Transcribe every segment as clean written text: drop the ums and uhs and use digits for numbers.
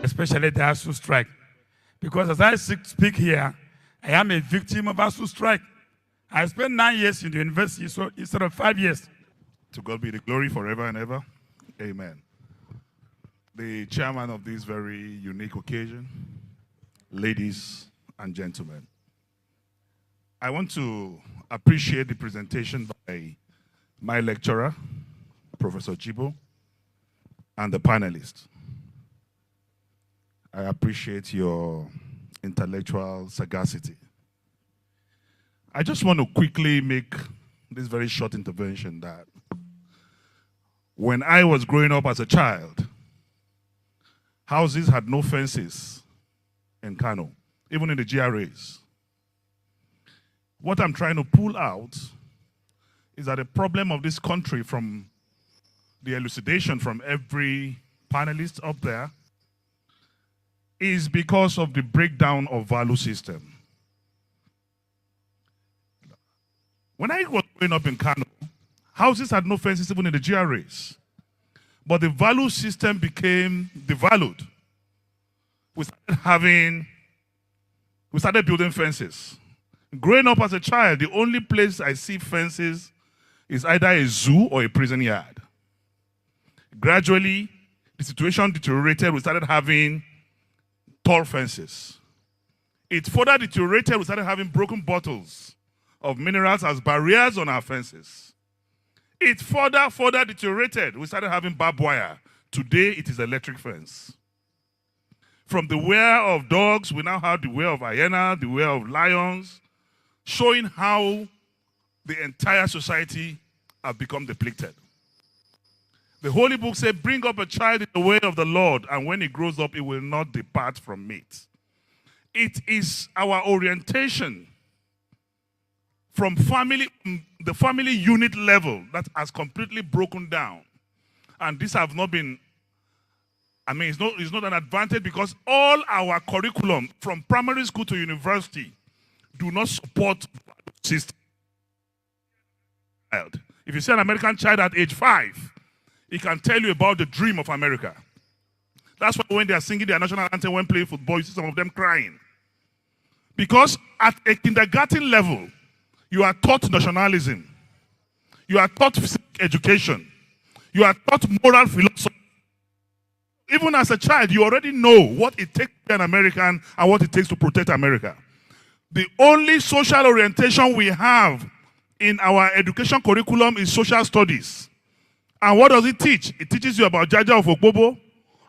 especially the ASU strike. Because as I speak here, I am a victim of ASU strike. I spent 9 years in the university, so instead of 5 years. To God be the glory forever and ever. Amen. The chairman of this very unique occasion, ladies and gentlemen, I want to appreciate the presentation by my lecturer, Professor Jibo, and the panelists. I appreciate your intellectual sagacity. I just want to quickly make this very short intervention that when I was growing up as a child, houses had no fences in Kano, even in the GRAs. What I'm trying to pull out is that the problem of this country, from the elucidation from every panelist up there, is because of the breakdown of value system. When I was growing up in Kano, houses had no fences even in the GRAs. But the value system became devalued. We started building fences. Growing up as a child, the only place I see fences is either a zoo or a prison yard. Gradually, the situation deteriorated. We started having tall fences. It further deteriorated. We started having broken bottles of minerals as barriers on our fences. It further deteriorated. We started having barbed wire. Today, it is electric fence. From the wear of dogs, we now have the wear of hyena, the wear of lions, showing how the entire society have become depleted. The Holy Book says, bring up a child in the way of the Lord, and when he grows up, he will not depart from it. It is our orientation from the family unit level that has completely broken down. And this have not been, it's not an advantage, because all our curriculum from primary school to university do not support system. If you see an American child at age 5, he can tell you about the dream of America. That's why when they are singing their national anthem when playing football, you see some of them crying. Because at a kindergarten level, you are taught nationalism. You are taught physical education. You are taught moral philosophy. Even as a child, you already know what it takes to be an American and what it takes to protect America. The only social orientation we have in our education curriculum is social studies. And what does it teach? It teaches you about Jaja of Okpobo,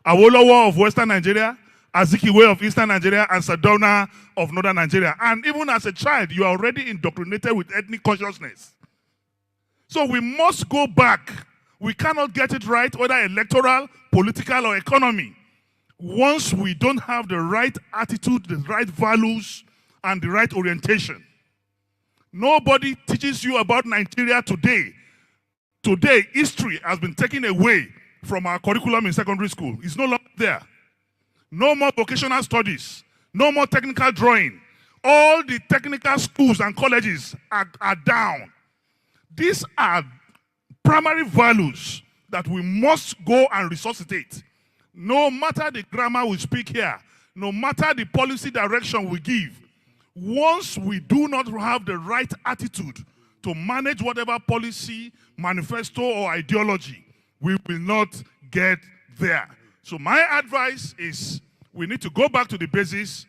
Awolowo of Western Nigeria, Azikiwe of Eastern Nigeria, and Sardauna of Northern Nigeria. And even as a child, you are already indoctrinated with ethnic consciousness. So we must go back. We cannot get it right, whether electoral, political, or economy, once we don't have the right attitude, the right values, and the right orientation. Nobody teaches you about Nigeria today. Today, history has been taken away from our curriculum in secondary school. It's no longer there. No more vocational studies. No more technical drawing. All the technical schools and colleges are down. These are primary values that we must go and resuscitate. No matter the grammar we speak here, no matter the policy direction we give, once we do not have the right attitude to manage whatever policy, manifesto, or ideology, we will not get there. So my advice is we need to go back to the basics.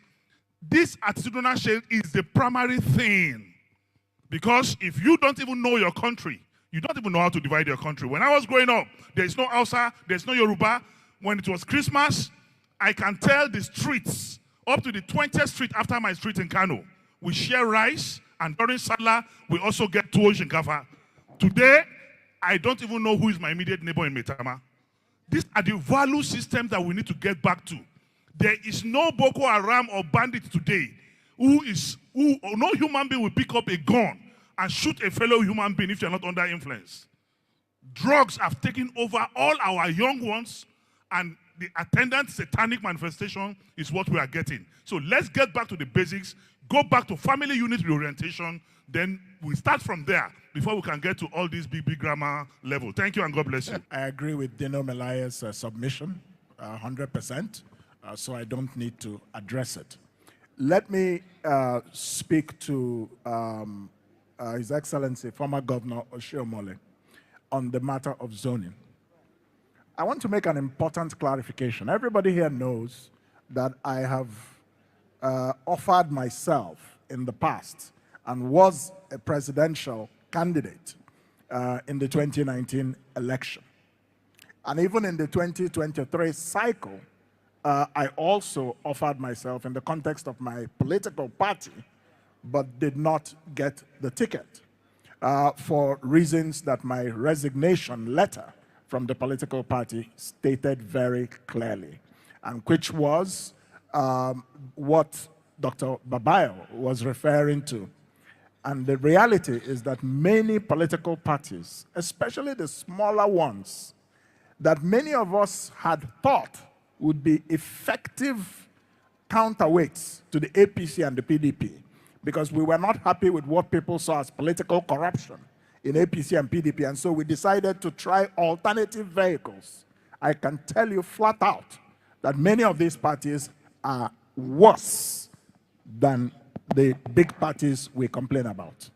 This attitudinal shift is the primary thing. Because if you don't even know your country, you don't even know how to divide your country. When I was growing up, there's no Hausa, there's no Yoruba. When it was Christmas, I can tell the streets, up to the 20th street after my street in Kano, we share rice, and during Salah, we also get tuwo shinkafa. Today, I don't even know who is my immediate neighbor in Metama. These are the value systems that we need to get back to. There is no Boko Haram or bandit today who no human being will pick up a gun and shoot a fellow human being if you're not under influence. Drugs have taken over all our young ones, and the attendant satanic manifestation is what we are getting. So let's get back to the basics, go back to family unit reorientation, then we start from there before we can get to all these big grammar level. Thank you and God bless you. I agree with Dino Melaya's submission, 100%. so I don't need to address it. Let me speak to His Excellency, former Governor Oshiomhole, on the matter of zoning. I want to make an important clarification. Everybody here knows that I have offered myself in the past and was a presidential candidate in the 2019 election. And even in the 2023 cycle, I also offered myself in the context of my political party, but did not get the ticket for reasons that my resignation letter from the political party stated very clearly, and which was what Dr. Babayo was referring to. And the reality is that many political parties, especially the smaller ones, that many of us had thought would be effective counterweights to the APC and the PDP, because we were not happy with what people saw as political corruption in APC and PDP, and so we decided to try alternative vehicles. I can tell you flat out that many of these parties are worse than the big parties we complain about.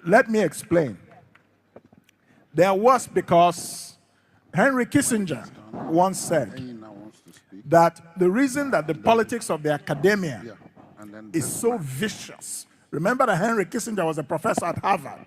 Let me explain. They are worse because Henry Kissinger once said that the reason that the politics of the academia is so vicious. Remember that Henry Kissinger was a professor at Harvard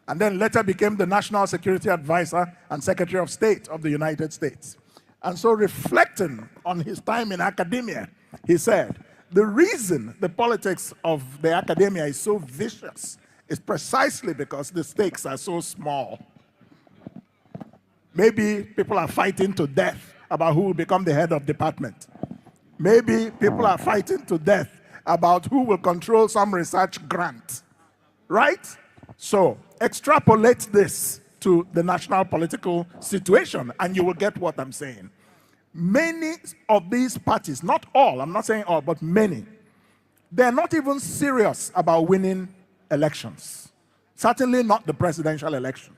and then later became the National Security Advisor and Secretary of State of the United States. And so, reflecting on his time in academia, he said, the reason the politics of the academia is so vicious is precisely because the stakes are so small. Maybe people are fighting to death about who will become the head of department. Maybe people are fighting to death about who will control some research grant, right? So extrapolate this to the national political situation and you will get what I'm saying. Many of these parties, not all, I'm not saying all, but many, they're not even serious about winning elections. Certainly not the presidential election.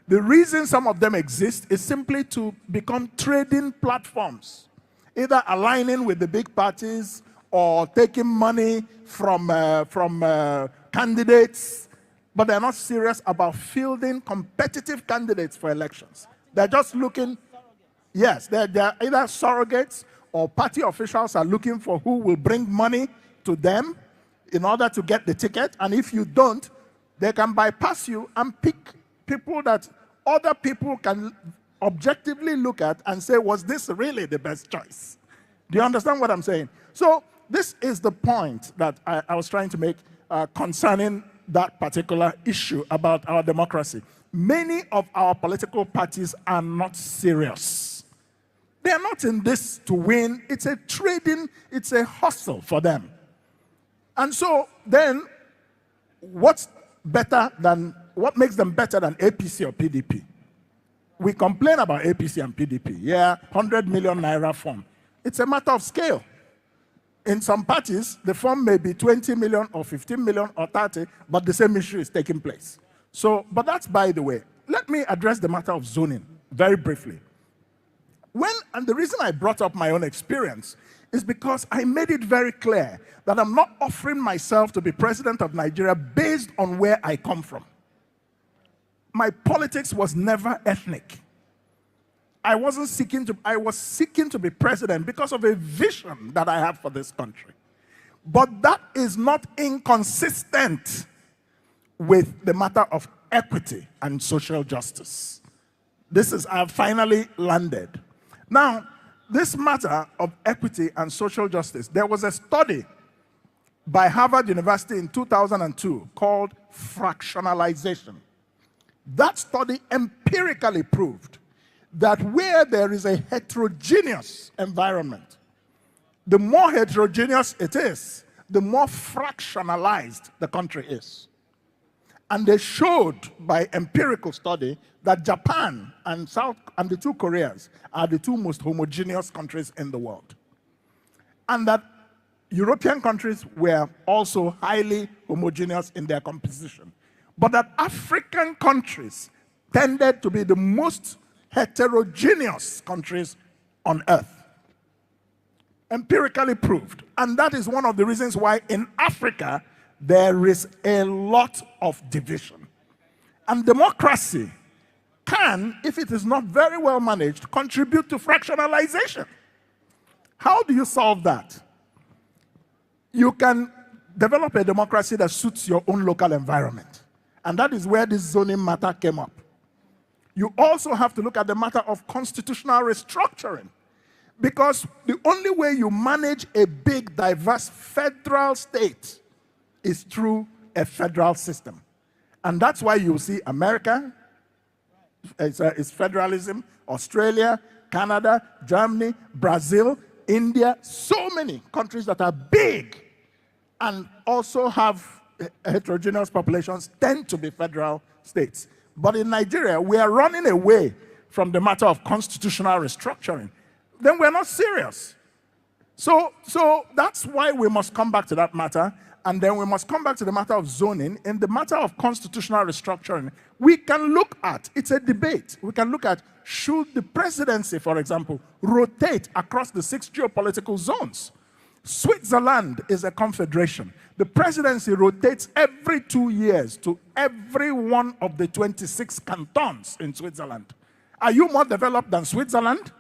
The reason some of them exist is simply to become trading platforms, either aligning with the big parties or taking money from candidates, but they're not serious about fielding competitive candidates for elections. They're just looking, yes, they're either surrogates or party officials are looking for who will bring money to them in order to get the ticket, and if you don't, they can bypass you and pick people that other people can objectively look at and say, was this really the best choice? Do you understand what I'm saying? So this is the point that I was trying to make concerning that particular issue about our democracy. Many of our political parties are not serious. They are not in this to win. It's a trading, it's a hustle for them. And so then, what makes them better than APC or PDP? We complain about APC and PDP. Yeah, 100 million naira form. It's a matter of scale. In some parties, the form may be 20 million or 15 million or 30, but the same issue is taking place. So, but that's by the way. Let me address the matter of zoning very briefly. And the reason I brought up my own experience is because I made it very clear that I'm not offering myself to be president of Nigeria based on where I come from. My politics was never ethnic. I was seeking to be president because of a vision that I have for this country. But that is not inconsistent with the matter of equity and social justice. I've finally landed. Now, this matter of equity and social justice, there was a study by Harvard University in 2002 called fractionalization. That study empirically proved that where there is a heterogeneous environment, the more heterogeneous it is, the more fractionalized the country is. And they showed by empirical study that Japan and the two Koreas are the two most homogeneous countries in the world. And that European countries were also highly homogeneous in their composition. But that African countries tended to be the most heterogeneous countries on earth. Empirically proved. And that is one of the reasons why in Africa there is a lot of division. And democracy can, if it is not very well managed, contribute to fractionalization. How do you solve that? You can develop a democracy that suits your own local environment. And that is where this zoning matter came up. You also have to look at the matter of constitutional restructuring. Because the only way you manage a big, diverse federal state is through a federal system. And that's why you see America, it's federalism, Australia, Canada, Germany, Brazil, India, so many countries that are big and also have heterogeneous populations tend to be federal states. But in Nigeria, we are running away from the matter of constitutional restructuring. Then we're not serious. So that's why we must come back to that matter, and then we must come back to the matter of zoning. In the matter of constitutional restructuring, we can look at, it's a debate, we can look at, should the presidency, for example, rotate across the 6 geopolitical zones? Switzerland is a confederation. The presidency rotates every 2 years to every one of the 26 cantons in Switzerland. Are you more developed than Switzerland,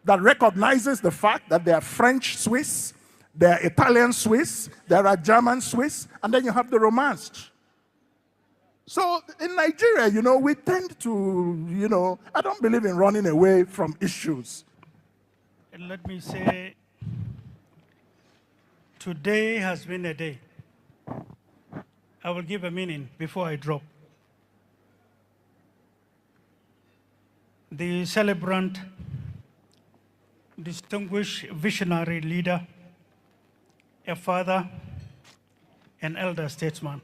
that recognizes the fact that there are French Swiss, there are Italian Swiss, there are German Swiss, and then you have the Romanced. So in Nigeria, we tend to, I don't believe in running away from issues. And let me say, today has been a day. I will give a meaning before I drop. The celebrant, distinguished visionary leader, a father, an elder statesman,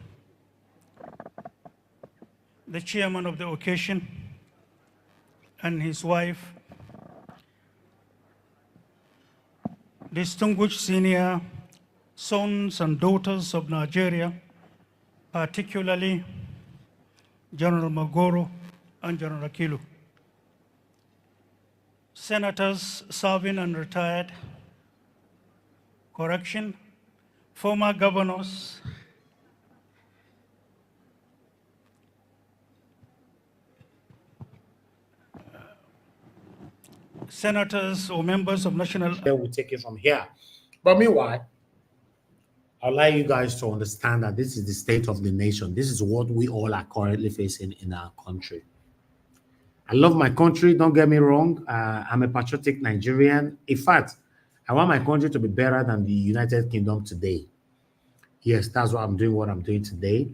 the chairman of the occasion, and his wife, distinguished senior sons and daughters of Nigeria, particularly General Magoro and General Akilu, senators serving and retired, former governors, senators or members of national... Then we'll take it from here. But meanwhile, I'd like you guys to understand that this is the state of the nation. This is what we all are currently facing in our country. I love my country, don't get me wrong. I'm a patriotic Nigerian. In fact, I want my country to be better than the United Kingdom today. Yes, that's what I'm doing today.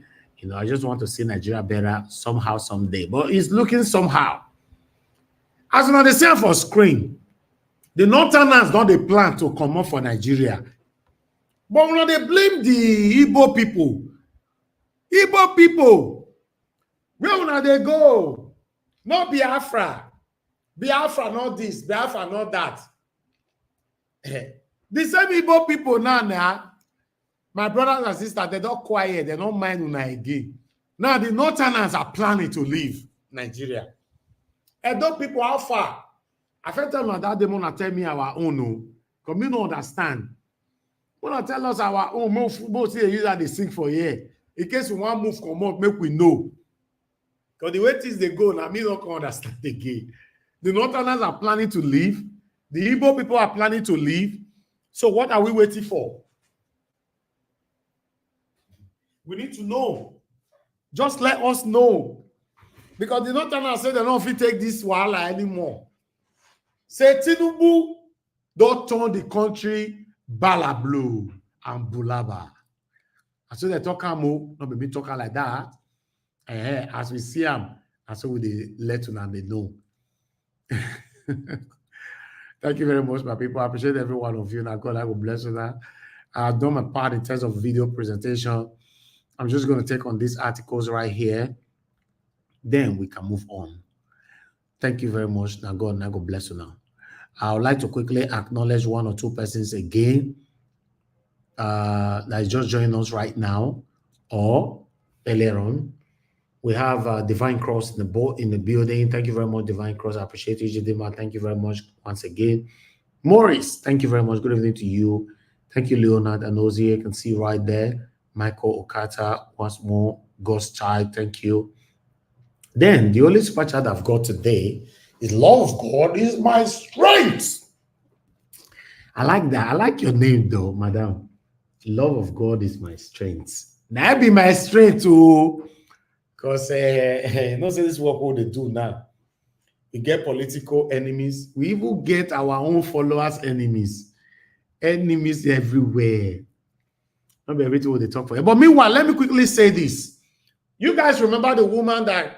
I just want to see Nigeria better somehow, someday. But it's looking somehow. As you know, they say for screen, the Northerners don't they plan to come up for Nigeria. But when they blame the Igbo people. Igbo people, where will they go? Not Biafra. Biafra not this, Biafra not that. The same Igbo people now, my brothers and sisters, they don't quiet, they don't mind Una again. Now the Northerners are planning to leave Nigeria. And those people, how far? I felt tell them that they want to tell me our own, no. Because me don't understand. When I tell us our own, more football say you that they sing for here. In case we want to move, come up, make we know. Because the way things they go, now me don't understand again. The Northerners are planning to leave. The Igbo people are planning to leave. So what are we waiting for? We need to know. Just let us know. Because the Northerners say they don't fit take this wahala anymore. Say Tinubu don't turn the country balablu and bulaba. And so they talk more, not be talking like that. As we see them, and so we let them and they know. Thank you very much, my people. I appreciate every one of you. Now God, I will bless you. That I've done my part in terms of video presentation. I'm just going to take on these articles right here. Then we can move on. Thank you very much. Now God bless you now. I would like to quickly acknowledge one or two persons again that is just joining us right now or earlier on. We have Divine Cross in the building. Thank you very much, Divine Cross. I appreciate you, Jidima. Thank you very much once again. Morris, thank you very much. Good evening to you. Thank you, Leonard and Ozie. I can see right there. Michael Okata, once more. Ghost Child, thank you. Then the only super chat I've got today is love of God is my strength. I like that. I like your name though, madam. Love of God is my strength. Now be my strength too. Because you know, say this work what they do now. We get political enemies. We even get our own followers enemies. Enemies everywhere. Not be everything what they talk for. But meanwhile, let me quickly say this. You guys remember the woman that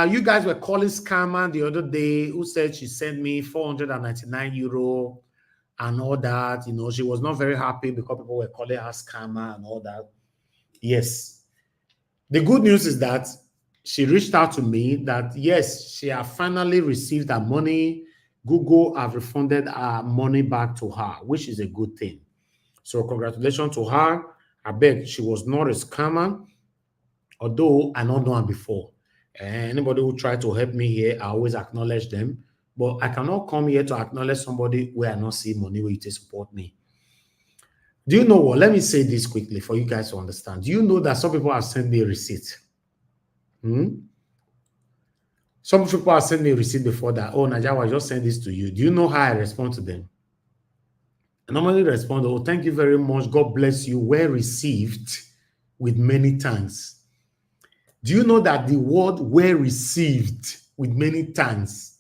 you guys were calling scammer the other day who said she sent me 499 euro and all that. You know, she was not very happy because people were calling her scammer and all that. Yes. The good news is that she reached out to me that, yes, she has finally received her money. Google have refunded her money back to her, which is a good thing. So congratulations to her. I bet she was not a scammer, although I don't know her before. Anybody who try to help me here, I always acknowledge them. But I cannot come here to acknowledge somebody where I not see money where you take support me. Do you know what? Let me say this quickly for you guys to understand. Do you know that some people have sent me a receipt? Some people have sent me a receipt before that. Oh, Najawa, I just sent this to you. Do you know how I respond to them? I normally respond, oh, thank you very much. God bless you. Well received with many thanks. Do you know that the word well received with many thanks?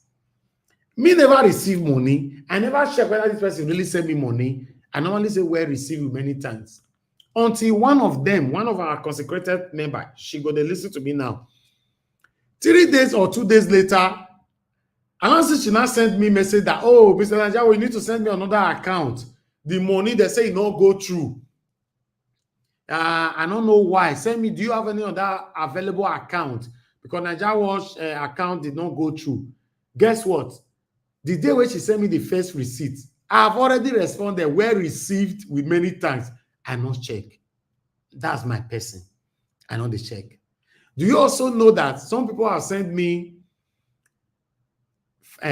Me never receive money. I never check whether this person really sent me money. I normally say well received with many thanks. Until one of them, one of our consecrated members, she go to listen to me now. 3 days or 2 days later, and she now sent me a message that, oh, Mr. Najawa, you need to send me another account. The money they say no go through. I don't know why. Send me, do you have any other available account? Because Najawa's account did not go through. Guess what? The day when she sent me the first receipt, I've already responded, well received with many thanks. I not check. That's my person. I know the check. Do you also know that some people have sent me 50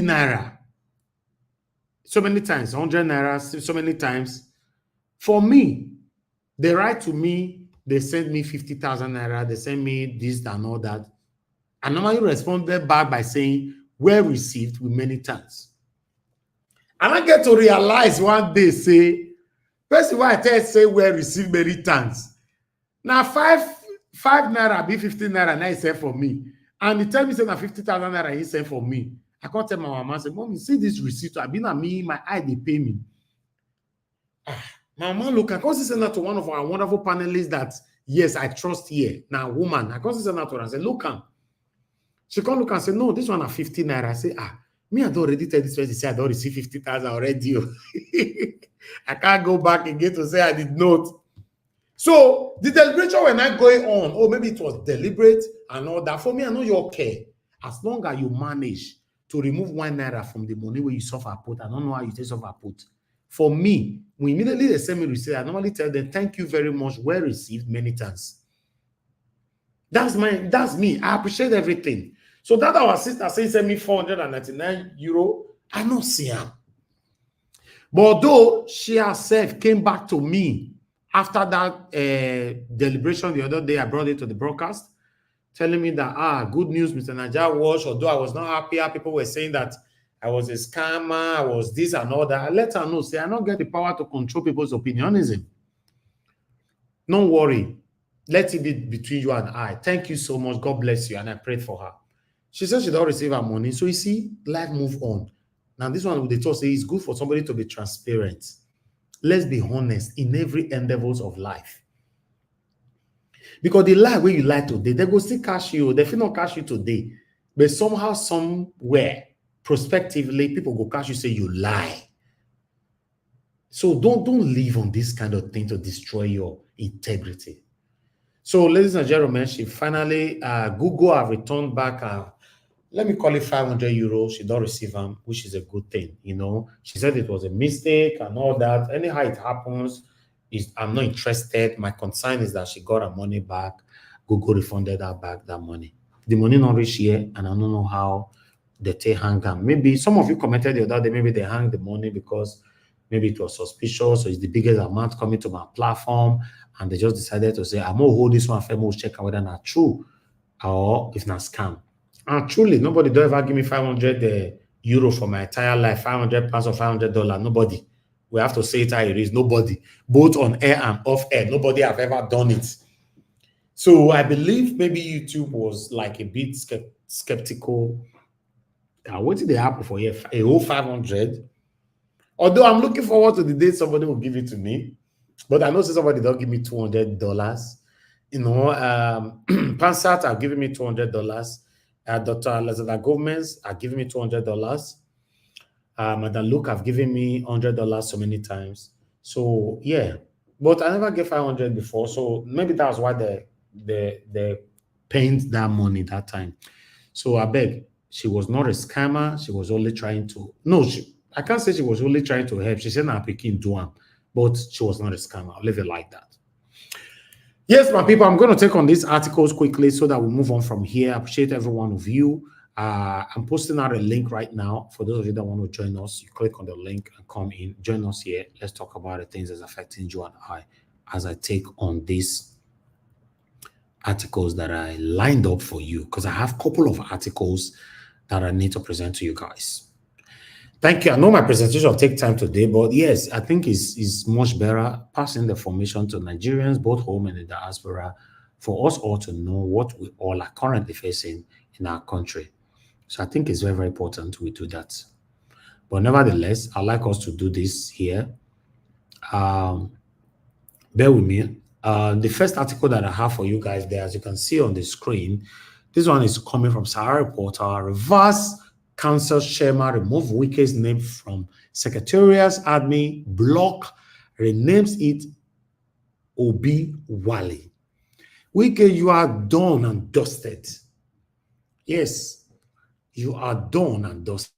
naira so many times, 100 naira so many times? For me, they write to me, they send me 50,000 naira, they send me this and all that. I normally responded back by saying, well received with many thanks. And I get to realize one day, say, person why I tell say well received many thanks. Now 5 naira be 15 naira now he sent for me. And he tell me say na 50,000 naira he sent for me. I can't tell my mama, say, Mommy, see this receipt. I been at me, my eye they pay me. My mama look, I can't send that to one of our wonderful panelists that yes, I trust here. Now woman, I can't send that to her and say, look, she can't look and say, no, this one are 50 naira. I say, me, I don't already tell this person, say I don't receive 50,000 already. I can't go back again to say I did not. So the deliberation when I going on, oh, maybe it was deliberate and all that. For me, I know you okay. As long as you manage to remove 1 naira from the money where you suffer put, I don't know how you take suffer put. For me, when immediately they send me receipt, I normally tell them, thank you very much, well received, many thanks. That's me. I appreciate everything. So that our sister says send me 499 euro, I don't see her. But though she herself came back to me after that deliberation the other day, I brought it to the broadcast, telling me that, good news, Mr. Najawa was, although I was not happy, people were saying that I was a scammer, I was this and all that. I let her know, say, I don't get the power to control people's opinionism. Don't worry. Let it be between you and I. Thank you so much. God bless you. And I prayed for her. She said she don't receive her money. So you see, life move on. Now, this one, they talk say it's good for somebody to be transparent. Let's be honest in every endeavors of life. Because the lie where you lie today, they go still cash you. They feel not cash you today. But somehow, somewhere, prospectively, people go cash you, say you lie. So don't live on this kind of thing to destroy your integrity. So, ladies and gentlemen, she finally, Google have returned back, let me call it 500 euros. She don't receive them, which is a good thing, you know. She said it was a mistake and all that. Anyhow it happens, I'm not interested. My concern is that she got her money back. Google refunded her back that money. The money not reach here, and I don't know how they take hang them. Maybe some of you commented the other day, maybe they hang the money because maybe it was suspicious, so it's the biggest amount coming to my platform, and they just decided to say, I'm gonna hold this one for more, check out whether not true or if not scam. And truly, nobody don't ever give me 500 euro for my entire life, 500 pounds or $500. Nobody. We have to say it how it is. Nobody, both on air and off air, nobody have ever done it. So I believe maybe YouTube was like a bit skeptical. What did they happen for here? A whole 500. Although I'm looking forward to the day somebody will give it to me, but I know somebody don't give me $200. You know, Pansat are giving me $200. Dr. Lazada Gomez are giving me $200. Madam Luke have given me $100 so many times. So yeah, but I never get 500 before. So maybe that's why they paid that money that time. So I beg, she was not a scammer. She was only trying to, no, I can't say she was only trying to help. She said, "I'm picking Duan," but she was not a scammer. I'll leave it like that. Yes, my people, I'm going to take on these articles quickly so that we move on from here. I appreciate every one of you. I'm posting out a link right now. For those of you that want to join us, you click on the link and come in. Join us here. Let's talk about the things that's affecting you and I as I take on these articles that I lined up for you, because I have a couple of articles that I need to present to you guys. Thank you. I know my presentation will take time today, but yes, I think it's much better passing the information to Nigerians, both home and in the diaspora, for us all to know what we all are currently facing in our country. So I think it's very, very important we do that. But nevertheless, I'd like us to do this here. Bear with me. The first article that I have for you guys there, as you can see on the screen, this one is coming from Sowore Reporter. Reverse Council chairman remove Wike's name from Secretariat's admin block, renames it Obi Wale. Wike, you are done and dusted. Yes, you are done and dusted.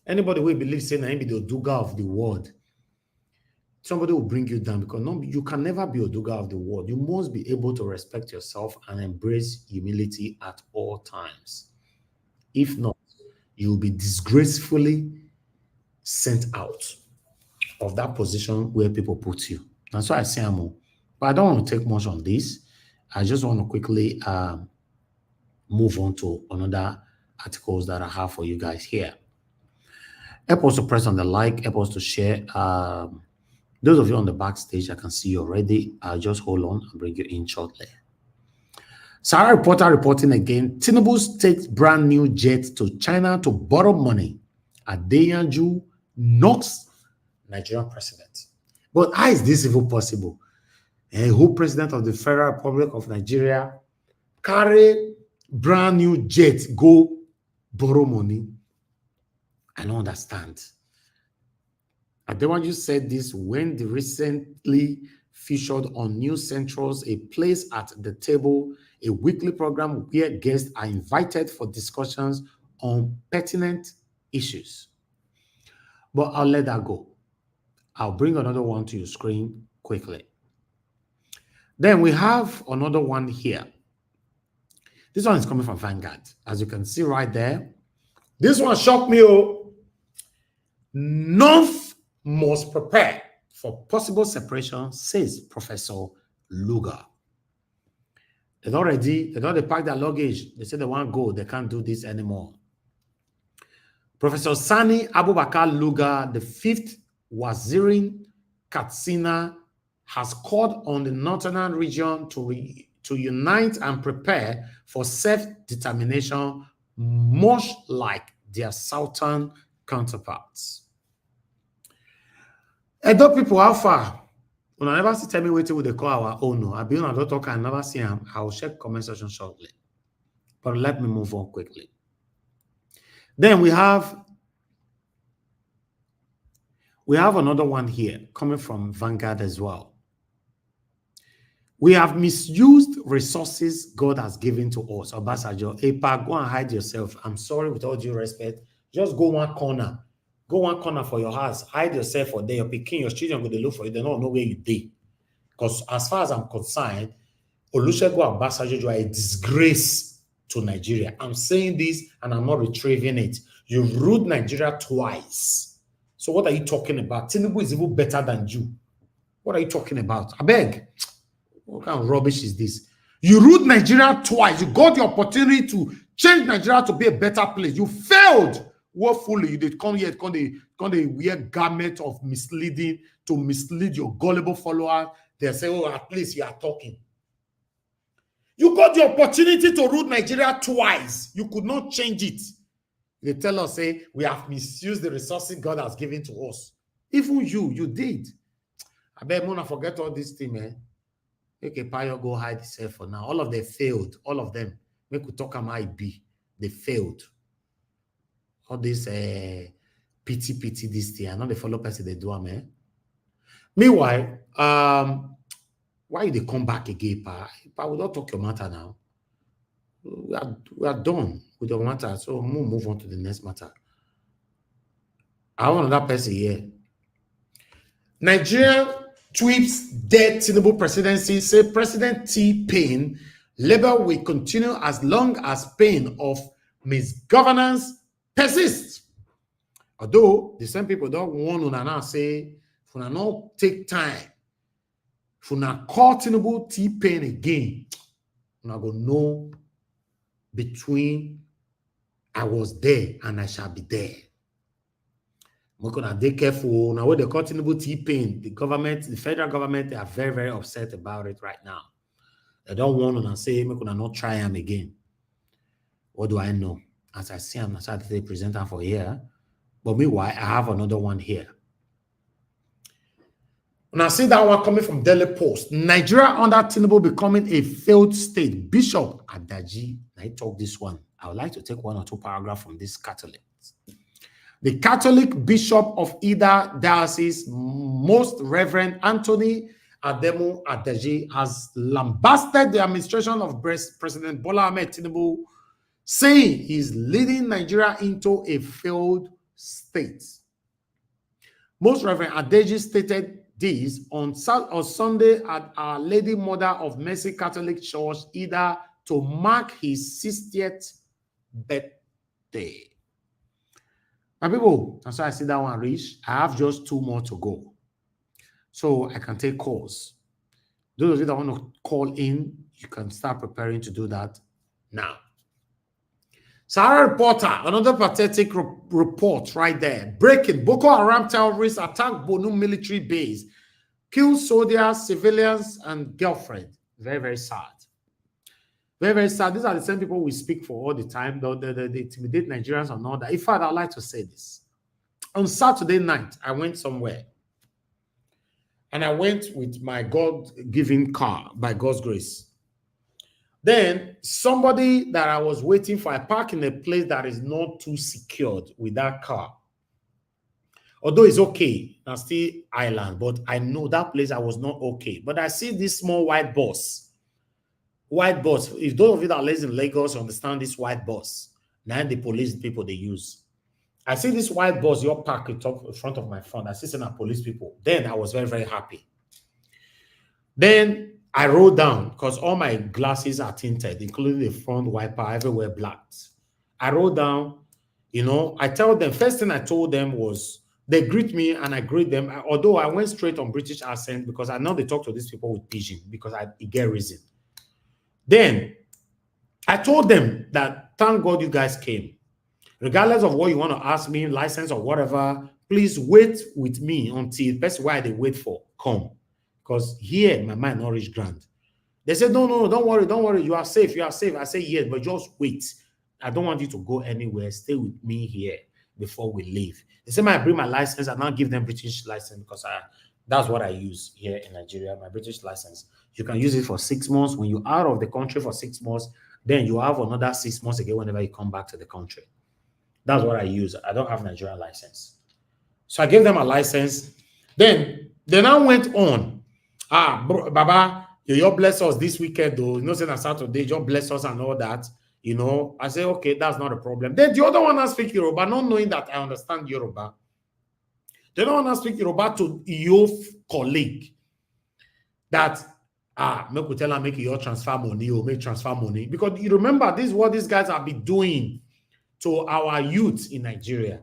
Anybody who believes saying I be the Oduga of the world, somebody will bring you down, because no, you can never be Oduga of the world. You must be able to respect yourself and embrace humility at all times. If not, you will be disgracefully sent out of that position where people put you. That's why I say I'm all. But I don't want to take much on this. I just want to quickly move on to another articles that I have for you guys here. Help us to press on the like, help us to share. Those of you on the backstage, I can see you already. Just hold on, I'll bring you in shortly. Sowore Reporter reporting again. Tinubu takes brand new jet to China to borrow money. Adeyanju knocks Nigerian president. But how is this even possible? Who president of the Federal Republic of Nigeria carry brand new jet go borrow money? I don't understand. Adeyanju said this when the recently featured on News Central's A Place at the Table, a weekly program where guests are invited for discussions on pertinent issues. But I'll let that go. I'll bring another one to your screen quickly. Then we have another one here. This one is coming from Vanguard. As you can see right there. This one shocked me. North must prepare for possible separation, says Professor Lugga. They packed their luggage. They said they want to go. They can't do this anymore. Professor Sani Abubakar Lugga, the fifth Wazirin Katsina, has called on the northern region to unite and prepare for self-determination, much like their southern counterparts. Edo people, how far? When I never see tell me what they call our own. No, I've been on the talk. I never see him. I will check comment section shortly. But let me move on quickly. Then we have another one here coming from Vanguard as well. We have misused resources God has given to us. Obasanjo, Epa, go and hide yourself. I'm sorry, with all due respect. Just go one corner. Go one corner for your house. Hide yourself for there. You're picking your children go to look for you. They don't know where you be. Because as far as I'm concerned, Olusegun Obasanjo, you are a disgrace to Nigeria. I'm saying this and I'm not retrieving it. You've ruled Nigeria twice. So what are you talking about? Tinubu is even better than you. What are you talking about? I beg. What kind of rubbish is this? You ruled Nigeria twice. You got the opportunity to change Nigeria to be a better place. You failed. Woefully, you did come here, come the weird garment of misleading to mislead your gullible followers. They say, oh, at least you are talking. You got the opportunity to rule Nigeria twice. You could not change it. They tell us, say, we have misused the resources God has given to us. Even you did. I bet Mona forget all this thing, man. Make a Payo go hide himself for now. All of them failed. All of them. Make we talk about it be. They failed. All this pity this thing. I know they follow person they do, man. Meanwhile, why they come back again, Pa? Pa, we don't talk your matter now. We are done with your matter. So we'll move on to the next matter. I want another person here. Nigeria tweets dead Tinubu presidency. Say President T-Pain labor will continue as long as pain of misgovernance persists. Although the same people don't want to now say, if we not take time, if we not call Tinubu T-Pain again, we not gonna know between I was there and I shall be there. We're gonna be careful. Now, when they call Tinubu T-Pain, the government, the federal government, they are very, very upset about it right now. They don't want to say, we're gonna not try him again. What do I know? As I see, I'm not trying to present him for here. But meanwhile, I have another one here. When I see that one coming from Daily Post, Nigeria under Tinubu becoming a failed state. Bishop Adaji, I talk this one. I would like to take one or two paragraphs from this Catholic. The Catholic Bishop of either diocese, Most Reverend Anthony Ademo Adaji, has lambasted the administration of President Bola Ahmed Tinubu, saying he's leading Nigeria into a failed state. Most Reverend Adeji stated this on Sunday at Our Lady Mother of Mercy Catholic Church, either to mark his 60th birthday. My people, that's why I see that one reach. I have just 2 more to go, so I can take calls. Those of you that want to call in, you can start preparing to do that now. Sahara Reporter, another pathetic report right there. Breaking: Boko Haram terrorists attack Bonu military base, kill soldiers, civilians, and girlfriend. Very, very sad. Very, very sad. These are the same people we speak for all the time, though they intimidate Nigerians and all that. In fact, I'd like to say this. On Saturday night, I went somewhere. And I went with my God-given car, by God's grace. Then somebody that I was waiting for, I parked in a place that is not too secured with that car. Although it's okay, now still island, but I know that place I was not okay. But I see this small white bus. White bus. If those of you that live in Lagos understand this white bus, now the police people they use. I see this white bus, you're parked in front of my front. I see some police people. Then I was very, very happy. Then I rolled down because all my glasses are tinted, including the front wiper, everywhere blacked. I rolled down, I tell them, first thing I told them was, they greet me and I greet them. Although I went straight on British accent because I know they talk to these people with pidgin because I get reason. Then I told them that thank God you guys came. Regardless of what you want to ask me, license or whatever, please wait with me until that's why they wait for come. Because here my mind not reach grand. They said, no, don't worry, you are safe. I say yes, but just wait. I don't want you to go anywhere. Stay with me here before we leave. They said, I bring my license and not give them British license because that's what I use here in Nigeria, my British license. You can use it for 6 months. When you're out of the country for 6 months, then you have another 6 months again whenever you come back to the country. That's what I use. I don't have Nigerian license. So I gave them a license. Then they now went on. Baba, you bless us this weekend, though. Saying on Saturday, you bless us and all that. I say, okay, that's not a problem. Then the other one I speak Yoruba, not knowing that I understand Yoruba. They don't want to speak Yoruba to your colleague that Make we tell her make you transfer money or make transfer money. Because you remember, this is what these guys have been doing to our youth in Nigeria.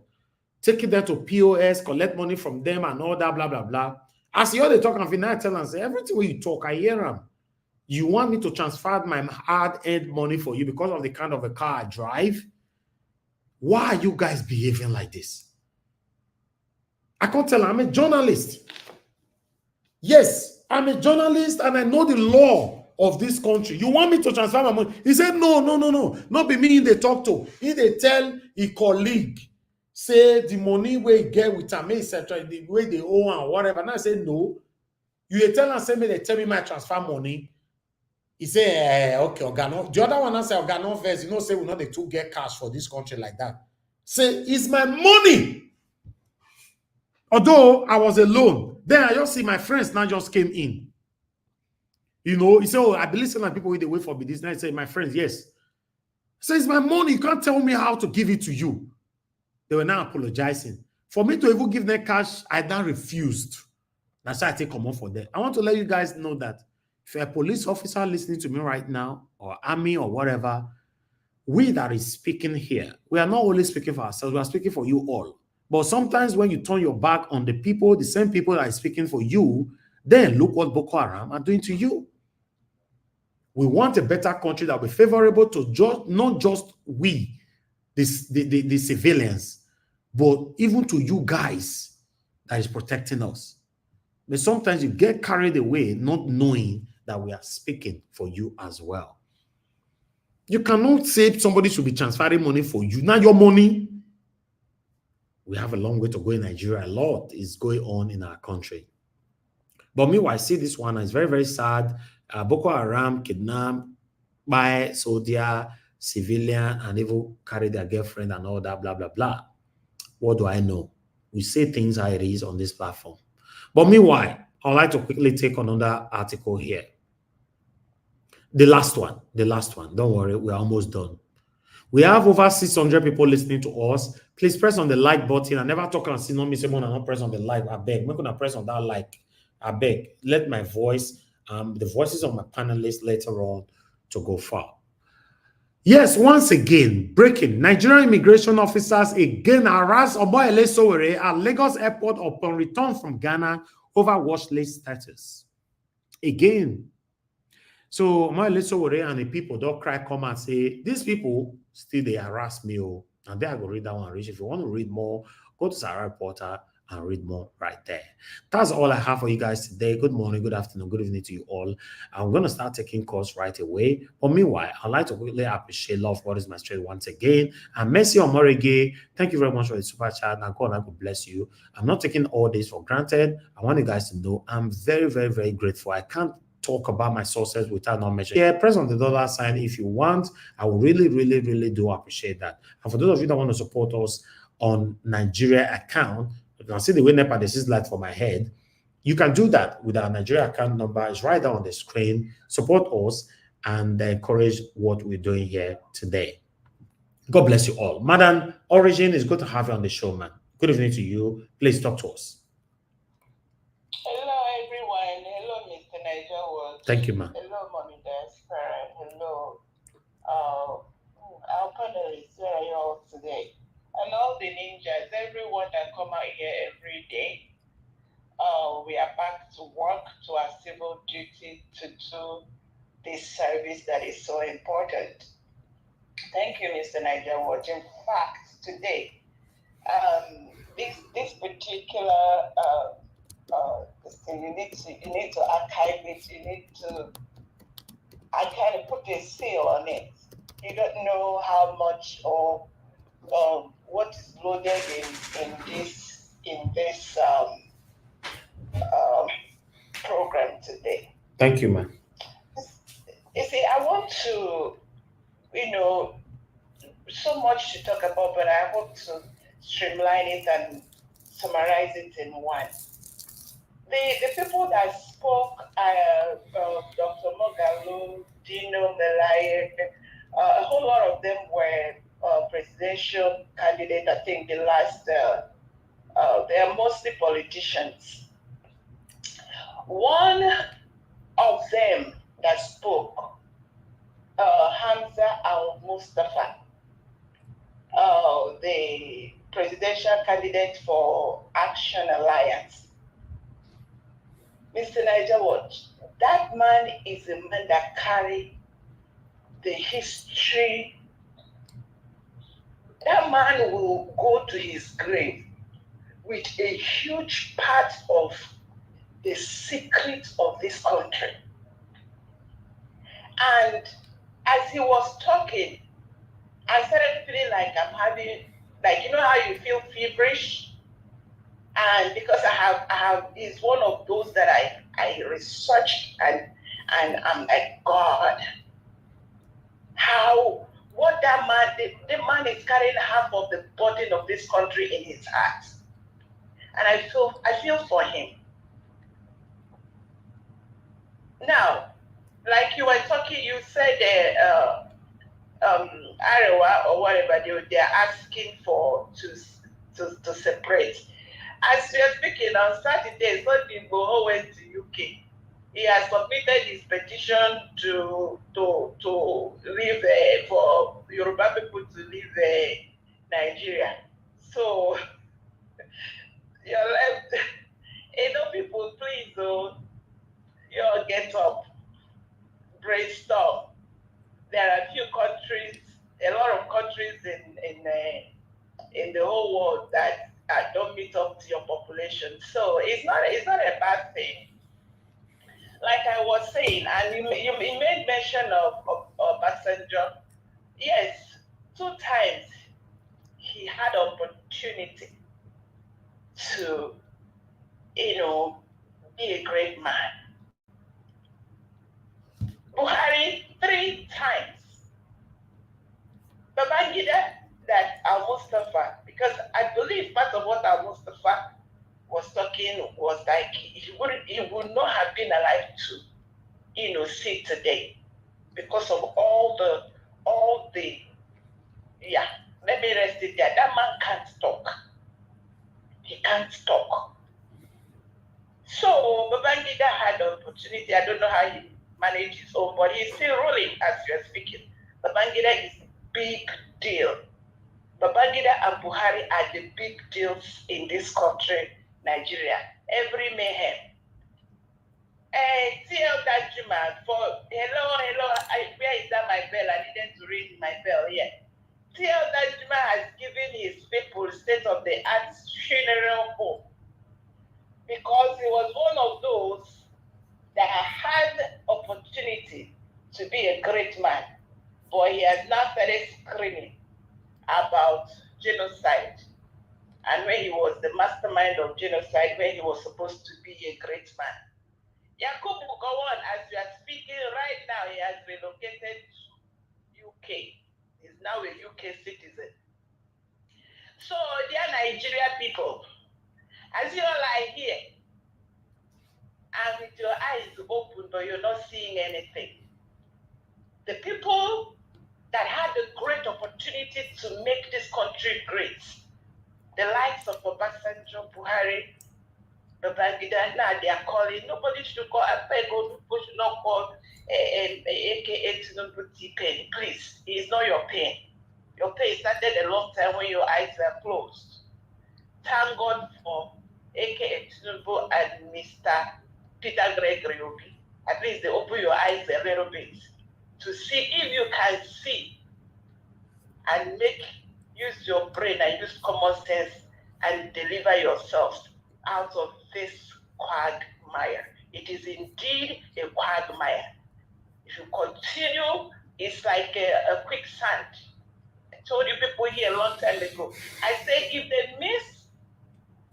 Taking them to POS, collect money from them and all that, blah, blah, blah. As you all they talk and finally tell and say, everything when you talk, I hear them. You want me to transfer my hard-earned money for you because of the kind of a car I drive? Why are you guys behaving like this? I can't tell. I'm a journalist. Yes, I'm a journalist and I know the law of this country. You want me to transfer my money? He said, no. Not be me they talk to. He they tell a colleague, say the money we get with him, etc., the way they owe and whatever. And I say, no. You tell and say me, they tell me my transfer money. He say, okay, Organo. The other one I say, Organo first, say we know the two get cash for this country like that. Say, it's my money. Although I was alone, then I just see my friends now just came in. He said, oh, I believe some people they wait for me this night. I say, my friends, yes. So it's my money. You can't tell me how to give it to you. They were now apologizing. For me to even give them cash, I then refused. That's why I take command for them. I want to let you guys know that if you're a police officer listening to me right now, or army or whatever, we that is speaking here, we are not only speaking for ourselves, we are speaking for you all. But sometimes when you turn your back on the people, the same people that are speaking for you, then look what Boko Haram are doing to you. We want a better country that will be favorable to not just we, the civilians, but even to you guys that is protecting us. But sometimes you get carried away not knowing that we are speaking for you as well. You cannot say somebody should be transferring money for you. Now your money. We have a long way to go in Nigeria. A lot is going on in our country. But meanwhile, I see this one. It's very, very sad. Boko Haram kidnapped by soldier, civilian, and even carry their girlfriend and all that, blah, blah, blah. What do I know? We say things how it is on this platform. But meanwhile, I'd like to quickly take another article here. The last one. Don't worry, we're almost done. We have over 600 people listening to us. Please press on the like button. I never talk and see no me say and not press on the like. I beg. I'm gonna press on that like. I beg. Let my voice, the voices of my panelists later on to go far. Yes, once again, breaking. Nigerian immigration officers again harass Omoyele Sowore at Lagos Airport upon return from Ghana over watchlist status. Again. So Omoyele Sowore and the people don't cry, come and say, these people still they harass me. And there I go read that one, Rich. If you want to read more, go to Sarah Reporter and read more right there. That's all I have for you guys today. Good morning, good afternoon, good evening to you all. I'm going to start taking calls right away. But meanwhile, I'd like to quickly appreciate Love What Is My Straight once again. And Mercy Omorege, thank you very much for the super chat. And God, I could bless you. I'm not taking all this for granted. I want you guys to know I'm very, very, very grateful. I can't talk about my sources without not mentioning. Yeah, press on the dollar sign if you want. I would really, really, really do appreciate that. And for those of you that want to support us on Nigeria account, you can see the way NEPA this is like for my head. You can do that with our Nigeria account number. It's right there on the screen. Support us and encourage what we're doing here today. God bless you all. Madam Origin, it's good to have you on the show, man. Good evening to you. Please talk to us. Hello, everyone. Hello, Mr. Nigerian. Thank you, ma'am. Hello, Mommy Diaspora. Hello, our panelists. Where are you all today? And all the ninjas, everyone that come out here every day. We are back to work, to our civil duty, to do this service that is so important. Thank you, Mr. Nigerian. In fact, today, this particular you need to archive it. You need to kind of put a seal on it. You don't know how much or what is loaded in this program today. Thank you, ma'am. You see, I want to, so much to talk about, but I hope to streamline it and summarize it in one. The people that spoke, Dr. Moghalu, Dino, Melaye, a whole lot of them were presidential candidates. I think the last, they are mostly politicians. One of them that spoke, Hamza al-Mustafa, the presidential candidate for Action Alliance. Mr. Niger Watch, that man is a man that carries the history. That man will go to his grave with a huge part of the secret of this country. And as he was talking, I started feeling like I'm having, like, you know how you feel feverish? And because I have, is one of those that I researched and I'm like, God, what that man, the man is carrying half of the burden of this country in his heart. And I feel for him. Now, like you were talking, you said Arewa or whatever, they're asking for to separate. As we are speaking on Saturday, Sunday Igboho went to UK. He has submitted his petition to leave for Yoruba people to leave Nigeria. So you're left. People, please, you get up, brainstorm. There are a few countries, a lot of countries in the whole world that don't meet up to your population. So it's not a bad thing. Like I was saying, and you made mention of Obasanjo. Yes, 2 times he had opportunity to, be a great man. Buhari 3 times. Babangida, that Al-Mustafa, because I believe part of what Al-Mustafa was talking was like he would not have been alive to, see today because of all the yeah. Let me rest it there. That man can't talk. He can't talk. So Babangida had the opportunity. I don't know how he managed his own, but he's still ruling as you're speaking. Babangida is a big deal. Babangida and Buhari are the big deals in this country, Nigeria. Every mayhem. Tell that Juma for hello. Where is that my bell? I needed to ring my bell here. Tell that Juma has given his people state-of-the-art funeral home because he was one of those that had opportunity to be a great man, but he has now started screaming about genocide. And when he was the mastermind of genocide, when he was supposed to be a great man. Yakubu Gowon, as we are speaking right now, he has relocated to UK. He's now a UK citizen. So, dear Nigerian people, as you all are here, and with your eyes open, but you're not seeing anything, the people that had the great opportunity to make this country great, the likes of Obasanjo, Buhari, Babangida, now they are calling, nobody should call, people should not call AKA Tinubu T-Pain. Please, it's not your pain. Your pain started a long time when your eyes were closed. Thank God for AKA Tinubu and Mr. Peter Gregory Obi. At least they open your eyes a little bit to see if you can see and use your brain and use common sense and deliver yourself out of this quagmire. It is indeed a quagmire. If you continue, it's like a quicksand. I told you people here a long time ago. I said if they miss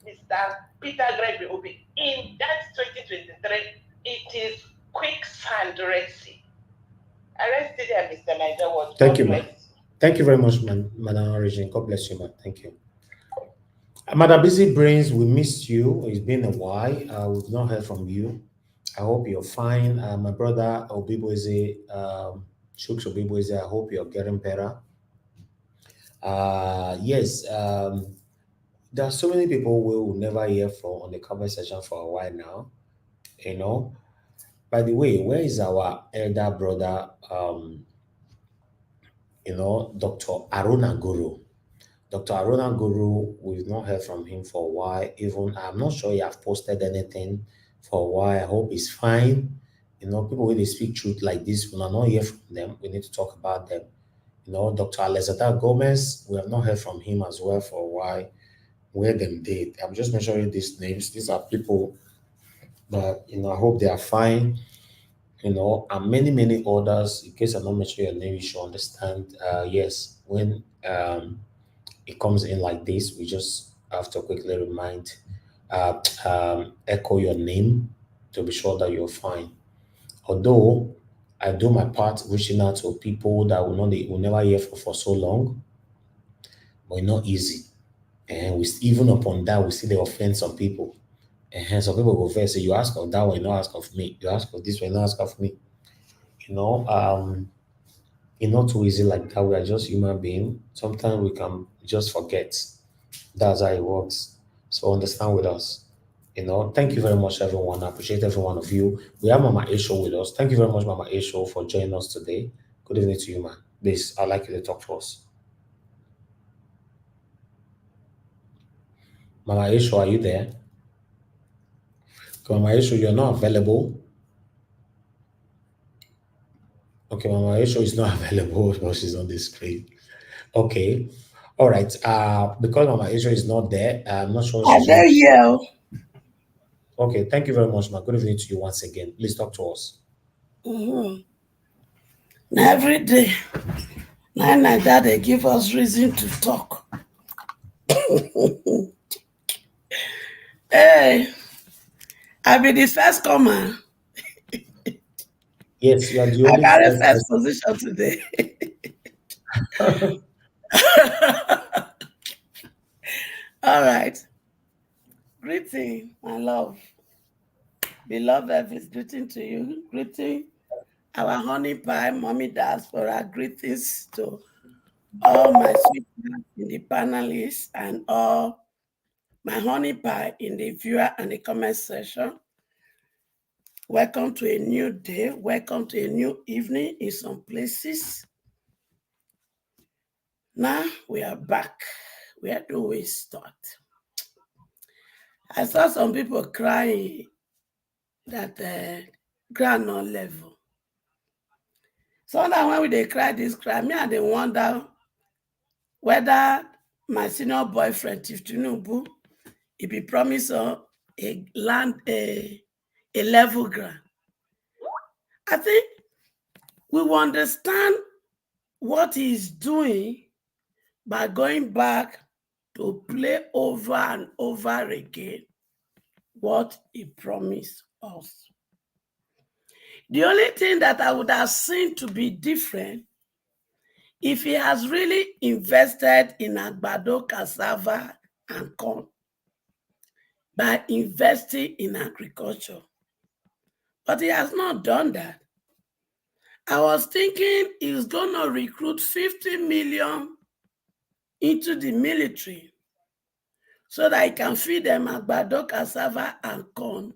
Mr. Peter Gregory Obi in that 2023, it is quicksand Red Sea. I rested there, Mr. Niger Watch. Thank you, ma'am. Thank you very much, Madam Origin. God bless you, ma'am. Thank you. Madam Busy Brains, we missed you. It's been a while. We've not heard from you. I hope you're fine. My brother Obiboeze, Shooks Obiboeze, I hope you're getting better. Yes, there are so many people we will never hear from on the comment section for a while now. By the way, where is our elder brother, Dr. Aruna Guru? Dr. Aruna Guru, we've not heard from him for a while. Even I'm not sure he have posted anything for a while. I hope he's fine. People when they speak truth like this, we are not hear from them. We need to talk about them. Dr. Alexander Gomez, we have not heard from him as well for a while. Where them did. I'm just mentioning these names. These are people, but I hope they are fine. And many, many others. In case I'm not mentioning your name, you should understand. Yes, when it comes in like this, we just have to quickly echo your name to be sure that you're fine. Although I do my part reaching out to people that will never hear for so long, but it's not easy. And even upon that, we see they offend some people. And some people go first say, you ask of that one, you not ask of me. You ask of this one, you not ask of me. It's not too easy like that. We are just human beings. Sometimes we can just forget. That's how it works. So understand with us. Thank you very much, everyone. I appreciate every one of you. We have Mama Aisho with us. Thank you very much, Mama Aisho, for joining us today. Good evening to you, man. Please, I'd like you to talk to us. Mama Aisho, are you there? Mama Aisho, you're not available. Okay, Mama Aisho is not available, but she's on the screen. Okay. All right. Because Mama Aisho is not there, I'm not sure she's there here. Okay, thank you very much, ma. Good evening to you once again. Please talk to us. Every day, like that, they give us reason to talk. Hey, I'll be the first comer. Yes, you are the I only got a first position today. All right. Greeting, my love. Beloved is greeting to you. Greeting our honey pie, mommy diaspora. Greetings to all my sweethearts in the panelists and all my honey pie in the viewer and the comment section. Welcome to a new day. Welcome to a new evening in some places. Now we are back. Where do we start? I saw some people crying that ground level. So that when they cry this cry, me and they wonder whether my senior boyfriend, Chief Tinubu, if he promised a level ground. I think we will understand what he's doing by going back to play over and over again what he promised us. The only thing that I would have seen to be different if he has really invested in àgbàdo, cassava, and corn by investing in agriculture. But he has not done that. I was thinking he's going to recruit 50 million into the military so that he can feed them àgbàdo, cassava, and corn.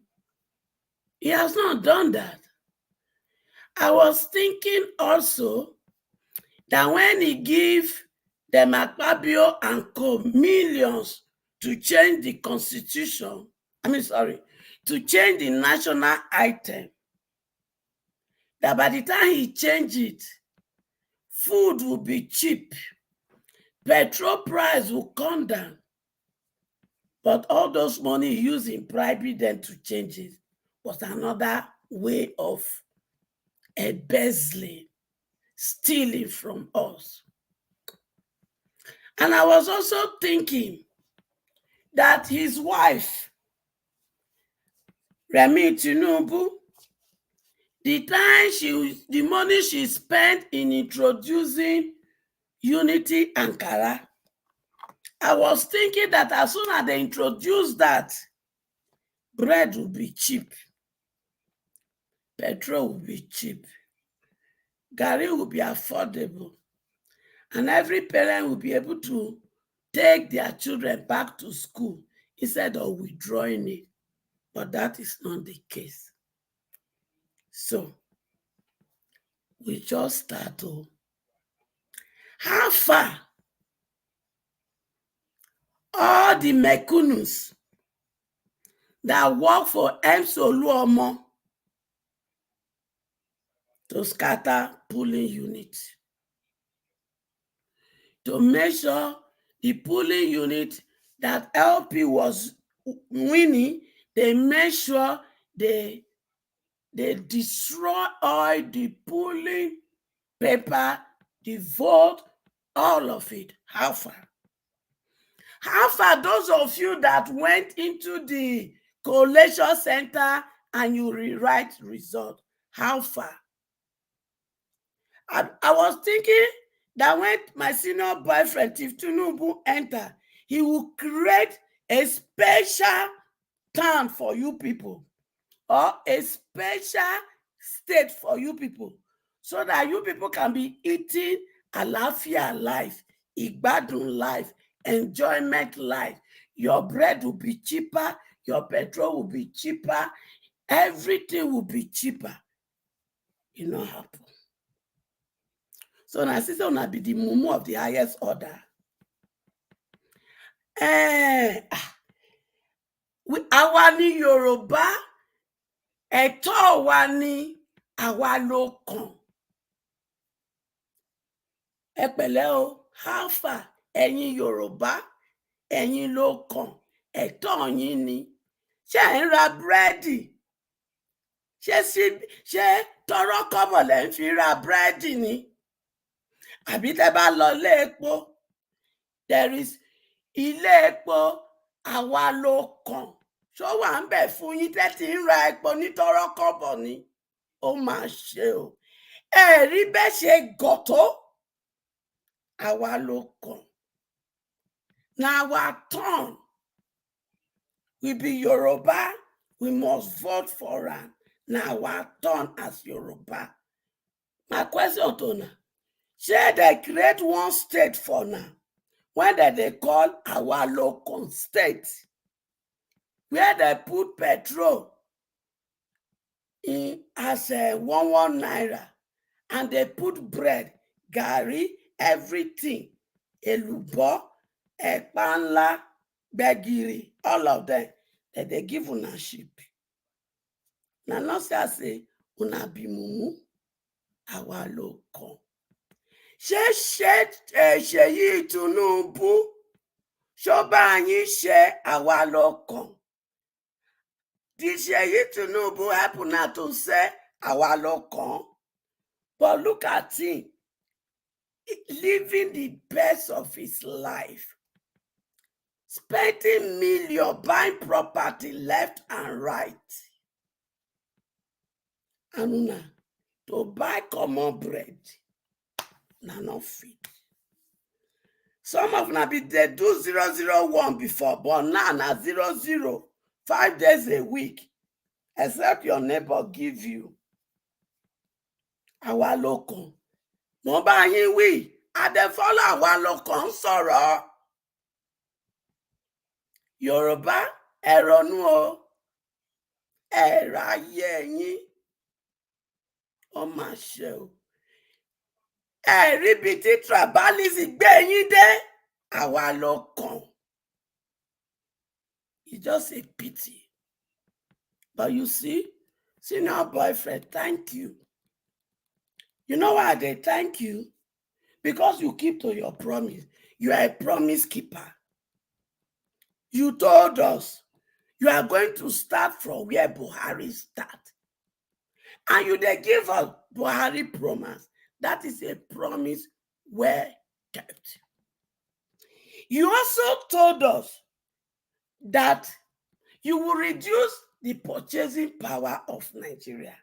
He has not done that. I was thinking also that when he gave them Akpabio and co millions to change the constitution, to change the national item, that by the time he changed it, food will be cheap, petrol price will come down. But all those money used in bribing them to change it was another way of embezzling, stealing from us. And I was also thinking that his wife, Remi Tinubu, the money she spent in introducing Unity Ankara, I was thinking that as soon as they introduce that, bread will be cheap, petrol will be cheap, garri will be affordable, and every parent will be able to take their children back to school instead of withdrawing it. But that is not the case. So we just start to. How far all the mechanus that work for Oluomo to scatter pooling unit, to make sure the pooling unit that LP was winning, they make sure they destroy all the pooling paper, the vote, all of it. How far? How far those of you that went into the collation center and you rewrite result, how far? I was thinking that when my senior boyfriend, Chief Tinubu, enter, he will create a special town for you people or a special state for you people so that you people can be eating Alafia life, Igbadun life, enjoyment life. Your bread will be cheaper, your petrol will be cheaper, everything will be cheaper. It not happen. So now sister will be the mumu of the highest order. Àwa ni Yorùbá, ẹ̀tọ́ wa ni àwa ló kàn. Ẹ pẹ̀lẹ́ o, how far? Ẹ̀yin Yorùbá, ẹ̀yin ló kàn, ẹ̀tọ́ yín ni. Ṣé ẹ̀ ń ra búrẹ́dì? Ṣé tọrọ kọ́bọ̀ lẹ́ ń fi ra búrẹ́dì ni? Àbí tẹ́ bá lọ ilé epo, there is ilé epo àwa ló kàn. Ṣó wà ń bẹ̀ fún yín tẹ́ ti ń ra epo ní tọrọ kọ́bọ̀ ni? Ó máa ṣe o. Ẹ̀rí bẹ́ẹ̀ ṣe gọ̀ tó. Àwa ló kàn. Now our turn. We be Yoruba, we must vote for her. Now our turn as Yoruba. My question to now, should they create one state for now? When they call our local state, where they put petrol in as a 1 naira, and they put bread, gari, everything, elubo, ekpanla, begiri, all of them, that they give ownership. Now, not say, una be mumu, our local. Ṣèyí Tinubu, ṣó bá yín ṣe àwa lọ́kàn. Did Ṣèyí Tinubu happen now to say àwa lọ́kàn? But look at him, living the best of his life, spending millions, buying property left and right. And una to buy common bread, na not fit. Some of them they do 001 before, but now na 00, 5 days a week, except your neighbor give you. Àwa lọ́kàn. Mo bá yín wí, adé follow àwa lọ́kàn sọ̀rọ̀. Yorùbá, ẹ ronú o, ẹ ráyé yín. Ó mà ṣe o. Ẹ rí bí tí tribalism gbé yín dé, àwa lọ́kàn. It's just a pity. But you see, senior boyfriend, thank you. You know why they thank you? Because you keep to your promise. You are a promise keeper. You told us you are going to start from where Buhari start. And you they give us Buhari promise. That is a promise well kept. You also told us that you will reduce the purchasing power of Nigeria.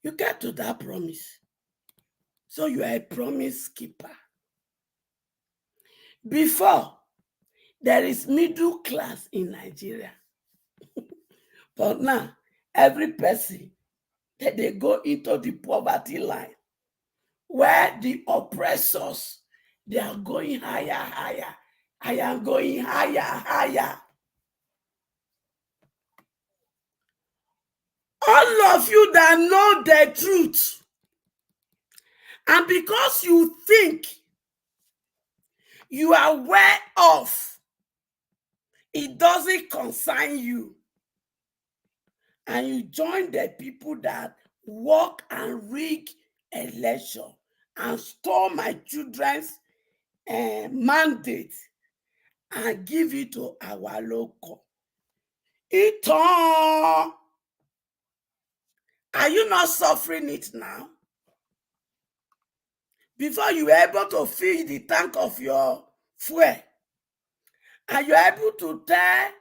You get to that promise. So you are a promise keeper. Before, there is middle class in Nigeria. But now, every person, they go into the poverty line, where the oppressors, they are going higher, higher. I am going higher, higher. all of you that know the truth, and because you think you are well off, it doesn't concern you, and you join the people that work and rig election and store my children's mandate and give it to our local. Are you not suffering it now? Before you were able to fill the tank of your fuel, and you're able to tell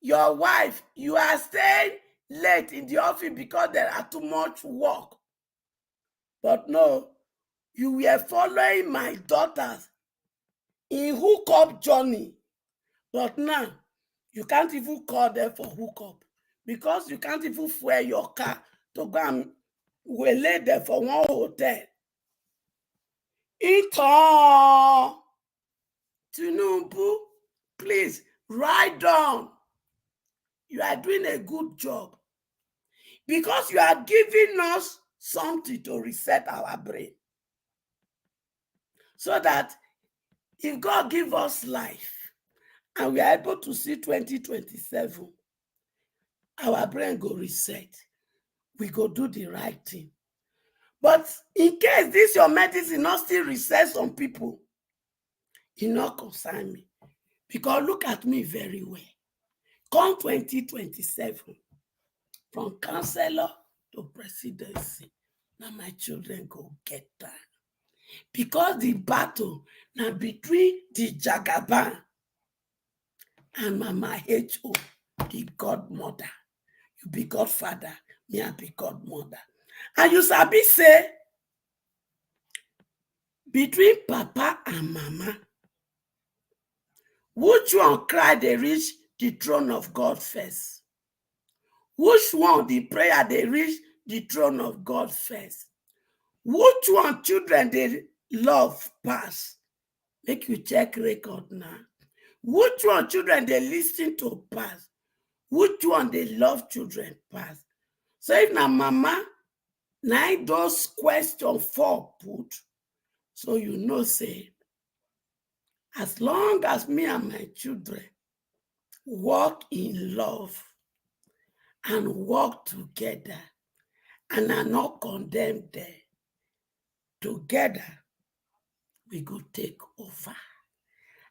your wife you are staying late in the office because there are too much work. But no, you were following my daughters in hookup journey. But now, you can't even call them for hookup because you can't even fuel your car to go and lay there for one hotel. Tinubu, please write down. You are doing a good job because you are giving us something to reset our brain, so that if God give us life and we are able to see 2027, our brain go reset. We go do the right thing. But in case this your medicine not still reset some people, it not concern me. Because look at me very well. Come 2027, from councillor to presidency, now my children go get that. Because the battle now between the Jagaban and Mama H.O., the godmother. You be godfather, me I be godmother. And you sabi say, between Papa and Mama, which one cry they reach the throne of God first? Which one the prayer they reach the throne of God first? Which one children they love pass? Make you check record now. Which one children they listen to pass? Which one they love children pass? So if na Mama, now those questions for put, so you know say, as long as me and my children walk in love and work together and are not condemned there, together we go take over.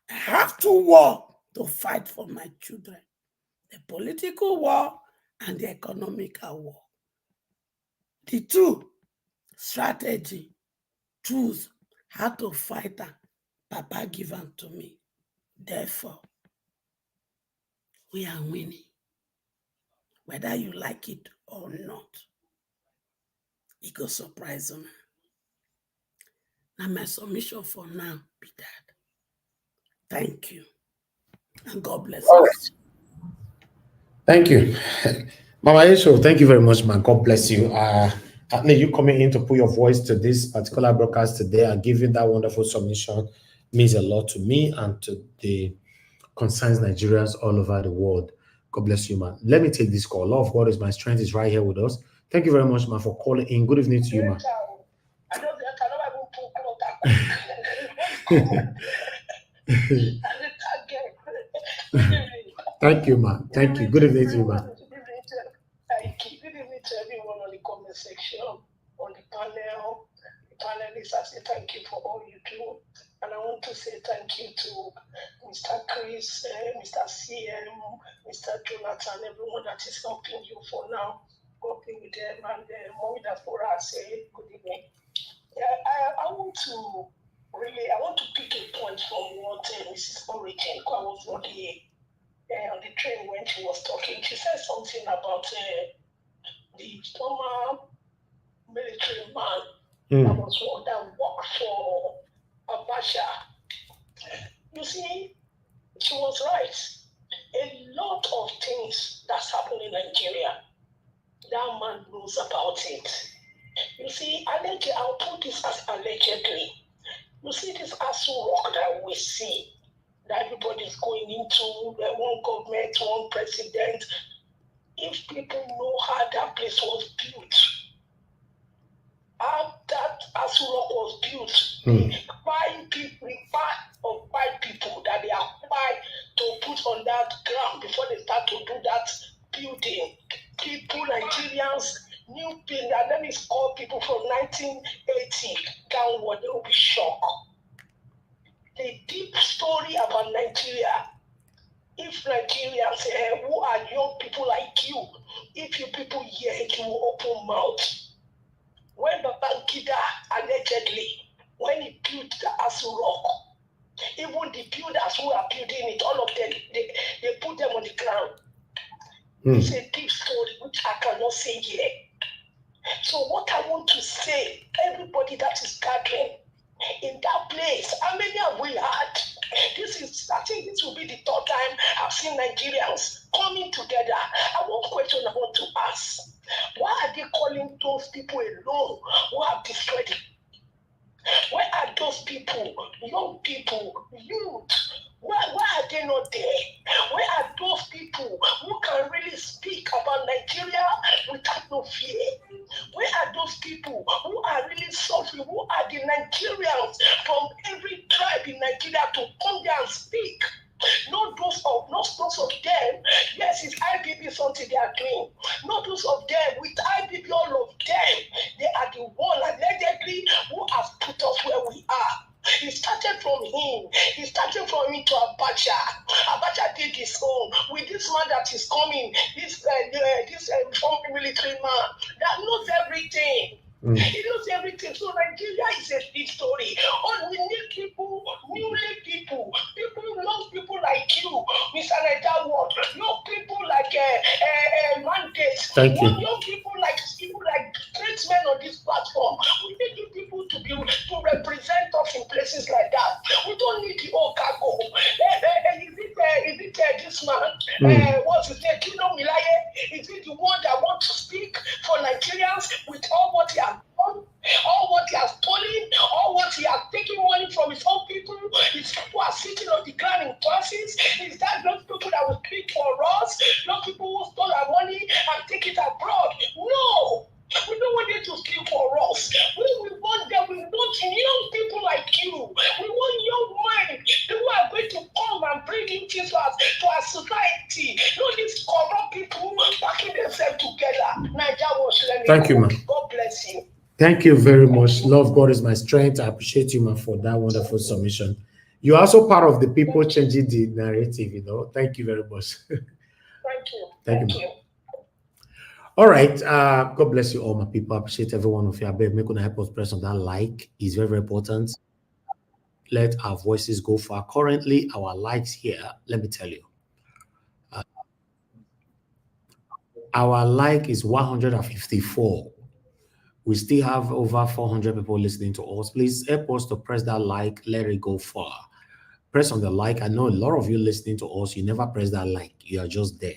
I have to war to fight for my children, the political war and the economical war. The two strategy, choose how to fight them. Papa give them to me. Therefore, we are winning, whether you like it or not. It go surprise you. Now my submission for now be that. Thank you. And God bless us. Thank you. Mama Yesho, thank you very much, man. God bless you. You coming in to put your voice to this particular broadcast today and giving that wonderful submission means a lot to me and to the concerns Nigerians all over the world. God bless you, man. Let me take this call. Love God is my strength is right here with us. Thank you very much, man, for calling in. Good evening to you, man. Thank you, man. Thank you. Good evening to you, man. Thank you. Good evening to everyone on the comment section, on the panel, the panelists. I say thank you for all you do. And I want to say thank you to Mr. Chris, Mr. CM, Mr. Jonathan, everyone that is helping you for now, working with them, and Mommy Dafora say good evening. I want to pick a point from what Mrs. Origin, I was not here on the train when she was talking. She said something about the former military man that was one that worked for Abacha. You see, she was right. A lot of things that's happened in Nigeria, that man knows about it. You see, I'll put this as allegedly. You see this ASU work that we see, that everybody's going into one government, one president. If people know how that place was built, how that Asurok was built, the part of 5 people that they acquired to put on that ground before they start to do that building. People, Nigerians, new building, and let me call people from 1980 downward, they will be shocked. The deep story about Nigeria. If Nigerians who are young people like you, if you people hear it, you will open mouth. When Babangida allegedly, when he built the Asu Rock, even the builders who are building it, all of them, they put them on the ground. It's a deep story which I cannot say here. So what I want to say, everybody that is gathering in that place, how many have we had? I think this will be the 3rd time I've seen Nigerians coming together. And one question I want to ask, why are they calling those people alone who have destroyed it? Where are those people, young people, youth? Why are they not there? Where are those people who can really speak about Nigeria without no fear? Where are those people who are really suffering? Who are the Nigerians from every tribe in Nigeria to come there and speak? Not those of them. Yes, it's IBB something they are doing. Not those of them. With IBB, all of them, they are the one allegedly who has put us where we are. It started from him. It started from him to Abacha. Abacha did his own. With this man that is coming, this reform military man that knows everything. He knows everything. So Nigeria is a big story. All we need people, newly people young people like you, Mr. Nedaward, young people like Mandates, Thank you. young people like tradesmen on this platform. We need you people to represent us in places like that. We don't need the old cargo. Is it this man? What's his name? Kino Milaye? Is it the one that wants to speak for Nigerians with all what he has done, all what he has stolen, all what he has taken money from his own people? His people are sitting on the ground in classes. Is that those people that will speak for us? Those people who stole our money and take it abroad? No. We don't want them to speak for us. We want them. We want young people like you. We want young minds who are going to come and bring in Jesus to our society. Not these corrupt people backing themselves together. Nigeria was learning. Thank you, man. God bless you. Thank you very much. Love God is my strength. I appreciate you, man, for that wonderful submission. You're also part of the people changing the narrative, you know. Thank you very much. Thank you. Thank you. All right. God bless you all, my people. I appreciate every one of you. I beg make una help us press on that like. It's very, very important. Let our voices go far. Currently, our likes here, let me tell you. Our like is 154. We still have over 400 people listening to us. Please help us to press that like. Let it go far. Press on the like. I know a lot of you listening to us, you never press that like. You are just there.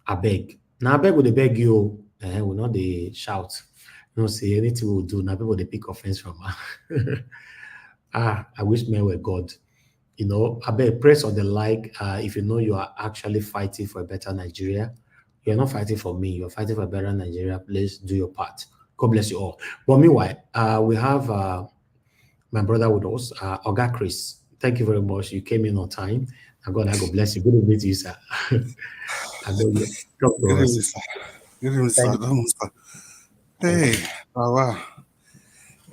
I beg. Now, I beg with the beg you. We not the shout. No say anything we'll do. Now, people they pick offense from. I wish men were God. You know, I beg, press on the like. If you know you are actually fighting for a better Nigeria, you're not fighting for me. You're fighting for a better Nigeria. Please do your part. God bless you all. But meanwhile, we have my brother with us, Oga Chris. Thank you very much. You came in on time. And God bless you. Good evening to you, sir. Good evening, sir. Good evening, sir. Hey, wow.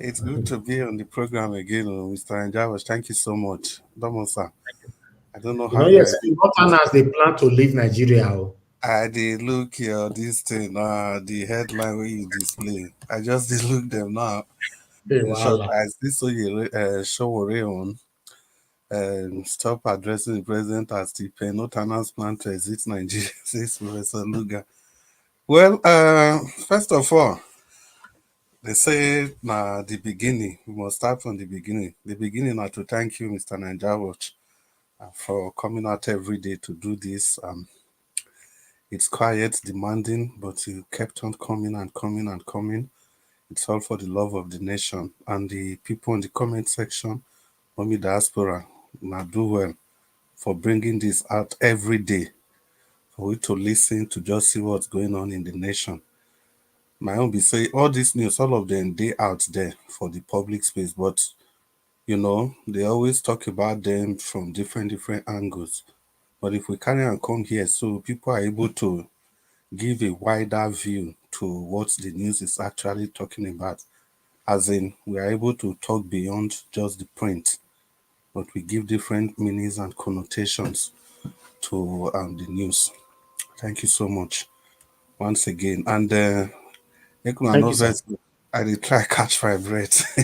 It's good to be on the program again, Mr. Njavas. Thank you so much. Sir. I don't know how. Yes, as they plan to leave Nigeria. I did look here, this thing, the headline where you display. I just did look them now. I still saw you Sowore on. Stop addressing the president as the Penotana's plan to exit Nigeria, says Professor Lugga. Well, first of all, they say the beginning. We must start from the beginning. The beginning are to thank you, Mr. Najawatch, for coming out every day to do this. It's quiet, demanding, but you kept on coming and coming and coming. It's all for the love of the nation. And the people in the comment section, Mommy Diaspora, now do well for bringing this out every day for we to listen to just see what's going on in the nation. My own be say all this news, all of them, they out there for the public space, but they always talk about them from different angles. But if we carry and come here, so people are able to give a wider view to what the news is actually talking about. As in, we are able to talk beyond just the print, but we give different meanings and connotations to the news. Thank you so much once again. And Thank you, sir. I did try catch my breath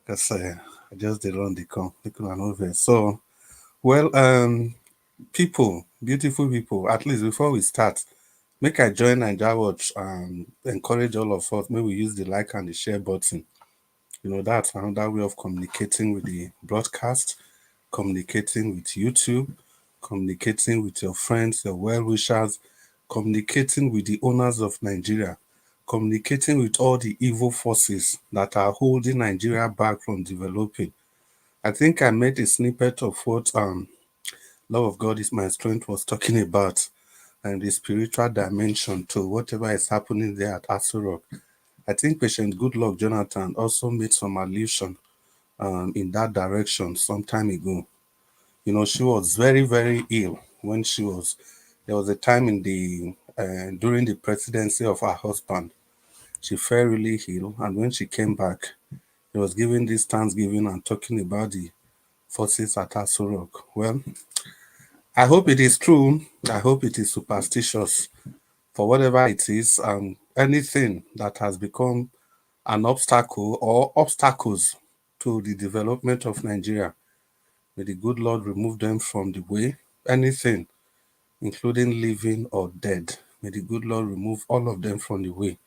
because I just did run the come. So, well, people, beautiful people, at least before we start, make I join Nigeria Watch and encourage all of us. Maybe we use the like and the share button. That's another way of communicating with the broadcast, communicating with YouTube, communicating with your friends, your well-wishers, communicating with the owners of Nigeria, communicating with all the evil forces that are holding Nigeria back from developing. I think I made a snippet of what Love of God is my strength was talking about, and the spiritual dimension to whatever is happening there at Aso Rock. I think Patient Goodluck Jonathan also made some allusion in that direction some time ago. She was very, very ill when there was a time in during the presidency of her husband. She fell really ill, and when she came back, he was giving this Thanksgiving and talking about the forces at Aso Rock. Well, I hope it is true. I hope it is superstitious. For whatever it is, anything that has become an obstacle or obstacles to the development of Nigeria, may the good Lord remove them from the way. Anything, including living or dead, may the good Lord remove all of them from the way,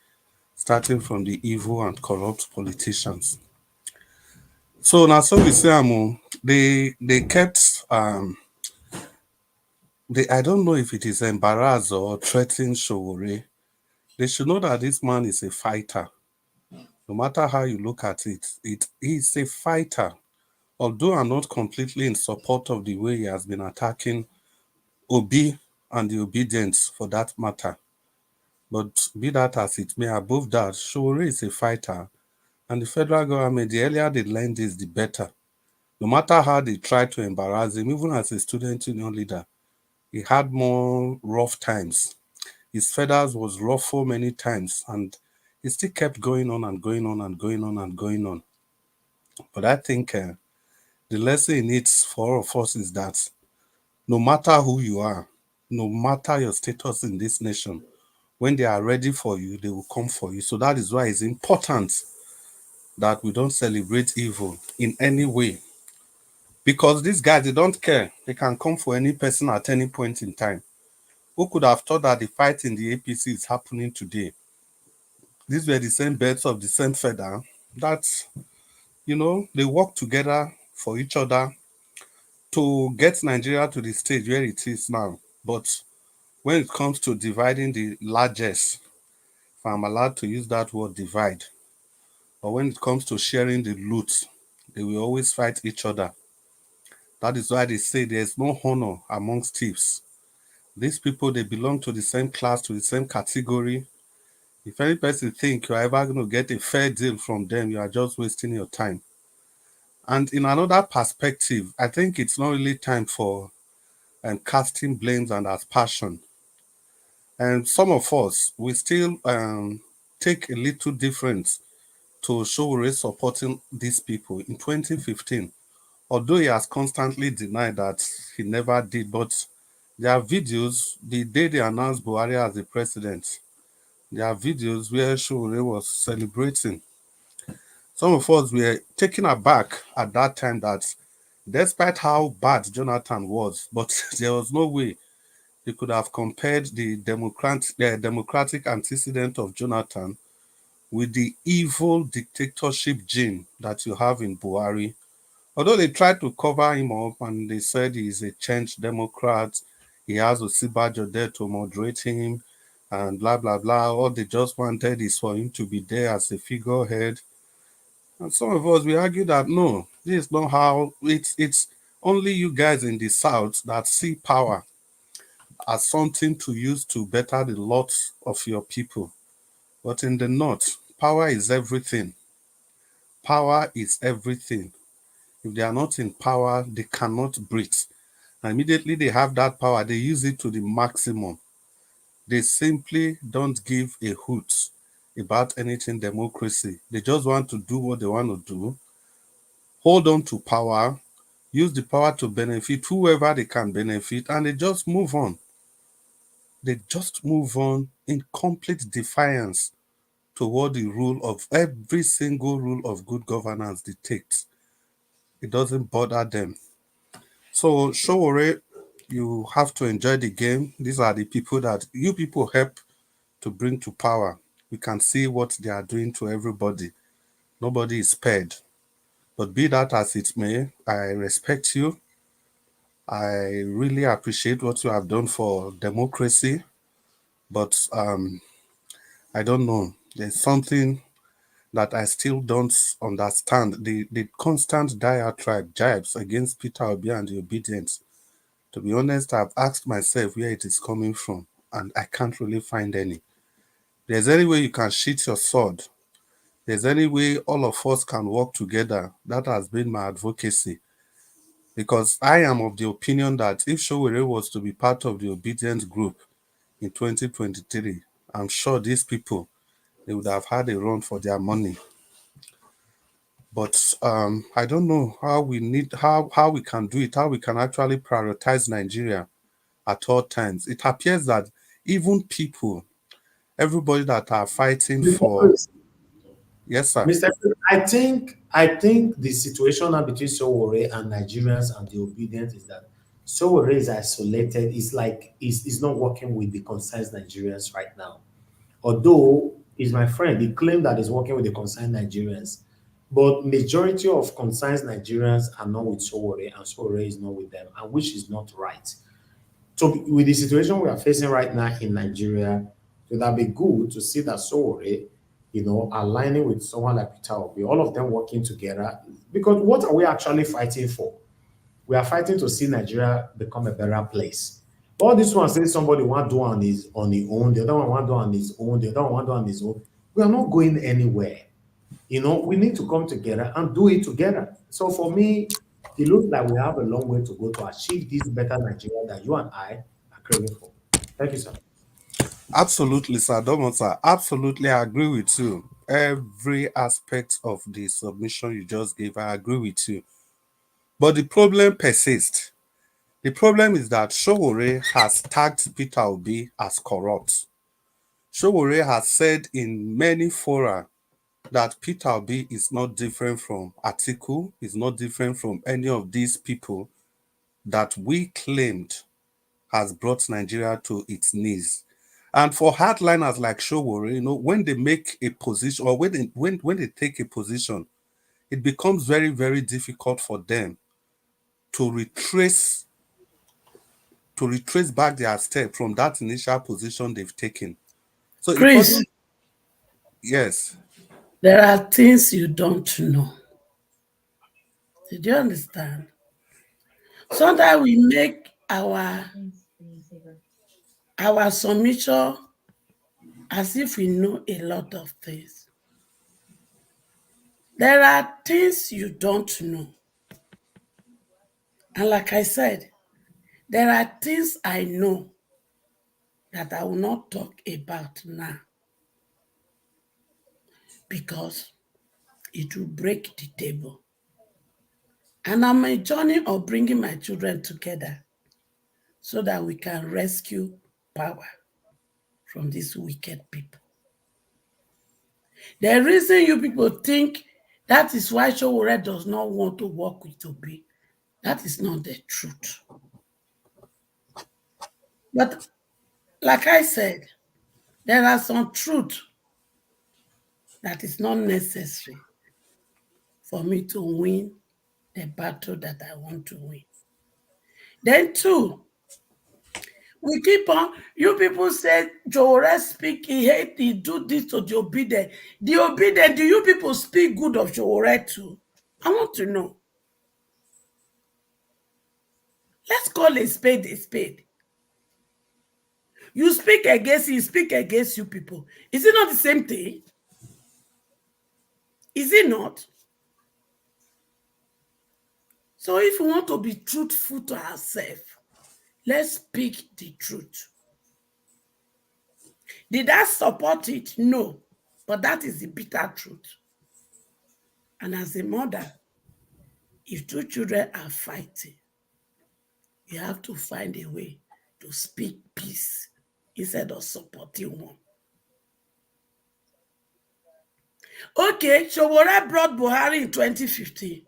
starting from the evil and corrupt politicians. So now, so we say, they kept I don't know if it is embarrassed or threatening Sowore. They should know that this man is a fighter. No matter how you look at it, he's a fighter. Although I'm not completely in support of the way he has been attacking Obi and the obedience for that matter. But be that as it may, above that, Sowore is a fighter. And the federal government, the earlier they learn this, the better. No matter how they try to embarrass him, even as a student union leader, he had more rough times. His feathers was ruffled many times, and he still kept going on and going on and going on and going on. But I think the lesson in it for all of us is that no matter who you are, no matter your status in this nation, when they are ready for you, they will come for you. So that is why it's important that we don't celebrate evil in any way. Because these guys, they don't care. They can come for any person at any point in time. Who could have thought that the fight in the APC is happening today? These were the same birds of the same feather that, they work together for each other to get Nigeria to the stage where it is now. But when it comes to dividing the largest, if I'm allowed to use that word divide, or when it comes to sharing the loot, they will always fight each other. That is why they say there's no honor amongst thieves. These people, they belong to the same class, to the same category. If any person think you are ever going to get a fair deal from them, you are just wasting your time. And in another perspective, I think it's not really time for casting blames and aspersion. And some of us, we still take a little difference to Sowore supporting these people in 2015. Although he has constantly denied that he never did, but there are videos, the day they announced Buhari as the president, there are videos where Sowore was celebrating. Some of us were taken aback at that time that despite how bad Jonathan was, but there was no way he could have compared the democratic antecedent of Jonathan with the evil dictatorship gene that you have in Buhari. Although they tried to cover him up and they said he's a changed Democrat, he has Osibajo there to moderate him, and blah, blah, blah. All they just wanted is for him to be there as a figurehead. And some of us, we argue that no, this is not how, it's only you guys in the South that see power as something to use to better the lot of your people. But in the north, power is everything. Power is everything. If they are not in power, they cannot breathe. And immediately they have that power, they use it to the maximum. They simply don't give a hoot about anything democracy. They just want to do what they want to do, hold on to power, use the power to benefit whoever they can benefit, and they just move on. They just move on in complete defiance to what the rule of every single rule of good governance dictates. It doesn't bother them. So, Sowore, you have to enjoy the game. These are the people that you people help to bring to power. We can see what they are doing to everybody. Nobody is spared. But be that as it may, I respect you. I really appreciate what you have done for democracy. But I don't know. There's something that I still don't understand. The constant diatribe, jibes against Peter Obi and the obedience. To be honest, I've asked myself where it is coming from, and I can't really find any. There's any way you can sheath your sword. There's any way all of us can work together. That has been my advocacy. Because I am of the opinion that if Sowore was to be part of the obedient group in 2023, I'm sure these people, they would have had a run for their money. But I don't know how we can do it, how we can actually prioritize Nigeria at all times. It appears that even people, everybody that are fighting for, yes, sir. Mr. I think the situation now between Sowore and Nigerians and the obedient is that Sowore is isolated. It's like he's not working with the concerned Nigerians right now. Although he's my friend, he claimed that he's working with the concerned Nigerians. But majority of concerned Nigerians are not with Sowore, and Sowore is not with them, and which is not right. So with the situation we are facing right now in Nigeria, it would be good to see that Sowore, aligning with someone like Peter Obi, all of them working together. Because what are we actually fighting for? We are fighting to see Nigeria become a better place. All this one says somebody want to do on his own, the other one want to do on his own, the other one want to do on his own. We are not going anywhere. We need to come together and do it together. So for me, it looks like we have a long way to go to achieve this better Nigeria that you and I are craving for. Thank you, sir. Absolutely, sir. Don't sir. Absolutely, I agree with you. Every aspect of the submission you just gave, I agree with you. But the problem persists. The problem is that Sowore has tagged Peter Obi as corrupt. Sowore has said in many fora that Peter Obi is not different from Atiku, is not different from any of these people that we claimed has brought Nigeria to its knees. And for hardliners like Sowore, when they make a position or when they take a position, it becomes very, very difficult for them to retrace back their step from that initial position they've taken. So Chris, yes. there are things you don't know. Did you understand? Sometimes we make our submission as if we know a lot of things. There are things you don't know. And like I said, there are things I know that I will not talk about now because it will break the table. And I'm a journey of bringing my children together so that we can rescue power from these wicked people. The reason you people think that is why Sowore does not want to work with Obi, that is not the truth. But like I said, there are some truth that is not necessary for me to win the battle that I want to win. Then two, we keep on, you people say Sowore speak, he hate, he do this to the obedient. The obedient, do you people speak good of Sowore too? I want to know. Let's call a spade a spade. You speak against him, speak against you people. Is it not the same thing? Is it not? So if we want to be truthful to ourselves, let's speak the truth. Did I support it? No. But that is the bitter truth. And as a mother, if two children are fighting, you have to find a way to speak peace instead of supporting one. Okay, Sowore brought Buhari in 2015.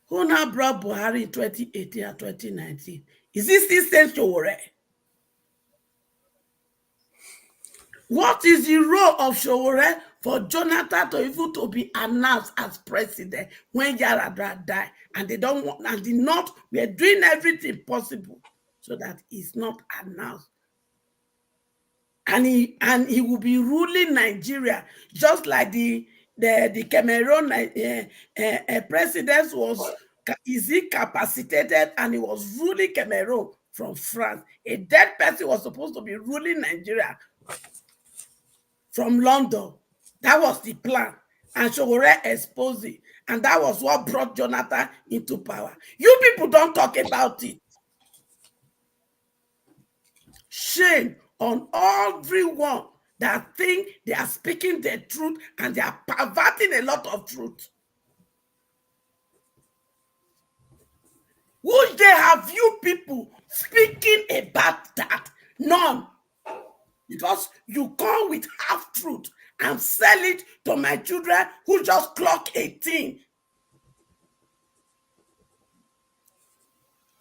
Who now brought Buhari in 2018 and 2019? Is this still same Sowore? What is the role of Sowore for Jonathan to even to be announced as president when Yaradra died? And they don't want, and the North, we are doing everything possible so that he's not announced. And he will be ruling Nigeria just like the Cameroon president was capacitated and he was ruling Cameroon from France. A dead person was supposed to be ruling Nigeria from London. That was the plan. And Sowore exposed it. And that was what brought Jonathan into power. You people don't talk about it. Shame on everyone that think they are speaking the truth and they are perverting a lot of truth. Which day have you people speaking about that? None. Because you come with half truth and sell it to my children who just clock 18.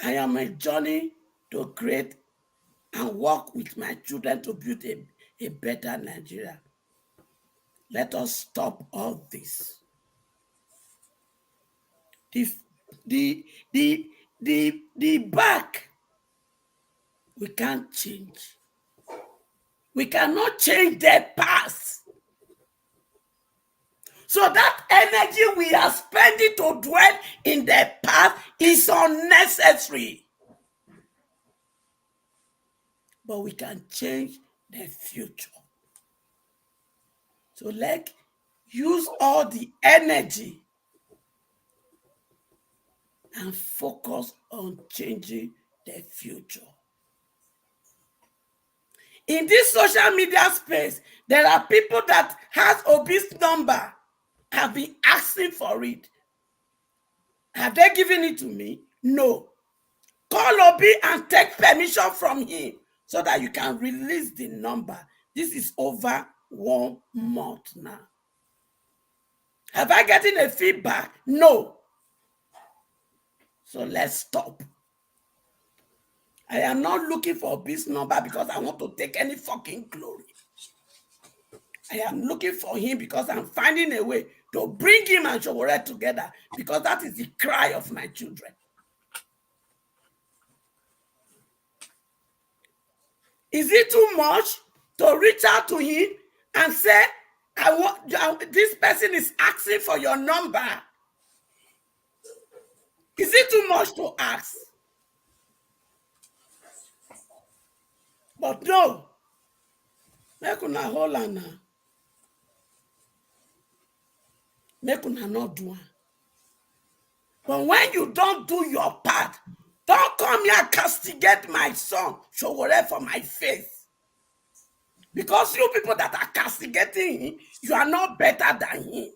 I am a journey to create and work with my children to build a better Nigeria. Let us stop all this. The back, we can't change. We cannot change the past. So that energy we are spending to dwell in the past is unnecessary. But we can change the future. So let's use all the energy and focus on changing the future. In this social media space, there are people that has obese number, have been asking for it. Have they given it to me? No. Call Obi and take permission from him so that you can release the number. This is over 1 month now. Have I gotten a feedback? No. So let's stop. I am not looking for Obi's number because I want to take any fucking glory. I am looking for him because I'm finding a way to bring him and Sowore together because that is the cry of my children. Is it too much to reach out to him and say, this person is asking for your number? Is it too much to ask? But no. Make una hold on now. Make una not do it. But when you don't do your part, don't come here and castigate my son, Sowore, for my face. Because you people that are castigating him, you are not better than him.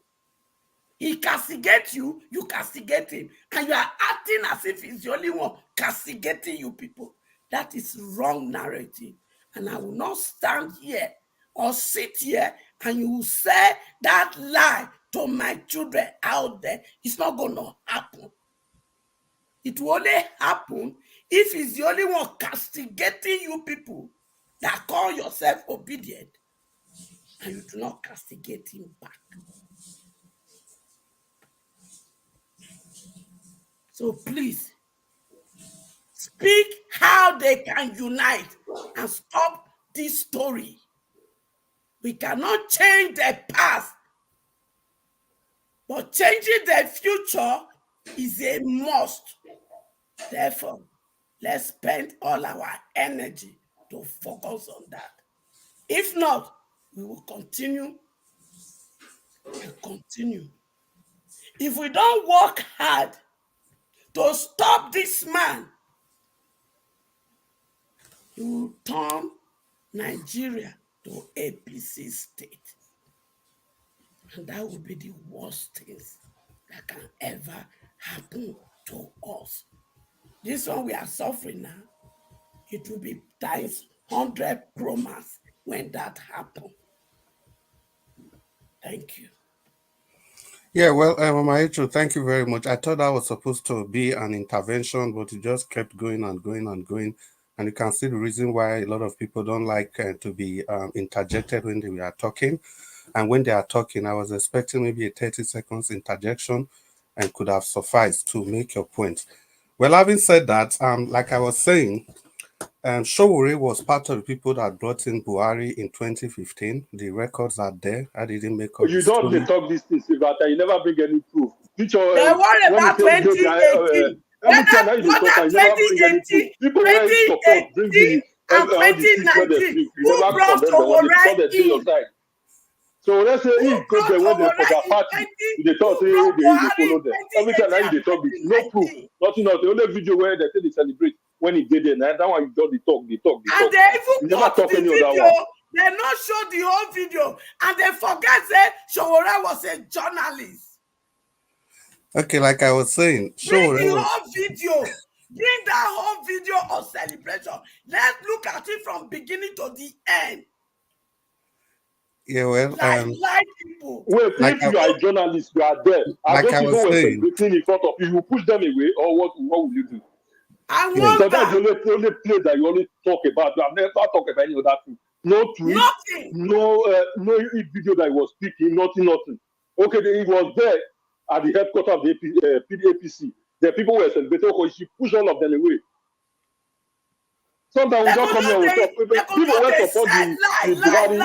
He castigates you, you castigate him. And you are acting as if he's the only one castigating you people. That is wrong narrative. And I will not stand here or sit here and you will say that lie to my children out there. It's not going to happen. It will only happen if he's the only one castigating you people that call yourself obedient and you do not castigate him back. So please, speak how they can unite and stop this story. We cannot change the past, but changing the future is a must. Therefore, Let's spend all our energy to focus on that. If not, we will continue and continue. If we don't work hard to stop this man, he will turn Nigeria to APC state. And that will be the worst things that can ever happen to us. This one we are suffering now, it will be times 100 promas when that happens. Thank you. Yeah, well, Maicho, thank you very much. I thought that was supposed to be an intervention, but it just kept going and going and going. And you can see the reason why a lot of people don't like to be interjected when they are talking. And when they are talking, I was expecting maybe a 30 seconds interjection and could have sufficed to make your point. Well, having said that, like I was saying, Sowore was part of the people that brought in Buhari in 2015. The records are there. I didn't make up You don't talk these things about that. You never bring any proof. They worry about 2018. Every time you talk, you never bring any proof. People were support, bring the and 2019. Who brought Sowore in? So let's say he goes there when they for their party, they talk, they follow them. Every time now they talk, no proof, nothing else. The only video where they say they celebrate when he did it, and that one you don't they talk. And they even never talk the any video. other one. They not show the whole video, and they forget that Sowore was a journalist. Okay, like I was saying, bring the whole video. Bring that whole video of celebration. Let's look at it from beginning to the end. Yeah, well, like people. Wait, like if you are a journalist, you are there. Like I was saying, in front of you, you push them away, or what will you do? I want so that's the only place that you only talk about. You have never talked about any other thing. No tweet, nothing. No video that he was speaking, nothing. Okay, he was there at the headquarters of the APC. The people were celebrating because she pushed all of them away. Sometimes we don't come here with people who support the Buhari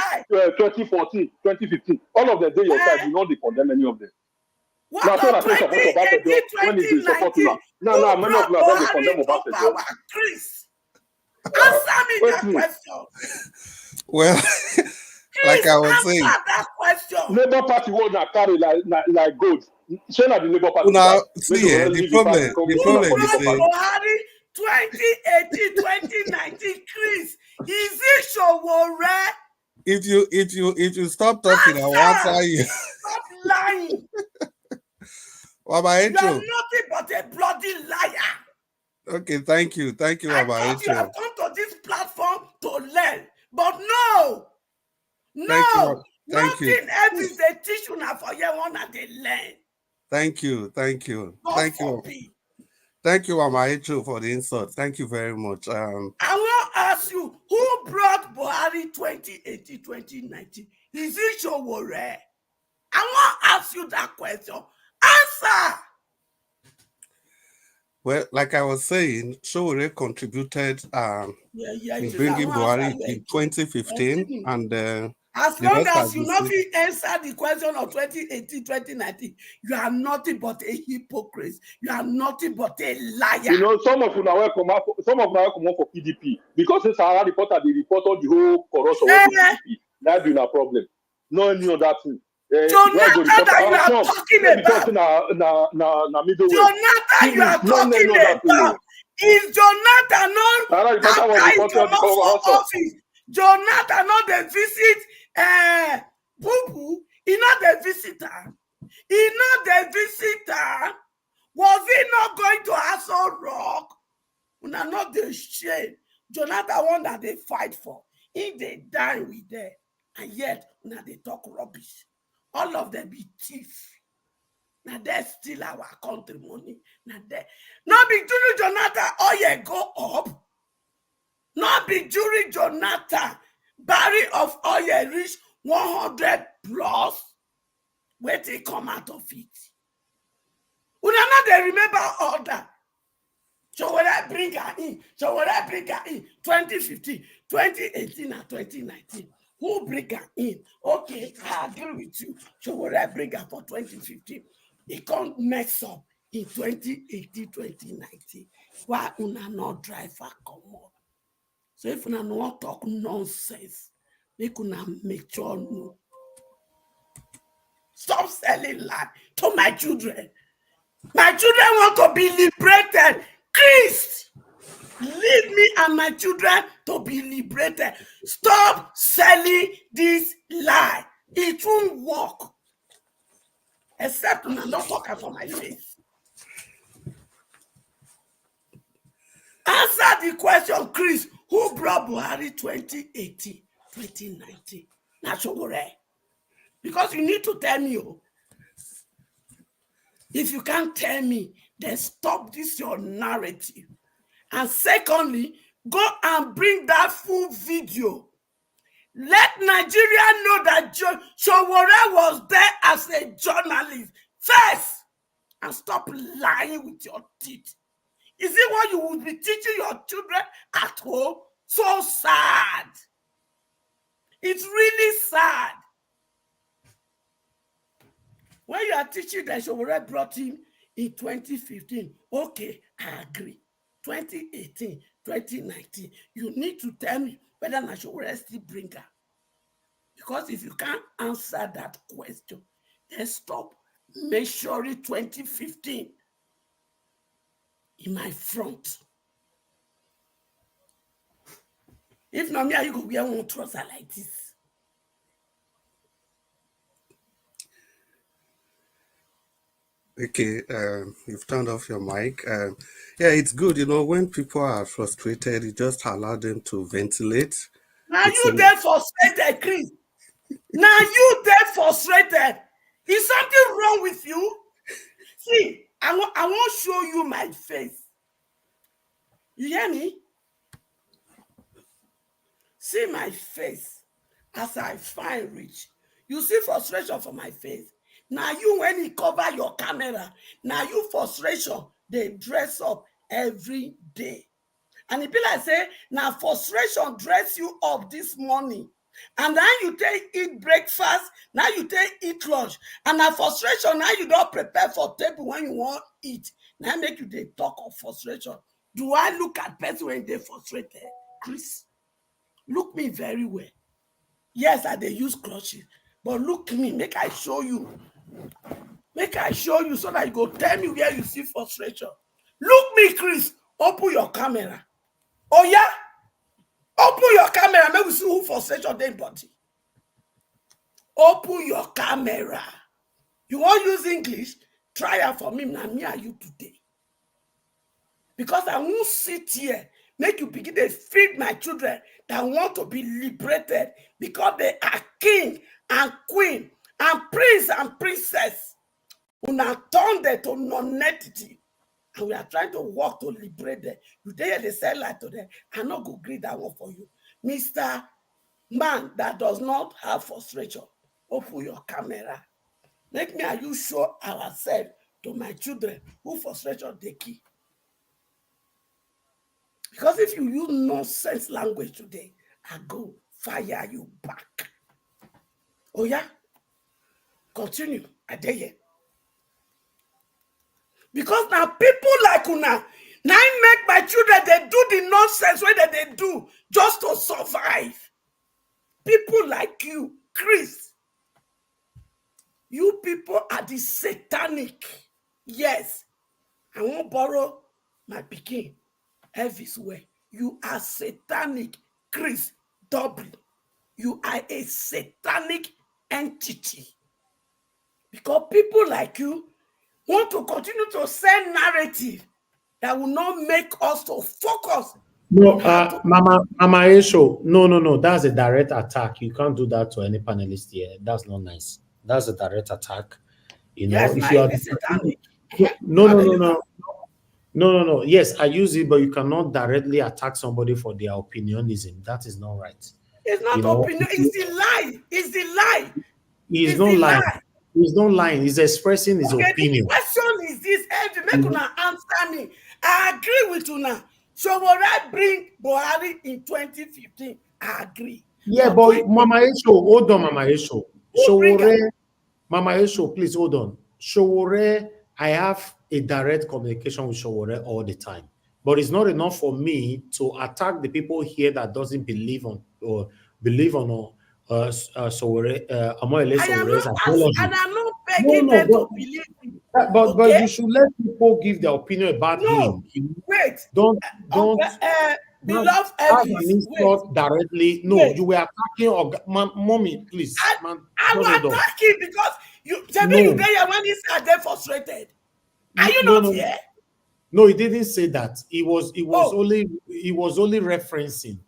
2014, 2015. All of them, they your side, you know they condemn any of them. What now, about 2018, 2019? No, many of them don't condemn Obasanjo. Answer me that question. Well, like I was saying, that question. Labour Party will not carry like gold. Shey na the Labour Party. Now, see, the problem is Buhari 2018, 2019, Chris, is it Sowore? If you stop talking, I will answer you. Stop lying. Baba You are nothing but a bloody liar. Okay, thank you, Baba. You have come to this platform to learn, but no, thank you. Nothing else is a tissue now for you one and they learn. Thank you. Thank you, Mama, for the insult. Thank you very much. I want to ask you, who brought Buhari 2018, 2019? Is it Sowore? I want to ask you that question. Answer! Well, like I was saying, Sowore contributed in bringing Buhari in 2015, and as long as you not answer the question of 2018, 2019, you are nothing but a hypocrite. You are nothing but a liar. You know, some of you now come out for PDP because it's a reporter. They report on the whole corruption of PDP. That's been a problem. No any other thing. Jonathan, that you are talking about. Jonathan, you are talking about. Is Jonathan not after his office? Jonathan not the visit Boo-Boo. He not the visitor. Was he not going to Aso Rock? Una not the shame. Jonathan one that they fight for. If they die with them, and yet una they talk rubbish. All of them be thieves. Now they steal our country money. Now they not be during Jonathan. Oh yeah, go up. Not be during Jonathan. Barrel of oil reach 100 plus. Where they come out of it. Una not they remember all that. Sowore bring her in. 2015, 2018, and 2019. Who bring her in? Okay, I agree with you. Sowore bring her for 2015. He can't mess up in 2018, 2019. why una not driver come up. So if una no talk nonsense, make una make sure no. Stop selling land to my children. My children want to be liberated. Christ, leave me and my children to be liberated. Stop selling this lie. It won't work. Except when I'm not talking for my face. Answer the question, Chris. Who brought Buhari 2018, 2019? Not Sowore. Because you need to tell me. If you can't tell me, then stop this your narrative. And secondly, go and bring that full video. Let Nigeria know that Sowore was there as a journalist first. And stop lying with your teeth. Is it what you would be teaching your children at home? So sad. It's really sad. When you are teaching that Sowore brought him in 2015, okay, I agree. 2018, 2019, you need to tell me whether Sowore still bring her. Because if you can't answer that question, then stop measuring 2015 in my front. If not me, you go wear one trouser like this. Okay, you've turned off your mic. Yeah, it's good. You know, when people are frustrated, you just allow them to ventilate. Now you there frustrated, Chris. Now you there frustrated. Is something wrong with you? See, I won't show you my face. You hear me? See my face as I find rich. You see frustration for my face. Now you, when you cover your camera, now you frustration, they dress up every day. And it be like say, now frustration dress you up this morning. And then you take eat breakfast, now you take eat lunch. And now frustration, now you don't prepare for table when you want eat. Now make you they talk of frustration. Do I look at person when they frustrated? Chris, look me very well. Yes, I they use crutches. But look me, make I show you. Make I show you so that you go tell me where you see frustration. Look me, Chris. Open your camera. Oh, yeah? Open your camera. Maybe we see who frustration their body. Open your camera. You want to use English? Try it for me. Now, me and you today. Because I won't sit here, make you begin to feed my children that want to be liberated because they are king and queen and prince and princess. Una turn them to non-entity. And we are trying to work to liberate them. You dare they say like to them, I'm not going to greet that one for you. Mr. Man that does not have frustration, open your camera. Make me and you show ourselves to my children who frustration they keep. Because if you use nonsense language today, I go fire you back. Oh yeah? Continue. I dare you. Because now people like una, now make my children, they do the nonsense way that they do just to survive. People like you, Chris, you people are the satanic. Yes. I won't borrow my Peking. Elvis way. You are satanic, Chris Dublin. You are a satanic entity. Because people like you want to continue to send narrative that will not make us to focus. No, Mama Esho, no. That's a direct attack. You can't do that to any panelist here. That's not nice. That's a direct attack. You know, yes, if you are satanic. No. Yes, I use it, but you cannot directly attack somebody for their opinionism. That is not right. It's not opinion. It's the lie. It's the lie. He's not lying. He's not lying. He's expressing his opinion. The question is this: make una answer me. I agree with una. Sowore bring Buhari in 2015. I agree. Yeah, but Mama Esho, hold on, Mama Esho. Sowore, Mama Esho, please hold on. Sowore, I have a direct communication with Sowore all the time. But it's not enough for me to attack the people here that doesn't believe on Sowore, Amoyele Sowore's apology. And I'm not begging them to believe me. But you should let people give their opinion about him. Wait. Don't beloved have an Elvis. insult directly. No, you were attacking mommy, please. I was attacking because you there when he said they're frustrated. Are you not here? No, he didn't say that. He was only referencing.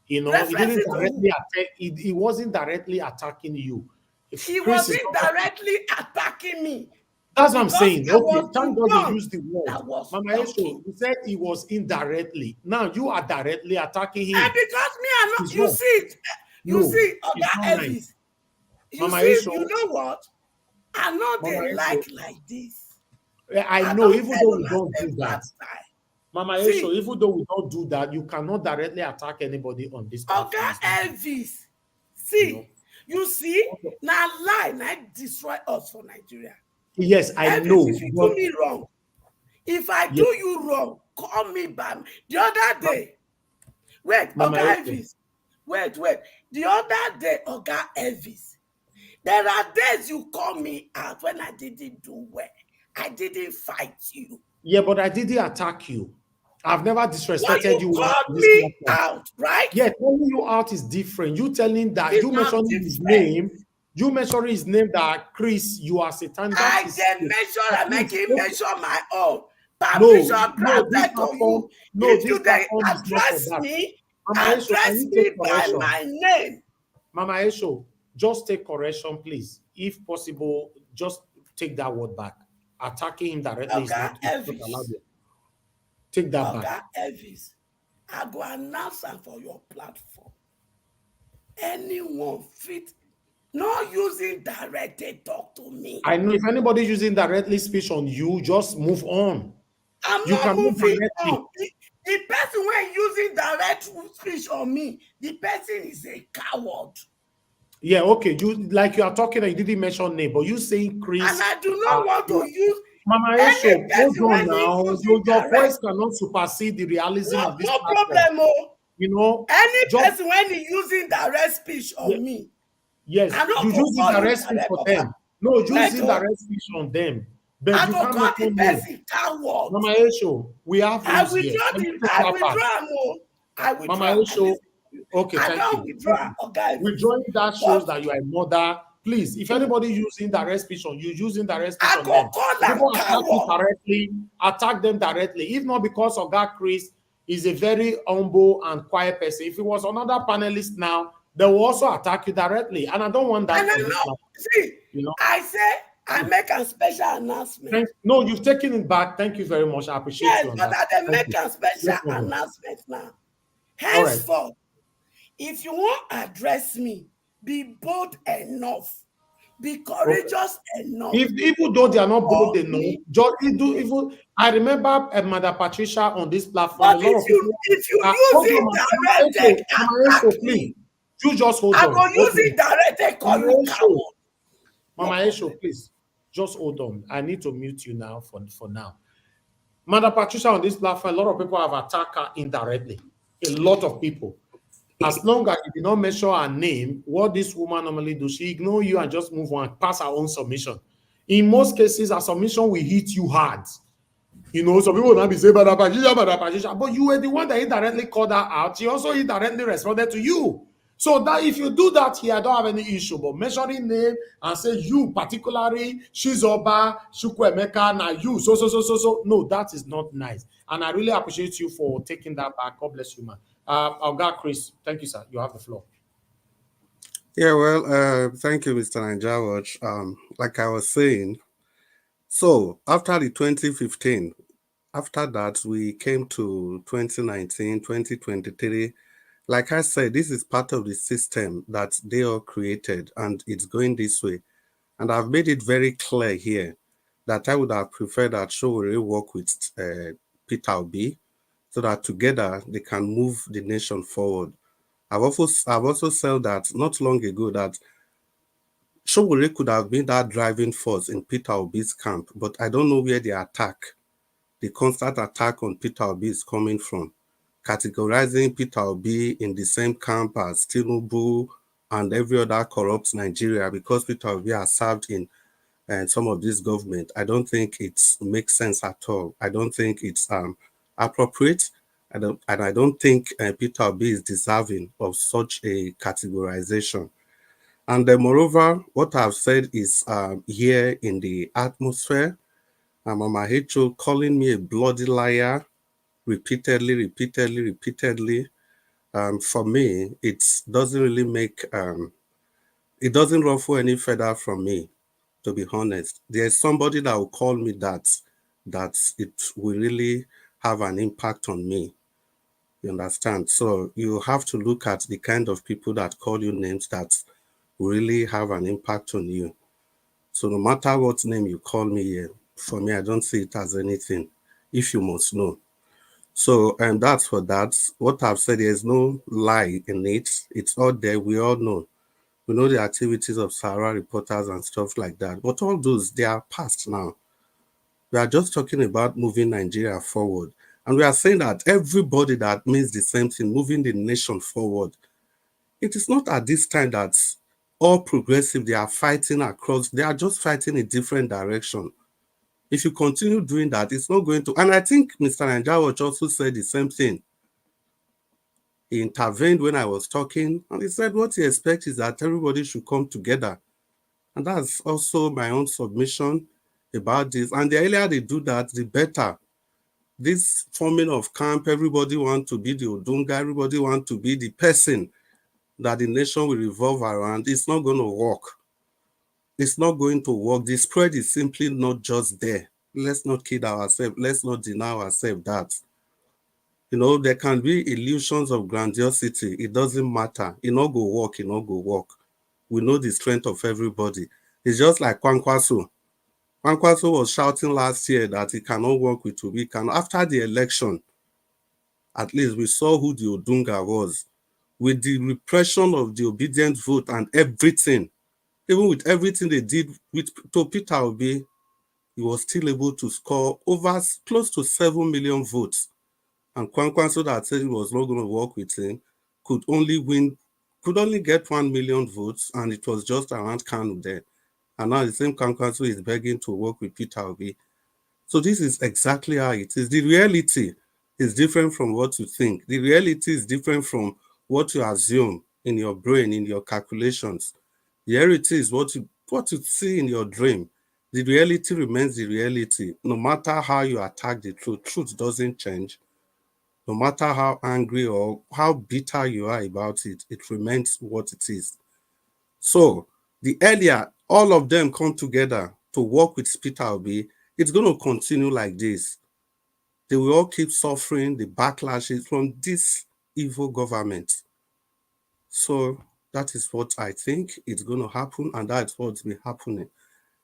You know, he didn't directly attack. He wasn't directly attacking you. He wasn't directly attacking me. That's what I'm saying. Okay, thank God you used the word. Mama Esho, he said he was indirectly. Now you are directly attacking him. And because me, I'm not. You see, Elvis. Mama Esho, you know what? I'm not like this. I know, even though we don't do that. Mama Esho, even though we don't do that, you cannot directly attack anybody on this platform. Elvis. See, you see, now lie, now destroy us for Nigeria. Yes, I know. If you do me wrong, if I do you wrong, call me back. The other day, Elvis. Wait. The other day, Elvis. There are days you call me out when I didn't do well. I didn't fight you. Yeah, but I didn't attack you. I've never disrespected you. You called me out, right? Yeah, calling you out is different. You telling that you mentioned his name. You mentioned his name that Chris, you are satanic. I can measure and make him measure my own. Permission granted to you. If you address me, address me by my name. Mama Esho, just take correction, please. If possible, just take that word back. Attacking him directly is not allowed. Take that back. Elvis, I go announce for your platform. Anyone fit, not using directed talk to me. I know if anybody using directly speech on you, just move on. I'm not moving on. The person when using direct speech on me, the person is a coward. Yeah, okay. You are talking and you didn't mention name, but you saying Chris. And I do not want to use Mama Esho, hold on now. Your voice cannot supersede the realism of this. No problem, You know, any person when he using direct speech on me. Yes, you using direct speech for them. No, using direct speech on them. But I you don't can't the person coward. Mama Esho, we have I withdraw. Mama Esho, okay, thank you. Withdrawing that shows that you are a mother. Please, if anybody using direct speech on you, using direct speech on them, people attack them directly. If not because of that, Chris is a very humble and quiet person. If it was another panelist now, they will also attack you directly. And I don't want that. And I know. See, I say I make a special announcement. No, you've taken it back. Thank you very much. I appreciate you. Yes, but I make a special announcement now. Henceforth, if you want to address me, be bold enough, be courageous enough. Even though they are not bold enough, I remember Mother Patricia on this platform. But if you use it directed, please, you just hold on. I will use it directed, call you coward. Mama Esho, please, just hold on. I need to mute you now for now. Mother Patricia on this platform, a lot of people have attacked her indirectly. A lot of people. As long as you did not mention her name, what this woman normally do, she ignore you and just move on, pass her own submission. In most cases, her submission will hit you hard. You know, some people will not be saying, but you were the one that indirectly called her out. She also indirectly responded to you. So that if you do that here, I don't have any issue. But mentioning name and say you particularly, Shizoba, Chukwemeka, now you, so. No, that is not nice. And I really appreciate you for taking that back. God bless you, man. I'll go, Chris. Thank you, sir. You have the floor. Yeah, well, thank you, Mr. Nigeria. Like I was saying, so after the 2015, after that, we came to 2019, 2023. Like I said, this is part of the system that they all created, and it's going this way. And I've made it very clear here that I would have preferred that Sowore work with Peter Obi, so that together they can move the nation forward. I've also said that not long ago that Sowore could have been that driving force in Peter Obi's camp, but I don't know where the the constant attack on Peter Obi is coming from. Categorizing Peter Obi in the same camp as Tinubu and every other corrupt Nigeria because Peter Obi has served in some of this government, I don't think it makes sense at all. I don't think it's appropriate. I don't think Peter Obi is deserving of such a categorization. And moreover, what I've said is here in the atmosphere. Mama H.O. calling me a bloody liar repeatedly. For me, it doesn't really make, it doesn't ruffle any feather from me, to be honest. There's somebody that will call me that it will really have an impact on me. You understand? So you have to look at the kind of people that call you names that will really have an impact on you. So no matter what name you call me here, for me, I don't see it as anything, if you must know. So, and that's for that. What I've said, there's no lie in it. It's all there. We all know. We know the activities of Sahara reporters and stuff like that. But all those, they are past now. We are just talking about moving Nigeria forward. And we are saying that everybody that means the same thing, moving the nation forward, it is not at this time that all progressive, they are fighting across, they are just fighting in different direction. If you continue doing that, it's not going to, and I think Mr. Nigerian also said the same thing. He intervened when I was talking, and he said what he expects is that everybody should come together. And that's also my own submission about this. And the earlier they do that, the better. This forming of camp, everybody wants to be the Odunga, everybody wants to be the person that the nation will revolve around. It's not going to work. It's not going to work. The spread is simply not just there. Let's not kid ourselves. Let's not deny ourselves that. You know, there can be illusions of grandiosity. It doesn't matter. It not go work. It not go work. We know the strength of everybody. It's just like Kwankwaso. Kwankwaso was shouting last year that he cannot work with Obi. After the election, at least we saw who the Odunga was. With the repression of the obedient vote and everything, even with everything they did to Peter Obi, he was still able to score over close to 7 million votes. And Kwankwaso that said he was not going to work with him could only get 1 million votes, and it was just around Kanu there. And now the same Kwankwaso is begging to work with Peter Obi. So this is exactly how it is. The reality is different from what you think. The reality is different from what you assume in your brain, in your calculations. The reality is what you see in your dream. The reality remains the reality. No matter how you attack the truth doesn't change. No matter how angry or how bitter you are about it, it remains what it is. So the earlier all of them come together to work with Peter Obi, it's going to continue like this. They will all keep suffering the backlashes from this evil government. So that is what I think is going to happen, and that's what's been happening.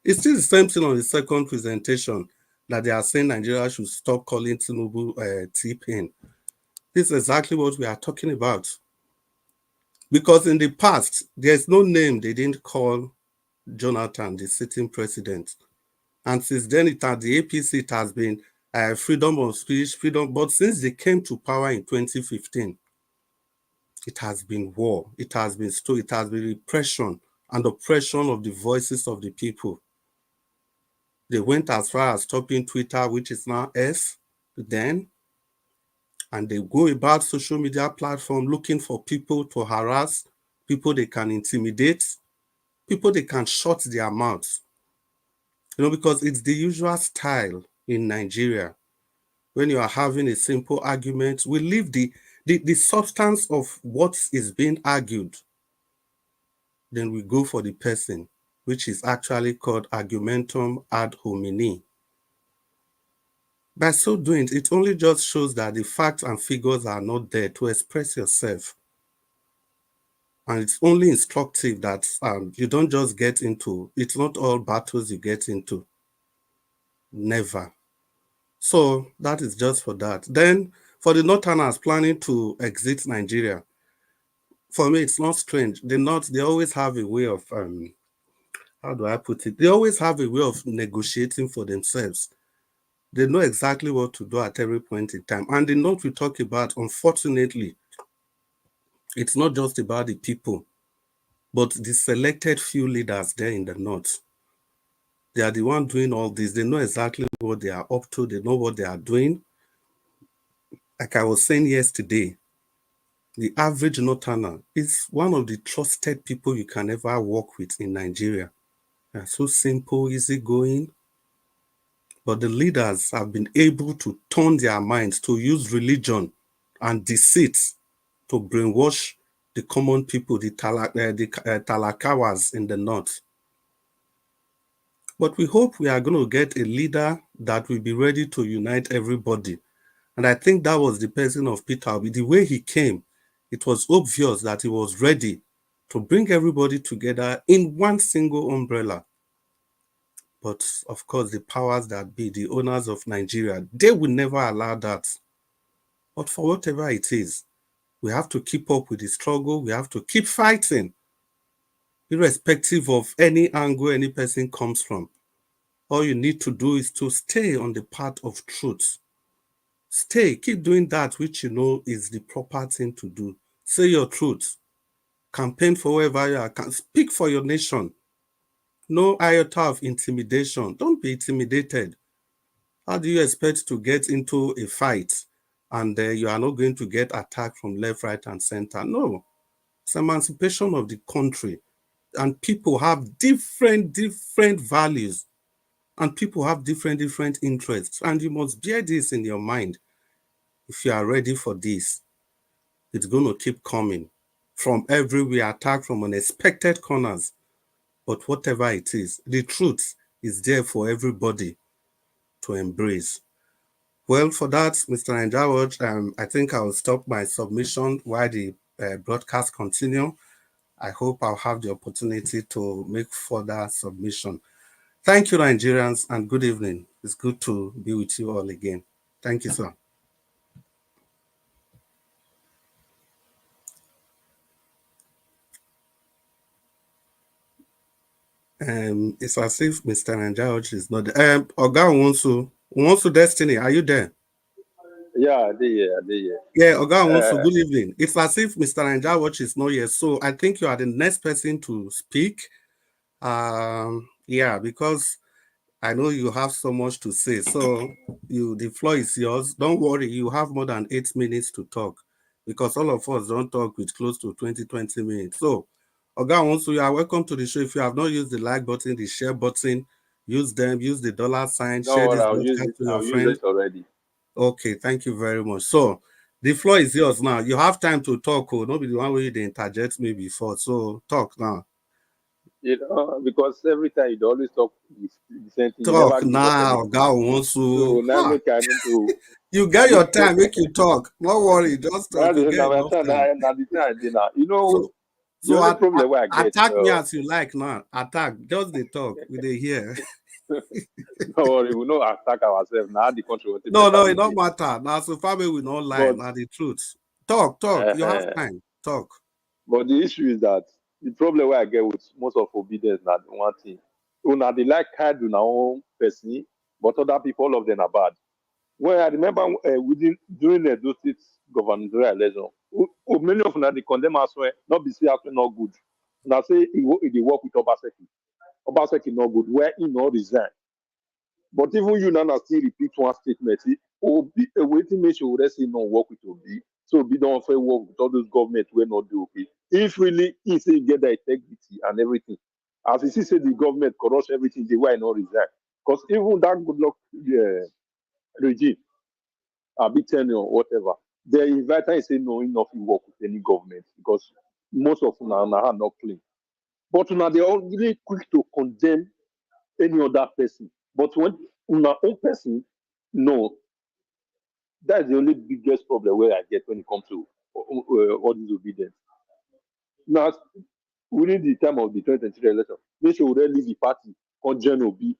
It's still the same thing on the second presentation that they are saying Nigeria should stop calling Tinubu T-Pain. This is exactly what we are talking about. Because in the past, there's no name they didn't call Jonathan, the sitting president. And since then, the APC, it has been freedom of speech, freedom. But since they came to power in 2015, it has been war. It has been repression and oppression of the voices of the people. They went as far as stopping Twitter, which is now X, then, and they go about social media platform looking for people to harass, people they can intimidate, people they can shut their mouths. You know, because it's the usual style in Nigeria. When you are having a simple argument, we leave the substance of what is being argued. Then we go for the person, which is actually called argumentum ad hominem. By so doing, it only just shows that the facts and figures are not there to express yourself. And it's only instructive that you don't just get into, it's not all battles you get into. Never. So that is just for that. Then for the Northerners planning to exit Nigeria, for me, it's not strange. They always have a way of, how do I put it? They always have a way of negotiating for themselves. They know exactly what to do at every point in time. And the note we talk about, unfortunately, it's not just about the people, but the selected few leaders there in the north. They are the one doing all this. They know exactly what they are up to. They know what they are doing. Like I was saying yesterday, the average northerner is one of the trusted people you can ever work with in Nigeria. They are so simple, easygoing. But the leaders have been able to turn their minds to use religion and deceit to brainwash the common people, the Talakawas in the north. But we hope we are going to get a leader that will be ready to unite everybody. And I think that was the person of Peter Obi. The way he came, it was obvious that he was ready to bring everybody together in one single umbrella. But of course, the powers that be, the owners of Nigeria, they will never allow that. But for whatever it is, we have to keep up with the struggle. We have to keep fighting, irrespective of any angle any person comes from. All you need to do is to stay on the path of truth. Stay, keep doing that which you know is the proper thing to do. Say your truth. Campaign for whoever you are. Speak for your nation. No iota of intimidation. Don't be intimidated. How do you expect to get into a fight and you are not going to get attacked from left, right, and center? No. It's emancipation of the country. And people have different values. And people have different interests. And you must bear this in your mind. If you are ready for this, it's going to keep coming from everywhere, attack from unexpected corners. But whatever it is, the truth is there for everybody to embrace. Well, for that, Mr. Nanjawaj, I think I'll stop my submission while the broadcast continue. I hope I'll have the opportunity to make further submission. Thank you, Nigerians, and good evening. It's good to be with you all again. Thank you, sir. It's as if Mr. Nanjawaj is not there. Oga Wonsu Destiny, are you there? Yeah, I did. Yeah, Oga Wonsu, good evening. It's as if Mr. Nanjawaj is not here, so I think you are the next person to speak. Yeah, because I know you have so much to say. So the floor is yours. Don't worry, you have more than 8 minutes to talk because all of us don't talk with close to 20 minutes. So, Oga Wonsu, you are welcome to the show. If you have not used the like button, the share button, use them, use the dollar sign, No, share this I'll use broadcast it. to your I'll use friend. it already. Okay, thank you very much. So, the floor is yours now. You have time to talk. Oh, nobody the one way they interject me before. So, talk now. You know, because every time you always talk the same thing, you never Talk give us now, anything. God wants So to. now make I need to. You get your time, make you talk. Don't worry, just talk. You get enough time. Now the thing I did now. You know, the So only problem where I get. attack me as you like now. Attack. Just the talk. We dey hear. Don't worry, we know attack ourselves. Now the country will No, it don't matter. Now so family will not lie. Now the truth. Talk. You have time. Talk. But the issue is that the problem where I get with most of obedience now one thing. Una they like hide on our own person, but other people, all of them are bad. When I remember during the those states gubernatorial election, many of them they condemn us when not be say after not good. Now say he work with Obaseki. Obaseki not good. Where he not resign. But even you now still repeat one statement. Obi waiting make sure say no work with Obi. So Obi don't fair work with all those government will not do okay. If really he say get the integrity and everything, as he say the government corrupts everything, they why not resign. Because even that good luck regime, a big tenure or whatever, they invite and say no, enough you work with any government because most of them are not clean. But now they are really quick to condemn any other person. But when my own person, no, that's the only biggest problem where I get when it comes to all these obedience. Now, within the time of the 2023 election, make sure we leave the party, conjoin Obi,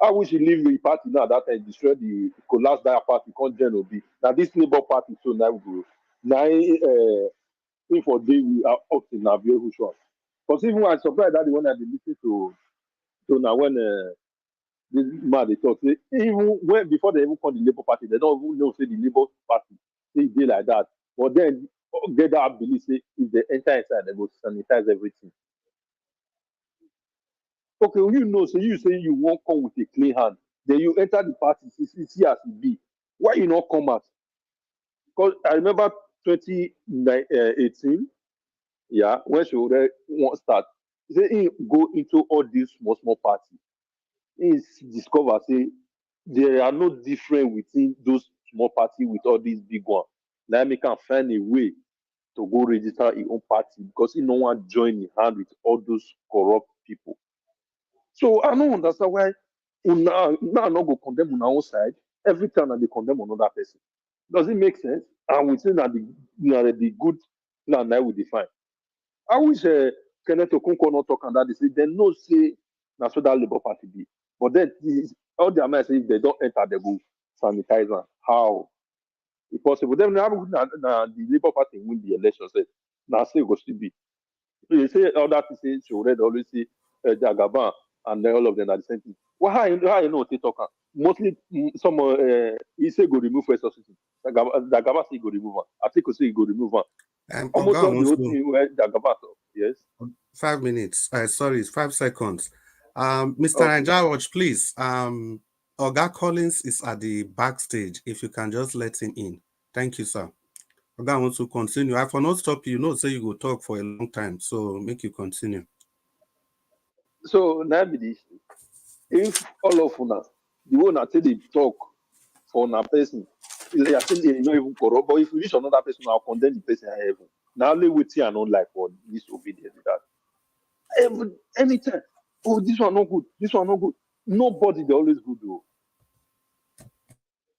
I wish he leave the party now that time, destroy the collapse that party, conjoin Obi. Now, this Labour Party, so now we go. Now, for day we are up in Navio, which one? Because even I'm surprised that the one I listen to now when This man they talk say even when before they even call the Labour Party, they don't even know say the Labour Party say they like that. But then get that belief say if they enter inside, they go sanitize everything. Okay, you know, so you say you won't come with a clean hand, then you enter the party, see as it be. Why you not come out? Because I remember 2018, yeah, when she already won't start, he say he go into all these small parties. He discover say there are no difference within those small parties with all these big ones. Now he can find a way to go register his own party because he no want join in hand with all those corrupt people. So I don't understand why now not go condemn on our own side every time that they condemn another person. Does it make sense? And we say that the good plan that we define. I wish Kenneth Okonkwo not talk on that. They say they no say that's what that Labour Party be. But then all the Americans say if they don't enter, they go sanitize them. How? It's possible. Then the Labour Party win the election. Say now say go still be. They say all that to say Sowore always say Jagaban and then all of them are the same thing. Well, how you know they talk? Mostly some he say go remove first substitute. Jagaban say go remove one. I think say go remove one. Almost all the whole thing where Jagaban talk. Yes. 5 minutes. Sorry, 5 seconds. Mr. Nigeria Watch, please. Oga Collins is at the backstage. If you can just let him in. Thank you, sir. Oga wants to continue. I will not stop you. No, say you go talk for a long time. So make you continue. So now if all of una, the one that say they talk for una person, they are saying they not even corrupt. But if you reach another person, I'll condemn the person in heaven. Now only wait here and not like for disobedience. That anytime. Oh, this one not good. This one not good. Nobody they always good though.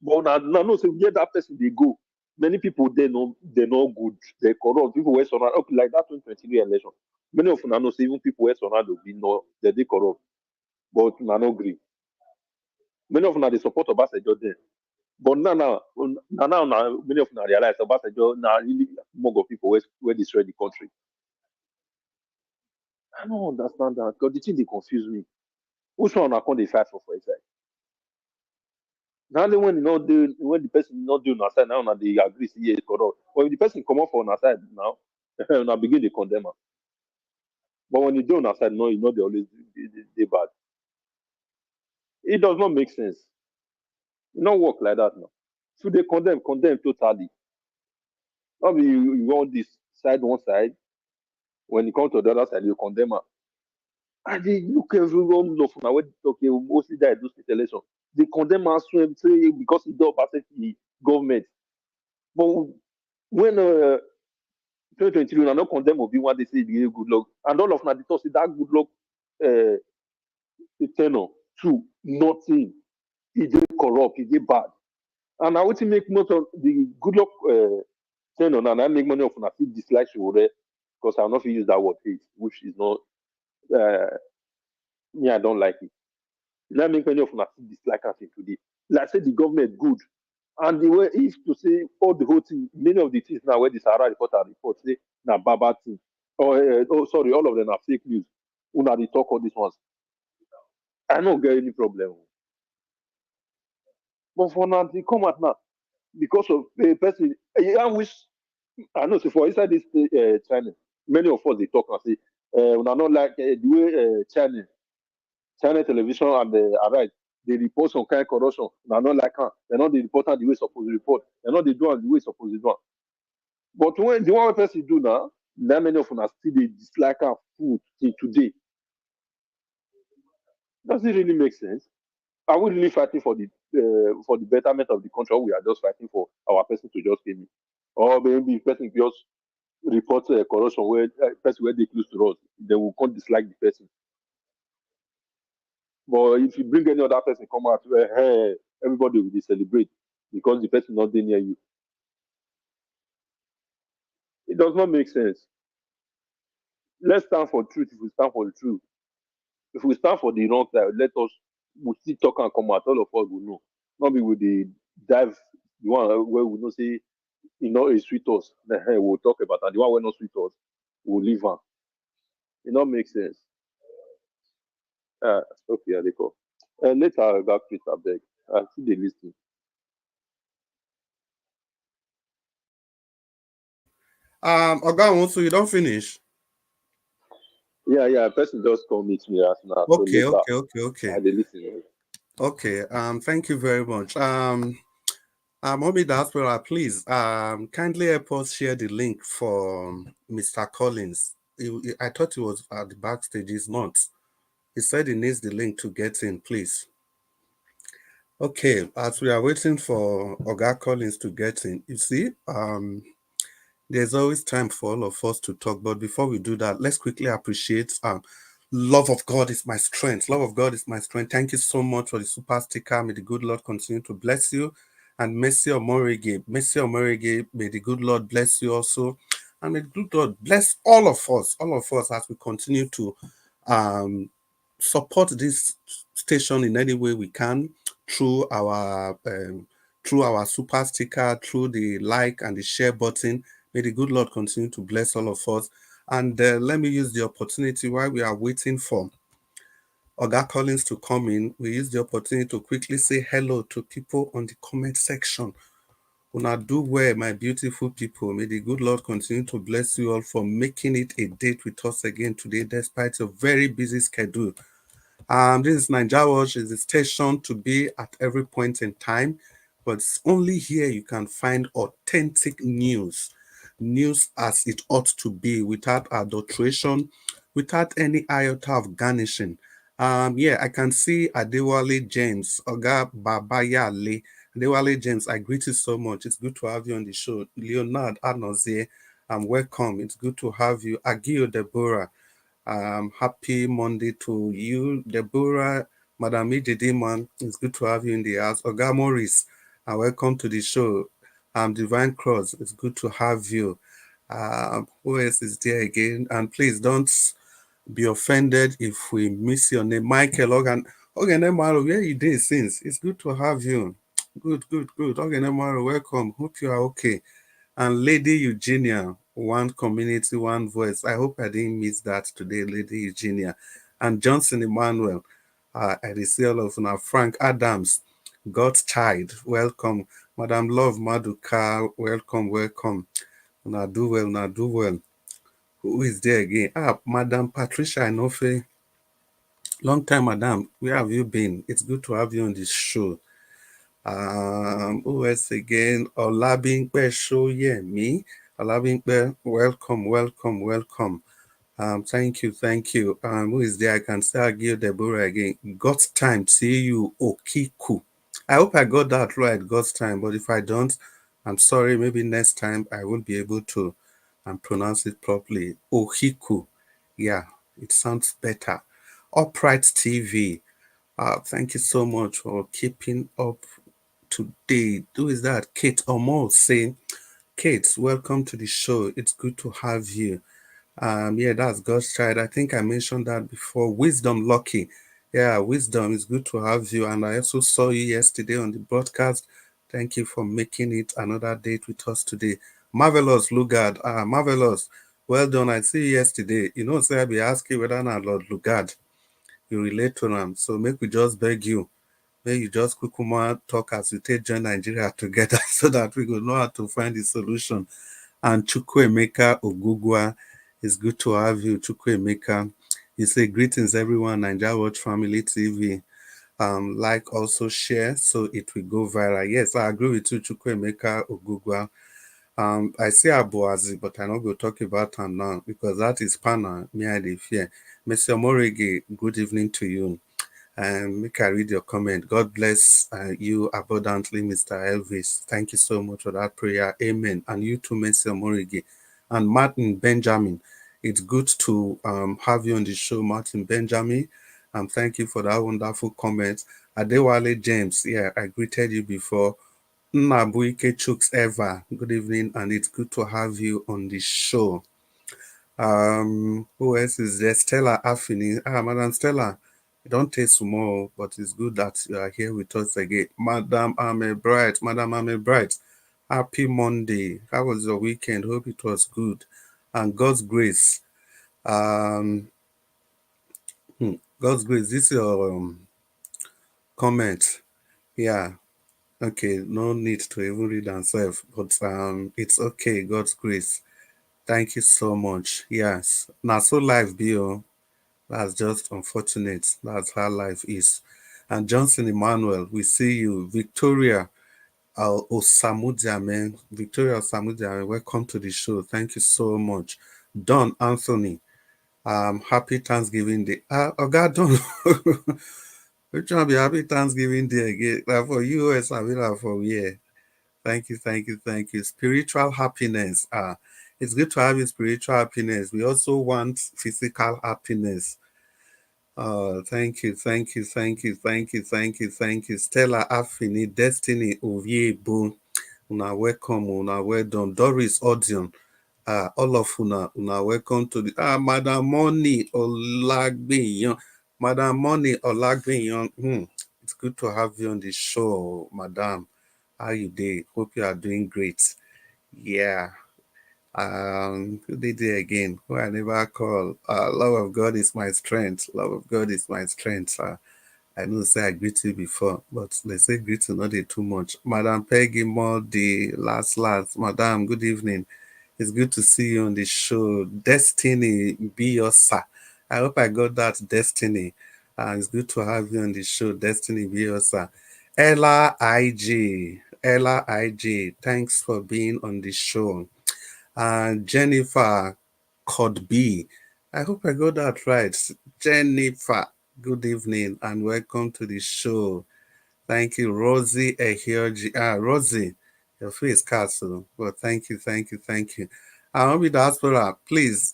But now no say where that person they go. Many people they're not good. They corrupt. People were surrounded okay, like that 2023 election. Many of them know say even people were surrounded be no they corrupt. But na no agree. Many of them they support Obasanjo there. But now, many of them realize Obasanjo now really more of people where destroy the country. I don't understand that because the thing they confuse me. Which one I can't they fight for inside? Now when when the person not doing on side now they agree say yes corrupt. But if the person come up for on side now, now begin to condemn her. But when you do on side, no, you know they always they bad. It does not make sense. It not work like that now. So they condemn totally. Not be you want this side one side. When you come to the other side, you condemn her. And they look everyone love now when okay, mostly that do state election. They condemn us say because it don't pass the government. But when 2023, we are not condemn Obi one they say the good luck. And all of them they talk say that good luck tenor to nothing. It is corrupt, it is bad. And I want to make most of the good luck tenor and I make money of I feel dislike Sowore because I'll not use that word hate, which is not I don't like it. Let me many of us dislike us today. Like I said, the government good. And the way if to say all the whole thing, many of the things now where the Sahara reporter report say na baba thing. Or sorry, all of them are fake news. Una they talk all these ones. I don't get any problem. But for now, they come out now because of a person. I wish I know. So for inside this channel, many of us they talk and say, "Una not like the way China television and the Arise, they report some kind of corruption. They're not like her. They're not the reporter the way supposed to report. They're not the doing the way supposed to do. But when the one person do now, that many of them are still they dislike her food till today. Does it really make sense? Are we really fighting for the betterment of the country, or we are just fighting for our person to just give me? Or maybe person just report corruption where person where they close to us, they will come dislike the person. But if you bring any other person come out, hey, everybody will celebrate because the person not there near you. It does not make sense. Let's stand for truth if we stand for the truth. If we stand for the wrong side, let us we'll still talk and come out. All of us will know. Not be with the dive the one where we know say it sweet us. Then we'll talk about and the one where not sweet us, we'll leave on. It not make sense. Okay, they go. Later, I'll go please, I beg. I see the listing. Oga, so you don't finish? Yeah. Person just call me to me as now. Okay, So later, okay. I listen. Okay. Thank you very much. Mommy Diaspora, please, kindly help us share the link for Mr. Collins. I thought he was at the backstage. He's not. He said he needs the link to get in, please. Okay, as we are waiting for Oga Collins to get in, you see, there's always time for all of us to talk. But before we do that, let's quickly appreciate love of God is my strength. Love of God is my strength. Thank you so much for the super sticker. May the good Lord continue to bless you. And Mercy Omorege, may the good Lord bless you also. And may the good Lord bless all of us as we continue to support this station in any way we can through our super sticker, through the like and the share button. May the good Lord continue to bless all of us. And let me use the opportunity while we are waiting for Oga Collins to come in. We use the opportunity to quickly say hello to people on the comment section. Una do well, my beautiful people. May the good Lord continue to bless you all for making it a date with us again today, despite your very busy schedule. This is Nigeria Watch, is the station to be at every point in time, but it's only here you can find authentic news as it ought to be, without adulteration, without any iota of garnishing. I can see Adewale James, Oga Babayale. Adewale James, I greet you so much. It's good to have you on the show. Leonard Anozie, welcome. It's good to have you. Agio Deborah. Happy Monday to you, Deborah, Madam Ejediman. It's good to have you in the house. Oga Morris, welcome to the show. Divine Cross, it's good to have you. Who else is there again? And please don't be offended if we miss your name. Michael Ogan Emaro, where you did since? It's good to have you. Good. Ogan Emaro, welcome. Hope you are okay. And Lady Eugenia, one community, one voice. I hope I didn't miss that today, Lady Eugenia. And Johnson Emmanuel, I see all of now. Frank Adams, God's child, welcome. Madam Love Maduka, welcome. Now do well. Who is there again? Madam Patricia Inofe. Long time, Madam. Where have you been? It's good to have you on this show. Who else again? Olabimpe Shoyemi. Olabimpe, welcome. Thank you. Who is there? I can say Agil Deborah again. God's time, see you, Okiku. I hope I got that right, God's time, but if I don't, I'm sorry, maybe next time I won't be able to pronounce it properly. Ohiku. Yeah, it sounds better. Upright TV. Thank you so much for keeping up today. Who is that? Kate Omo saying, Kate, welcome to the show. It's good to have you. That's God's child. I think I mentioned that before. Wisdom Lucky. Yeah, Wisdom, is good to have you. And I also saw you yesterday on the broadcast. Thank you for making it another date with us today. Marvelous Lugard. Marvelous. Well done. I see you yesterday. You know, say I be asking whether or not Lord Lugard you relate to them. So make we just beg you. May you just quickly talk as we take join Nigeria together so that we will know how to find the solution. And Chukwuemeka Ogugwa, it's good to have you, Chukwuemeka. You say greetings everyone, Nigeria Watch Family TV. Like, also share so it will go viral. Yes, I agree with you, Chukwuemeka Ogugwa. I say Abuazi, but I'm not going to talk about him now because that is Pana, me I dey fear. Mr. Morege, good evening to you. Make I read your comment. God bless you abundantly, Mr. Elvis. Thank you so much for that prayer. Amen. And you too, Mr. Morigi. And Martin Benjamin. It's good to have you on the show, Martin Benjamin. Thank you for that wonderful comment. Adewale James, yeah, I greeted you before. Nabuike Chooks Eva, good evening, and it's good to have you on the show. Who else is there? Stella Affini. Madam Stella, it don't take small, but it's good that you are here with us again. Madam Ame Bright, happy Monday. How was your weekend? Hope it was good. And God's grace. God's grace, this is your comment. Yeah. Okay, no need to even read ourselves, but it's okay, God's grace. Thank you so much. Yes. Now so life be that's just unfortunate. That's how life is. And Johnson Emmanuel, we see you. Victoria Osamudiame. Victoria Osamudiame, welcome to the show. Thank you so much. Don Anthony, happy Thanksgiving Day. Oh God, Don. We're trying to be happy Thanksgiving Day again. Like for US, I mean like for yeah. Thank you, thank you, thank you. Spiritual happiness. It's good to have your spiritual happiness. We also want physical happiness. Thank you, thank you, thank you, thank you, thank you, thank you. Stella Affini, Destiny Oviebu. Una welcome, una well done. Doris Odion. All of una welcome to the Madam Money Olagbeyan. Madam Money Olagbeyan. It's good to have you on the show, Madam. How you doing? Hope you are doing great. Yeah. Who did it again? Who I never call. Love of God is my strength. Love of God is my strength. I know say I greet you before, but they say greet you not too much. Madam Peggy Moore, the last. Madam, good evening. It's good to see you on the show. Destiny, be your sir. I hope I got that, Destiny. It's good to have you on the show. Destiny, be your sir. Ella IG, thanks for being on the show. Jennifer Codby, I hope I got that right. Jennifer, good evening and welcome to the show. Thank you, Rosie Ehioji. Rosie, your face castle. Well, thank you, thank you, thank you. Obi Diaspora, please,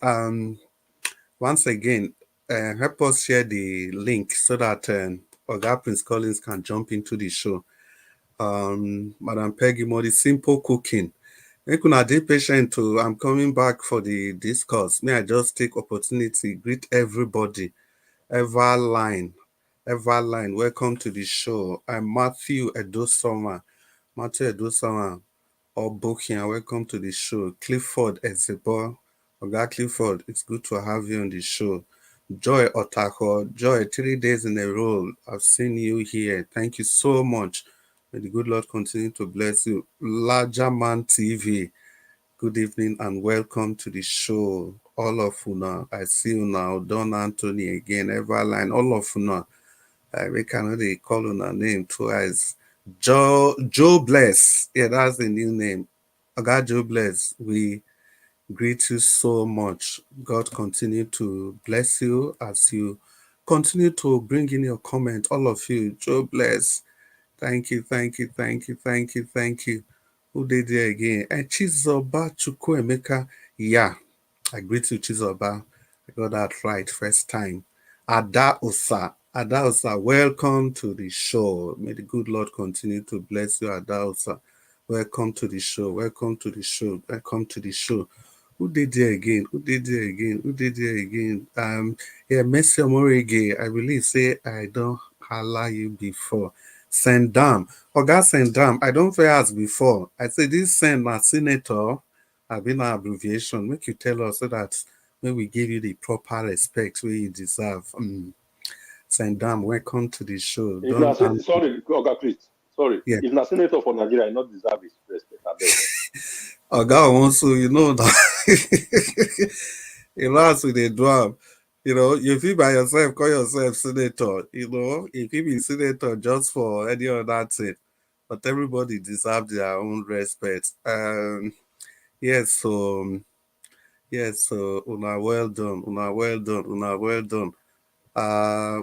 once again, help us share the link so that Oga Prince Collins can jump into the show. Madam Peggy Modi, simple cooking. Make una dey patient too. I'm coming back for the discourse. May I just take opportunity, greet everybody. Everline, welcome to the show. I'm Matthew Edosoma. Obokian, welcome to the show. Clifford Ezebo. Oga Clifford, it's good to have you on the show. Joy Otako, Joy, 3 days in a row. I've seen you here. Thank you so much. May the good Lord continue to bless you. Larger Man TV, good evening and welcome to the show. All of you now, I see you now. Don Anthony again, Everline, all of you now. We cannot call on her name twice. Joe Bless. Yeah, that's the new name. God Joe Bless. We greet you so much. God continue to bless you as you continue to bring in your comment. All of you, Joe Bless. Thank you, thank you, thank you, thank you, thank you. Who did it again? And Chizoba Chukwuemeka. Yeah, I greet you, Chizoba. I got that right first time. Adaosa, welcome to the show. May the good Lord continue to bless you, Adaosa. Welcome to the show. Welcome to the show. Welcome to the show. Who did it again? Yeah, Messi Omorege. I believe say I don't holla you before. Sendam. Oga Sendam, I don't fair ask before. I say this send my senator. I've been an abbreviation. Make you tell us so that when we give you the proper respect where you deserve. Sendam, welcome to the show. Sorry, Oga, please. Sorry. Yeah. If not senator for Nigeria, I not deserve his respect. Oga also, you know that. You know, as with the drum. You know, if you by yourself call yourself senator, you know, if you be senator just for any other thing, but everybody deserves their own respect. Yes, so una well done.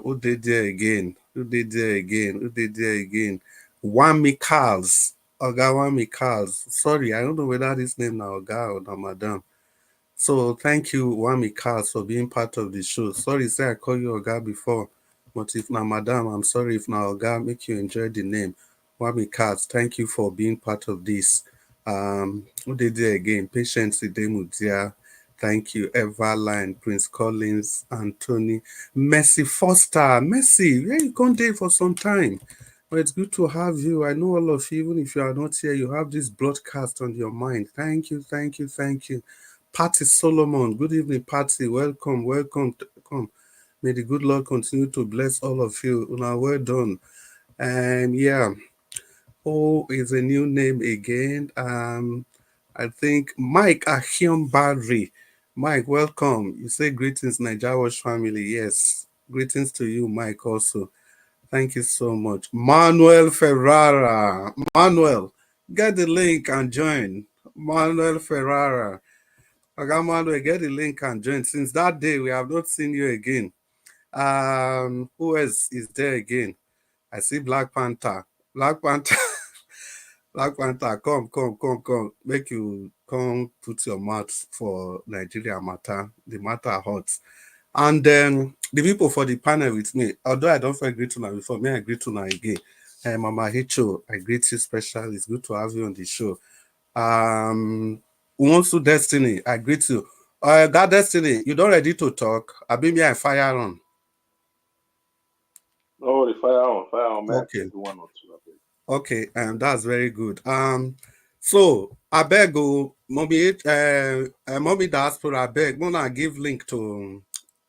Who did there again? Wami Carls. Oga Wami Carls. Sorry, I don't know whether this name now Oga or now Madam. So thank you, Wami Carls, for being part of the show. Sorry, say I called you Oga before, but if now Madam, I'm sorry if now Oga make you enjoy the name. Wami Carls, thank you for being part of this. Who did there again? Patience Idemudia. Thank you, Everline, Prince Collins, Anthony, Mercy Foster. Mercy, where you gone there for some time? Well, it's good to have you. I know all of you, even if you are not here, you have this broadcast on your mind. Thank you. Patty Solomon, good evening, Patty. Welcome. Come. May the good Lord continue to bless all of you. Well done. And yeah, oh, is a new name again. I think Mike Ahimbari. Mike, welcome. You say greetings, Nigeria Watch family. Yes, greetings to you, Mike, also. Thank you so much. Manuel Ferrara. Manuel, get the link and join. Manuel Ferrara. Okay, Manuel, get the link and join. Since that day, we have not seen you again. Who else is there again? I see Black Panther. Black Panther. Black Panther, come. Make you come put your mouth for Nigeria matter. The matter hot. And then the people for the panel with me, although I don't agree to now before, may I agree to now again. Mama Hicho, I greet you special. It's good to have you on the show. Umonsu Destiny, I greet you. That Destiny, you don't ready to talk? I be me, I fire on. Oh, the fire on. Okay. One or two. Okay, that's very good. So I beg you, mommy diaspora, I beg, Mona give link to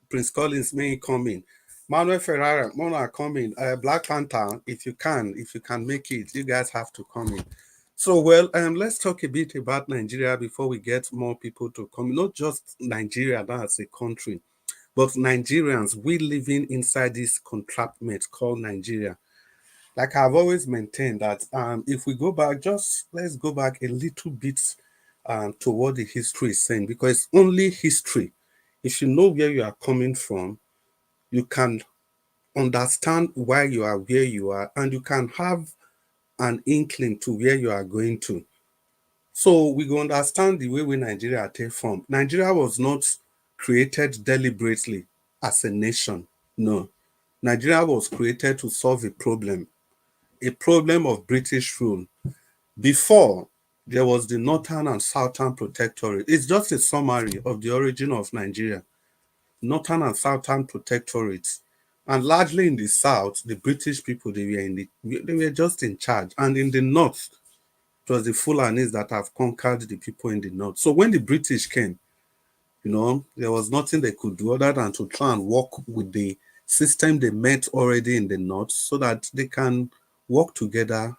Prince Collins may coming. Manuel Ferrara, Mona coming. Black Panther, if you can make it, you guys have to come in. So well, let's talk a bit about Nigeria before we get more people to come. Not just Nigeria, that's a country, but Nigerians, we living inside this contraptment called Nigeria. Like I've always maintained that if we go back, let's go back a little bit to what the history is saying, because only history, if you know where you are coming from, you can understand why you are where you are, and you can have an inkling to where you are going to. So we go understand the way we Nigeria take from. Nigeria was not created deliberately as a nation. No. Nigeria was created to solve a problem of British rule. Before, there was the Northern and Southern Protectorate. It's just a summary of the origin of Nigeria. Northern and Southern Protectorates. And largely in the South, the British people, they were just in charge. And in the North, it was the Fulanis that have conquered the people in the North. So when the British came, there was nothing they could do other than to try and work with the system they met already in the North so that they can work together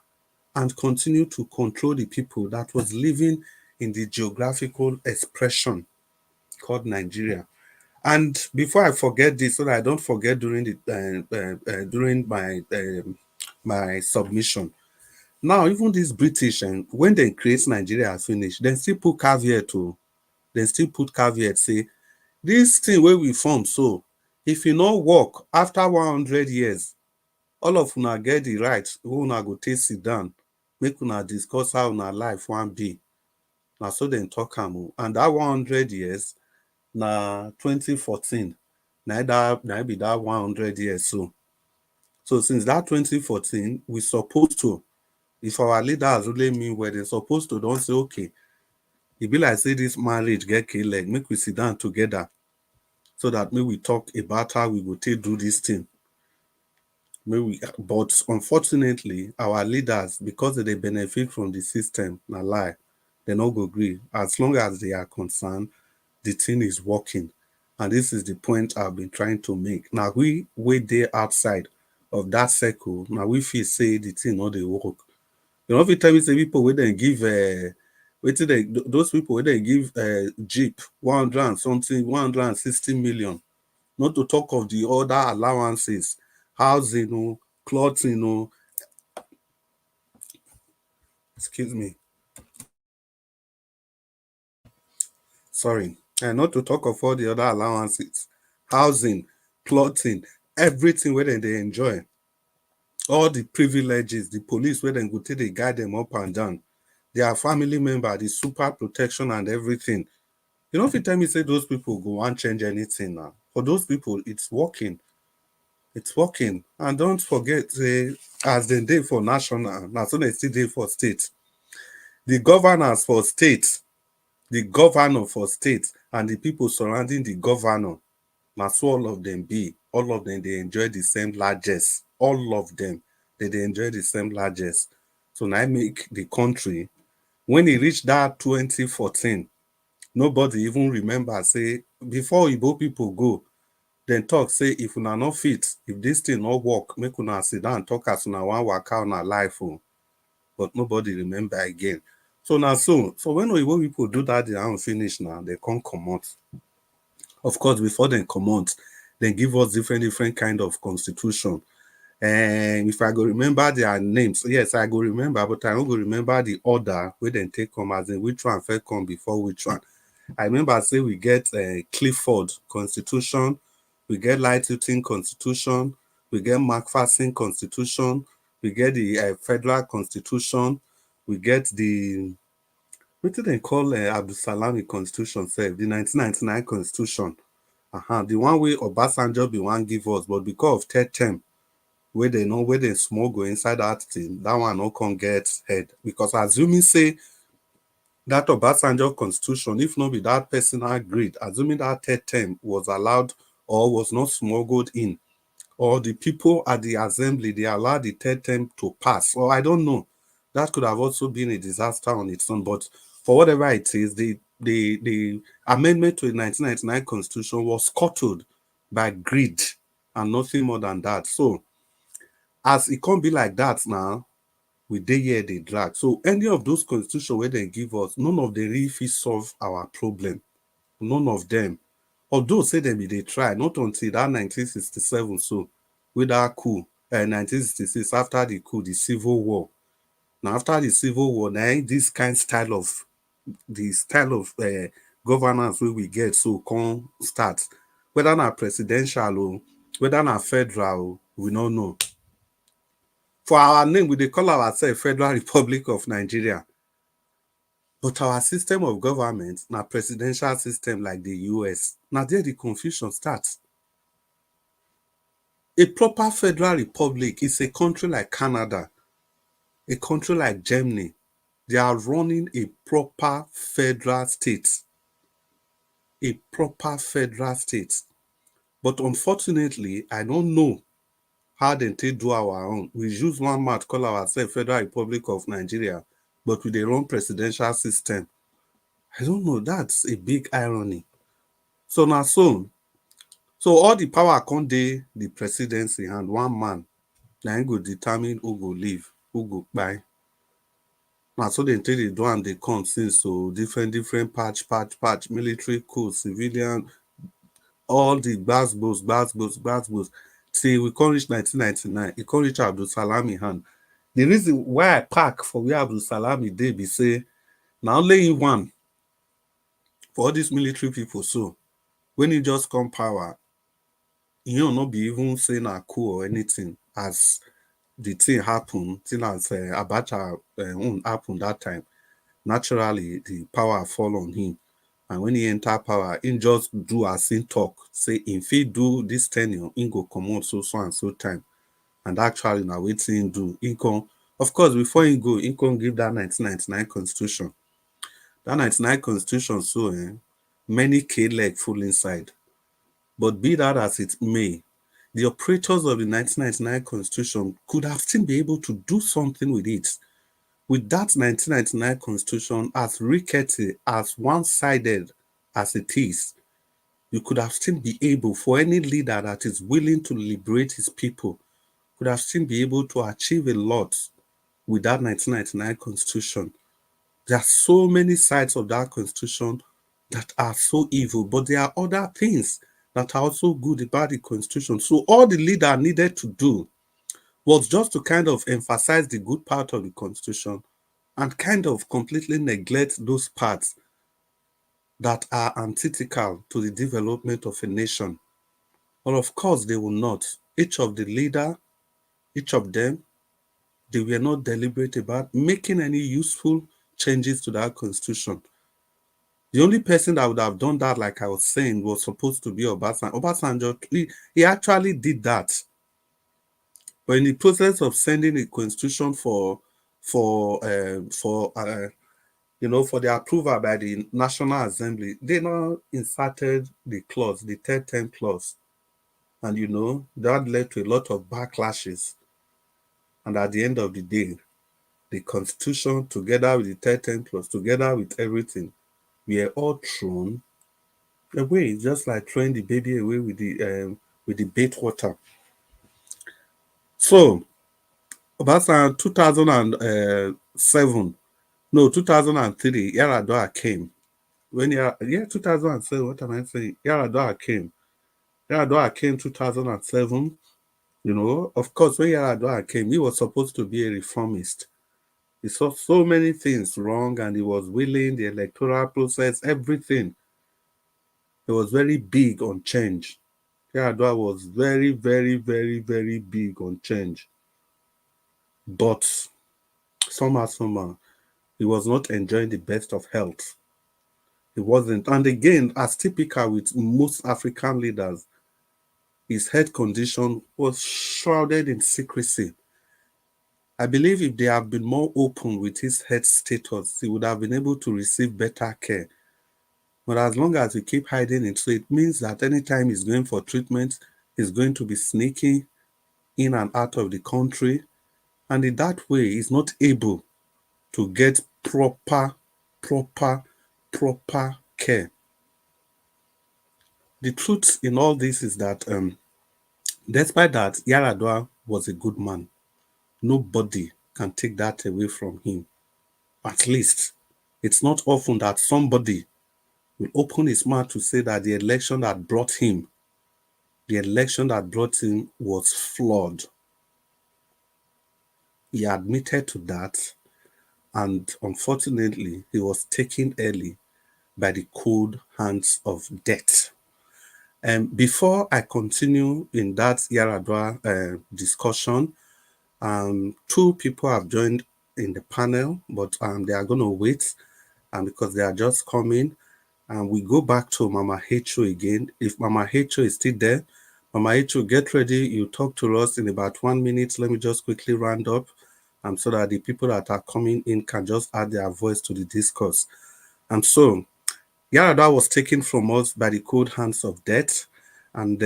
and continue to control the people that was living in the geographical expression called Nigeria. And before I forget this, so that I don't forget during my submission. Now, even these British, and when they create Nigeria finish, they still put caveat to. They still put caveat say this thing where we form. So, if you not work after 100 years, all of una get the right. Who una go take sit down, make una discuss how una life wan be. Now, so then talk am. And that 100 years, na 2014. Na be that 100 years. So since that 2014, we supposed to, if our leaders really mean well, they're supposed to don't say, okay, it be like say this marriage get killed, make we sit down together so that maybe we talk about how we go take do this thing. But unfortunately, our leaders, because they benefit from the system, na lie, they no go agree. As long as they are concerned, the thing is working. And this is the point I've been trying to make. Now, we there outside of that circle. Now, we feel say the thing not they work. Every time we say people where they give, those people where they give Jeep 100 and something, 160 million. Not to talk of the other allowances, housing, clothing, excuse me. Sorry. And not to talk of all the other allowances, housing, clothing, everything where they enjoy. All the privileges, the police where they go take they guide them up and down. Their family member, the super protection and everything. If you tell me say those people go and change anything now. For those people, it's working. It's working. And don't forget, as they day for national, that's when they still day for state. The governors for state, the governor for state, and the people surrounding the governor, that's all of them be. All of them, they enjoy the same largesse. All of them, they enjoy the same largesse. So now I make the country, when it reached that 2014, nobody even remember, say, before Igbo people go, then talk say if una not fit, if this thing not work, make una sit down talk as una one work out on life. But nobody remember again. So now so when people do that, they are finish now, they can't come out. Of course, before they come out, they give us different kind of constitution. And if I go remember their names, yes, I go remember, but I don't go remember the order where they take come, as in which one first come before which one. I remember I say we get Clifford Constitution, we get Lightington Constitution, we get McPherson Constitution, we get the Federal Constitution, we get the what do they call Abdul Salami Constitution, say the 1999 Constitution. The one way Obasanjo be one give us, but because of third term, where they know where they small go inside that thing, that one no can get head. Because assuming say that Obasanjo constitution, if not be that personal greed, assuming that third term was allowed or was not smuggled in, or the people at the assembly, they allowed the third term to pass, or I don't know, that could have also been a disaster on its own. But for whatever it is, the amendment to the 1999 constitution was scuttled by greed and nothing more than that. So as it can't be like that now, we dey here they drag. So any of those constitution where they give us, none of them really fit solve our problem. None of them. Although say them they try, not until that 1967, so with that coup, 1966, after the coup, the Civil War. Now after the Civil War, now this kind style of governance we get so come start. Whether not presidential or whether not federal, we don't know. For our name, we dey call ourselves Federal Republic of Nigeria. But our system of government, na presidential system like the US. Now there the confusion starts. A proper federal republic is a country like Canada, a country like Germany. They are running a proper federal state. A proper federal state. But unfortunately, I don't know how they do our own. We use one mouth call ourselves Federal Republic of Nigeria, but with their own presidential system. I don't know. That's a big irony. So now so all the power can't dey the presidency and one man now go determine who go leave, who go buy. Now so they take the do and they come since so different patch, military coup, civilian, all the gbas. Till we come reach 1999, it come reach Abdul Salami hand. The reason why I pack for where Abdul Salami dey be say now only in one for all these military people. So when he just come power, you not be even saying a coup or anything as the thing happened, thing as Abacha happened that time. Naturally, the power fall on him. And when he enter power, he just do as he talk. Say, if he do this tenure, he go come out so and so time. And actually, now waiting he do. He come, of course, before he go, he can give that 1999 constitution. That 1999 constitution, so many K-leg full inside. But be that as it may, the operators of the 1999 constitution could have still been able to do something with it. With that 1999 constitution, as rickety, as one-sided as it is, you could have still be able, for any leader that is willing to liberate his people, could have still be able to achieve a lot with that 1999 constitution. There are so many sides of that constitution that are so evil, but there are other things that are also good about the constitution. So all the leader needed to do was just to kind of emphasize the good part of the constitution and kind of completely neglect those parts that are antithetical to the development of a nation. But of course, they will not. Each of them, they were not deliberate about making any useful changes to that constitution. The only person that would have done that, like I was saying, was supposed to be Obasanjo. Obasanjo, he actually did that. But in the process of sending a constitution for the approval by the National Assembly, they now inserted the clause, the third term clause. And that led to a lot of backlashes. And at the end of the day, the constitution, together with the third term clause, together with everything, we are all thrown away, just like throwing the baby away with the bait water. So about 2007, no, 2003, Yaradua came. When 2007, what am I saying? Yaradua came. Yaradua came 2007. You know, of course, when Yaradua came, he was supposed to be a reformist. He saw so many things wrong and he was willing, the electoral process, everything. He was very big on change. Yaradua was very, very, very, very big on change. But somehow, he was not enjoying the best of health. He wasn't. And again, as typical with most African leaders, his health condition was shrouded in secrecy. I believe if they have been more open with his health status, he would have been able to receive better care. But as long as we keep hiding it, so it means that anytime he's going for treatment, he's going to be sneaking in and out of the country. And in that way, he's not able to get proper care. The truth in all this is that despite that, Yaradua was a good man. Nobody can take that away from him. At least, it's not often that somebody will open his mouth to say that the election that brought him was flawed. He admitted to that, and unfortunately, he was taken early by the cold hands of death. Before I continue in that Yaradua discussion, two people have joined in the panel, but they are going to wait because they are just coming. And we go back to Mama Hecho again. If Mama Hecho is still there, Mama Hecho, get ready. You talk to us in about 1 minute. Let me just quickly round up so that the people that are coming in can just add their voice to the discourse. And so, Yaradua was taken from us by the cold hands of death. And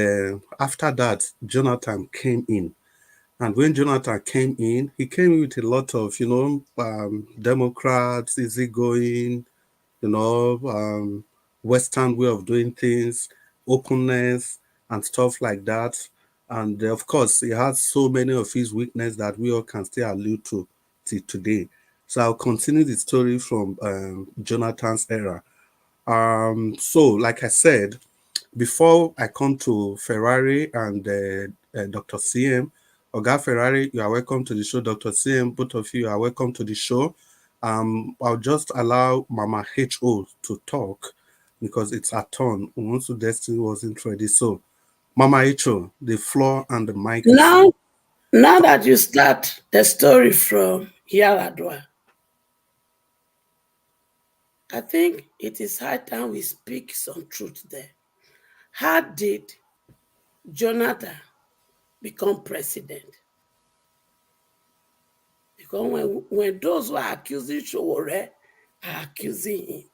after that, Jonathan came in. And when Jonathan came in, he came with a lot of, Democrats, easygoing, Western way of doing things, openness, and stuff like that. And of course, he has so many of his weaknesses that we all can still allude to till today. So I'll continue the story from Jonathan's era. So, like I said, before I come to Ferrari and Dr. CM, Oga Ferrari, you are welcome to the show. Dr. CM, both of you are welcome to the show. I'll just allow Mama HO to talk because it's her turn. Once Destiny wasn't ready. So, Mama HO, the floor and the mic. Now that you start the story from Yaradua, I think it is high time we speak some truth there. How did Jonathan become president? Because when those who are accusing Sowore are accusing him,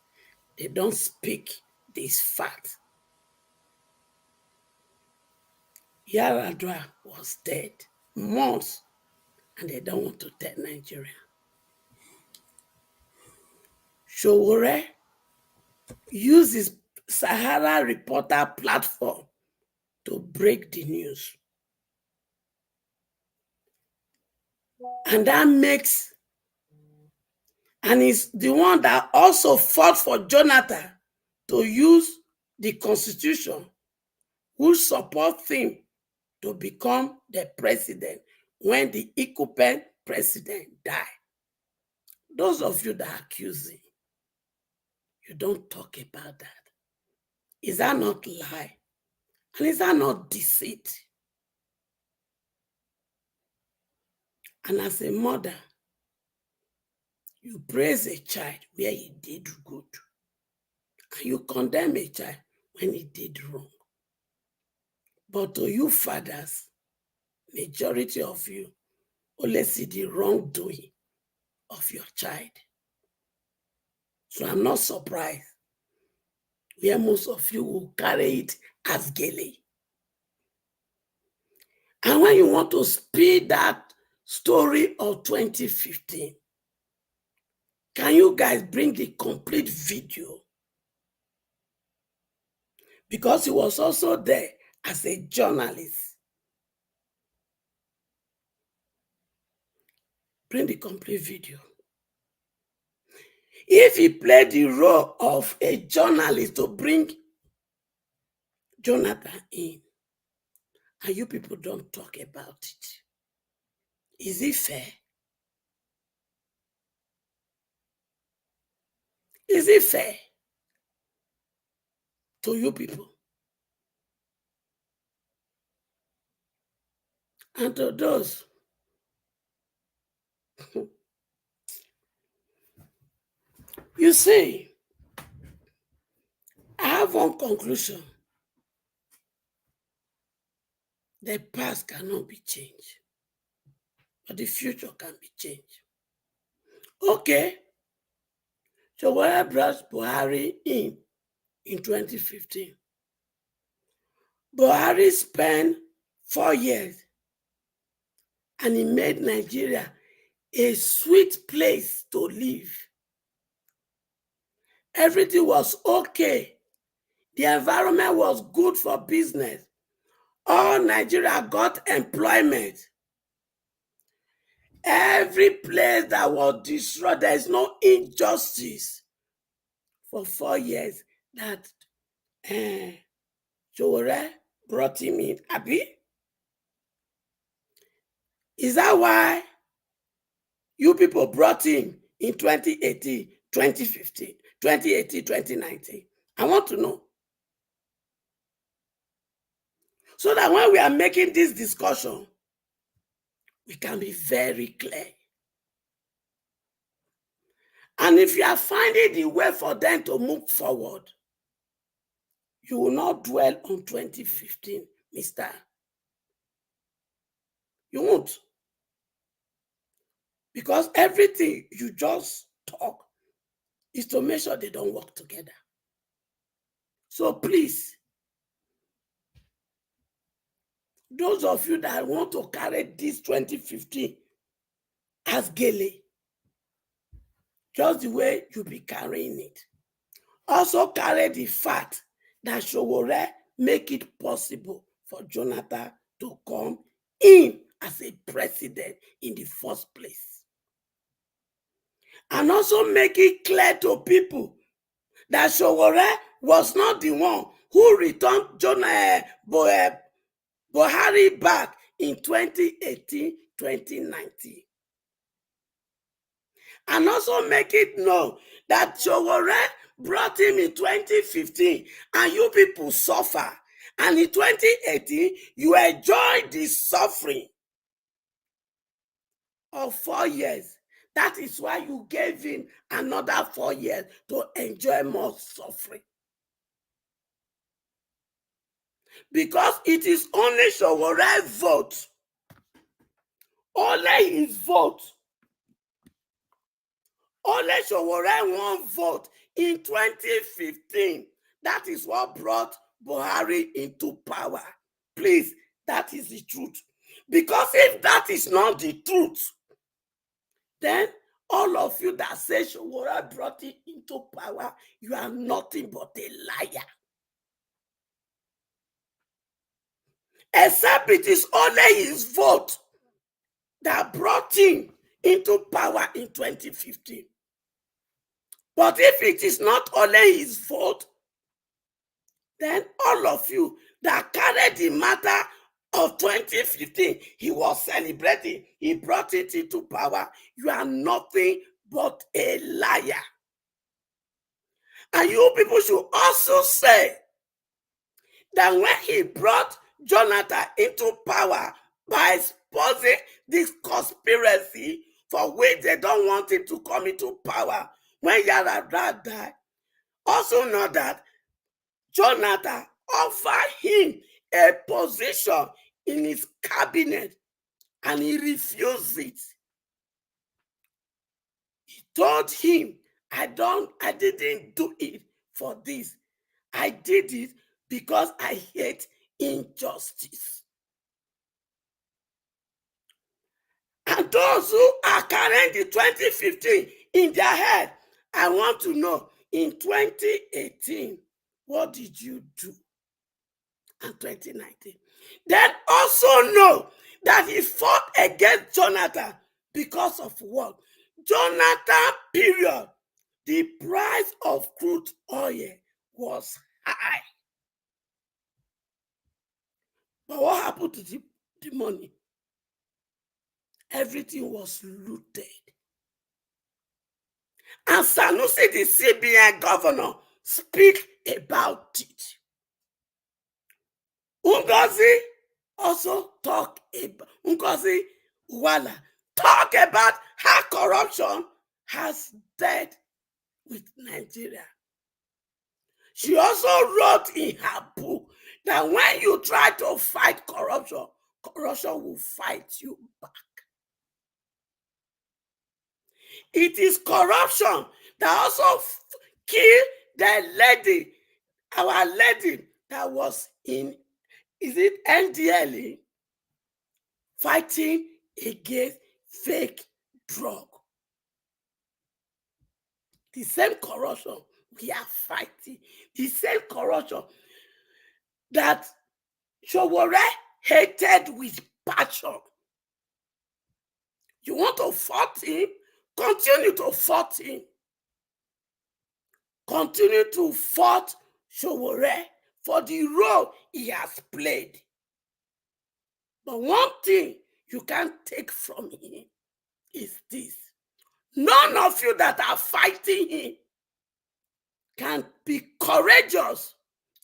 they don't speak this fact. Yaradua was dead months, and they don't want to tell Nigeria. Sowore used his Sahara Reporter platform to break the news. And that makes, and he's the one that also fought for Jonathan to use the Constitution, who support him to become the president when the incumbent president died. Those of you that are accusing, you don't talk about that. Is that not lie? And is that not deceit? And as a mother, you praise a child where he did good, and you condemn a child when he did wrong. But to you fathers, majority of you only see the wrongdoing of your child. So I'm not surprised where most of you will carry it as gaily. And when you want to speed that story of 2015, can you guys bring the complete video? because he was also there as a journalist. Bring the complete video. If he played the role of a journalist to bring Jonathan in, and you people don't talk about it, is it fair? Is it fair to you people? And to those you see, I have one conclusion. The past cannot be changed, but the future can be changed. Okay, so when I brought Buhari in 2015, Buhari spent 4 years and he made Nigeria a sweet place to live. Everything was okay. The environment was good for business. All Nigeria got employment. Every place that was destroyed, there is no injustice. For 4 years that Sowore brought him in. Abi? Is that why you people brought him in 2018, 2015, 2018, 2019? I want to know. So that when we are making this discussion, we can be very clear. And if you are finding the way for them to move forward, you will not dwell on 2015, mister. You won't. Because everything you just talk is to make sure they don't work together. So please, those of you that want to carry this 2015 as gaily, just the way you be carrying it, also carry the fact that Sowore make it possible for Jonathan to come in as a president in the first place. And also make it clear to people that Sowore was not the one who returned Buhari back in 2018, 2019. And also make it known that Sowore brought him in 2015 and you people suffer. And in 2018, you enjoyed the suffering of 4 years. That is why you gave him another 4 years to enjoy more suffering. Because it is only Sowore's vote. Only his vote. Only Sowore won vote in 2015. That is what brought Buhari into power. Please, that is the truth. Because if that is not the truth, then all of you that say Sowore brought it into power, you are nothing but a liar. Except it is only his vote that brought him into power in 2015. But if it is not only his vote, then all of you that carried the matter of 2015, he was celebrating, he brought it into power, you are nothing but a liar. And you people should also say that when he brought Jonathan into power by exposing this conspiracy for which they don't want him to come into power, when Yar'Adua died, also know that Jonathan offered him a position in his cabinet and he refused it. He told him, I didn't do it for this. I did it because I hate injustice. And those who are carrying the 2015 in their head, I want to know, in 2018, what did you do? and 2019. Then also know that he fought against Jonathan because of what? Jonathan, period. The price of crude oil was high. But what happened to the money? Everything was looted. And Sanusi, the CBN governor, speak about it. Ngozi also talk about, Ngozi Uwala talk about how corruption has dead with Nigeria. She also wrote in her book that when you try to fight corruption, corruption will fight you back. It is corruption that also killed the lady, our lady that was in, is it NDLE, fighting against fake drug. The same corruption we are fighting, the same corruption that Sowore hated with passion. You want to fight him? Continue to fight him. Continue to fight Sowore for the role he has played. But one thing you can't take from him is this. None of you that are fighting him can be courageous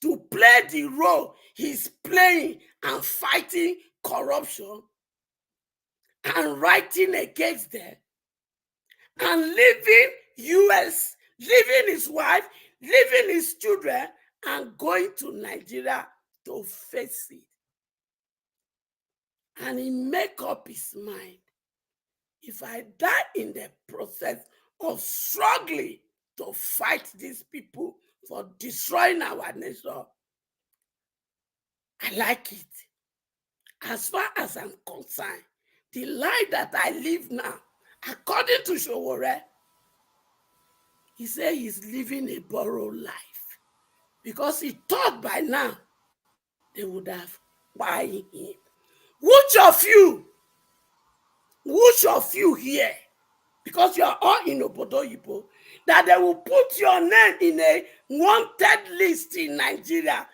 to play the role he's playing and fighting corruption and writing against them and leaving US, leaving his wife, leaving his children and going to Nigeria to face it. And he make up his mind. If I die in the process of struggling to fight these people for destroying our nation, I like it. As far as I'm concerned, the life that I live now, according to Sowore, he said he's living a borrowed life because he thought by now they would have bought him. Which of you here, because you are all in Obodo Yibo, that they will put your name in a wanted list in Nigeria,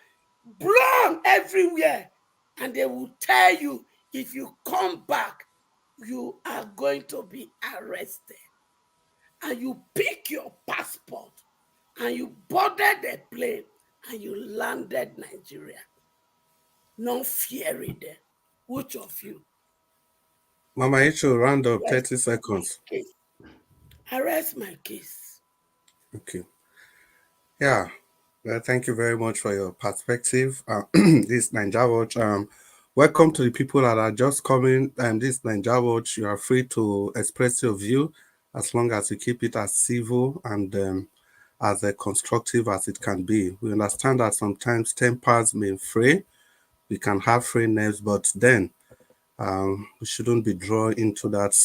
blown everywhere, and they will tell you if you come back, you are going to be arrested. And you pick your passport and you boarded the plane and you landed Nigeria, not fearing them. Which of you? Mama Icho, round up 30 seconds. Arrest my case. Okay. Yeah. Well, thank you very much for your perspective. This Naija Watch. Welcome to the people that are just coming. This Naija Watch, you are free to express your view as long as you keep it as civil and as constructive as it can be. We understand that sometimes tempers may fray. We can have frayed nerves, but then we shouldn't be drawn into that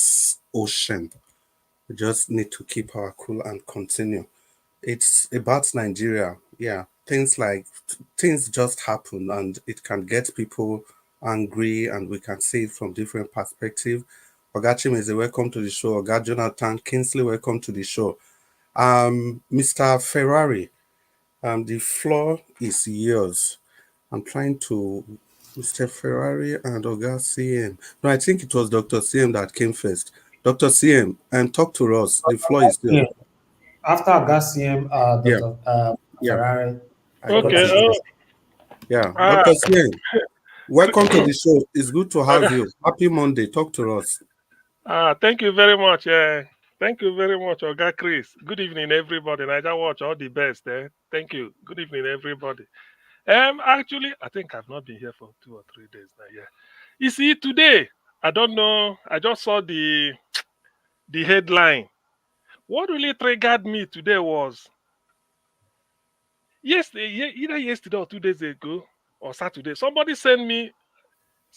ocean. We just need to keep our cool and continue. It's about Nigeria. Yeah, things just happen and it can get people angry and we can see it from different perspectives. Ogachim is a welcome to the show. Oga Jonathan Kingsley, welcome to the show. Mr. Ferrari, the floor is yours. I'm trying to Mr. Ferrari and Oga CM. No, I think it was Dr. CM that came first. Dr. CM, talk to us. The floor is yours. Yeah. After Oga CM, Dr. Ferrari. Okay. Yeah, Dr. CM, welcome to the show. It's good to have you. Happy Monday. Talk to us. Thank you very much. Thank you very much, Oga Chris. Good evening, everybody. Naija Watch, all the best. Thank you. Good evening, everybody. Actually, I think I've not been here for 2 or 3 days now. Yeah. You see, today, I don't know. I just saw the headline. What really triggered me today was either yesterday or 2 days ago or Saturday. Somebody sent me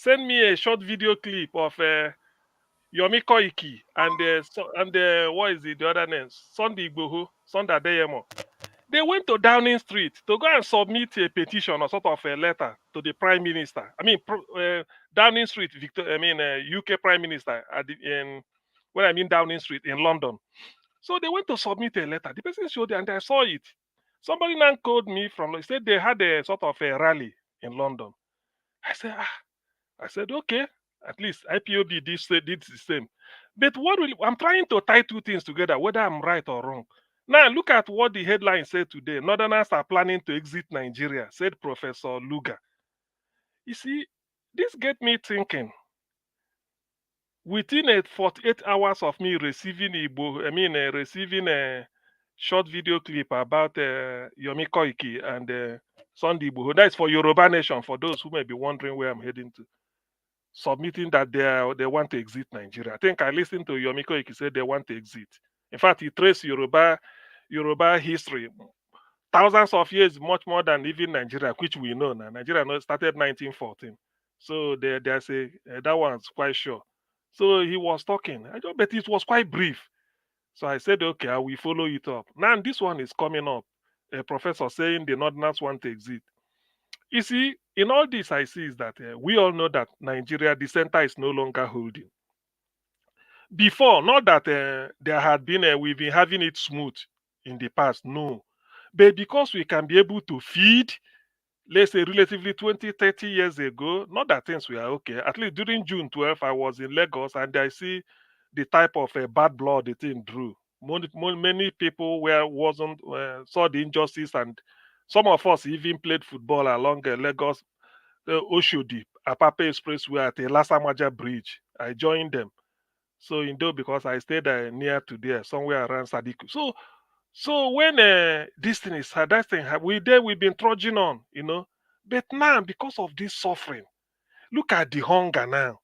a short video clip of Yomi Koiki and what is it, the other name? Sunday Igboho, Sunday Adeyemo. They went to Downing Street to go and submit a petition or sort of a letter to the Prime Minister. I mean, Downing Street, UK Prime Minister when I mean Downing Street in London. So they went to submit a letter. The person showed it and I saw it. Somebody now called me from, they said they had a sort of a rally in London. I said, okay, at least IPOB did the same. But I'm trying to tie two things together, whether I'm right or wrong. Now, look at what the headline said today. Northerners are planning to exit Nigeria, said Professor Lugga. You see, this get me thinking. Within 48 hours of me receiving receiving a short video clip about Yomi Koiki and Sunday Igboho. That is for Yoruba Nation, for those who may be wondering where I'm heading to. Submitting that they want to exit Nigeria. I think I listened to Yomi Koiki say they want to exit. In fact, he traced Yoruba history, thousands of years, much more than even Nigeria, which we know now. Nigeria started 1914. So they say that one's quite sure. So he was talking, but it was quite brief. So I said, okay, I will follow it up. Now this one is coming up. A professor saying the Northerners want to exit. You see, in all this I see is that we all know that Nigeria, the center is no longer holding. Before, not that there had been, we've been having it smooth in the past, no. But because we can be able to feed, let's say relatively 20, 30 years ago, not that things were okay. At least during June 12th, I was in Lagos and I see the type of bad blood the thing drew. Many people saw the injustice, and some of us even played football along Lagos, Oshodi, Apape Expressway at the Lasamaja Bridge. I joined them. So because I stayed near to there, somewhere around Sadiku. So when this thing is that thing, we've been trudging on, But now, because of this suffering, look at the hunger now.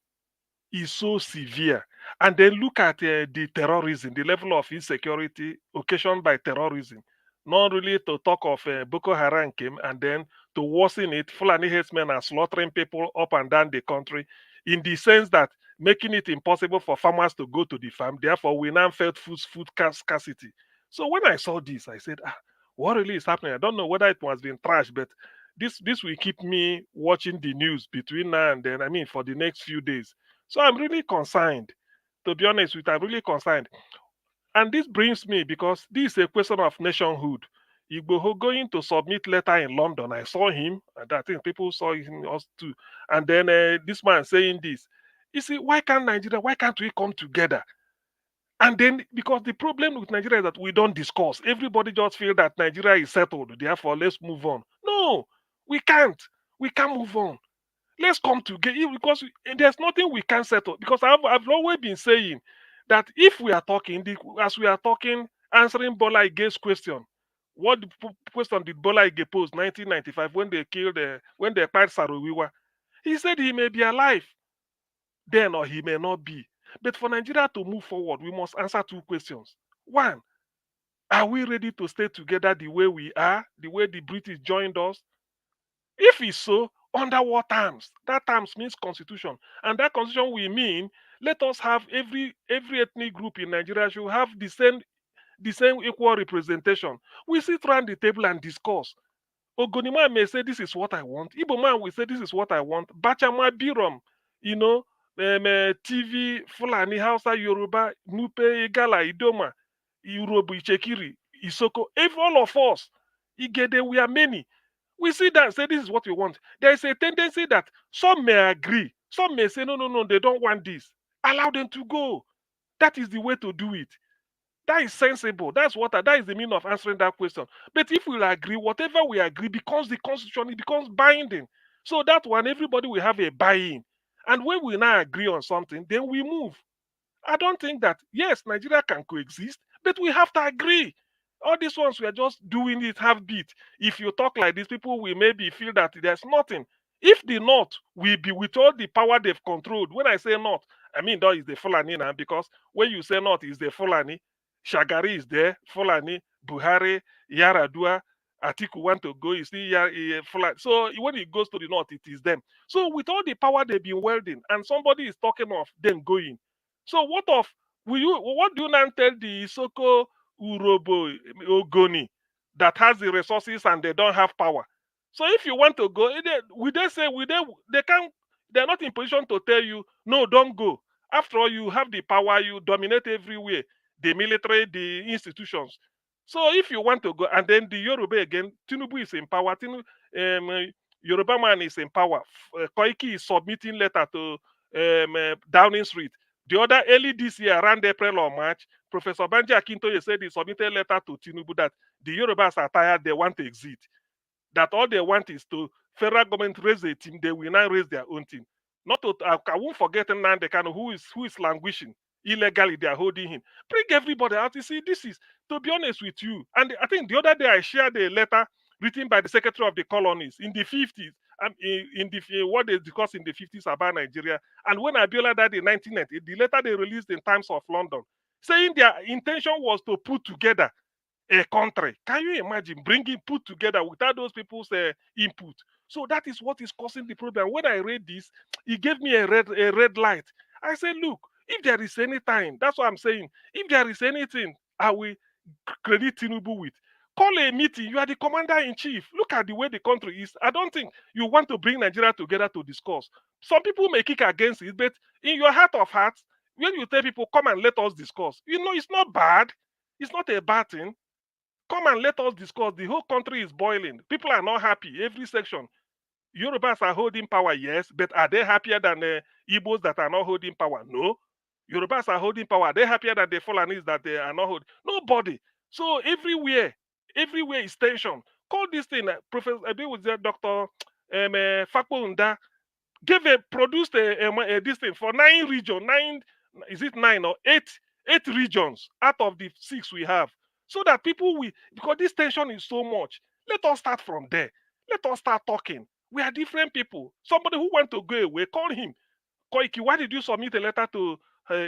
Is so severe. And then look at the terrorism, the level of insecurity occasioned by terrorism. Not really to talk of Boko Haram came, and then to worsen it, Fulani herdsmen are slaughtering people up and down the country, in the sense that making it impossible for farmers to go to the farm. Therefore, we now felt food scarcity. So when I saw this, I said, what really is happening? I don't know whether it was being trashed, but this will keep me watching the news between now and then. I mean, for the next few days. So I'm really concerned. To be honest with you, I'm really concerned. And this brings me, because this is a question of nationhood. Igboho going to submit letter in London. I saw him, and I think people saw him also too. And then this man saying this. You see, why can't we come together? And then, because the problem with Nigeria is that we don't discuss. Everybody just feel that Nigeria is settled. Therefore, let's move on. No, we can't. We can't move on. Let's come together, because there's nothing we can settle. Because I've always been saying that if we are talking, as we are talking, answering Bola Ige's question, what question did Bola Ige pose 1995 when they killed, when they fired Sarowiwa? He said he may be alive then or he may not be. But for Nigeria to move forward, we must answer two questions. One, are we ready to stay together the way we are, the way the British joined us? If it's so, under what terms? That terms means constitution. And that constitution will mean, let us have every ethnic group in Nigeria should have the same equal representation. We sit around the table and discuss. Ogonima may say this is what I want. Igbo man will say this is what I want. Bachama Birom, TV, Fulani, Hausa, Yoruba, Nupe, Igala, Idoma, Yoruba, Ichekiri, Isoko. If all of us, Igede, we are many. We see that, say this is what we want. There is a tendency that some may agree. Some may say, no, they don't want this. Allow them to go. That is the way to do it. That is sensible. That is the meaning of answering that question. But if we agree, whatever we agree becomes the constitution, it becomes binding. So that one, everybody will have a buy-in. And when we now agree on something, then we move. I don't think that, yes, Nigeria can coexist, but we have to agree. All these ones, we are just doing it half beat. If you talk like this, people will maybe feel that there's nothing. If the North will be with all the power they've controlled, when I say North, I mean that is the Fulani now, because when you say North is the Fulani, Shagari is there, Fulani, Buhari, Yaradua, Atiku want to go, you see Fulani. So when it goes to the North, it is them. So with all the power they've been wielding, and somebody is talking of them going. So what do you now tell the Isoko Urobo Ogoni that has the resources and they don't have power. So if you want to go, they're not in position to tell you, no, don't go. After all, you have the power, you dominate everywhere, the military, the institutions. So if you want to go, and then the Yoruba again, Tinubu is in power. Yoruba man is in power. Koiki is submitting letter to Downing Street. The other early this year, around April or March, Professor Banji Akintoye said he submitted a letter to Tinubu that the Yorubas are tired, they want to exit. That all they want is to federal government raise a team, they will now raise their own team. Not to, I won't forget Nnamdi Kanu who is languishing illegally. They are holding him. Bring everybody out. You see, this is, to be honest with you. And I think the other day I shared a letter written by the Secretary of the Colonies in the 50s. What they discussed in the 50s about Nigeria. And when Abiola died in 1990, the letter they released in Times of London, saying their intention was to put together a country. Can you imagine bringing put together without those people's input? So that is what is causing the problem. When I read this, it gave me a red light. I said, look, if there is any time, that's what I'm saying. If there is anything, I will credit Tinubu with. Call a meeting. You are the commander in chief. Look at the way the country is. I don't think you want to bring Nigeria together to discuss. Some people may kick against it, but in your heart of hearts, when you tell people, come and let us discuss, you know it's not bad. It's not a bad thing. Come and let us discuss. The whole country is boiling. People are not happy. Every section. Yorubas are holding power, yes, but are they happier than the Igbos that are not holding power? No. Yorubas are holding power. Are they happier than the Fulanis that they are not holding? Nobody. So everywhere is tension. Call this thing, Professor Dr. Fakunda produced this thing for 9 regions. Is it 9 or 8 regions out of the 6 we have, so that people will, because this tension is so much, let us start from there. Let us start talking. We are different people. Somebody who want to go away, call him. Koiki, why did you submit a letter to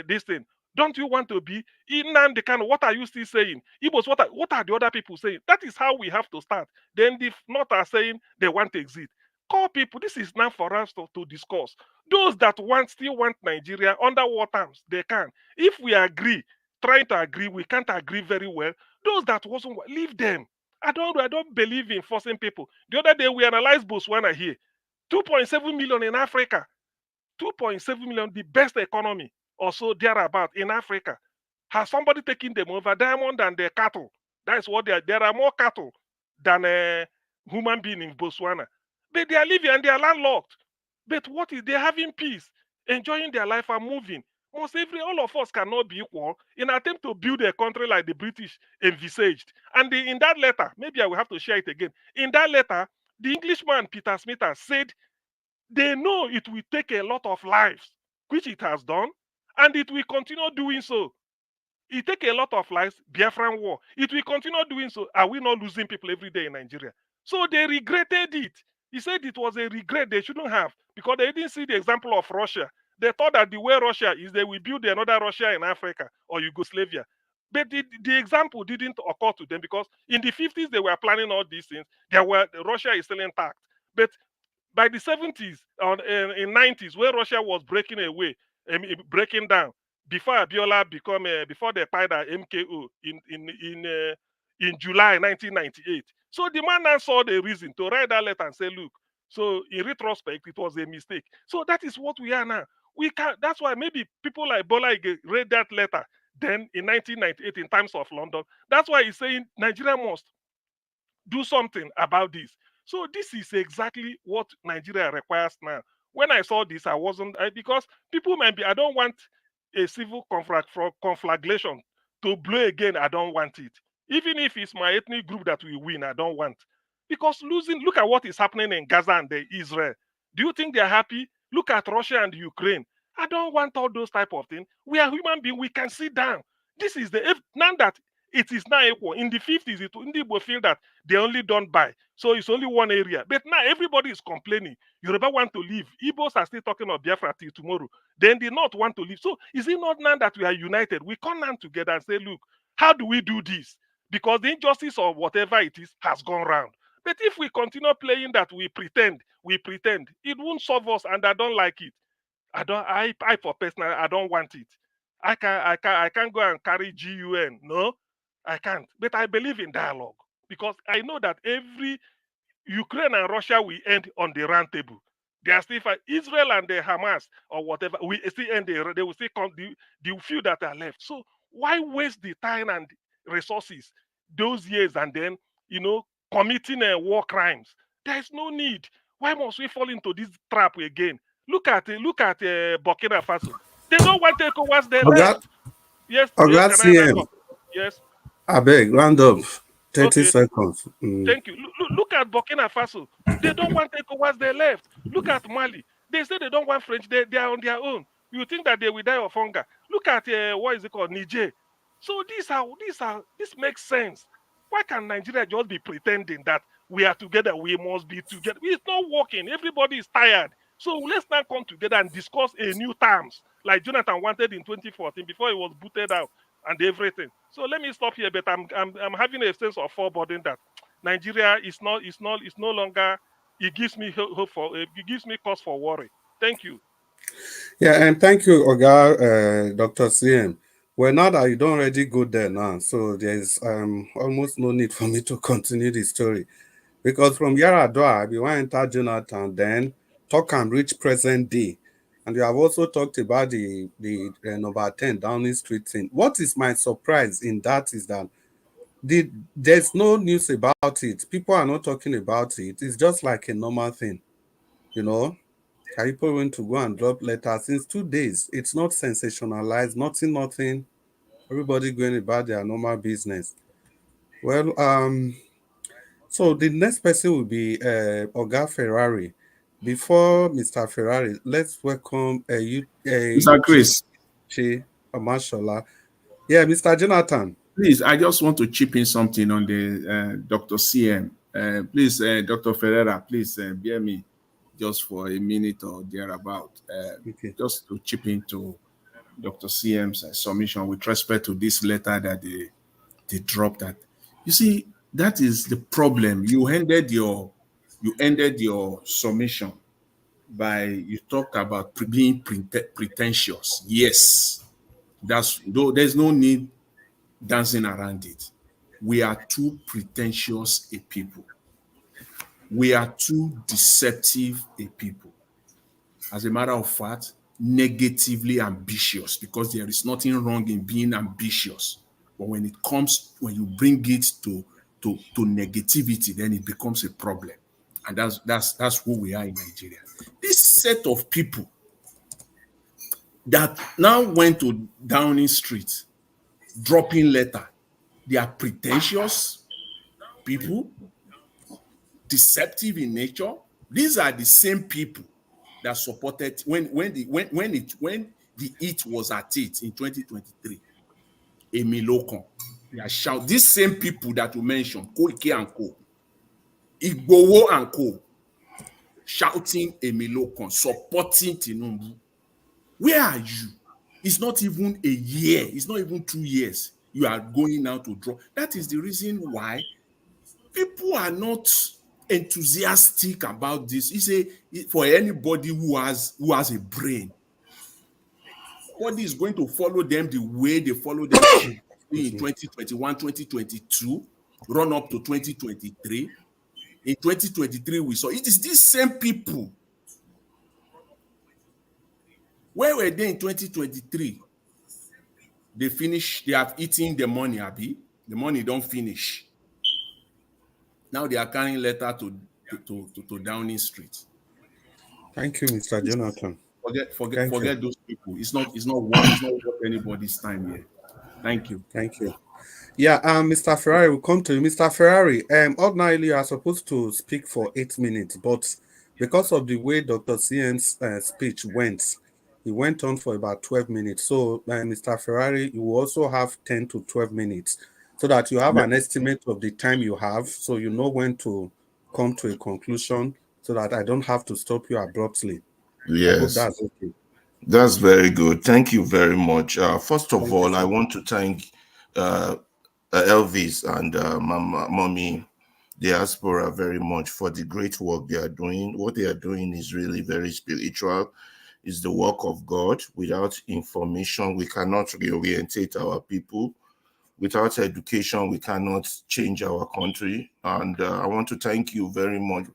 this thing? Don't you want to be in the kind of, what are you still saying? Igbos, what are the other people saying? That is how we have to start. Then the North are saying they want to exit. Call people. This is now for us to discuss. Those that still want Nigeria under what terms they can. If we agree, trying to agree, we can't agree very well. Those that wasn't, leave them. I don't believe in forcing people. The other day we analyzed Botswana here. 2.7 million in Africa. 2.7 million, the best economy or so thereabout in Africa. Has somebody taken them over? Diamond and the cattle. That is what there are more cattle than human beings in Botswana. But they are living and they are landlocked. But what is, they're having peace, enjoying their life and moving. All of us cannot be equal in an attempt to build a country like the British envisaged. And in that letter, maybe I will have to share it again. In that letter, the Englishman Peter Smith said they know it will take a lot of lives, which it has done, and it will continue doing so. It take a lot of lives, Biafran war. It will continue doing so. Are we not losing people every day in Nigeria? So they regretted it. He said it was a regret they shouldn't have, because they didn't see the example of Russia. They thought that the way Russia is, they will build another Russia in Africa or Yugoslavia. But the example didn't occur to them, because in the 50s they were planning all these things. Russia is still intact. But by the 70s or in 90s, where Russia was breaking away, breaking down, before Abiola before they fired MKO in July 1998. So the man now saw the reason to write that letter and say, look, so in retrospect, it was a mistake. So that is what we are now. We can. That's why maybe people like Bola Ige read that letter then in 1998 in Times of London. That's why he's saying Nigeria must do something about this. So this is exactly what Nigeria requires now. When I saw this, I wasn't, because people might be, I don't want a civil conflagration to blow again. I don't want it. Even if it's my ethnic group that will win, I don't want. Because look at what is happening in Gaza and Israel. Do you think they're happy? Look at Russia and Ukraine. I don't want all those type of things. We are human beings. We can sit down. This is now that it is now equal. In the 50s, Indigo feel that they only don't buy. So it's only one area. But now everybody is complaining. Yoruba want to leave. Igbos are still talking of Biafra till tomorrow. Then they not want to leave. So is it not now that we are united? We come down together and say, look, how do we do this? Because the injustice or whatever it is has gone round. But if we continue playing that we pretend, it won't solve us, and I don't like it. I for personal, I don't want it. I can't go and carry GUN. No, I can't. But I believe in dialogue. because I know that every Ukraine and Russia will end on the round table. They are still fighting. Israel and the Hamas or whatever, we still end they will still come the few that are left. So why waste the time and resources those years and then committing war crimes? There is no need. Why must we fall into this trap again? Look at Burkina Faso. They don't want ECOWAS. They left. Yes, can I wrap CM. up? Yes. I beg, round up. 30 Okay. seconds. Thank you. Look at Burkina Faso. They don't want ECOWAS. They left. Look at Mali. They say they don't want French. They are on their own. You think that they will die of hunger? Look at what is it called, Niger. So this makes sense. Why can Nigeria just be pretending that we are together? We must be together. It's not working. Everybody is tired. So let's now come together and discuss a new terms like Jonathan wanted in 2014 before he was booted out and everything. So let me stop here. But I'm having a sense of foreboding that Nigeria is no longer. It gives me hope for. It gives me cause for worry. Thank you. Yeah, and thank you, Oga, Dr. CM. Well, now that you don't already go there now, so there's almost no need for me to continue the story. Because from Yaradua, we want to enter Jonathan, then talk and reach present day. And you have also talked about the number 10 Downing Street thing. What is my surprise in that is that there's no news about it. People are not talking about it. It's just like a normal thing, People went to go and drop letters since 2 days. It's not sensationalized, nothing. Everybody going about their normal business. Well, so the next person will be Oga Ferrari. Before Mr. Ferrari, let's welcome Mr. Chris. Mashallah. Yeah, Mr. Jonathan. Please, I just want to chip in something on the Dr. CM. Please, Dr. Ferreira, please bear me just for a minute or thereabout. Okay. Just to chip into Dr. CM's submission with respect to this letter that they dropped. That you see, that is the problem. You ended your submission by you talked about being pretentious. Yes, there's no need dancing around it. We are too pretentious a people. We are too deceptive a people. As a matter of fact, negatively ambitious, because there is nothing wrong in being ambitious. But when you bring it to negativity, then it becomes a problem. And that's who we are in Nigeria. This set of people that now went to Downing Street, dropping letter, they are pretentious people, deceptive in nature. These are the same people that supported when the heat was at it in 2023. Emilokon. They are shout. These same people that you mentioned, Koike and Co, Igbowo and Co, shouting Emilokon, supporting Tinubu. Where are you? It's not even a year. It's not even 2 years. You are going now to draw. That is the reason why people are not enthusiastic about this. For anybody who has a brain, nobody is going to follow them the way they follow them in 2021, 2022, run up to 2023. In 2023, we saw it is these same people. Where were they in 2023? They have eaten the money, Abi. The money don't finish. Now they are carrying letter to Downing Street. Thank you, Mr. Jonathan. Forget those people. It's not worth anybody's time here. Thank you. Thank you. Yeah, Mr. Ferrari, we'll come to you. Mr. Ferrari, ordinarily you are supposed to speak for 8 minutes, but because of the way Dr. CM's speech went, he went on for about 12 minutes. So, Mr. Ferrari, you will also have 10 to 12 minutes so that you have an estimate of the time you have, so you know when to come to a conclusion, so that I don't have to stop you abruptly. Yes. I hope that's okay. That's very good. Thank you very much. First of all, I want to thank Elvis and Mommy Diaspora very much for the great work they are doing. What they are doing is really very spiritual. It's the work of God. Without information, we cannot reorientate our people. Without education, we cannot change our country. And I want to thank you very much,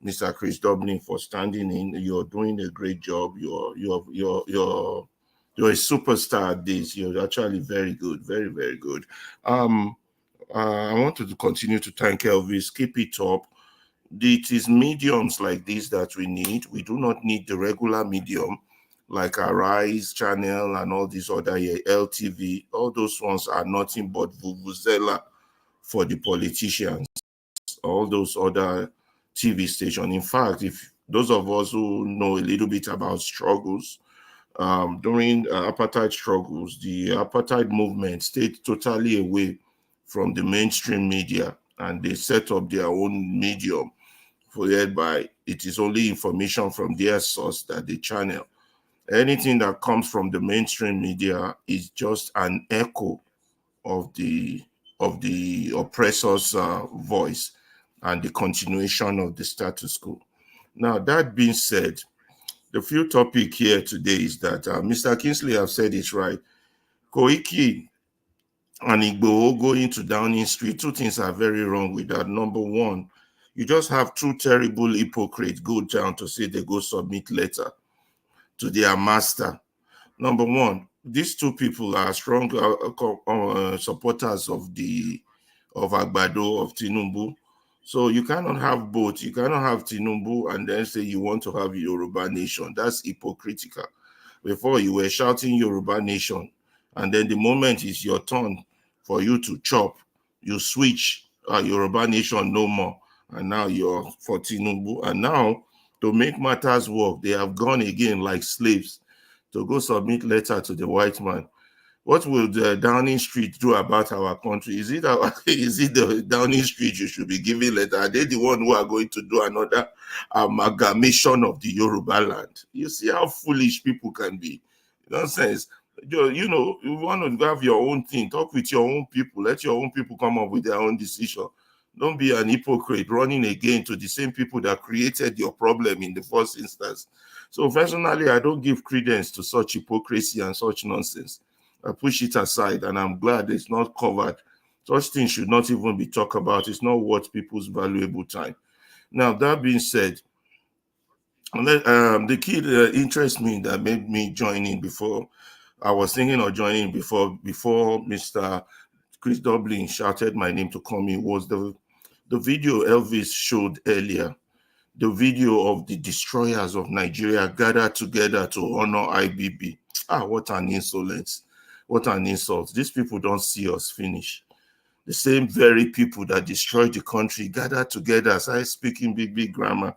Mr. Chris Dublin, for standing in. You're doing a great job. You're a superstar at this. You're actually very good, very, very good. I want to continue to thank Elvis. Keep it up. It is mediums like this that we need. We do not need the regular medium like Harass channel and all these other LTV. All those ones are nothing but vuvuzela for the politicians. All those other TV stations. In fact, if those of us who know a little bit about struggles, during apartheid struggles, the apartheid movement stayed totally away from the mainstream media, and they set up their own medium, whereby it is only information from their source that they channel. Anything that comes from the mainstream media is just an echo of the oppressor's voice and the continuation of the status quo. Now, that being said, the few topic here today is that Mr. Kingsley have said it right. Koiki and Igboho going to Downing Street, two things are very wrong with that. Number one, you just have two terrible hypocrites go down to say they go submit letter to their master. Number one, these two people are strong supporters of Agbado, of Tinubu. So you cannot have both. You cannot have Tinubu and then say you want to have Yoruba nation. That's hypocritical. Before you were shouting Yoruba nation, and then the moment is your turn for you to chop, you switch Yoruba nation no more. And now you're for Tinubu. And now, to make matters work, they have gone again like slaves to go submit letter to the white man. What will the Downing Street do about our country? Is it the Downing Street you should be giving letter? Are they the one who are going to do another amalgamation of the Yoruba land? You see how foolish people can be. Nonsense. You know, you want to have your own thing. Talk with your own people. Let your own people come up with their own decision. Don't be an hypocrite running again to the same people that created your problem in the first instance. So personally, I don't give credence to such hypocrisy and such nonsense. I push it aside, and I'm glad it's not covered. Such things should not even be talked about. It's not worth people's valuable time. Now, that being said, the key that interests me that made me join in before, I was thinking of joining before Mr. Chris Dublin shouted my name to come in, was the video Elvis showed earlier, the video of the destroyers of Nigeria gathered together to honor IBB. What an insolence. What an insult. These people don't see us finish. The same very people that destroyed the country gathered together, as I speak in big grammar,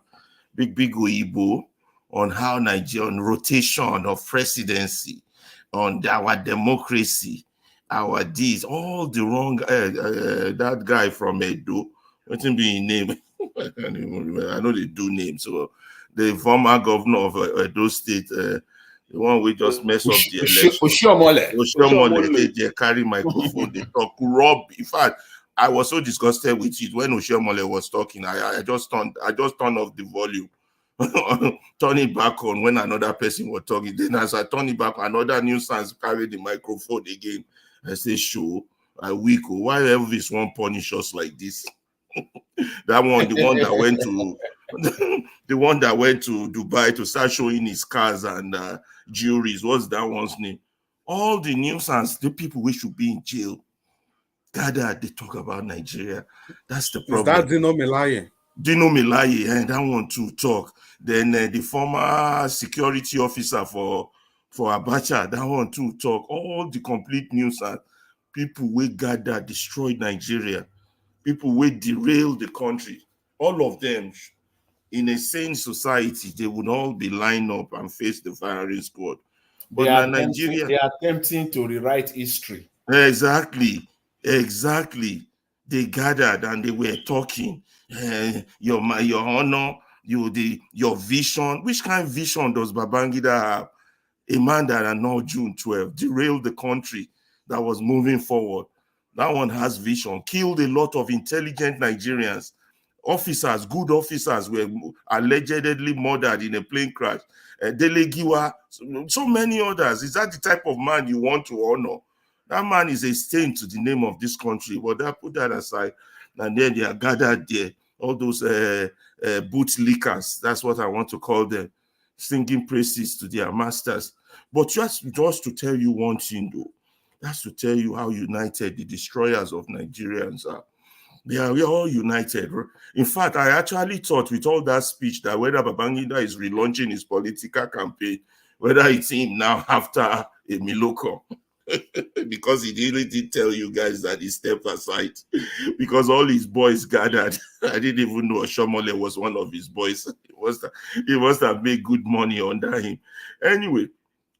big Oyibo, on how Nigerian rotation of presidency, on our democracy, our deeds, all the wrong, that guy from Edo, what him be his name? I can't even remember. I know they do names. So the former governor of Edo State, the one we just mess up the election. Oshiomhole, they carry microphone, they talk rub. In fact, I was so disgusted with it when Oshiomhole was talking. I just turned off the volume, turn it back on when another person was talking. Then as I turn it back, another nuisance carried the microphone again. I say, "Show, I weak. Why Elvis won't punish us like this?" That one, the one that went to the one that went to Dubai to start showing his cars and jewelries. What's that one's name? All the nuisance, the people who should be in jail gathered, they talk about Nigeria. That's the problem. Is that Dino Melaye? Dino Melaye, and that one to talk. Then the former security officer for Abacha, that one to talk. All the complete nuisance, people we gathered, destroyed Nigeria. People will derail the country. All of them, in a sane society, they would all be lined up and face the firing squad. But they are attempting to rewrite history. Exactly. They gathered and they were talking. Your honor, your vision. Which kind of vision does Babangida have? A man that announced June 12 derailed the country that was moving forward. That one has vision. Killed a lot of intelligent Nigerians. Officers, good officers were allegedly murdered in a plane crash. Dele Giwa, so many others. Is that the type of man you want to honor? That man is a stain to the name of this country. But that put that aside, and then they are gathered there. All those bootlickers, that's what I want to call them, singing praises to their masters. But just to tell you one thing, though, that's to tell you how united the destroyers of Nigerians are. We are all united. In fact, I actually thought with all that speech that whether Babangida is relaunching his political campaign, whether it's him now after a Miloko, because he really did tell you guys that he stepped aside because all his boys gathered. I didn't even know Oshomole was one of his boys. He must have made good money under him. Anyway,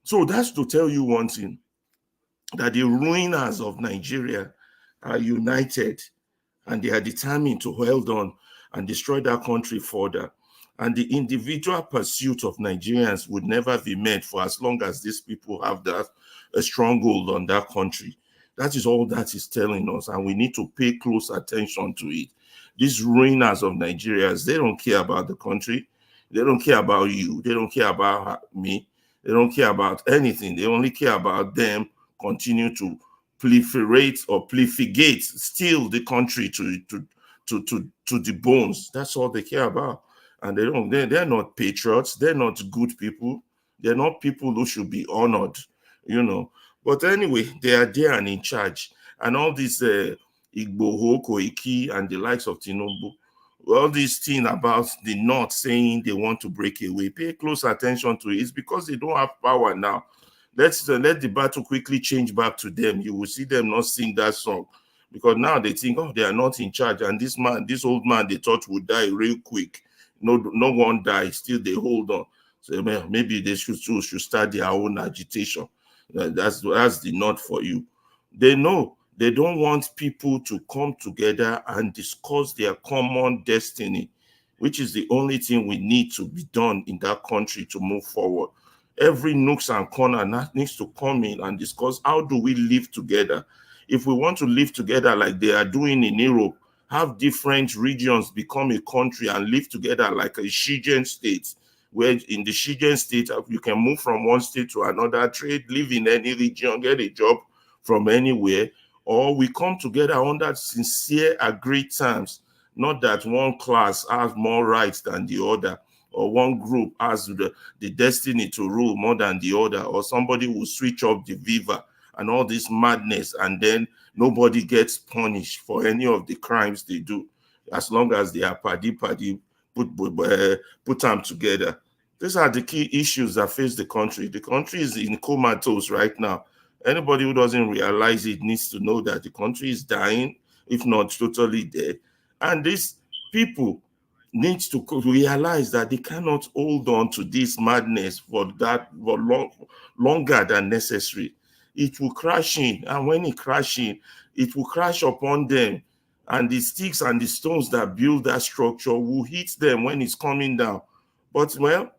so that's to tell you one thing, that the ruiners of Nigeria are united and they are determined to hold on and destroy that country further. And the individual pursuit of Nigerians would never be met for as long as these people have a stronghold on that country. That is all that is telling us, and we need to pay close attention to it. These ruiners of Nigerians, they don't care about the country. They don't care about you. They don't care about me. They don't care about anything. They only care about them continue to proliferate or proliferate, steal the country to the bones. That's all they care about. And they're not patriots. They're not good people. They're not people who should be honored, you know. But anyway, they are there and in charge. And all these Igboho, Koiki, and the likes of Tinubu, all these things about the North saying they want to break away, pay close attention to it. It's because they don't have power now. Let the battle quickly change back to them. You will see them not sing that song. Because now they think, oh, they are not in charge. And this old man they thought would die real quick. No one died. Still they hold on. So maybe they should start their own agitation. That's the North for you. They know they don't want people to come together and discuss their common destiny, which is the only thing we need to be done in that country to move forward. Every nooks and corner needs to come in and discuss how do we live together. If we want to live together like they are doing in Europe, have different regions become a country and live together like a Schengen state, where in the Schengen state, you can move from one state to another, trade, live in any region, get a job from anywhere, or we come together under sincere agreed terms, not that one class has more rights than the other, or one group has the destiny to rule more than the other, or somebody will switch up the viva and all this madness, and then nobody gets punished for any of the crimes they do, as long as they are put them together. These are the key issues that face the country. The country is in comatose right now. Anybody who doesn't realize it needs to know that the country is dying, if not totally dead. And these people need to realize that they cannot hold on to this madness for longer than necessary. It will crash in, and when it crashes in, it will crash upon them, and the sticks and the stones that build that structure will hit them when it's coming down. But well,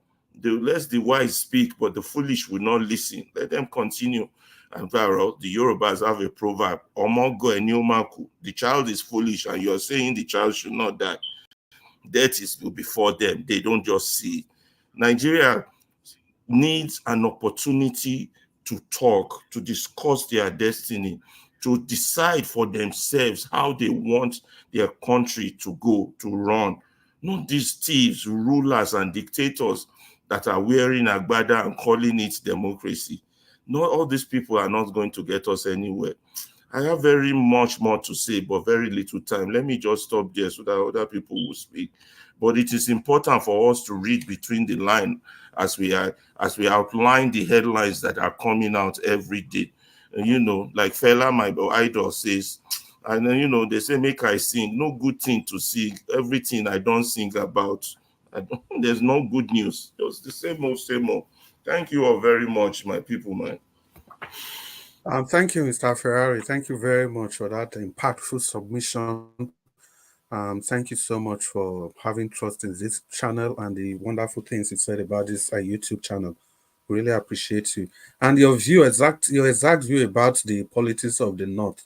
let the wise speak, but the foolish will not listen. Let them continue. And the Yorubas have a proverb: "Omogo eniomaku." The child is foolish, and you're saying the child should not die. Death is before them. They don't just see it. Nigeria needs an opportunity to talk, to discuss their destiny, to decide for themselves how they want their country to go, to run. Not these thieves, rulers, and dictators that are wearing agbada and calling it democracy. Not all these people are not going to get us anywhere. I have very much more to say, but very little time. Let me just stop there so that other people will speak. But it is important for us to read between the lines as we outline the headlines that are coming out every day. And, you know, like Fela, my idol, says, and then, you know, they say, make I sing. No good thing to sing. Everything I don't sing about. There's no good news. Just the same old, same old. Thank you all very much, my people, man. Thank you, Mr. Ferrari. Thank you very much for that impactful submission. Thank you so much for having trust in this channel and the wonderful things you said about this YouTube channel. Really appreciate you. And your exact view about the politics of the North.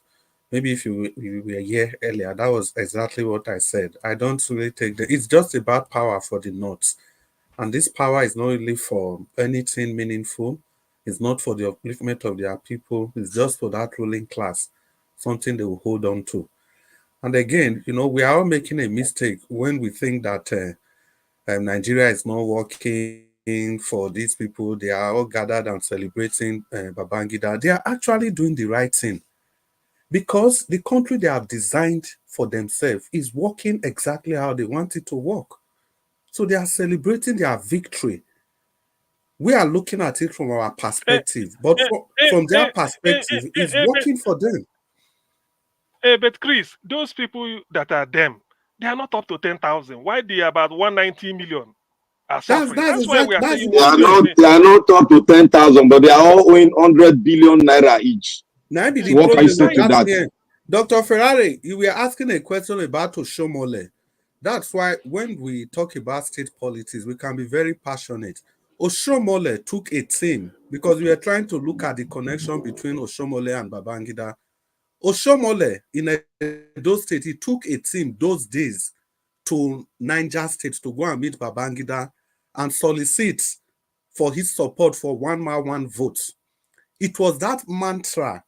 Maybe if you were here earlier, that was exactly what I said. I don't really take it's just about power for the North. And this power is not really for anything meaningful. It's not for the upliftment of their people. It's just for that ruling class, something they will hold on to. And again, we are all making a mistake when we think that Nigeria is not working for these people. They are all gathered and celebrating Babangida. They are actually doing the right thing because the country they have designed for themselves is working exactly how they want it to work. So they are celebrating their victory. We are looking at it from our perspective, but from their perspective, it's working for them. But Chris, those people that are them, they are not up to 10,000. Why they are about 190 million are suffering? That's why we are saying they are not up to 10,000, but they are all owing 100 billion naira each. Now, so what can you say to that? Dr. Ferrari, you were asking a question about Oshomole. That's why when we talk about state politics, we can be very passionate. Oshomole took a team because we are trying to look at the connection between Oshomole and Babangida. Oshomole in Edo State, he took a team those days to Niger State to go and meet Babangida and solicit for his support for 1 man, 1 vote. It was that mantra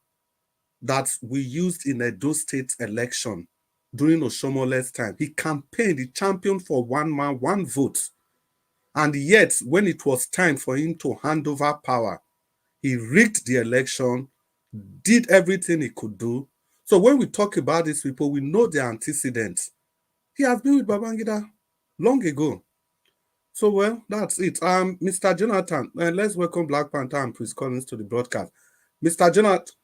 that we used in Edo State election during Oshomole's time. He campaigned, he championed for 1 man, 1 vote. And yet, when it was time for him to hand over power, he rigged the election, did everything he could do. So when we talk about these people, we know their antecedents. He has been with Babangida long ago. So, well, that's it. Mr. Jonathan, let's welcome Black Panther and Chris Collins to the broadcast. Mr. Jonathan,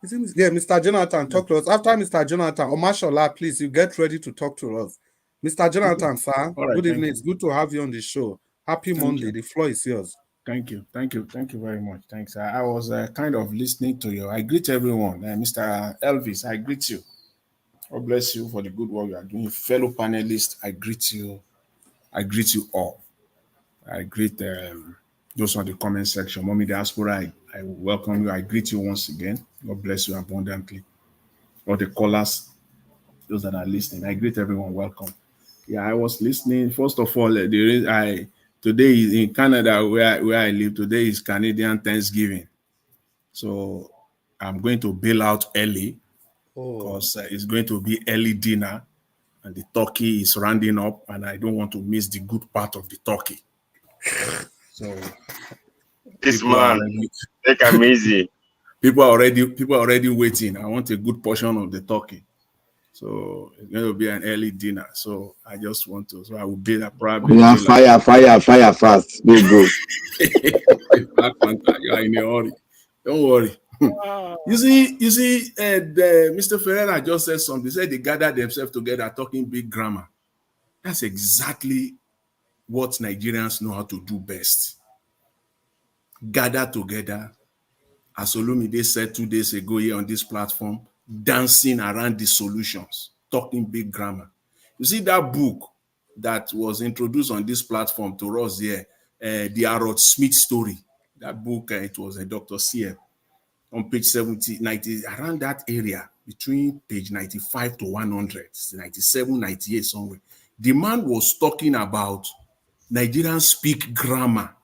Mr. Jonathan, talk to us. After Mr. Jonathan, Omashola, please, you get ready to talk to us. Mr. Jonathan, sir, good evening. It's good to have you on the show. Happy Monday. The floor is yours. Thank you very much. Thanks. I was kind of listening to you. I greet everyone. Mr. Elvis, I greet you. God bless you for the good work you are doing. Fellow panelists, I greet you. I greet you all. I greet those on the comment section. Mommy Diaspora, I welcome you. I greet you once again. God bless you abundantly. All the callers, those that are listening, I greet everyone. Welcome. Yeah, I was listening. First of all, today is in Canada where I live. Today is Canadian Thanksgiving, so I'm going to bail out early because it's going to be early dinner, and the turkey is rounding up, and I don't want to miss the good part of the turkey. So this man, take him easy. People are already waiting. I want a good portion of the turkey. So it's going to be an early dinner. So I just want to. So I will be probably. Yeah, fire fast. Go. Black Panther, you are in a hurry. Don't worry. You see, Mr. Ferreira just said something. He said they gathered themselves together talking big grammar. That's exactly what Nigerians know how to do best. Gather together. As Olumide said 2 days ago here on this platform, dancing around the solutions, talking big grammar. You see that book that was introduced on this platform to us here, the Harold Smith story. That book, it was a Dr. CF on page 70, 90, around that area, between page 95 to 100, 97, 98 somewhere. The man was talking about Nigerians speak grammar.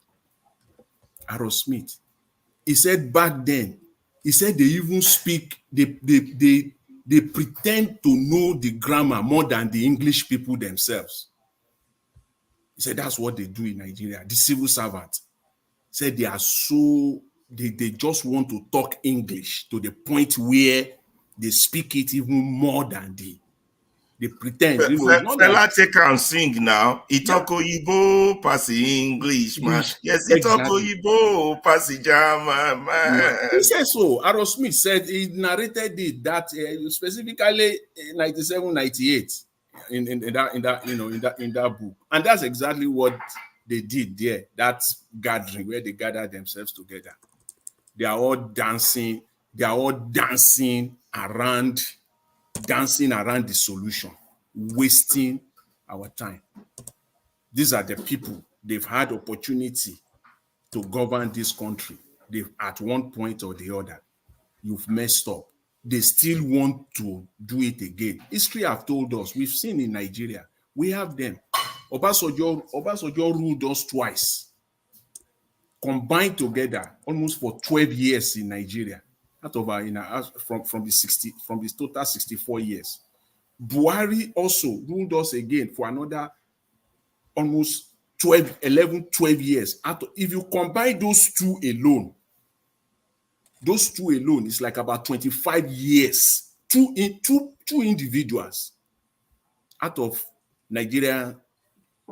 Harold Smith. He said back then, he said they even speak, they pretend to know the grammar more than the English people themselves. He said that's what they do in Nigeria. The civil servants said they are so, they just want to talk English to the point where they speak it even more than they pretend. Fella take and sing now. He talk Oyibo, pass English, man. Yes, he talk Oyibo, pass German, man. He said so. Harold Smith said he narrated it that specifically 97, 98 in that book, and that's exactly what they did there. That gathering where they gathered themselves together. They are all dancing. They are all dancing around the solution, wasting our time. These are the people, they've had opportunity to govern this country. They've at one point or the other, you've messed up. They still want to do it again. History have told us, we've seen in Nigeria, we have them. Obasanjo ruled us twice. combined together almost for 12 years in Nigeria, out of from the total 64 years. Buhari also ruled us again for another almost 12 years. If you combine those two alone, is like about 25 years. Two individuals out of Nigeria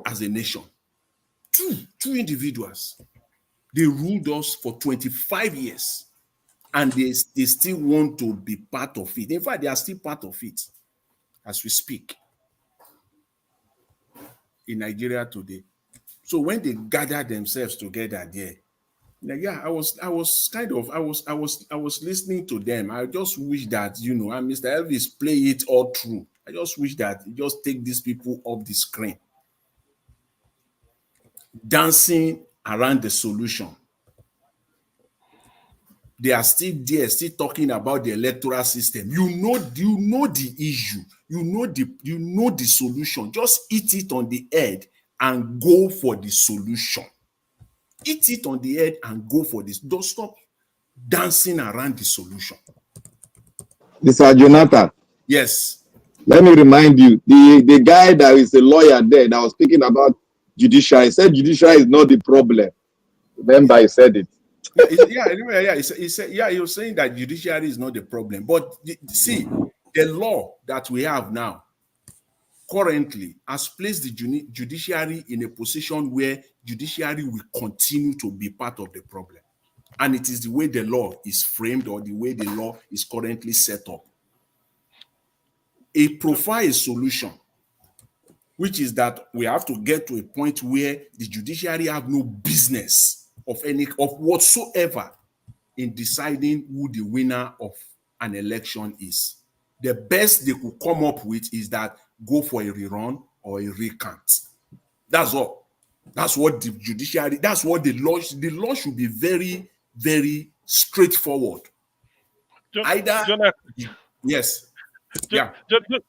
as a nation. Two individuals. They ruled us for 25 years. And they still want to be part of it. In fact, they are still part of it as we speak in Nigeria today. So when they gather themselves together there, yeah, I was listening to them. I just wish that, and Mr. Elvis play it all through. I just wish that you just take these people off the screen, dancing around the solution. They are still there, still talking about the electoral system. You know the issue. You know the solution. Just eat it on the head and go for the solution. Eat it on the head and go for this. Don't stop dancing around the solution. Mr. Jonathan. Yes. Let me remind you, the guy that is a lawyer there that was speaking about judiciary said judiciary is not the problem. Remember, he said it. He was saying that judiciary is not the problem. But see, the law that we have now currently has placed the judiciary in a position where judiciary will continue to be part of the problem. And it is the way the law is framed or the way the law is currently set up. A profile solution, which is that we have to get to a point where the judiciary have no business of whatsoever in deciding who the winner of an election is. The best they could come up with is that go for a rerun or a recount. That's all. That's what the judiciary, that's what the law should be very, very straightforward. Jonathan. Yes.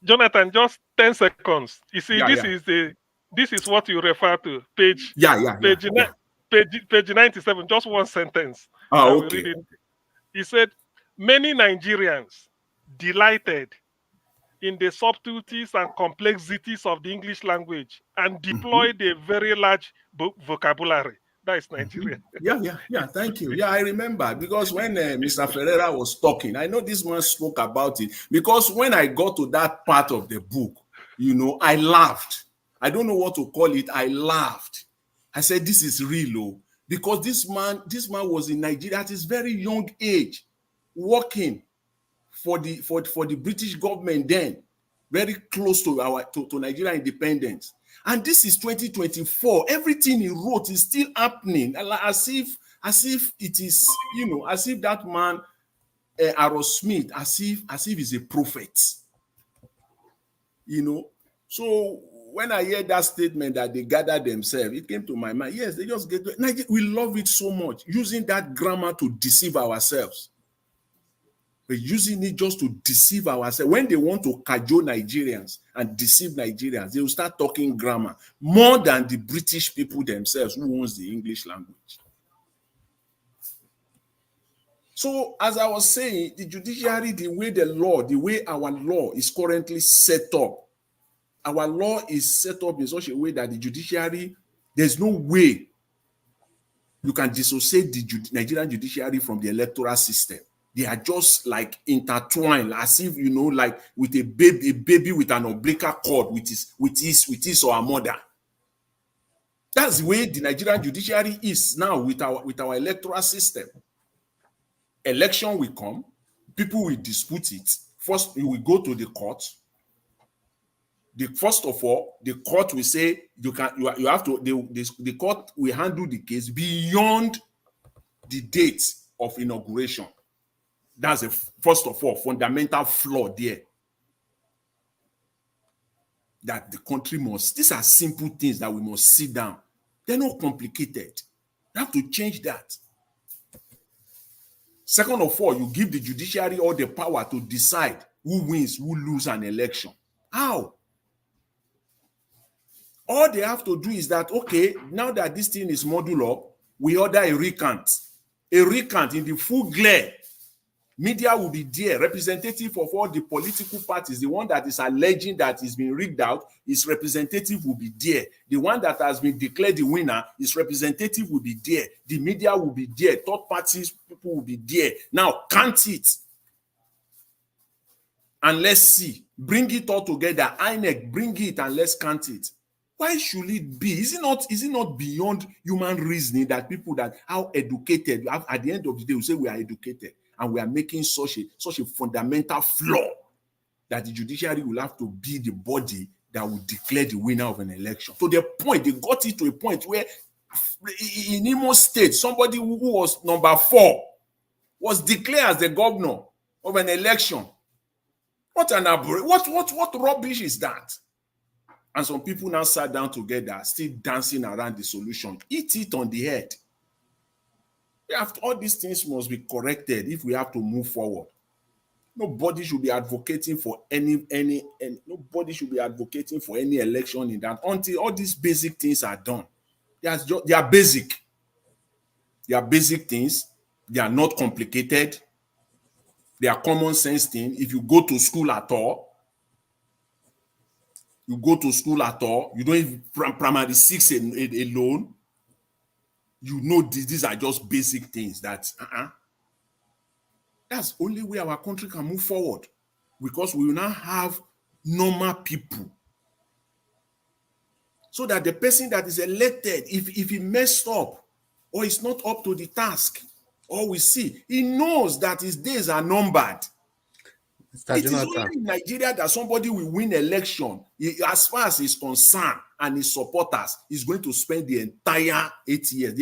Jonathan, just 10 seconds. You see, this is what you refer to. Page 97, just one sentence. Okay. He said, many Nigerians delighted in the subtleties and complexities of the English language and deployed a very large vocabulary. That is Nigeria. Yeah. Thank you. Yeah, I remember because when Mr. Ferreira was talking, I know this man spoke about it because when I got to that part of the book, I laughed. I don't know what to call it. I laughed. I said, this is real, because this man was in Nigeria at his very young age, working for the British government then, very close to Nigeria independence. And this is 2024. Everything he wrote is still happening, as if it is, as if that man, Aaron Smith, as if he's a prophet. So when I heard that statement that they gathered themselves, it came to my mind. Yes, they just get. We love it so much, using that grammar to deceive ourselves. We're using it just to deceive ourselves. When they want to cajole Nigerians and deceive Nigerians, they will start talking grammar more than the British people themselves who owns the English language. So, as I was saying, the judiciary, the way our law is currently set up, our law is set up in such a way that the judiciary, there's no way you can dissociate the Nigerian judiciary from the electoral system. They are just like intertwined, as if, like with a baby with an umbilical cord with his or her mother. That's the way the Nigerian judiciary is now with our electoral system. Election will come, people will dispute it. First, we will go to the court. First of all, the court will say the court will handle the case beyond the date of inauguration. That's first of all, fundamental flaw there. That the country these are simple things that we must sit down. They're not complicated. You have to change that. Second of all, you give the judiciary all the power to decide who wins, who loses an election. How? All they have to do is that, okay, now that this thing is modeled up, we order a recount. A recount in the full glare. Media will be there, representative of all the political parties. The one that is alleging that is being rigged out, his representative will be there. The one that has been declared the winner, his representative will be there. The media will be there. Third parties people will be there. Now count it. And let's see. Bring it all together. INEC, bring it and let's count it. Why should it be? Is it not beyond human reasoning that people that how educated, at the end of the day, we say we are educated and we are making such a fundamental flaw that the judiciary will have to be the body that will declare the winner of an election. To the point, they got it to a point where in Imo State, somebody who was number 4 was declared as the governor of an election. What rubbish is that? And some people now sat down together, still dancing around the solution. Eat it on the head. All these things must be corrected if we have to move forward. Nobody should be advocating for any nobody should be advocating for any election in that until all these basic things are done. They are basic. They are basic things. They are not complicated. They are common sense things. If you go to school at all, you don't even primary 6 alone, you know these are just basic things that that's the only way our country can move forward, because we will now have normal people. So that the person that is elected, if he messed up or is not up to the task, or we see, he knows that his days are numbered. It is only in Nigeria that somebody will win election. As far as he's concerned and his supporters, he's going to spend the entire 8 years.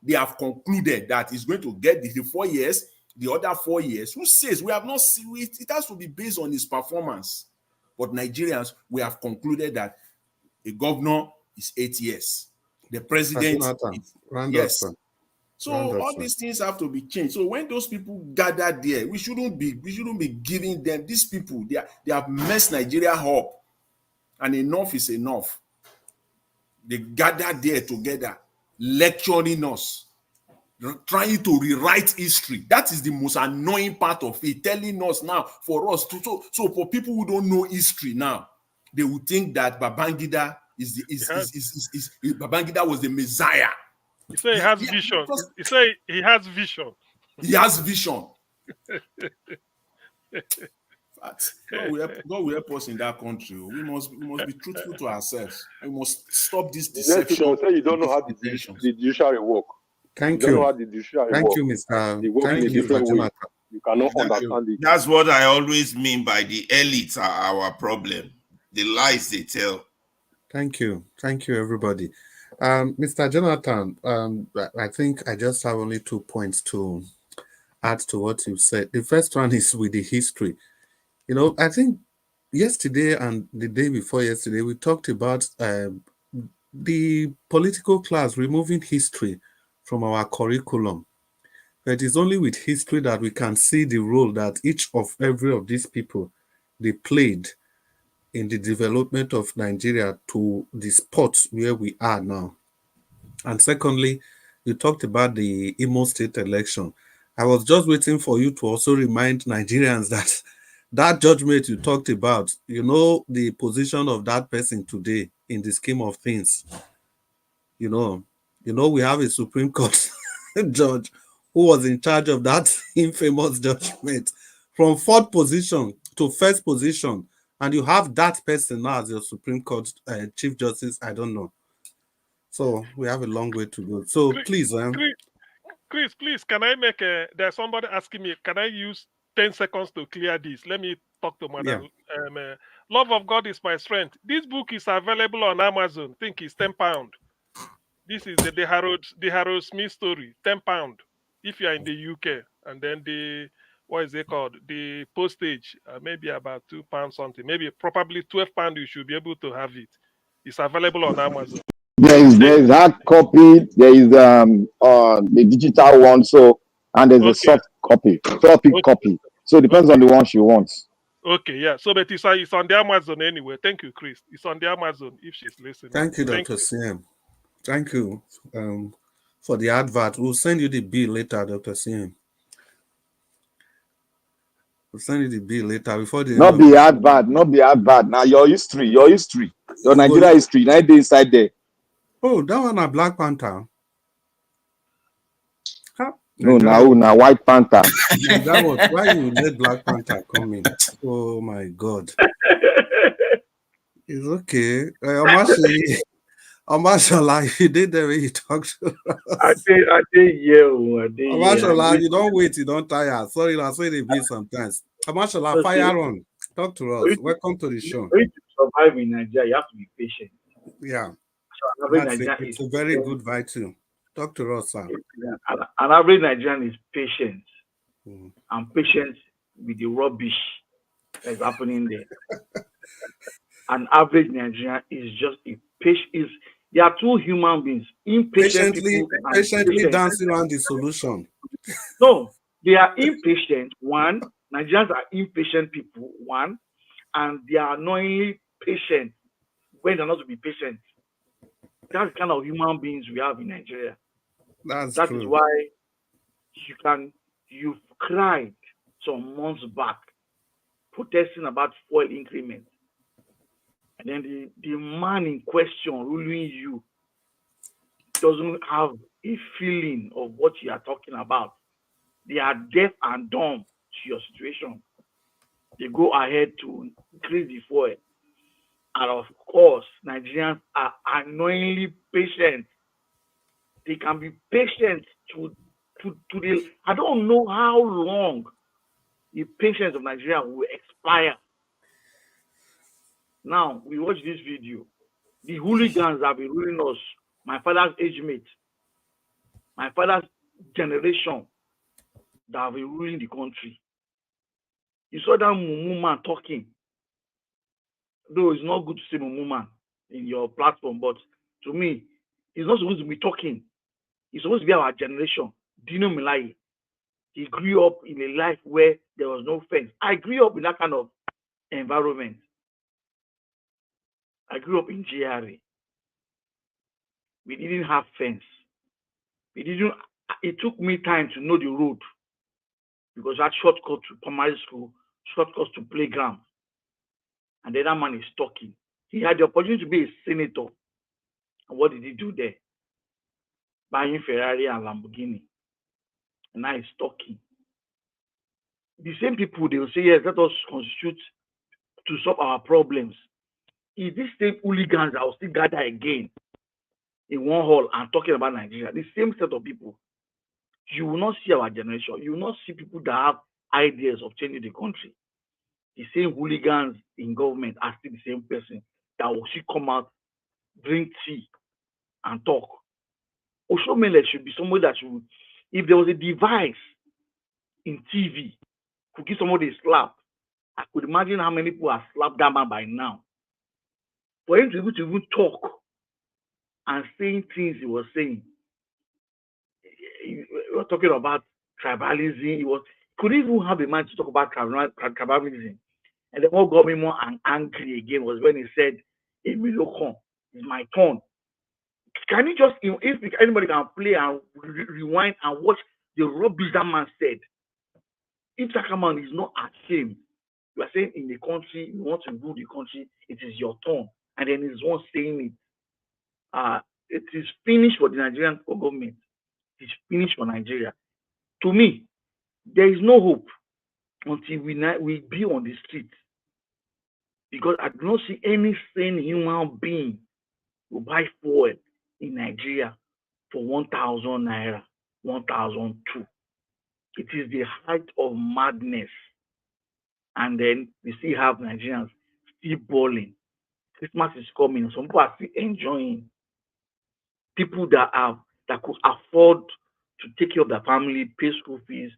They have concluded that he's going to get the 4 years, the other 4 years. Who says? We have not seen it. It has to be based on his performance. But Nigerians, we have concluded that a governor is 8 years. The president is, yes. So all these things have to be changed. So when those people gather there, we shouldn't be giving them, these people, they have messed Nigeria up, and enough is enough. They gather there together, lecturing us, trying to rewrite history. That is the most annoying part of it. Telling us now for us to so for people who don't know history now, they would think that Babangida Babangida was the Messiah. He said he has vision. He said he has vision. He has vision. God will help us in that country. We must be truthful to ourselves. We must stop this deception. You don't know how the judiciary work. Thank you. You. Don't know how the judiciary Thank work. you, Mr. They work Thank in a you, different Mr. way. You cannot understand it. That's what I always mean by the elites are our problem. The lies they tell. Thank you, everybody. Mr. Jonathan, I think I just have only 2 points to add to what you said. The first one is with the history. You know, I think yesterday and the day before yesterday, we talked about the political class removing history from our curriculum. It is only with history that we can see the role that every of these people, they played in the development of Nigeria to the spot where we are now. And secondly, you talked about the Imo State election. I was just waiting for you to also remind Nigerians that judgment you talked about, you know, the position of that person today in the scheme of things. You know, we have a Supreme Court judge who was in charge of that infamous judgment from 4th position to 1st position. And you have that person now as your Supreme Court Chief Justice. I don't know. So we have a long way to go. So please, Chris, please, can I make there's somebody asking me, can I use 10 seconds to clear this? Let me talk to Madam. Yeah. Love of God is my strength. This book is available on Amazon. I think it's £10. This is the Harold Smith story, £10 if you are in the UK. And then what is it called? The postage, maybe about £2 something, maybe probably £12. You should be able to have it. It's available on Amazon. There is hard copy. There is the digital one. So and there's a soft copy, copy. So it depends on the one she wants. Okay, yeah. So but it's on the Amazon anyway. Thank you, Chris. It's on the Amazon if she's listening. Thank you, Dr. CM. Thank you. for the advert. We'll send you the bill later, Dr. Sim. We'll send you the bill later before the Not be advert, not be advert. Now your history, your Nigeria history, 9 days inside there. Oh, that one a Black Panther. Huh? No, now White Panther. That was why you let Black Panther come in. Oh my God. It's okay. Amashola, you did the way you talked to us. I did, yeah. Amashola, you don't wait, you don't tire. Sorry, that's why they be sometimes. Amashola, fire on. Talk to us. Welcome to the show. For you to survive in Nigeria, you have to be patient. Yeah. So It's a very good vibe too. Talk to us, sir. An average Nigerian is patient. And patient with the rubbish that's happening there. An average Nigerian is just a patient. There are two human beings, impatient people and patiently dancing around the solution. No, they are impatient. One, Nigerians are impatient people. One, and they are annoyingly patient when they're not to be patient. That's the kind of human beings we have in Nigeria. That true. is why you've cried some months back protesting about fuel increment. And then the man in question ruling you doesn't have a feeling of what you are talking about. They are deaf and dumb to your situation. They go ahead to increase the fuel. And of course, Nigerians are annoyingly patient. They can be patient to the. I don't know how long the patience of Nigeria will expire. Now, we watch this video. The hooligans have been ruling us, my father's age mate, my father's generation, that have been ruling the country. You saw that Mumu man talking. Though it's not good to say Mumu man in your platform, but to me, he's not supposed to be talking. He's supposed to be our generation. Dino Milai. He grew up in a life where there was no fence. I grew up in that kind of environment. I grew up in GRA. We didn't have fence. It took me time to know the road because I had shortcut to primary school, shortcuts to playground. And then that man is talking. He had the opportunity to be a senator. And what did he do there? Buying Ferrari and Lamborghini. And now he's talking. The same people, they will say, yes, let us constitute to solve our problems. If these same hooligans that will still gather again in one hall and talking about Nigeria, the same set of people, you will not see our generation. You will not see people that have ideas of changing the country. The same hooligans in government are still the same person that will still come out, drink tea, and talk. Oshomele should be somebody that should, if there was a device in TV, could give somebody a slap, I could imagine how many people have slapped that man by now. For him to even talk and saying things he was saying, we were talking about tribalism. He could even have a mind to talk about tribalism. And then what got me more angry again was when he said, Emilokon, it's my turn. Can you just, if anybody can play and rewind and watch the rubbish that man said? If that man is not ashamed, you are saying in the country, you want to rule the country, it is your turn. And then he's one saying it. It is finished for the Nigerian government. It is finished for Nigeria. To me, there is no hope until we be on the street. Because I do not see any sane human being who buy fuel in Nigeria for 1,000 naira, 1,002. It is the height of madness. And then we still have Nigerians still balling. Christmas is coming. Some people are still enjoying. People that could afford to take care of their family, pay school fees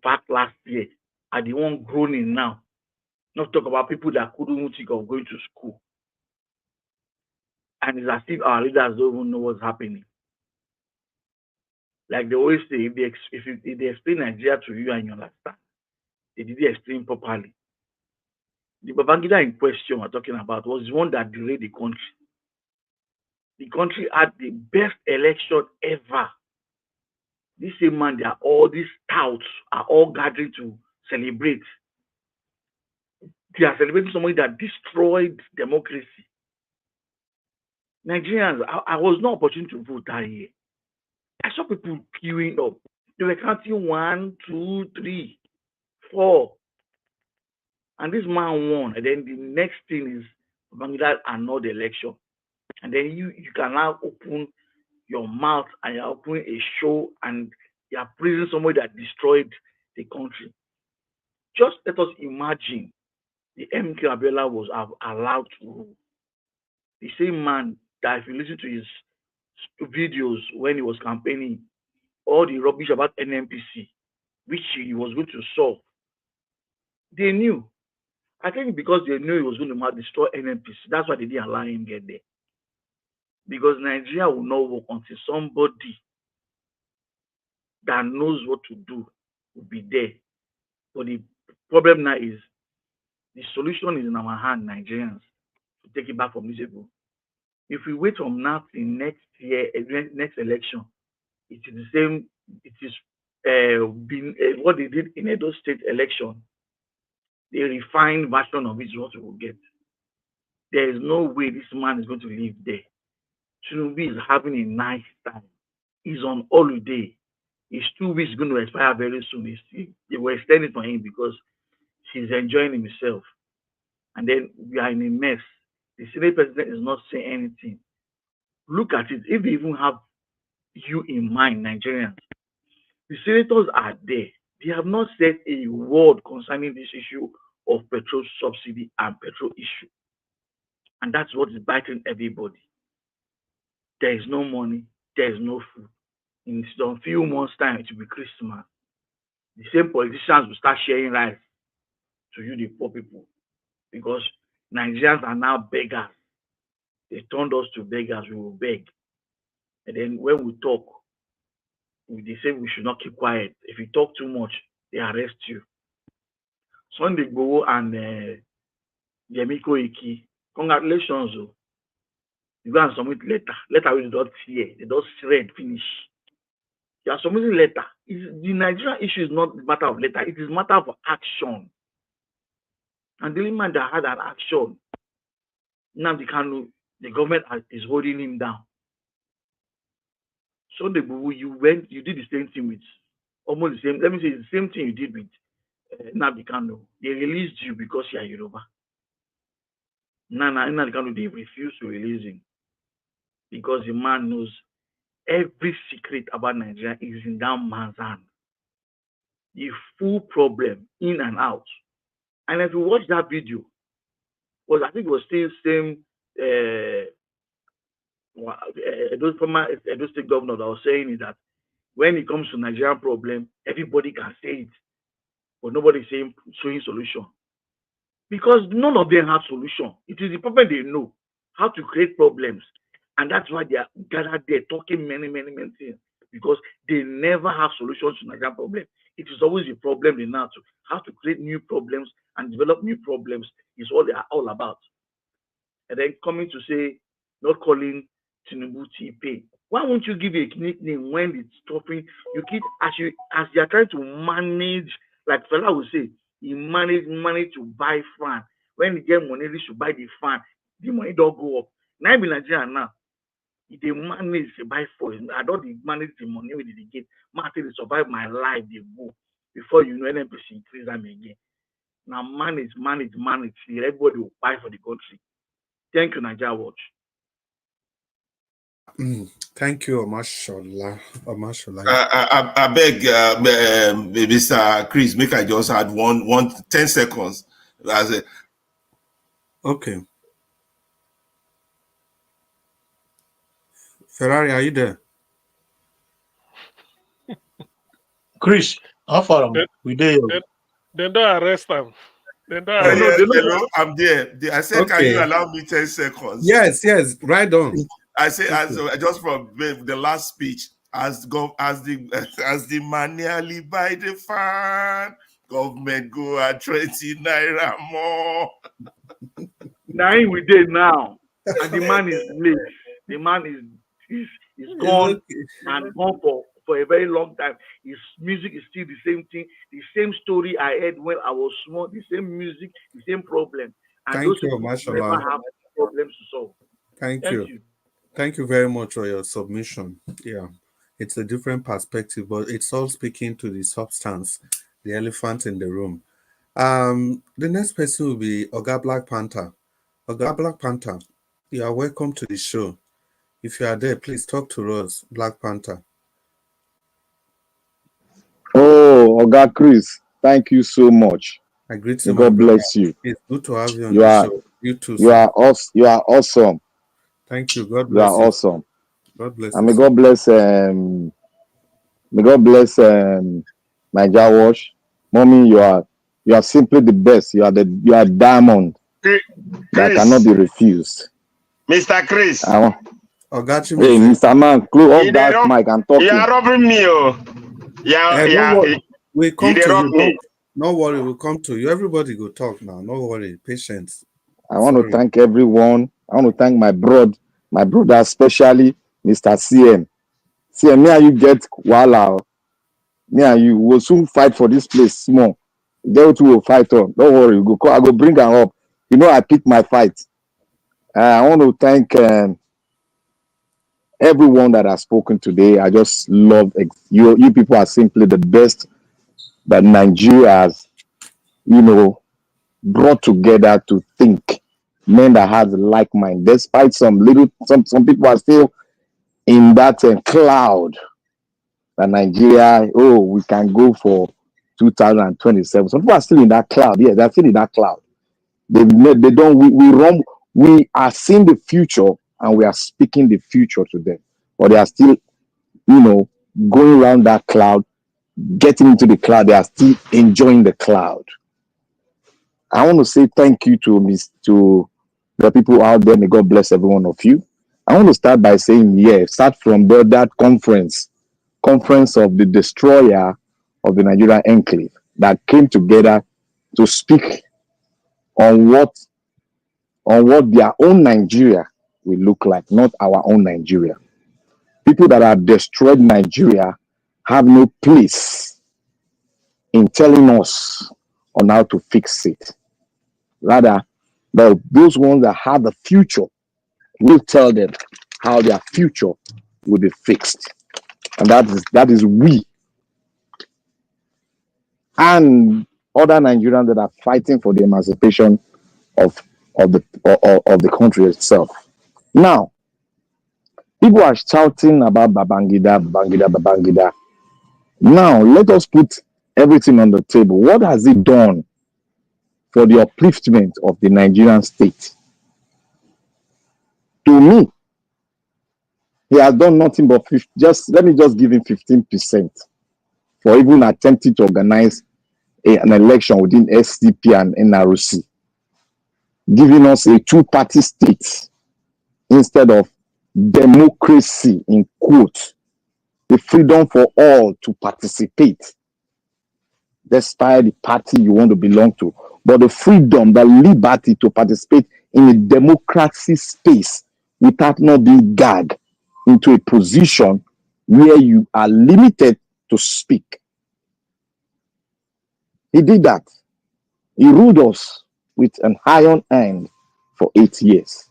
back last year are the one groaning now. Not talk about people that couldn't think of going to school. And it's as if our leaders don't even know what's happening. Like they always say, if they explain Nigeria to you and you understand, they didn't explain properly. The Babangida in question we're talking about was the one that delayed the country. the country had the best election ever. This same man, they are all these touts are all gathering to celebrate. They are celebrating somebody that destroyed democracy. Nigerians, I was not opportune to vote that year. I saw people queuing up. They were counting 1, 2, 3, 4. And this man won. And then the next thing is Bangladesh another election. And then you can now open your mouth and you're opening a show and you're praising somebody that destroyed the country. Just let us imagine the MK Abiola was allowed to rule. The same man that if you listen to his videos when he was campaigning, all the rubbish about NMPC, which he was going to solve, they knew. I think because they knew he was going to destroy NMPC, that's why they didn't allow him get there. Because Nigeria will not work until somebody that knows what to do will be there. But the problem now is the solution is in our hand, Nigerians, to take it back from these people. If we wait from now till next year, next election, it is the same. It is what they did in Edo State election. The refined version of it is what we will get. There is no way this man is going to live there. Tinubu is having a nice time. He's on holiday. His 2 weeks is going to expire very soon. They will extend it for him because he's enjoying himself. And then we are in a mess. The Senate president is not saying anything. Look at it. If they even have you in mind, Nigerians, the senators are there. They have not said a word concerning this issue of petrol subsidy and petrol issue. And that's what is biting everybody. There is no money. There is no food. In some few months' time, it will be Christmas. The same politicians will start sharing rice to you, the poor people. Because Nigerians are now beggars. They turned us to beggars. We will beg. And then when we talk, they say we should not keep quiet. If you talk too much, they arrest you. Sunday Igboho and Yemiko Iki, congratulations. You go and submit letter we don't hear. They don't read, finish. You are submitting letter. The Nigerian issue is not a matter of letter. It is a matter of action. And the only man that had an action, now the government is holding him down. So the you did the same thing with almost the same. Let me say the same thing you did with Nnamdi Kanu. They released you because you are Yoruba. Nnamdi Kanu, they refused to release him because the man knows every secret about Nigeria is in that man's hand. The full problem in and out. And if you watch that video, I think it was still same former Edo State governor that was saying is that when it comes to Nigerian problem, everybody can say it, but nobody is showing solution. Because none of them have solution. It is the problem they know, how to create problems. And that's why they are gathered there talking many things. Because they never have solutions to Nigerian problem. It is always a problem they know how to create new problems and develop new problems is what they are all about. And then coming to say, not calling Tinubu T-Pain. Why won't you give a nickname when it's stopping? You keep as you are trying to manage, like fella will say, he manage to buy fan. When he get money, he should buy the fan. The money don't go up. Now in Nigeria now, they manage to buy for him. I don't manage the money with the get. Man, they survive my life, they go. Before you know NMPC increase them again. Now manage. Everybody will buy for the country. Thank you, Nigeria Watch. Thank you, Omashola. I beg, Mr. Chris, make I just add 10 seconds. Okay. Ferrari, are you there? Chris, how far am I? We there? They don't arrest them. Hello, I'm there. I said, okay. Can you allow me 10 seconds? Yes, right on. I say, just from the last speech, as the man nearly buy the fan, government go at 20 naira more. Now we did now, and the man is late. The man is gone and gone for a very long time. His music is still the same thing, the same story I heard when I was small, the same music, the same problem. And Thank those you, people Mashallah. never have problems to solve. Thank you. Thank you very much for your submission. Yeah, it's a different perspective, but it's all speaking to the substance, the elephant in the room. The next person will be Oga Black Panther. Oga Black Panther, you are welcome to the show. If you are there, please talk to us, Black Panther. Oh, Oga Chris, thank you so much. I greet you, May God bless you. It's good to have you on the show. You too, you are awesome. Thank you. God You are bless you. awesome. God bless And you. may God bless Niger Wash. Mommy, you are simply the best. You are diamond Chris. That cannot be refused. Mr. Chris. Hey, Mr. Man, close off that mic. I'm talking. You are robbing me, oh. We'll come to you. Me. No worry, we'll come to you. Everybody go talk now. No worry. Patience. I want to thank everyone. I want to thank my brother, especially Mr. CM. CM, me and you get wahala. Me and you will soon fight for this place small. They will fight on. Don't worry, I go bring her up. You know I pick my fight. I want to thank everyone that has spoken today. I just love you. You people are simply the best that Nigeria has, brought together to think. Men that has like mind. Despite some people are still in that cloud that Nigeria, we can go for 2027. Some people are still in that cloud. Yeah, they're still in that cloud. They don't. We are seeing the future and we are speaking the future to them, but they are still, going around that cloud, getting into the cloud. They are still enjoying the cloud. I want to say thank you to the people out there. May God bless every one of you. I want to start by saying, start from that conference of the destroyer of the Nigerian enclave that came together to speak on what their own Nigeria will look like, not our own Nigeria. People that have destroyed Nigeria have no place in telling us on how to fix it. Rather, those ones that have the future will tell them how their future will be fixed. And that is we and other Nigerians that are fighting for the emancipation of the country itself. Now, people are shouting about Babangida. Now, let us put everything on the table. What has he done for the upliftment of the Nigerian state? To me, he has done nothing but let me just give him 15% for even attempting to organize an election within SDP and NRC, giving us a two-party state instead of democracy, in quotes, the freedom for all to participate, despite the party you want to belong to, but the freedom, the liberty to participate in a democracy space without not being gagged into a position where you are limited to speak. He did that. He ruled us with an iron hand for 8 years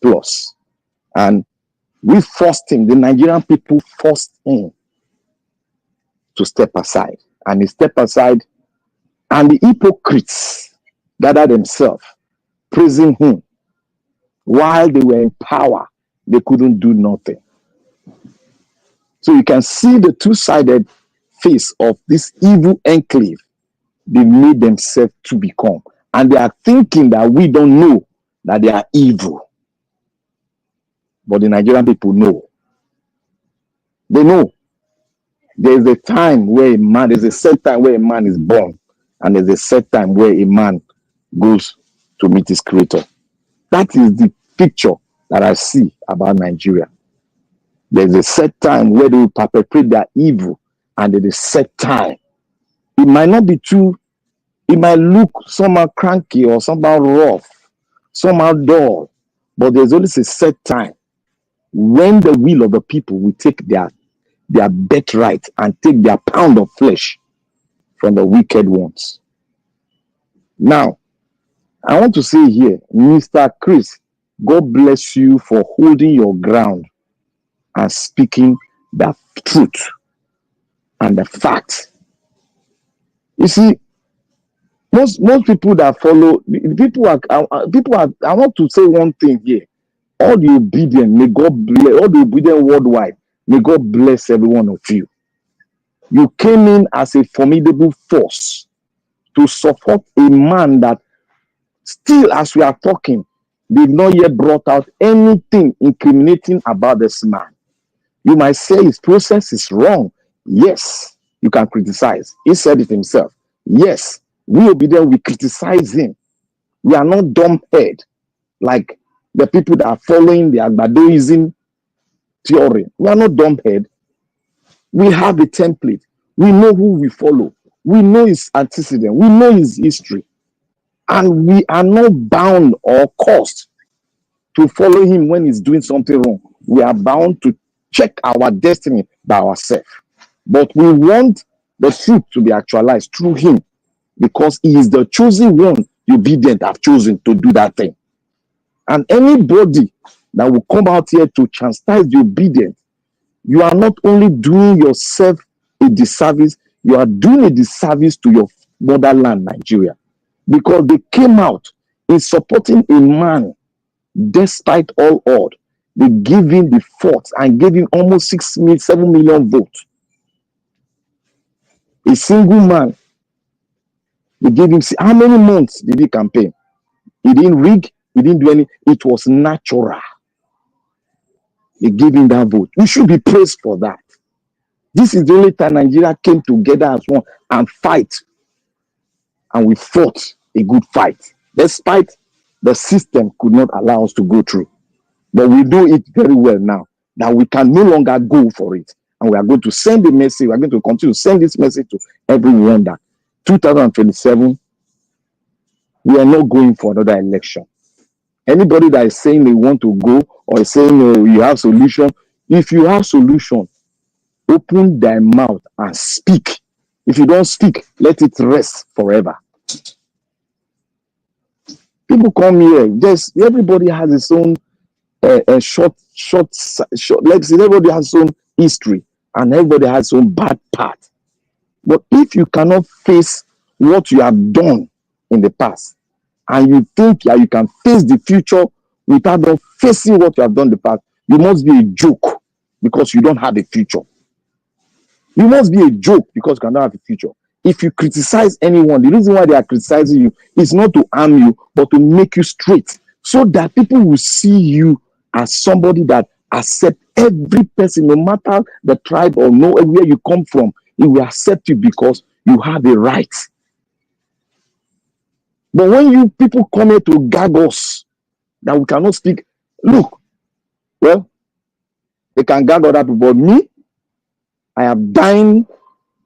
plus. And we forced him, the Nigerian people forced him to step aside. And he stepped aside, and the hypocrites gathered themselves, praising him. While they were in power, they couldn't do nothing. So you can see the two-sided face of this evil enclave they made themselves to become. And they are thinking that we don't know that they are evil. But the Nigerian people know. They know. There's a time where there's a set time where a man is born, and there's a set time where a man goes to meet his creator. That is the picture that I see about Nigeria. There's a set time where they will perpetrate their evil, and there's a set time. It might not be true. It might look somehow cranky or somehow rough, somehow dull, but there's always a set time when the will of the people will take their birthright and take their pound of flesh from the wicked ones. Now, I want to say here, Mr. Chris, God bless you for holding your ground and speaking the truth and the facts. You see, most people that follow, I want to say one thing here. All the obedient, may God bless, all the obedient worldwide, may God bless every one of you. You came in as a formidable force to support a man that still, as we are talking, they've not yet brought out anything incriminating about this man. You might say his process is wrong. Yes, you can criticize. He said it himself. Yes, we obedient, we criticize him. We are not dumb-head like the people that are following the Agbadoism theory. We are not dumb-head. We have a template. We know who we follow. We know his antecedent. We know his history. And we are not bound or caused to follow him when he's doing something wrong. We are bound to check our destiny by ourselves. But we want the truth to be actualized through him, because he is the chosen one, the obedient have chosen to do that thing. And anybody that will come out here to chastise the obedient, you are not only doing yourself a disservice, you are doing a disservice to your motherland, Nigeria. Because they came out in supporting a man despite all odds. They gave him the fort and gave him almost 7 million votes. A single man. They gave him, how many months did he campaign? He didn't rig, he didn't do any, it was natural. They gave him that vote. We should be praised for that. This is the only time Nigeria came together as one and fight. And we fought a good fight, despite the system could not allow us to go through. But we do it very well now, that we can no longer go for it. And we are going to send a message, we are going to continue to send this message to everyone that 2027, we are not going for another election. Anybody that is saying they want to go or is saying you have solution, if you have solution, open thy mouth and speak. If you don't speak, let it rest forever. People come here, just everybody has his own short. Let's say everybody has his own history and everybody has his own bad part. But if you cannot face what you have done in the past, and you think you can face the future without not facing what you have done in the past, you must be a joke because you don't have a future. You must be a joke because you cannot have a future. If you criticize anyone, the reason why they are criticizing you is not to harm you, but to make you straight, so that people will see you as somebody that accepts every person, no matter the tribe or know where you come from. It will accept you because you have a right. But when you people come here to gag us that we cannot speak, look, well, they can gag other people, but me, I have dined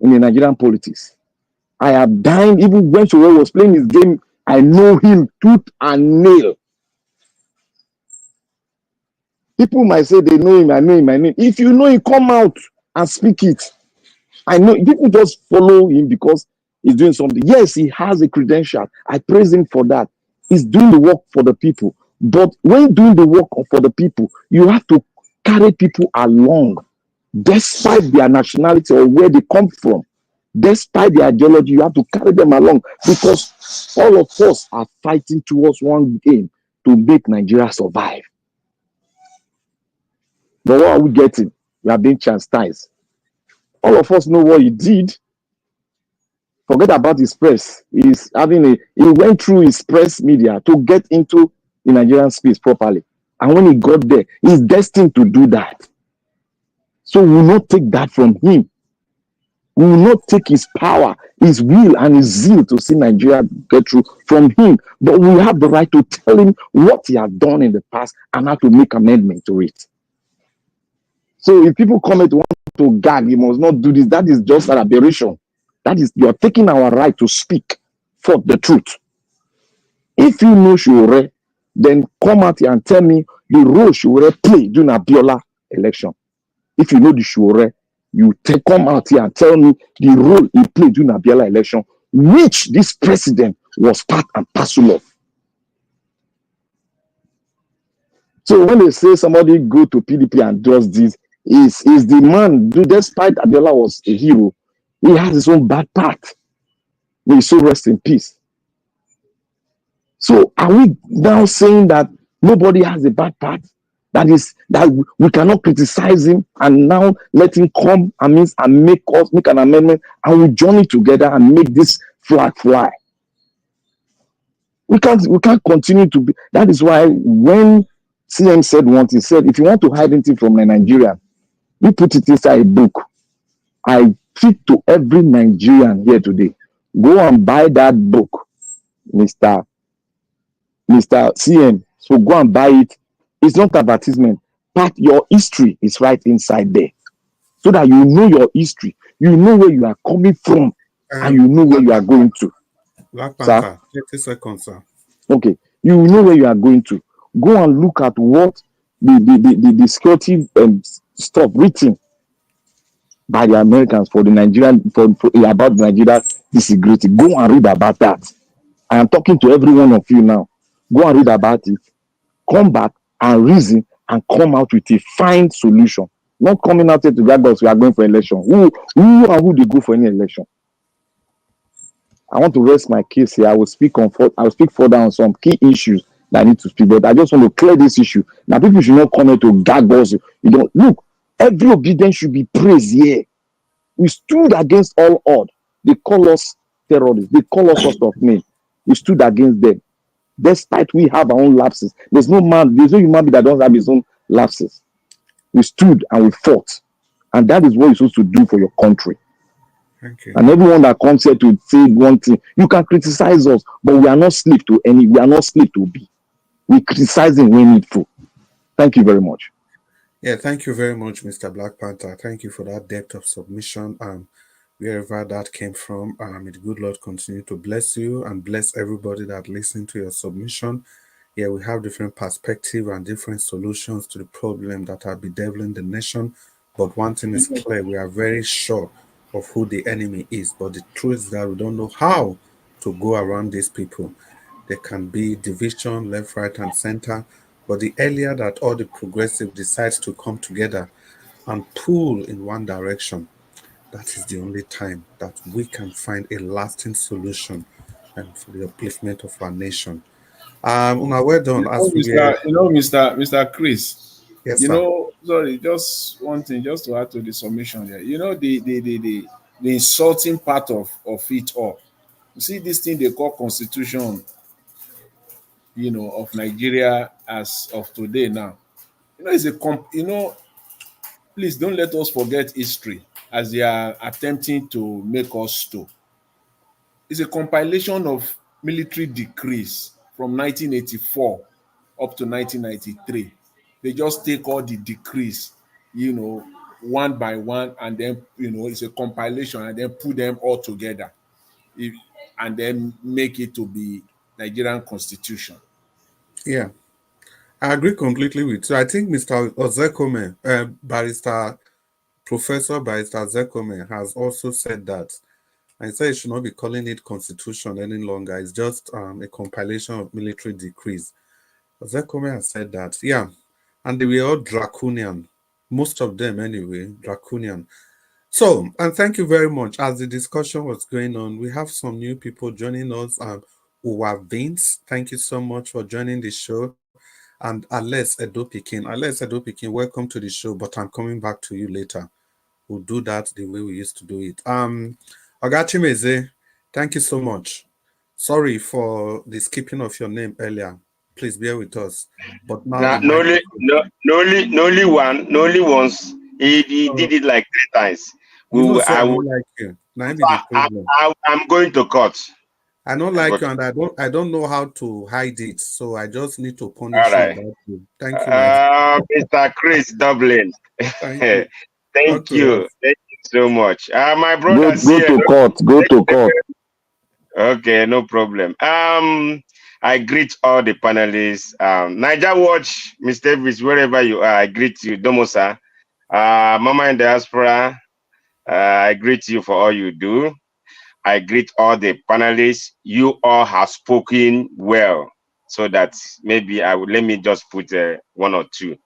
in the Nigerian politics. I have dined, even when Sowore was playing his game, I know him tooth and nail. People might say they know him, I know him, I know him. If you know him, come out and speak it. I know people just follow him because he's doing something. Yes, he has a credential. I praise him for that. He's doing the work for the people. But when doing the work for the people, you have to carry people along, despite their nationality or where they come from. Despite their ideology, you have to carry them along, because all of us are fighting towards one aim, to make Nigeria survive. But what are we getting? We are being chastised. All of us know what he did. Forget about his press. He went through his press media to get into the Nigerian space properly. And when he got there, he's destined to do that. So we will not take that from him. We will not take his power, his will, and his zeal to see Nigeria get through from him. But we have the right to tell him what he has done in the past and how to make amendment to it. So if people come and want to gag, you must not do this. That is just an aberration. That is, you are taking our right to speak for the truth. If you know Sowore, then come out here and tell me the role Sowore played during Abiola election. If you know the Sowore, you come out here and tell me the role he played during Abiola election, which this president was part and parcel of. So when they say somebody go to PDP and does this, is the man, despite Abiola was a hero, he has his own bad part. May so rest in peace. So are we now saying that nobody has a bad part? That we cannot criticize him and now let him come and make an amendment and we journey together and make this flag fly. We can't continue to be. That is why when CM said once, he said, if you want to hide anything from a Nigerian, you put it inside a book. I speak to every Nigerian here today. Go and buy that book, Mr. CM. So go and buy it. It's not advertisement. But your history is right inside there. So that you know your history. You know where you are coming from. And you know where you are going to. Black Panther, 30 seconds, sir. Okay. You know where you are going to. Go and look at what the security stuff written by the Americans for the Nigerian about Nigeria security. Go and read about that. I am talking to every one of you now. Go and read about it. Come back and reason and come out with a fine solution. Not coming out here to drag us. We are going for election. Who they go for any election? I want to rest my case here. I will speak further on some key issues that I need to speak. But I just want to clear this issue. Now, people should not come here to gag us. You don't look. Every obedience should be praised here. We stood against all odds. They call us terrorists. They call us sort of name. We stood against them. Despite we have our own lapses. There's no human being that doesn't have his own lapses. We stood and we fought. And that is what you're supposed to do for your country. Thank you. And everyone that comes here to say one thing, you can criticize us, but we are not slave to any, we are not slave to be. We criticize him when needful. Thank you very much. Yeah, thank you very much, Mr. Black Panther. Thank you for that depth of submission. Wherever that came from, may the good Lord continue to bless you and bless everybody that listened to your submission. Yeah, we have different perspectives and different solutions to the problem that are bedeviling the nation. But one thing is clear, we are very sure of who the enemy is. But the truth is that we don't know how to go around these people. There can be division, left, right, and center. But the earlier that all the progressive decides to come together and pull in one direction, that is the only time that we can find a lasting solution for the upliftment of our nation. Well done. Mr. Chris. Yes, sir. Just one thing, just to add to the submission there. The insulting part of it all. You see this thing they call constitution, of Nigeria as of today now. Please don't let us forget history as they are attempting to make us to. It's a compilation of military decrees from 1984 up to 1993. They just take all the decrees, one by one, and then, it's a compilation, and then put them all together, and then make it to be Nigerian constitution. Yeah, I agree completely with you. I think Mr. Ozekome, Professor Barrister Ozekome has also said that. I say you should not be calling it constitution any longer. It's just a compilation of military decrees. Ozekome has said that, yeah, and they were all draconian. Most of them anyway, draconian. So, and thank you very much. As the discussion was going on, we have some new people joining us. Uwa Vince, thank you so much for joining the show. And Ales Edopikin, welcome to the show, but I'm coming back to you later. We'll do that the way we used to do it. Ogachimeze, thank you so much. Sorry for the skipping of your name earlier. Please bear with us. But now only once. He did it like 3 times. I don't like you. I'm going to court. I don't like you, and I don't know how to hide it, so I just need to punish you about you. Thank you, Mr. Chris Dublin. Thank you. Thank you so much. My brother, go to court. Okay, no problem. I greet all the panelists. Niger Watch, Mr. Davis, wherever you are, I greet you. Domosa. Mama in Diaspora, I greet you for all you do. I greet all the panelists. You all have spoken well, so that maybe let me just put one or two.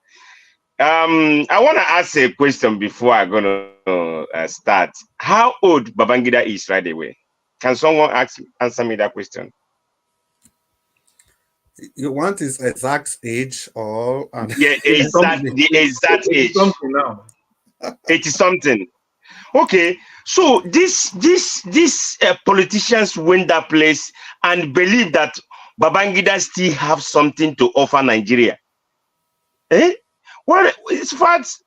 I want to ask a question before I'm going to start. How old Babangida is right away? Can someone answer me that question? You want his exact age or yeah, the exact age? Something now. 80 something. Okay, so these politicians went that place and believe that Babangida still have something to offer Nigeria. Well, it's fact.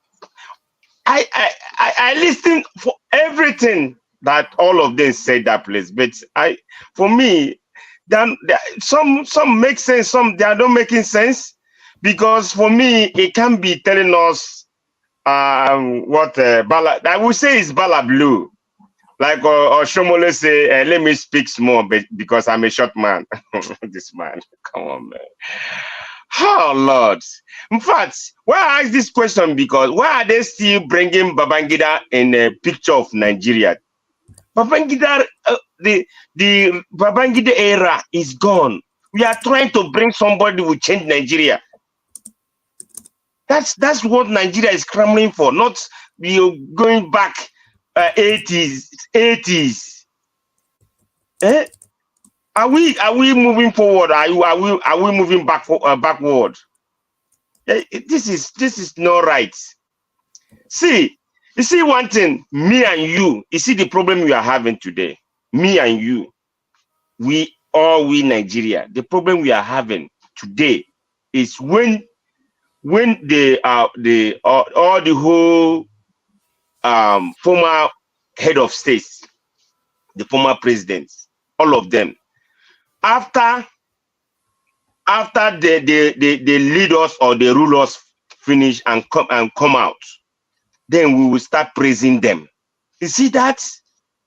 I listened for everything that all of them said that place, but for me, some make sense, some they are not making sense, because for me it can't be telling us what Bala. I would say is Bala Blue, like or Shomole say, let me speak small, but because I'm a short man. This man, come on, man. Oh Lord! In fact, why I ask this question, because why are they still bringing Babangida in a picture of Nigeria? Babangida, the Babangida era is gone. We are trying to bring somebody who will change Nigeria. That's what Nigeria is clamoring for, not going back 80s. Are we moving forward? Are we moving backward? This is not right. See, you see one thing, me and you see the problem we are having today. Me and you, we Nigeria. The problem we are having today is when the whole former head of states, the former presidents, all of them, after they lead us or they rule us finish and come out, then we will start praising them. You see that?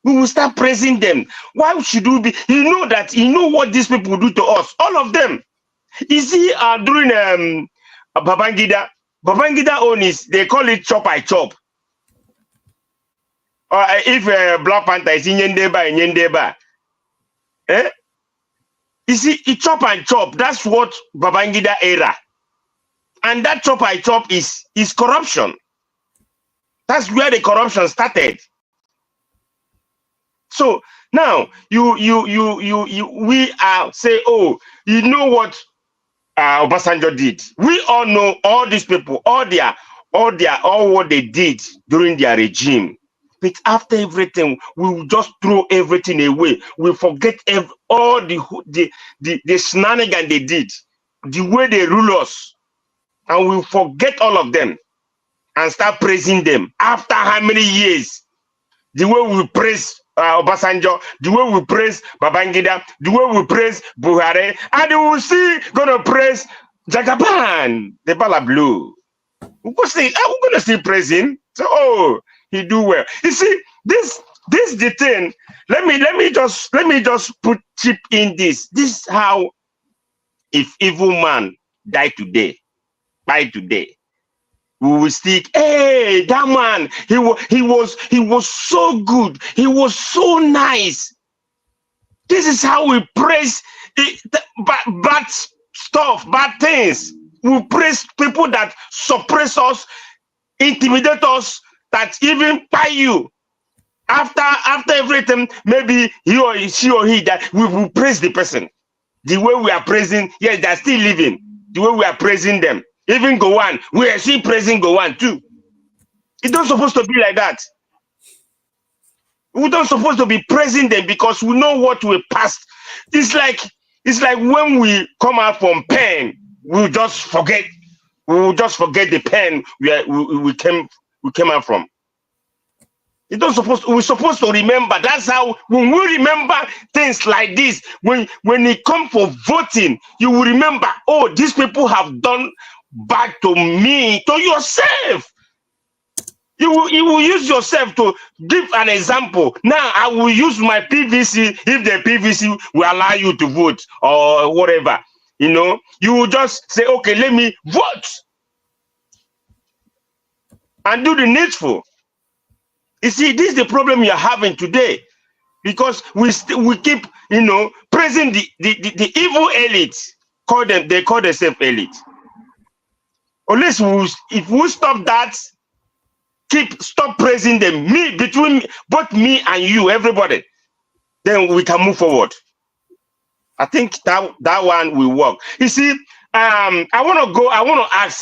We will start praising them. Why should we be? You know what these people do to us, all of them. You see, during Babangida own is, they call it chop I chop. Or if Black Panther is in Nyendeba. You see, it chop and chop. That's what Babangida era. And that chop I chop is corruption. That's where the corruption started. So now we say, oh, you know what Obasanjo did. We all know all these people, all what they did during their regime. But after everything, we will just throw everything away. We forget all the shenanigans they did, the way they rule us, and we forget all of them and start praising them. After how many years? The way we praise Obasanjo, the way we praise Babangida, the way we praise Buhari, and we will see gonna praise Jagaban, the Bala Blue. We're gonna still praise him. So, oh, he do well. You see, this the thing. Let me just chip in this. This is how, if evil man die today, we will stick. Hey, that man, he was so good. He was so nice. This is how we praise bad stuff, bad things. We praise people that suppress us, intimidate us, that even by you. After everything, maybe he or he that we will praise the person. The way we are praising, yes, they're still living. The way we are praising them. Even Gowan, we are still praising Gowan too. It's not supposed to be like that. We don't supposed to be praising them because we know what we passed. It's like when we come out from pain, we'll just forget. We will just forget the pain we came out from. We're supposed to remember. That's how, when we remember things like this, when it comes for voting, you will remember, oh, these people have done bad to me, to yourself. You You will use yourself to give an example. Now I will use my PVC if the PVC will allow you to vote or whatever. You know, you will just say, okay, let me vote and do the needful. You see, this is the problem you're having today, because we keep, you know, praising the evil elite. They call themselves elite. Unless if we stop that, stop praising them, between both me and you, everybody, then we can move forward. I think that one will work. You see, I want to ask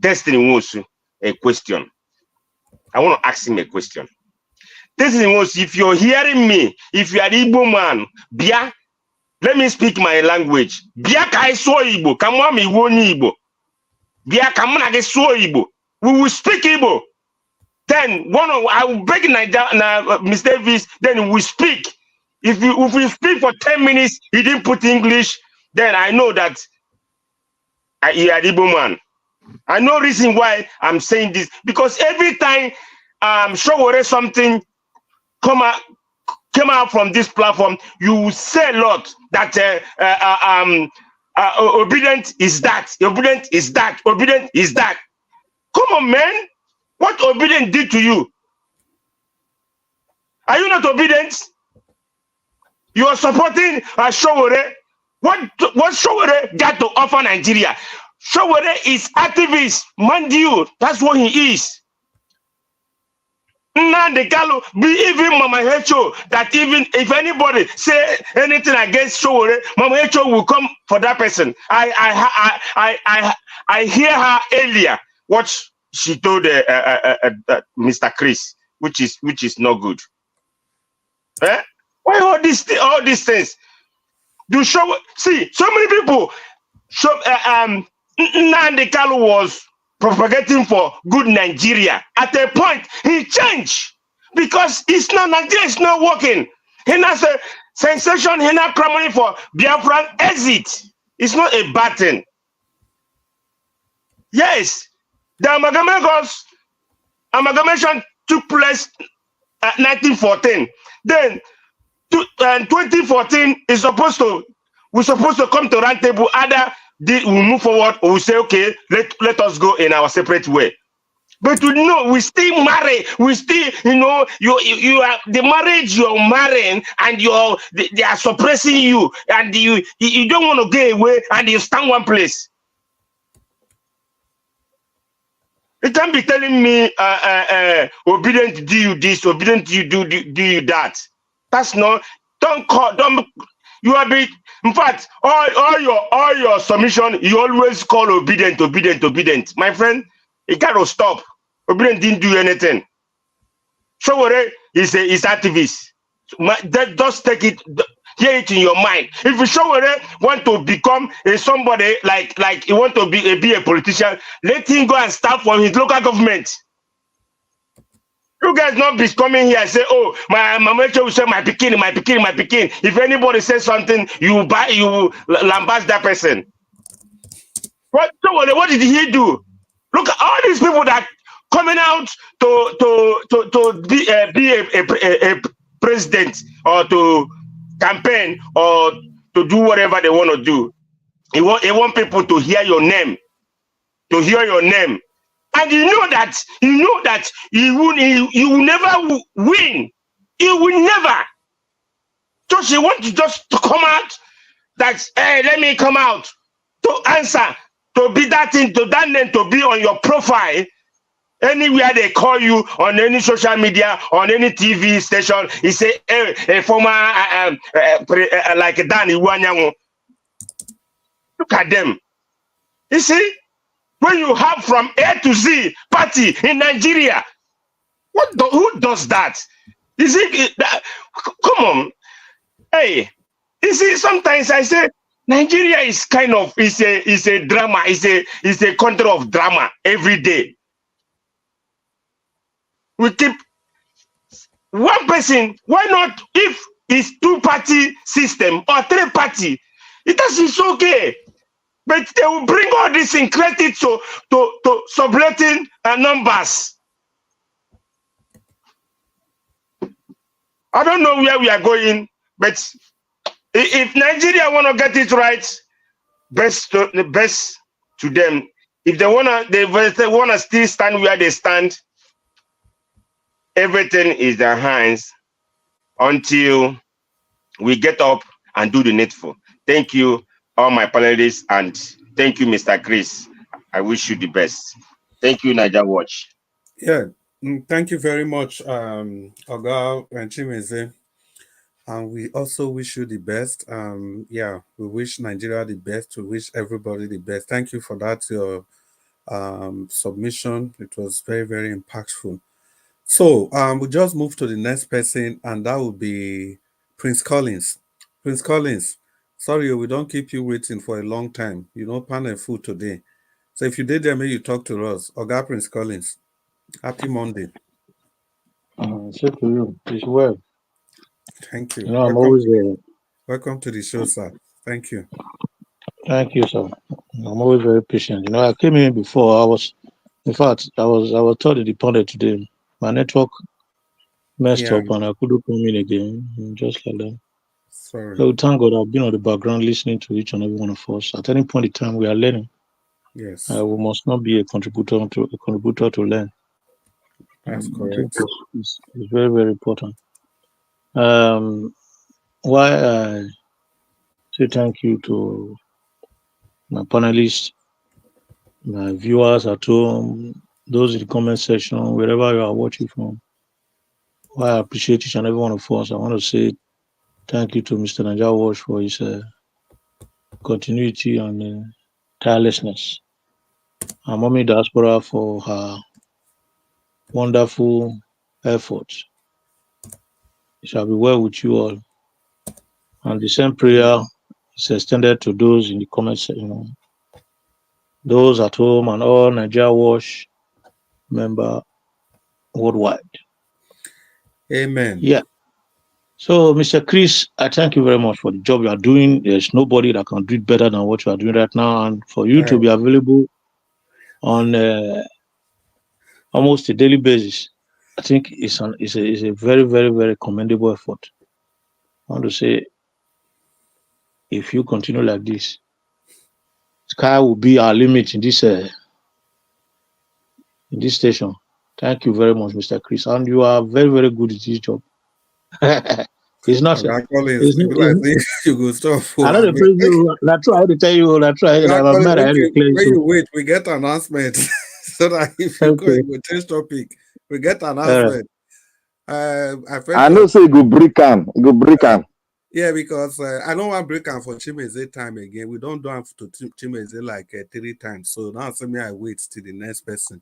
Destiny Nwosu a question. I want to ask him a question. Destiny Nwosu, if you're hearing me, if you are Igbo man, Bia, let me speak my language. Bia kai so Igbo, kamwa mi woni Igbo. Bia kamuna ge so Igbo. We will speak Igbo. Then I will break Mr. Davis, then we speak. If we speak for 10 minutes, he didn't put English, then I know that he are Igbo man. I know reason why I'm saying this, because every time Sowore something came out from this platform, you say a lot that obedient is that, obedient is that, obedient is that. Come on, man. What obedient did to you? Are you not obedient? You are supporting Sowore. What Sowore got to offer Nigeria? Sowore is activist, mind you. That's what he is. Now the Galo, even Mama Hecho, that even if anybody say anything against Sowore, Mama Hecho will come for that person. I hear her earlier what she told Mr. Chris, which is not good. Eh? Why all these things? Do show? See, so many people. Nnamdi Kanu was propagating for good Nigeria. At a point, he changed because Nigeria is not working. He has a sensation. He not clamoring for Biafran exit. It's not a bad thing. Yes, the amalgamation took place at 1914. Then 2014 we're supposed to come to round table. Either we move forward or we say, okay, let us go in our separate way. But we still marry. We still, you are the marriage you're marrying, and they are suppressing you, and you don't want to get away, and you stand one place. You can't be telling me obedient do you this, obedient do you that. That's not. Don't. You are big. In fact, all your submission, you always call obedient. My friend, it gotta stop. Obedient didn't do anything. Sowore is activist. Just take it, hear it in your mind. If Sowore want to become somebody like he want to be a politician, let him go and start from his local government. You guys not be coming here and say, oh, my mama will say my pikin. If anybody says something, you lambast that person. What did he do? Look at all these people that coming out to be a president or to campaign or to do whatever they want to do. He want people to hear your name, And you know that you will never win. You will never. So she want to just come out. That hey, let me come out to answer, to be that thing, to that name, to be on your profile. Anywhere they call you on any social media, on any TV station, he say, hey, a former like Dan Iwanyango. Look at them. You see? When you have from A to Z party in Nigeria, who does that? You see, come on. Hey, you see, sometimes I say Nigeria is kind of is a drama, is a country of drama every day. We keep one person, why not if it's two-party system or three-party? It's okay. But they will bring all this in credit to subletting numbers. I don't know where we are going, but if Nigeria want to get it right, best to them. If they wanna still stand where they stand, everything is their hands until we get up and do the needful. Thank you, all my panelists, and thank you, Mr. Chris. I wish you the best. Thank you, Niger Watch. Yeah, thank you very much, Oga and Chimeze. And we also wish you the best. Yeah, we wish Nigeria the best. We wish everybody the best. Thank you for that, your submission. It was very, very impactful. So we'll just move to the next person, and that will be Prince Collins. Prince Collins, sorry, we don't keep you waiting for a long time. You know, panel food today. So if you did there, may you talk to us. Oga Prince Collins, happy Monday. Same to you. It's well. Thank you. You know, I'm always welcome to the show, sir. Thank you. Thank you, sir. I'm always very patient. You know, I came in before. I was told in the panel today. My network messed up and I couldn't come in again. Just like that. Sorry. So thank God I've been on the background listening to each and every one of us. At any point in time, we are learning. Yes. We must not be a contributor to learn. That's correct. It's very, very important. Why I say thank you to my panelists, my viewers at home, those in the comment section, wherever you are watching from. Why I appreciate each and every one of us. I want to say thank you to Mr. Niger Watch for his continuity and tirelessness. And Mommy Diaspora for her wonderful efforts. It shall be well with you all. And the same prayer is extended to those in the comment section, those at home, and all Niger Watch member worldwide. Amen. Yeah. So, Mr. Chris, I thank you very much for the job you are doing. There's nobody that can do it better than what you are doing right now. And for you to be available on almost a daily basis, I think it's a very, very, very commendable effort. I want to say, if you continue like this, sky will be our limit in this station. Thank you very much, Mr. Chris. And you are very, very good at this job. It's not. You go stop. I know the preview. I try to tell you. I try. When you wait, we get announcement so that if you go, you go change topic. We get announcement. I know. Say go break am. Go break am. Yeah, because I don't want break am for Chimeze time again. We don't do have to Chimeze like 3 times. So now send me I wait till the next person,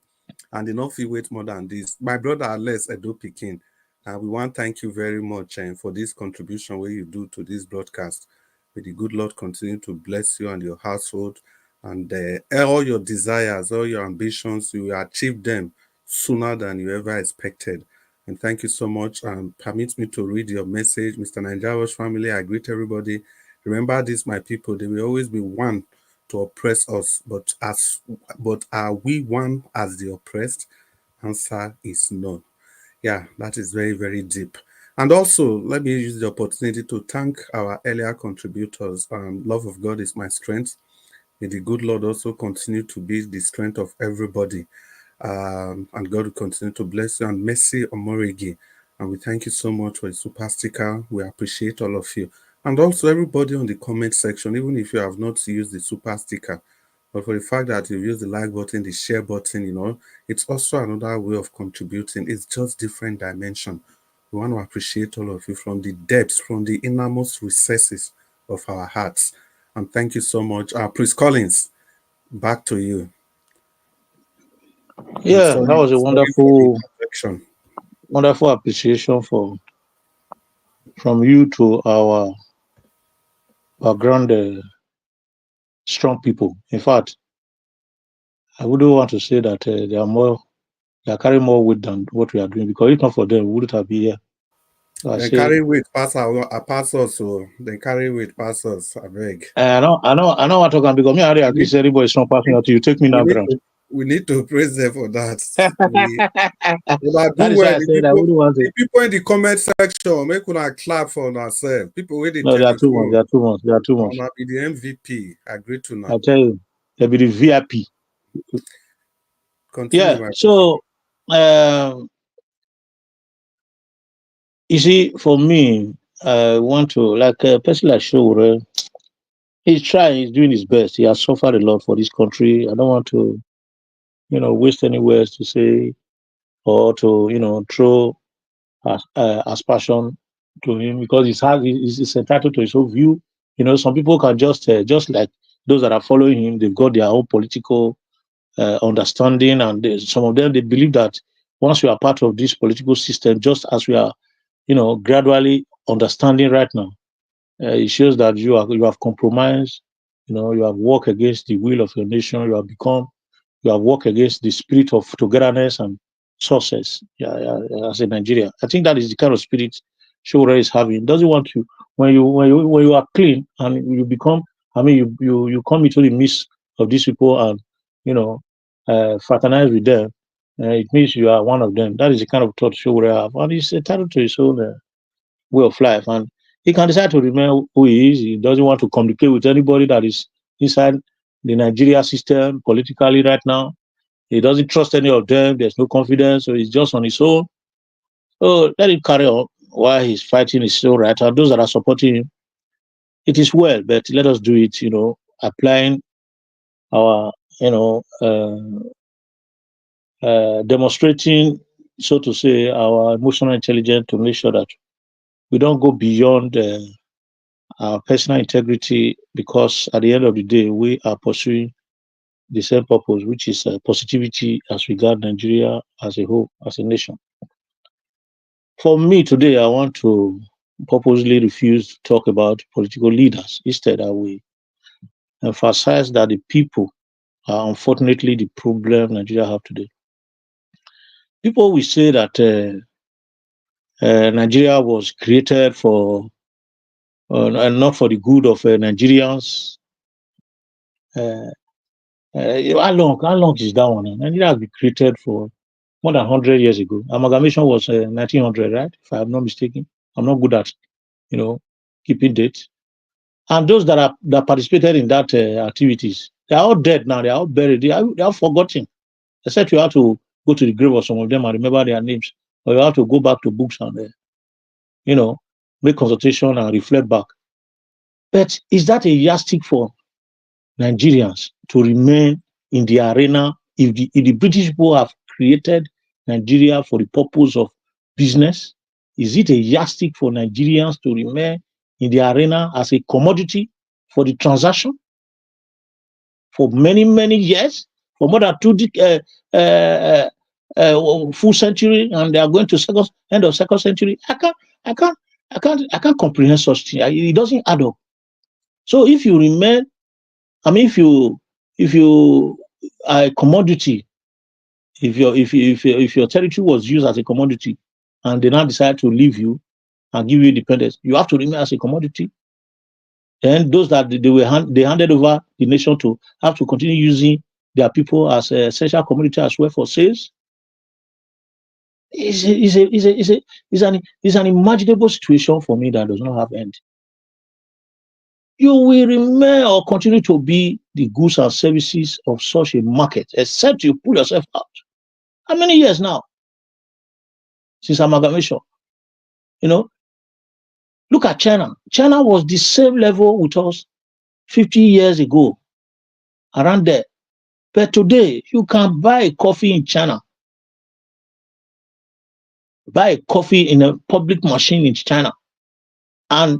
and enough you wait more than this. My brother Alex Edo Pikin. We want to thank you very much for this contribution where you do to this broadcast. May the good Lord continue to bless you and your household, and all your desires, all your ambitions, you will achieve them sooner than you ever expected. And thank you so much. Permit me to read your message. Mr. Niger Watch family, I greet everybody. Remember this, my people, there will always be one to oppress us, but are we one as the oppressed? Answer is no. Yeah, that is very, very deep. And also, let me use the opportunity to thank our earlier contributors. Love of God is my strength. May the good Lord also continue to be the strength of everybody. And God will continue to bless you. And Mercy Omorigi. And we thank you so much for the super sticker. We appreciate all of you. And also everybody on the comment section, even if you have not used the super sticker, but for the fact that you use the like button, the share button, it's also another way of contributing. It's just different dimension. We want to appreciate all of you from the depths, from the innermost recesses of our hearts. And thank you so much. Prince Collins, back to you. Yeah, that was a wonderful appreciation from you to our background strong people. In fact, I wouldn't want to say that they are carrying more weight than what we are doing, because if not for them, we wouldn't have been here. So they carry weight pass us, so they carry weight pass us. I beg. I know what I'm talking, because me and everybody is not passing out. You take me down ground. We need to praise them for that. That is why I said I wouldn't want the to. people in the comment section, make una clap for ourselves. People with the No, they are too much. They are too much. They are too much. Be the MVP. Agree to now. I tell you, they'll be the VIP. Continue, Yeah. So, you see, for me, I want to, like a person like Sowore, he's trying, he's doing his best. He has suffered a lot for this country. I don't want to, waste any words to say or to, throw aspersion to him because he's entitled to his own view. Some people can just like those that are following him, they've got their own political understanding, and some of them they believe that once you are part of this political system, just as we are, gradually understanding right now, it shows that you have compromised. You have worked against the will of your nation. You have worked against the spirit of togetherness and success. As a Nigeria, I think that is the kind of spirit Sowore is having. Doesn't want you when you are clean and you become. I mean, you come into the midst of these people and fraternize with them. It means you are one of them. That is the kind of thought Sowore have, and he's entitled to his own way of life, and he can decide to remain who he is. He doesn't want to communicate with anybody that is inside the Nigeria system politically right now. He doesn't trust any of them. There's no confidence, so he's just on his own. So let him carry on while he's fighting his own right. And those that are supporting him, it is well, but let us do it, applying our, demonstrating, so to say, our emotional intelligence to make sure that we don't go beyond our personal integrity, because at the end of the day, we are pursuing the same purpose, which is positivity as regard Nigeria as a whole, as a nation. For me today, I want to purposely refuse to talk about political leaders. Instead, I will emphasize that the people are unfortunately the problem Nigeria have today. People will say that Nigeria was created for and not for the good of Nigerians. How long is that one? Nigeria has been created for more than 100 years ago. Amalgamation was 1900, right? If I'm not mistaken. I'm not good at, keeping dates. And those that participated in that activities, they are all dead now. They are all buried. They are forgotten. Except you have to go to the grave of some of them and remember their names, or you have to go back to books and, make consultation and reflect back. But is that a yardstick for Nigerians to remain in the arena if the British people have created Nigeria for the purpose of business? Is it a yardstick for Nigerians to remain in the arena as a commodity for the transaction for many, many years, for more than full century, and they are going to end of second century? I can't comprehend such thing. It doesn't add up. So if you remain, if you are a commodity, if your territory was used as a commodity, and they now decide to leave you and give you independence, you have to remain as a commodity. Then those that they handed over the nation to have to continue using their people as a essential community as well for sales. It's an imaginable situation for me that does not have end. You will remain or continue to be the goods and services of such a market, except you pull yourself out. How many years now since amalgamation? Look at China. China was the same level with us 50 years ago, around there. But today, you can buy a coffee in China, buy a coffee in a public machine in China, and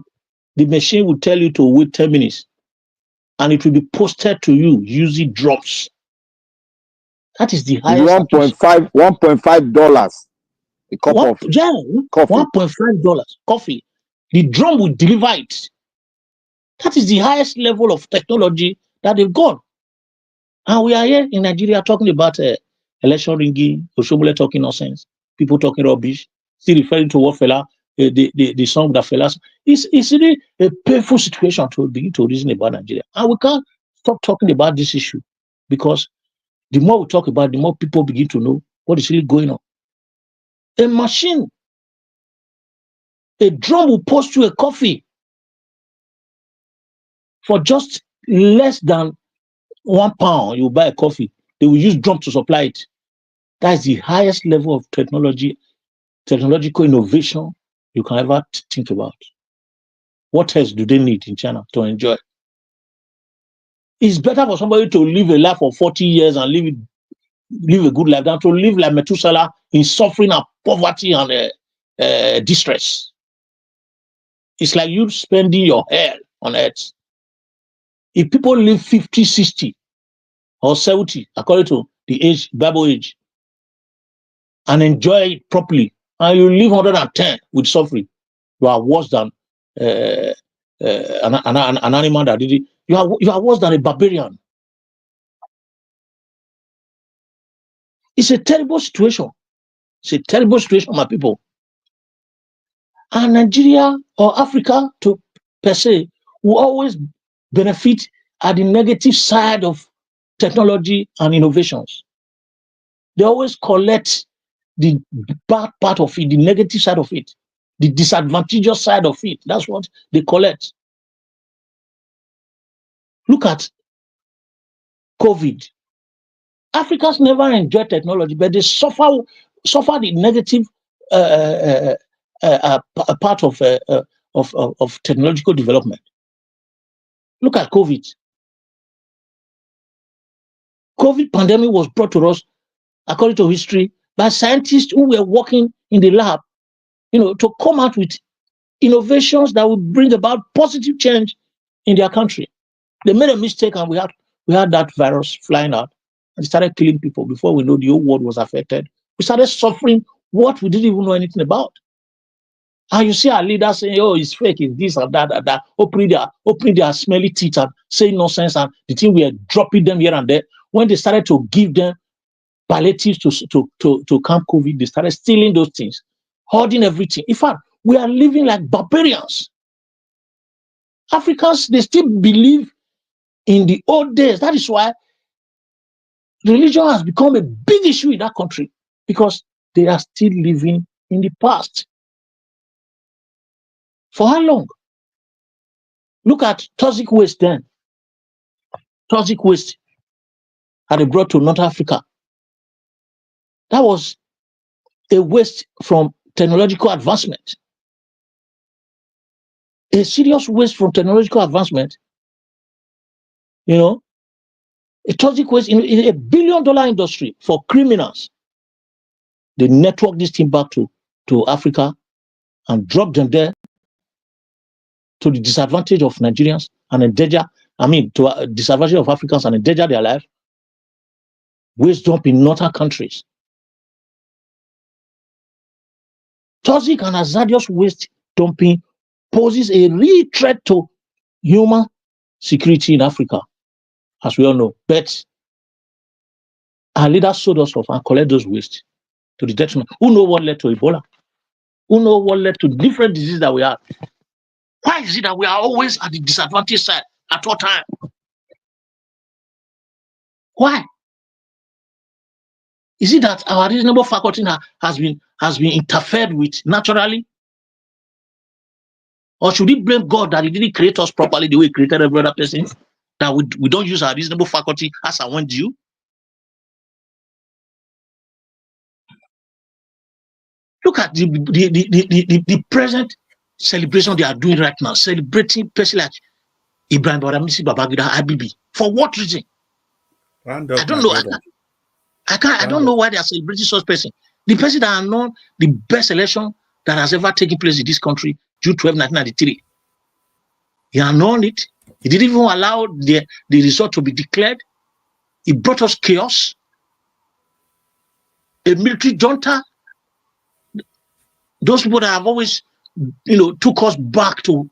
the machine will tell you to wait 10 minutes, and it will be posted to you using drops. That is the highest. $1.5 a cup of coffee. $1.5 coffee. The drum will deliver it. That is the highest level of technology that they've gone. And we are here in Nigeria talking about election rigging, Oshobole talking nonsense, people talking rubbish, still referring to what fella, the song that fellas. It's really a painful situation to begin to reason about Nigeria. And we can't stop talking about this issue because The more we talk about it, the more people begin to know what is really going on. A machine, a drum will post you a coffee for just less than £1. You buy a coffee. They will use drum to supply it. That is the highest level of technological innovation you can ever think about. What else do they need in China to enjoy? It's better for somebody to live a life of 40 years and live a good life than to live like Methuselah in suffering and poverty and distress. It's like you spending your hair on earth. If people live 50, 60, or 70, according to the age, Bible age, and enjoy it properly, and you live 110 with suffering, you are worse than an animal that did it. You are worse than a barbarian. It's a terrible situation. It's a terrible situation, my people. And Nigeria or Africa, per se, will always benefit at the negative side of technology and innovations. They always collect the bad part of it, the negative side of it, the disadvantageous side of it. That's what they collect. Look at COVID. Africans never enjoy technology, but they suffer the negative part of technological development. Look at COVID. COVID pandemic was brought to us, according to history, by scientists who were working in the lab, to come out with innovations that would bring about positive change in their country. They made a mistake, and we had that virus flying out and started killing people. Before we know, the whole world was affected. We started suffering what we didn't even know anything about. And you see our leaders saying, "Oh, it's fake, it's this and that and that," opening their smelly teeth and saying nonsense, and the thing we are dropping them here and there. When they started to give them palliatives to calm COVID, they started stealing those things, hoarding everything. In fact, we are living like barbarians. Africans, they still believe in the old days. That is why religion has become a big issue in that country, because they are still living in the past. For how long? Look at toxic waste then. Toxic waste that they brought to North Africa. That was a waste from technological advancement. A serious waste from technological advancement. A toxic waste in a $1 billion industry for criminals. They network this thing back to Africa and drop them there to the disadvantage of Nigerians and to a disadvantage of Africans and endanger their life. Waste dump in northern countries. Toxic and hazardous waste dumping poses a real threat to human security in Africa, as we all know. But our leaders sold us off and collect those waste to the detriment. Who know what led to Ebola? Who know what led to different diseases that we have? Why is it that we are always at the disadvantaged side at all time? Why? Is it that our reasonable faculty has been interfered with naturally? Or should we blame God that He didn't create us properly the way He created every other person? That we don't use our reasonable faculty as and when due? Look at the present celebration they are doing right now, celebrating person like Ibrahim Badamisi Babangida Abibi. For what reason? I don't know. I don't know why they are celebrating such person. The person that are known the best election that has ever taken place in this country, June 12, 1993. He announced it. He didn't even allow the result to be declared. He brought us chaos. A military junta. Those people that have always, took us back to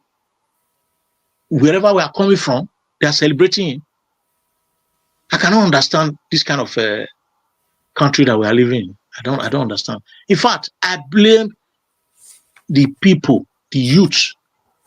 wherever we are coming from, they are celebrating him. I cannot understand this kind of country that we are living in. I don't understand. In fact, I blame the people, the youth,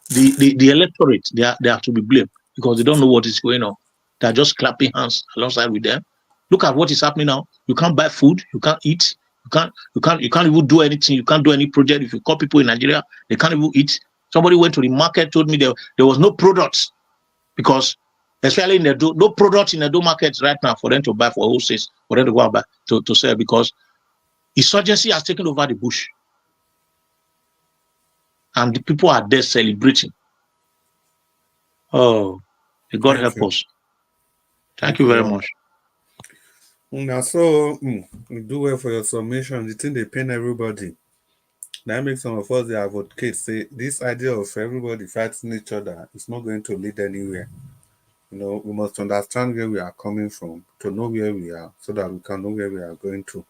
the electorate. They are to be blamed because they don't know what is going on. They are just clapping hands alongside with them. Look at what is happening now. You can't buy food, you can't eat, you can't even do anything, you can't do any project. If you call people in Nigeria, they can't even eat. Somebody went to the market, told me there was no products, because especially in the no products in the markets right now for them to buy, for wholesale, for them to go and buy to sell, because insurgency has taken over the bush. And the people are there celebrating. Oh, may God help us. Thank you very much. Now, so you do well for your submission. The thing they pain everybody. That makes some of us, they advocate, say this idea of everybody fighting each other is not going to lead anywhere. You know, we must understand where we are coming from to know where we are, so that we can know where we are going to.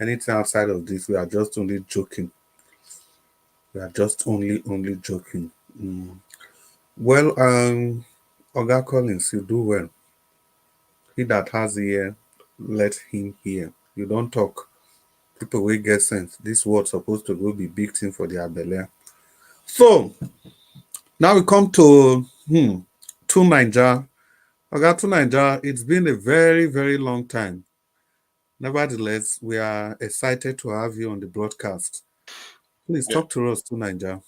Anything outside of this, we are just only joking. We are just only joking. Well, Oga Collins, you do well. He that has ear, let him hear. You don't talk. People will get sense. This word supposed to go be big thing for their belly. So now we come to Nigeria. Oga, to Nigeria, it's been a very, very long time. Nevertheless, we are excited to have you on the broadcast. Please talk to us, to Nigeria.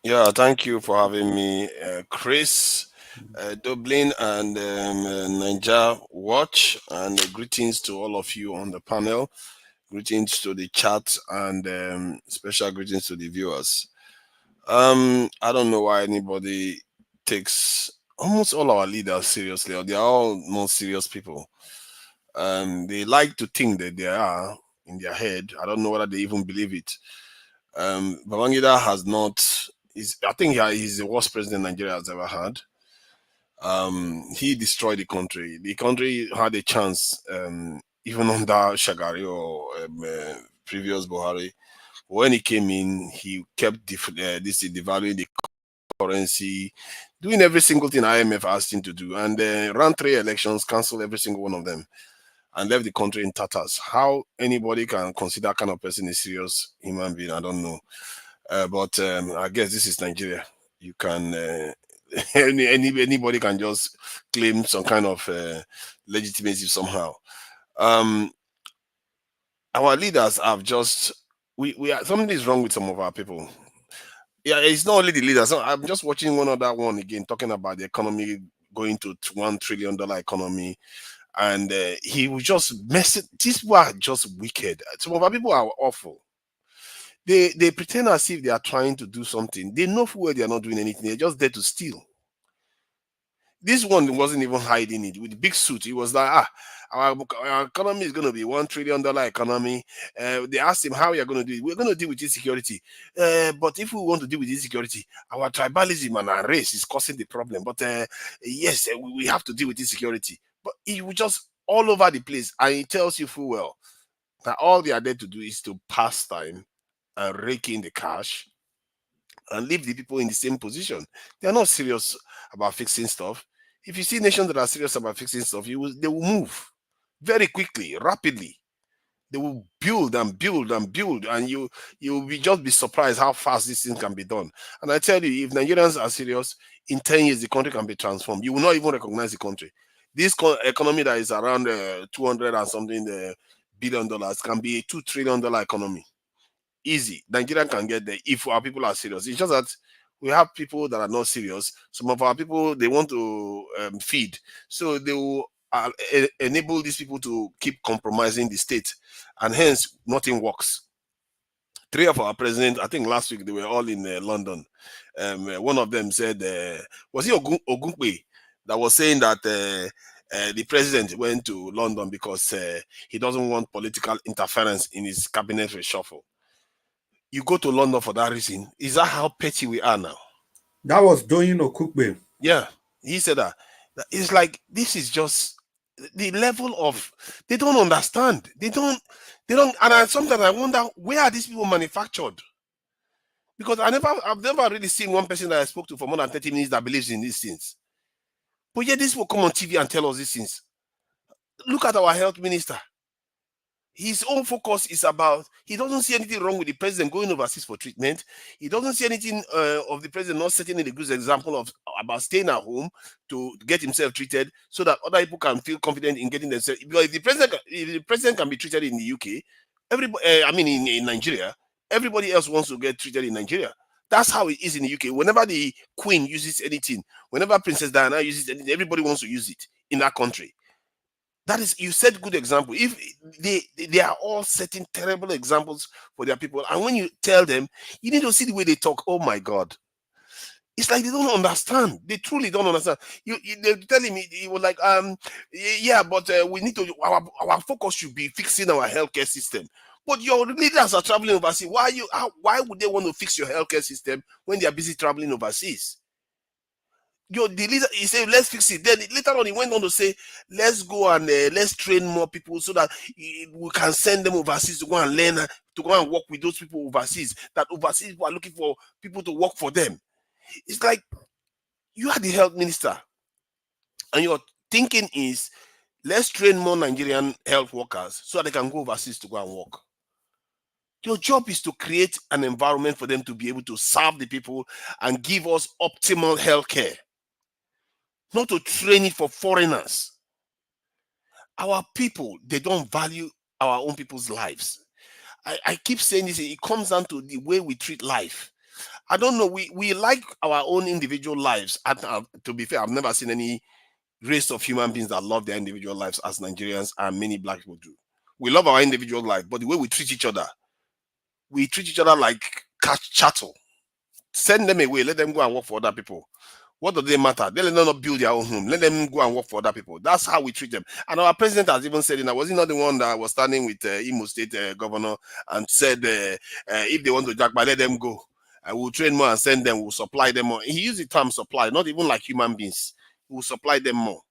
Yeah, thank you for having me, Chris, Dublin, and Niger Watch, and greetings to all of you on the panel. Greetings to the chat, and special greetings to the viewers. I don't know why anybody takes almost all our leaders seriously, or they are all non-serious people. They like to think that they are in their head. I don't know whether they even believe it. Babangida has not. I think he's the worst president Nigeria has ever had. He destroyed the country. The country had a chance, even under Shagari or previous Buhari. When he came in, he kept devaluing the currency, doing every single thing IMF asked him to do, and ran 3 elections, canceled every single one of them, and left the country in tatters. How anybody can consider that kind of person a serious human being, I don't know. But I guess this is Nigeria. You can anybody can just claim some kind of legitimacy somehow. Our leaders have just we are, something is wrong with some of our people. Yeah, it's not only the leaders. So I'm just watching one again talking about the economy going to $1 trillion economy, and he was just messing. These people are just wicked. Some of our people are awful. They pretend as if they are trying to do something. They know full well they are not doing anything. They're just there to steal. This one wasn't even hiding it with the big suit. He was like, our economy is going to be $1 trillion economy. They asked him how we are going to do it. We're going to deal with insecurity. But if we want to deal with insecurity, our tribalism and our race is causing the problem. But yes, we have to deal with insecurity. But he was just all over the place. And he tells you full well that all they are there to do is to pass time and rake in the cash and leave the people in the same position. They are not serious about fixing stuff. If you see nations that are serious about fixing stuff, they will move very quickly, rapidly. They will build and build and build, and you will just be surprised how fast this thing can be done. And I tell you, if Nigerians are serious, in 10 years the country can be transformed. You will not even recognize the country. This economy that is around 200 and something billion dollars can be a $2 trillion economy. Easy. Nigeria can get there if our people are serious. It's just that we have people that are not serious. Some of our people, they want to feed, so they will enable these people to keep compromising the state, and hence nothing works. 3 of our presidents, I think last week, they were all in London. One of them said, was it Ogunpe that was saying that the president went to London because he doesn't want political interference in his cabinet reshuffle. You go to London for that reason. Is that how petty we are now? That was Doyin Okukbe. Yeah, he said that. It's like, this is just the level of, they don't understand. They don't, and sometimes I wonder, where are these people manufactured? Because I've never really seen one person that I spoke to for more than 30 minutes that believes in these things. But yet, these people come on TV and tell us these things. Look at our health minister. His own focus is about, he doesn't see anything wrong with the president going overseas for treatment. He doesn't see anything of the president not setting a good example of about staying at home to get himself treated so that other people can feel confident in getting themselves. Because if the president can be treated in the UK, everybody, in Nigeria, everybody else wants to get treated in Nigeria. That's how it is in the UK. Whenever the Queen uses anything, whenever Princess Diana uses anything, everybody wants to use it in that country. That is, you set good example. If they are all setting terrible examples for their people, and when you tell them, you need to see the way they talk. Oh my God, it's like they don't understand. They truly don't understand. They're telling me, he was like, yeah, but we need to. Our focus should be fixing our healthcare system. But your leaders are traveling overseas. Why would they want to fix your healthcare system when they are busy traveling overseas? The leader, he said, let's fix it. Then later on, he went on to say, let's go and let's train more people so that we can send them overseas to go and learn, to go and work with those people overseas. That overseas people are looking for people to work for them. It's like, you are the health minister, and your thinking is, let's train more Nigerian health workers so that they can go overseas to go and work. Your job is to create an environment for them to be able to serve the people and give us optimal health care. Not to train it for foreigners. Our people, they don't value our own people's lives. I keep saying this, it comes down to the way we treat life. I don't know, we like our own individual lives. To be fair, I've never seen any race of human beings that love their individual lives as Nigerians and many black people do. We love our individual life, but the way we treat each other like chattel. Send them away, let them go and work for other people. What do they matter? They let them not build their own home. Let them go and work for other people. That's how we treat them. And our president has even said, was he not the one that was standing with Imo State governor and said, if they want to jackpot, let them go. We'll train more and send them. We'll supply them more. He used the term supply, not even like human beings. We'll supply them more.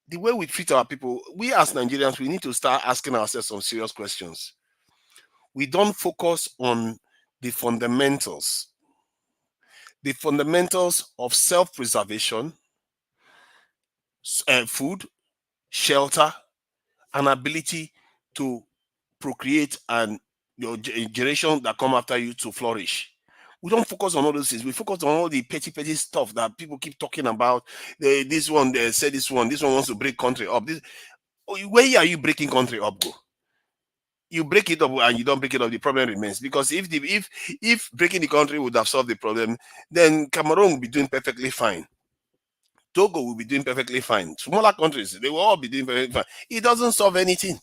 The way we treat our people, we as Nigerians, we need to start asking ourselves some serious questions. We don't focus on the fundamentals. The fundamentals of self-preservation, food, shelter, and ability to procreate and your generation that come after you to flourish. We don't focus on all those things. We focus on all the petty stuff that people keep talking about. This one, they said this one wants to break country up. Where are you breaking country up, go? You break it up and you don't break it up, the problem remains. Because if breaking the country would have solved the problem, then Cameroon will be doing perfectly fine. Togo will be doing perfectly fine. Smaller countries, they will all be doing perfectly fine. It doesn't solve anything.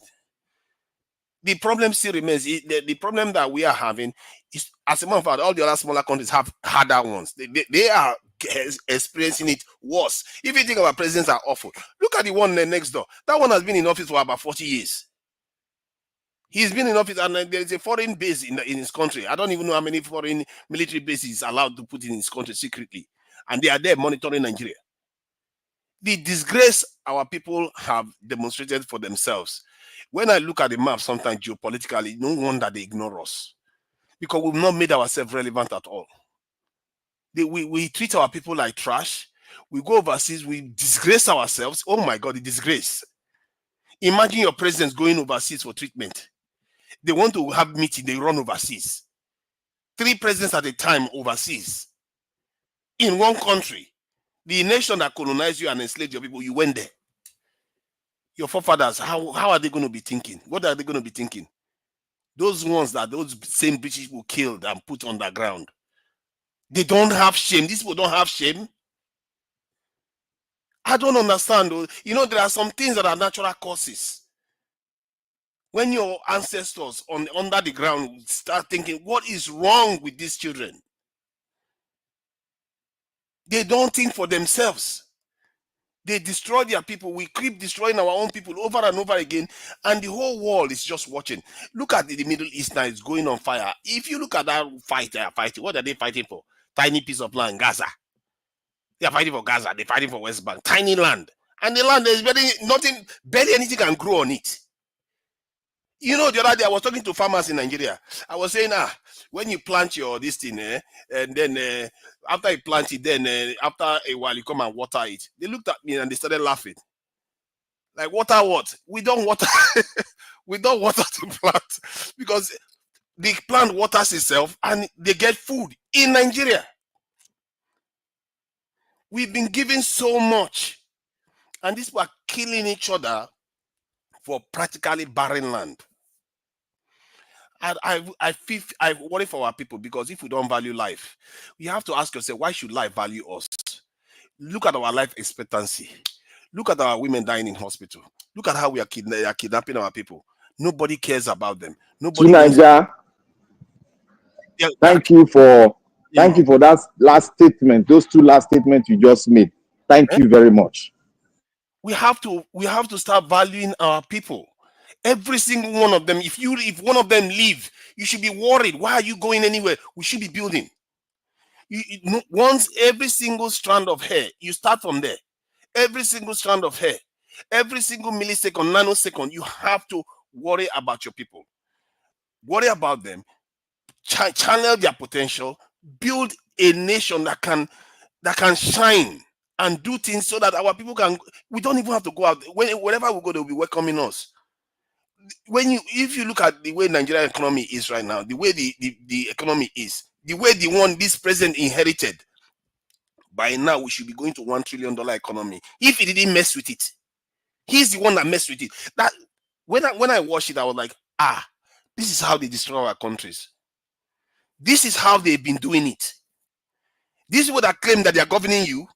The problem still remains. The problem that we are having is, as a matter of fact, all the other smaller countries have harder ones. They are experiencing it worse. If you think our presidents are awful, look at the one next door. That one has been in office for about 40 years. He's been in office, and there is a foreign base in his country. I don't even know how many foreign military bases he's allowed to put in his country secretly. And they are there monitoring Nigeria. The disgrace our people have demonstrated for themselves. When I look at the map sometimes geopolitically, no wonder they ignore us. Because we've not made ourselves relevant at all. We treat our people like trash. We go overseas, we disgrace ourselves. Oh my God, the disgrace. Imagine your president going overseas for treatment. They want to have meeting, they run overseas. 3 presidents at a time overseas. In one country. The nation that colonized you and enslaved your people, you went there. Your forefathers, how are they going to be thinking? What are they going to be thinking? Those ones that those same British people killed and put underground. They don't have shame. These people don't have shame. I don't understand. You know, there are some things that are natural causes. When your ancestors under the ground start thinking, what is wrong with these children? They don't think for themselves. They destroy their people. We keep destroying our own people over and over again, and the whole world is just watching. Look at the Middle East now, it's going on fire. If you look at that fight they are fighting, what are they fighting for? Tiny piece of land, Gaza. They are fighting for Gaza, they're fighting for West Bank. Tiny land. And the land, there's barely anything can grow on it. You know, the other day I was talking to farmers in Nigeria. I was saying, when you plant this thing, and then after you plant it, then after a while you come and water it. They looked at me and they started laughing. Like, water what? We don't water. We don't water the plant because the plant waters itself and they get food in Nigeria. We've been given so much, and these people are killing each other for practically barren land. And I worry for our people, because if we don't value life, we have to ask yourself, why should life value us? Look at our life expectancy. Look at our women dying in hospital. Look at how we are kidnapping our people. Nobody cares about them. Nobody. Niger, thank you for that last statement. Those two last statements you just made. Thank you very much. We have to start valuing our people. Every single one of them. If one of them leave, you should be worried. Why are you going anywhere? We should be building. Once every single strand of hair, you start from there. Every single strand of hair, every single millisecond, nanosecond, you have to worry about your people. Worry about them. Channel their potential. Build a nation that can shine and do things so that our people can. We don't even have to go out. Wherever we go, they'll be welcoming us. If you look at the way Nigerian economy is right now, the way the economy is, the way this president inherited, by now we should be going to $1 trillion economy. If he didn't mess with it, he's the one that messed with it. That when I watched it, I was like, this is how they destroy our countries. This is how they've been doing it. These people that claim that they are governing you,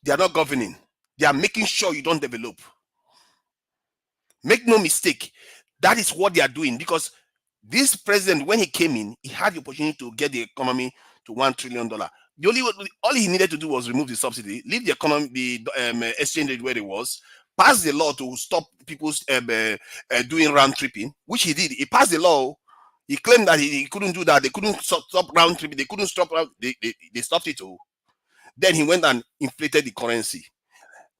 they are not governing. They are making sure you don't develop. Make no mistake, that is what they are doing, because this president, when he came in, he had the opportunity to get the economy to $1 trillion. All he needed to do was remove the subsidy, leave the economy, the exchange rate where it was, pass the law to stop people doing round tripping, which he did. He passed the law. He claimed that he couldn't do that. They couldn't stop round tripping. They couldn't stop. They stopped it all. Then he went and inflated the currency.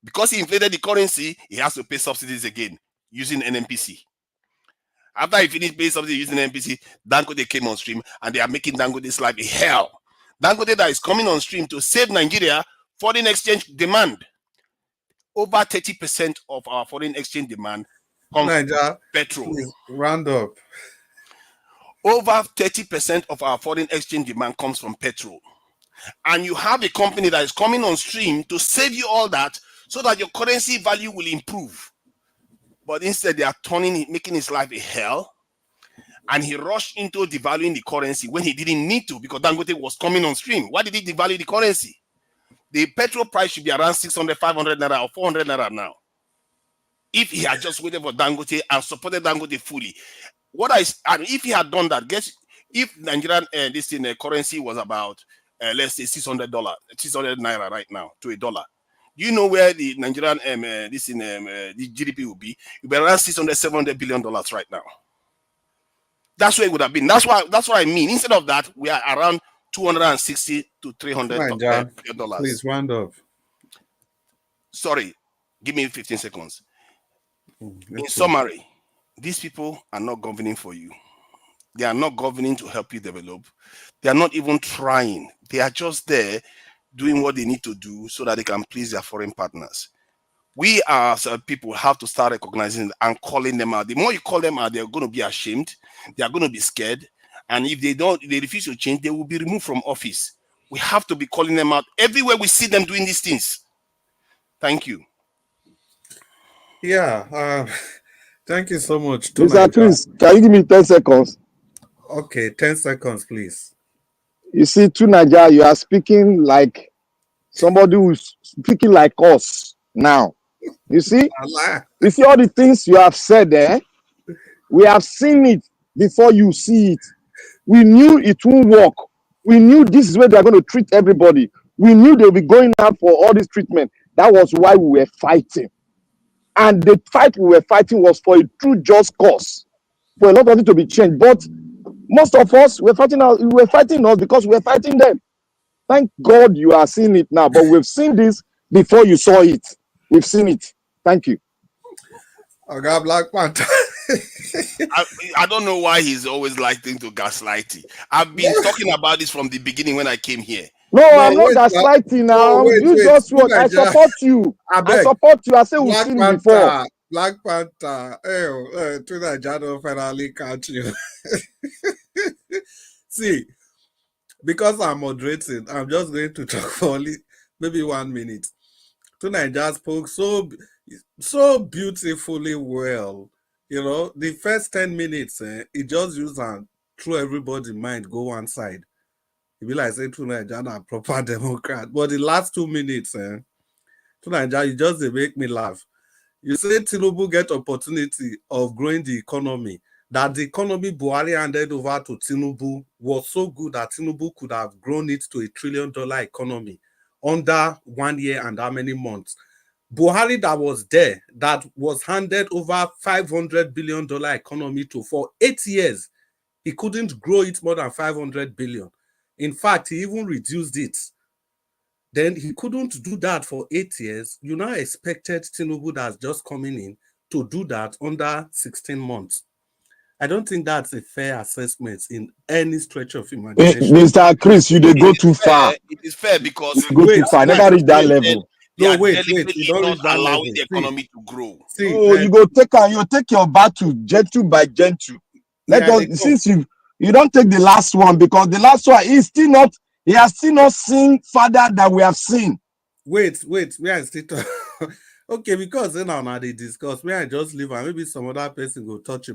Because he inflated the currency, he has to pay subsidies again using NNPC. After he finished paying subsidies using NNPC, Dangote came on stream, and they are making Dangote's life a hell. Dangote that is coming on stream to save Nigeria foreign exchange demand. Over 30% of our foreign exchange demand comes from petrol. Round up. Over 30% of our foreign exchange demand comes from petrol. And you have a company that is coming on stream to save you all that so that your currency value will improve. But instead, they are making his life a hell. And he rushed into devaluing the currency when he didn't need to, because Dangote was coming on stream. Why did he devalue the currency? The petrol price should be around 600, 500 naira or 400 naira now. If he had just waited for Dangote and supported Dangote fully. And if he had done that, guess if Nigerian currency was about let's say $600, 600 naira right now to $1. Do you know where the Nigerian the GDP will be? It will be around $600, $700 billion right now. That's where it would have been. That's what I mean. Instead of that, we are around $260 to $300 billion. Please round up. Sorry, give me 15 seconds. In summary, these people are not governing for you. They are not governing to help you develop. They are not even trying. They are just there doing what they need to do so that they can please their foreign partners. We as people have to start recognizing and calling them out. The more you call them out, they're going to be ashamed. They are going to be scared. And if they refuse to change, they will be removed from office. We have to be calling them out everywhere we see them doing these things. Thank you. Yeah. Thank you so much. Mr. Chris, can you give me 10 seconds? Okay, 10 seconds, please. You see, to Nigeria, you are speaking like somebody who's speaking like us now. You see all the things you have said there. We have seen it before you see it. We knew it won't work. We knew this is where they are going to treat everybody. We knew they'll be going out for all this treatment. That was why we were fighting. And the fight we were fighting was for a true just cause, for a lot of it to be changed. But most of us were fighting us because we were fighting them. Thank God you are seeing it now. But we've seen this before you saw it. We've seen it. Thank you. I got Black Panther. I don't know why he's always liking to gaslight it. I've been talking about this from the beginning when I came here. No, I'm not gaslighting now. I support you. I support you. I say we've seen it before. Black Panther. To Nigeria finally catch you. See, because I'm moderating, I'm just going to talk for only maybe 1 minute. To Nigeria spoke so beautifully well. You know, the first 10 minutes, it just used and through everybody's mind go one side. It be like say to Nigeria a proper Democrat. But the last 2 minutes, to Nigeria, you just they make me laugh. You say Tinubu get opportunity of growing the economy, that the economy Buhari handed over to Tinubu was so good that Tinubu could have grown it to $1 trillion economy under 1 year and how many months. Buhari that was there, that was handed over $500 billion economy to for 8 years, he couldn't grow it more than 500 billion. In fact, he even reduced it. Then he couldn't do that for 8 years. You now expected Tinubu that's just coming in to do that under 16 months. I don't think that's a fair assessment in any stretch of imagination. Mr. Chris, you dey go too far. It is fair because You go too far. Never reach that level. They are wait. deliberately You don't not reach that allowing level. the economy to grow. Oh, you go take your battle gentle by gentle. Let us, since you don't take the last one, because the last one is still not, he has still not seen further than we have seen. Wait, we are still okay, because then now they discuss. May I just leave and maybe some other person go talk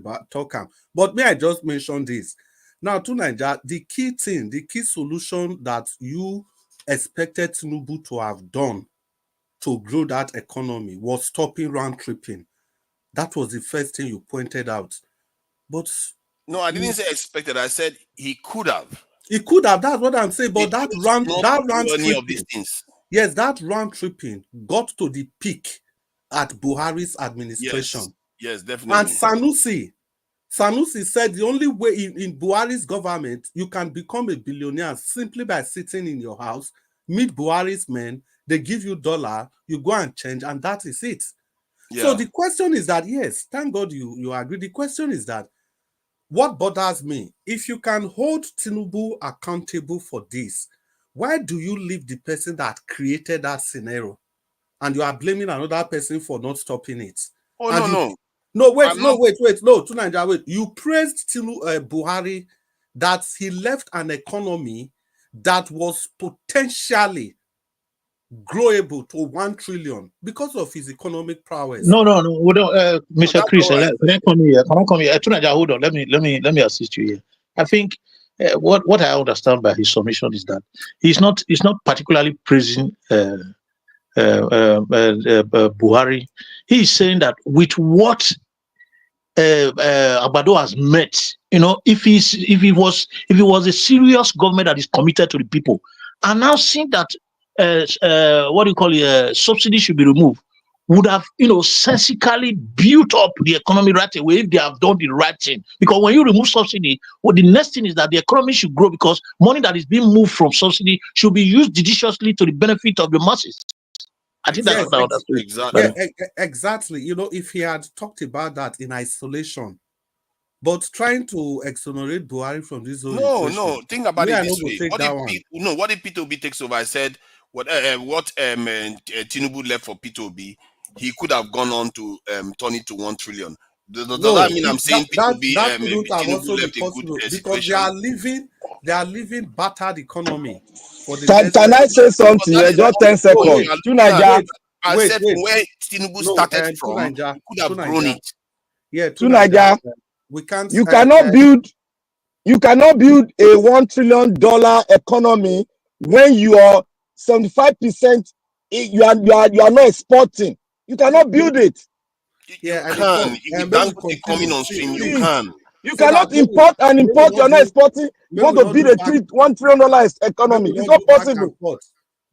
am. But may I just mention this? Now, to Nigeria, the key solution that you expected Tinubu to have done to grow that economy was stopping round tripping. That was the first thing you pointed out. But no, I didn't say expected. I said he could have. He could have. That's what I'm saying. But that round any of these things. Yes, that round tripping got to the peak at Buhari's administration. Yes, definitely. And Sanusi said the only way in Buhari's government you can become a billionaire simply by sitting in your house, meet Buhari's men, they give you $, you go and change, and that is it. Yeah. So the question is that, yes, thank God you agree. The question is that, what bothers me, if you can hold Tinubu accountable for this, why do you leave the person that created that scenario and you are blaming another person for not stopping it? Oh, and wait, to Nigeria, wait. You praised Buhari that he left an economy that was potentially growable to 1 trillion because of his economic prowess. No. Mr. Chris, can I come here? To Nigeria, hold on. Let me assist you here. I think what I understand by his submission is that he's not particularly praising Buhari. He's saying that with what Agbado has met, if he was a serious government that is committed to the people, and now seeing that subsidy should be removed, would have sensically built up the economy right away if they have done the right thing. Because when you remove subsidy, the next thing is that the economy should grow, because money that is being moved from subsidy should be used judiciously to the benefit of the masses. I think that's what I understood. Exactly. If he had talked about that in isolation, but trying to exonerate Buhari from this whole No. Think about it this way. What if P2B takes over? I said what Tinubu left for P2B, he could have gone on to turn it to 1 trillion. Does that mean I'm saying P2B Tinubu left a good because they are living battered economy. Can I say something? Just 10 seconds. I said where Tinubu started from, he could have grown it. Yeah, to Nigeria, we can't. You cannot build a $1 trillion economy when you are 75%. You are not exporting. You cannot build it. You can. If Dangote coming on stream, you can. You cannot import. You're not exporting. You want to build a $1 trillion economy. It's not possible.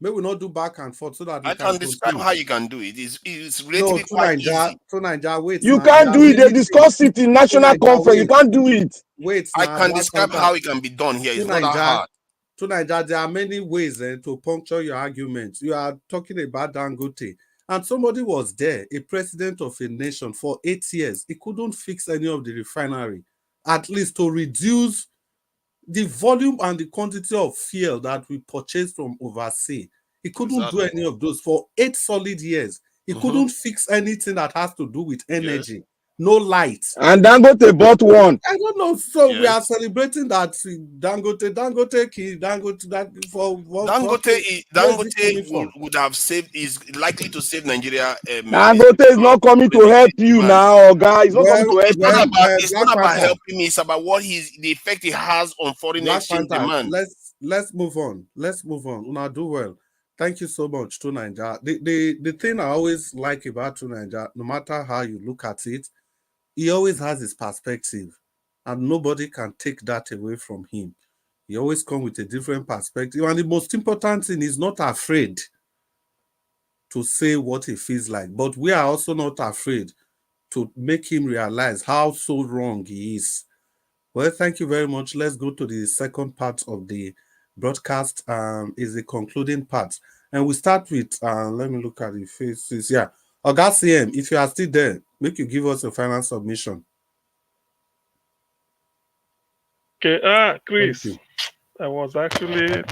May we not do back and forth so that I can describe how you can do it. It's relatively quite easy. To Nigeria, wait. You can't do it. They discuss it in national conference. You can't do it. Wait. I can describe how it can be done here. It's not that hard. To Nigeria, there are many ways to puncture your argument. You are talking about Dangote, and somebody was there, a president of a nation for 8 years. He couldn't fix any of the refinery, at least to reduce the volume and the quantity of fuel that we purchased from overseas. He couldn't do any of those for 8 solid years. He couldn't fix anything that has to do with energy. Yes. No light. And Dangote bought one. I don't know. So we are Yes. celebrating that Dangote for where's it coming from? would have saved, is likely to save Nigeria. Dangote is not coming to help you demand. now, guys. It's not coming to help It's not you. about, it's Black not about Panther. helping me. It's about what the effect it has on foreign Black exchange Panther. demand. Let's move on. Let's move on. Una do well. Thank you so much to Nigeria. The thing I always like about to Nigeria, no matter how you look at it, he always has his perspective, and nobody can take that away from him. He always comes with a different perspective, and the most important thing is not afraid to say what he feels like. But we are also not afraid to make him realize how so wrong he is. Well, thank you very much. Let's go to the second part of the broadcast. Is the concluding part. And we start with, let me look at the faces. Yeah. Oga CM, if you are still there, make you give us a final submission. Okay, Chris, I was actually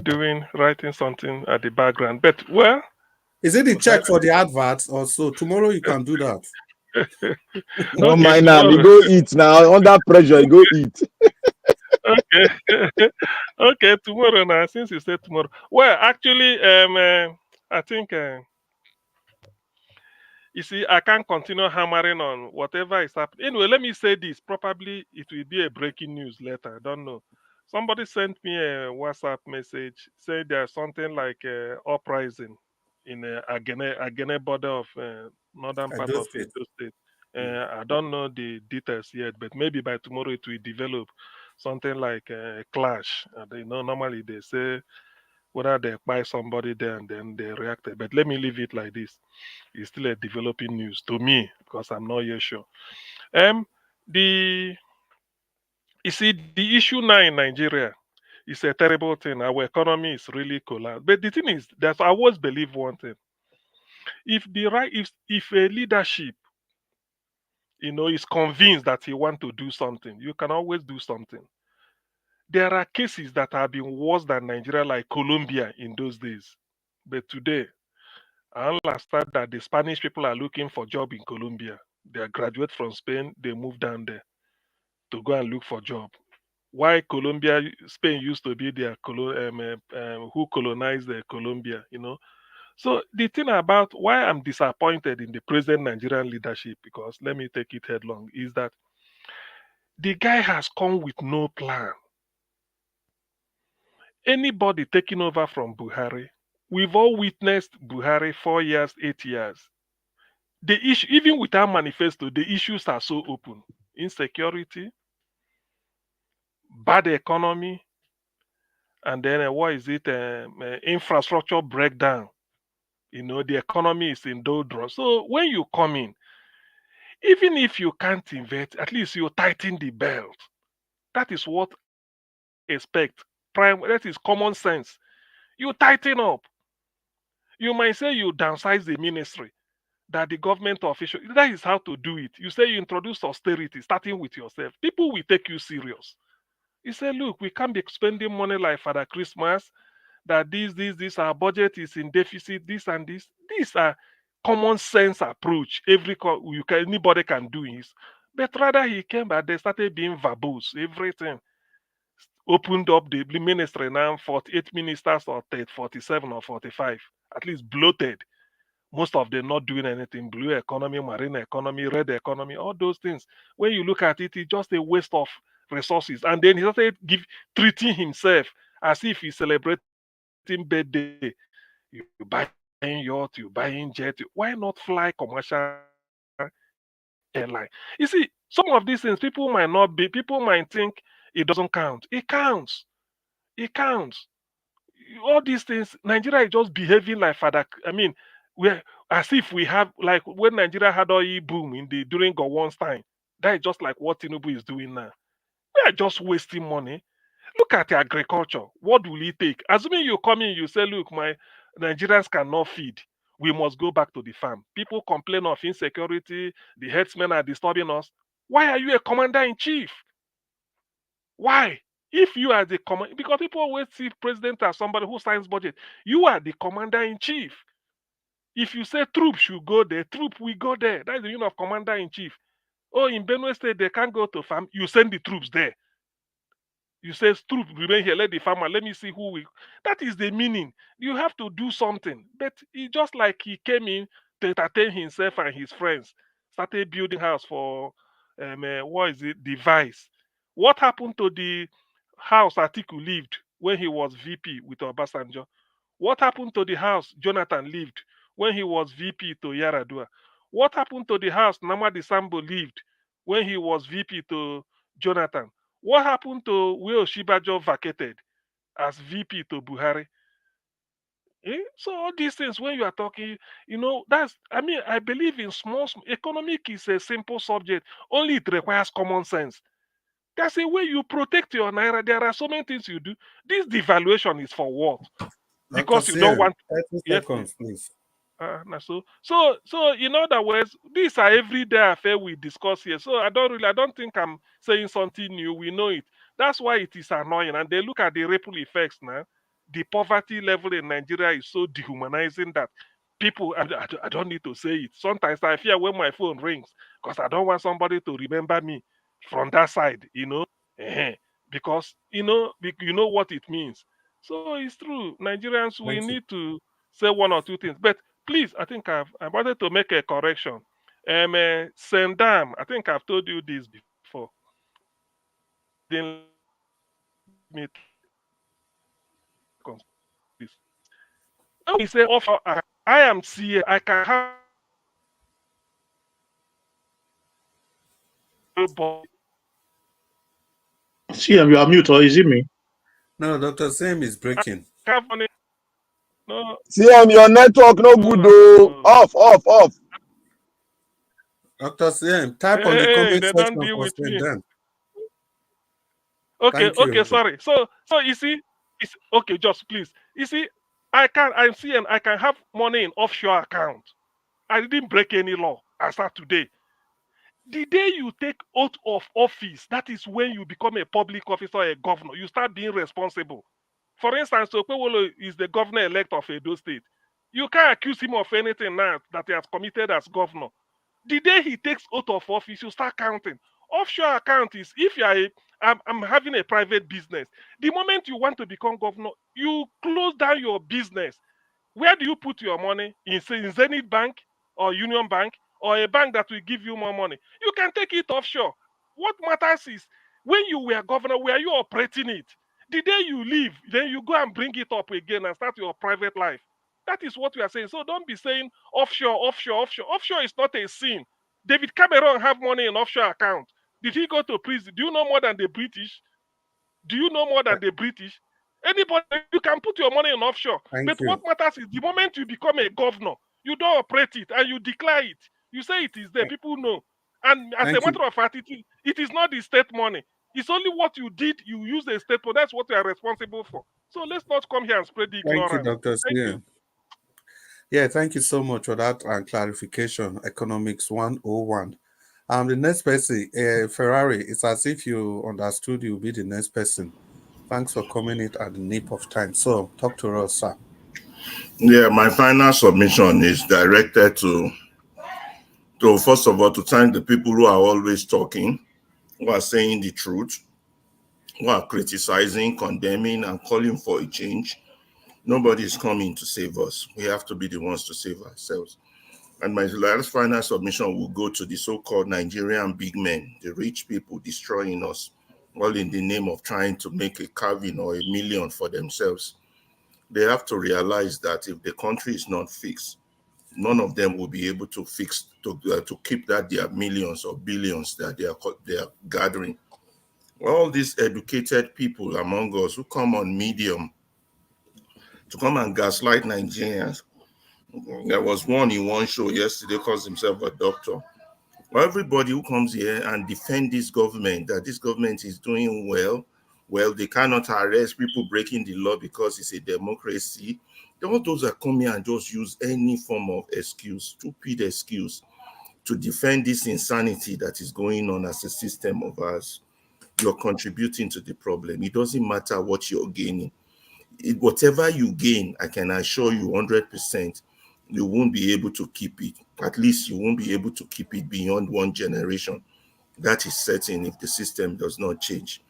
writing something at the background, but well. Is it the check for the adverts or so? Tomorrow you can do that. No mind now, you go eat now. Under pressure, you go eat. Okay. Okay, tomorrow now, since you said tomorrow. Well, actually, I think you see, I can't continue hammering on whatever is happening. Anyway, let me say this. Probably it will be a breaking news later. I don't know. Somebody sent me a WhatsApp message saying there's something like uprising in Agene border of northern part of Edo State. I don't know the details yet, but maybe by tomorrow it will develop something like a clash. And, normally they say whether they buy somebody there and then they reacted. But let me leave it like this. It's still a developing news to me because I'm not yet sure. You see, the issue now in Nigeria is a terrible thing. Our economy is really collapsed. But the thing is that I always believe one thing. If a leadership, is convinced that he want to do something, you can always do something. There are cases that have been worse than Nigeria, like Colombia in those days. But today, I understand that the Spanish people are looking for job in Colombia. They are graduate from Spain, they move down there to go and look for job. Why Spain used to be their who colonized Colombia, So the thing about why I'm disappointed in the present Nigerian leadership, because let me take it headlong, is that the guy has come with no plan. Anybody taking over from Buhari, we've all witnessed Buhari 4 years, 8 years. The issue, even without manifesto, the issues are so open. Insecurity, bad economy, and then infrastructure breakdown. The economy is in doldrums. So when you come in, even if you can't invest, at least you tighten the belt. That is what I expect. That is common sense. You tighten up. You might say you downsize the ministry, that the government official, that is how to do it. You say you introduce austerity, starting with yourself. People will take you serious. You say, look, we can't be spending money like Father Christmas, that this, our budget is in deficit, this and this. These are common sense approach. Anybody can do it. But rather he came back, they started being verbose, everything. Opened up the ministry now, 48 ministers or 47 or 45, at least bloated. Most of them not doing anything. Blue economy, marine economy, red economy, all those things. When you look at it, it's just a waste of resources. And then he started treating himself as if he's celebrating birthday. You buying yacht, you buying jet. Why not fly commercial airline? You see, some of these things people might think it doesn't count. It counts. It counts. All these things, Nigeria is just behaving like father. I mean, we're as if we have, like when Nigeria had oil boom during Gowon's time. That is just like what Tinubu is doing now. We are just wasting money. Look at agriculture. What will it take? Assuming you come in, you say, look, my Nigerians cannot feed. We must go back to the farm. People complain of insecurity. The herdsmen are disturbing us. Why are you a commander-in-chief? Why? If you are the commander, because people always see president as somebody who signs budget. You are the commander-in-chief. If you say troops should go there, troop will go there. That's the unit of commander-in-chief. Oh, in Benue State, they can't go to farm. You send the troops there. You say, troops remain here, let the farmer, let me see who will. That is the meaning. You have to do something. But he just like he came in to entertain himself and his friends, started building house for, what is it, device. What happened to the house Atiku lived when he was VP with Obasanjo? What happened to the house Jonathan lived when he was VP to Yaradua? What happened to the house Namadi Sambo lived when he was VP to Jonathan? What happened to Will Shibajo vacated as VP to Buhari? So all these things, when you are talking, I believe in economic is a simple subject. Only it requires common sense. That's a way you protect your naira. There are so many things you do. This devaluation is for what? Because you don't want. 30 Yes, seconds, please. So in other words, these are everyday affair we discuss here. So I don't think I'm saying something new. We know it. That's why it is annoying. And they look at the ripple effects now. The poverty level in Nigeria is so dehumanizing that people, I don't need to say it. Sometimes I fear when my phone rings because I don't want somebody to remember me from that side, because you know what it means. So it's true. Nigerians, we Thank you. need to say one or two things. But please, I think I wanted to make a correction. Sendam, I think I've told you this before. Didn't me this. When we say offer, I am CA, I can have CM, you are mute, or is it me? No, Dr. Sam is breaking. No. CM, your network no good though. Off. Dr. Sam, type on the Hey, comment they don't section deal for with me. Sendam. Okay, Thank you. sorry. So you see, it's okay, just please. You see, I'm seeing I can have money in offshore account. I didn't break any law as of today. The day you take oath of office, that is when you become a public officer or a governor. You start being responsible. For instance, Okpewolo is the governor-elect of Edo State. You can't accuse him of anything now that he has committed as governor. The day he takes oath of office, you start counting. Offshore account is if you are I'm having a private business. The moment you want to become governor, you close down your business. Where do you put your money? In Zenith Bank or Union Bank or a bank that will give you more money? You can take it offshore. What matters is when you were governor, were you operating it? The day you leave, then you go and bring it up again and start your private life. That is what we are saying. So don't be saying offshore. Offshore is not a sin. David Cameron have money in offshore account. Did he go to prison? Do you know more than the British? Do you know more than the British? Anybody, you can put your money in offshore. Thank But you. what matters is the moment you become a governor, you don't operate it and you declare it. You say it is there. People know. And as a Thank you. matter of fact, it is not the state money. It's only what you did. You use the state money. That's what you are responsible for. So let's not come here and spread the Thank you, ignorance. Dr. Thank Sam. you. Yeah, thank you so much for that clarification. Economics 101. The next person, Ferrari, it's as if you understood you'll be the next person. Thanks for coming in at the nip of time. So, talk to us, sir. Yeah, my final submission is directed to first of all, to thank the people who are always talking, who are saying the truth, who are criticizing, condemning, and calling for a change. Nobody is coming to save us. We have to be the ones to save ourselves. And my last final submission will go to the so-called Nigerian big men, the rich people destroying us, all in the name of trying to make a carving or a million for themselves. They have to realize that if the country is not fixed, none of them will be able to fix to keep that their millions or billions that they are gathering. All these educated people among us who come on Medium to come and gaslight Nigerians. There was one in one show yesterday, calls himself a doctor. Everybody who comes here and defend this government, that this government is doing well, they cannot arrest people breaking the law because it's a democracy. All those that come here and just use any form of excuse, stupid excuse, to defend this insanity that is going on as a system of ours, you're contributing to the problem. It doesn't matter what you're gaining. Whatever you gain, I can assure you 100%, you won't be able to keep it. At least you won't be able to keep it beyond one generation. That is certain if the system does not change.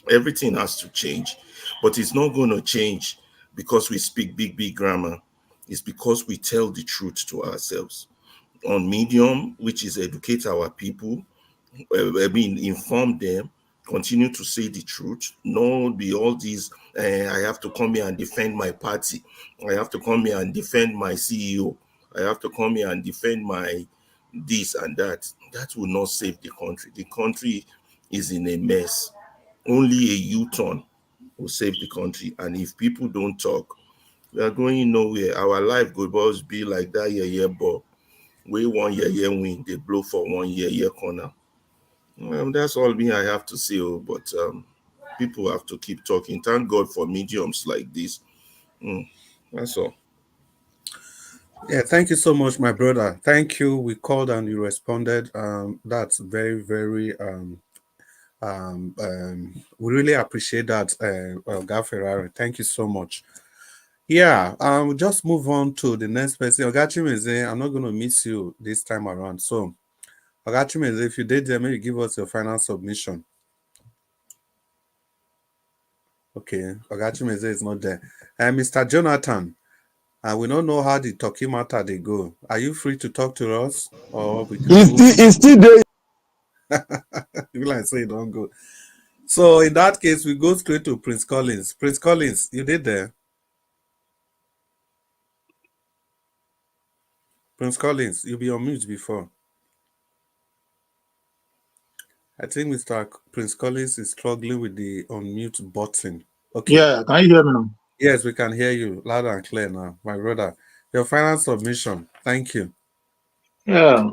Everything has to change, but it's not going to change because we speak big grammar. It's because we tell the truth to ourselves. On Medium, which is educate our people, inform them, continue to say the truth. No, be all these, I have to come here and defend my party. I have to come here and defend my CEO. I have to come here and defend my this and that. That will not save the country. The country is in a mess. Only a U-turn will save the country. And if people don't talk, we are going nowhere. Our life could always be like that ball. We 1 year win, they blow for 1 year corner. That's all me I have to say. But people have to keep talking. Thank God for mediums like this. That's all. Yeah, thank you so much, my brother. Thank you. We called and you responded. That's very, very we really appreciate that, Oga Ferrari. Thank you so much. Yeah, we'll just move on to the next person. Ogachimeze, I'm not going to miss you this time around. So, Ogachimeze, if you did there, maybe give us your final submission. Okay, Ogachimeze is not there. Mr. Jonathan, we don't know how the talking matter they go. Are you free to talk to us? Or we can it's still there. You like say don't go. So in that case, we go straight to Prince Collins. Prince Collins, you did there? Prince Collins, you'll be on mute before. I think Mr. Prince Collins is struggling with the unmute button. Okay. Yeah, can you hear me now? Yes, we can hear you loud and clear now, my brother. Your final submission. Thank you. Yeah,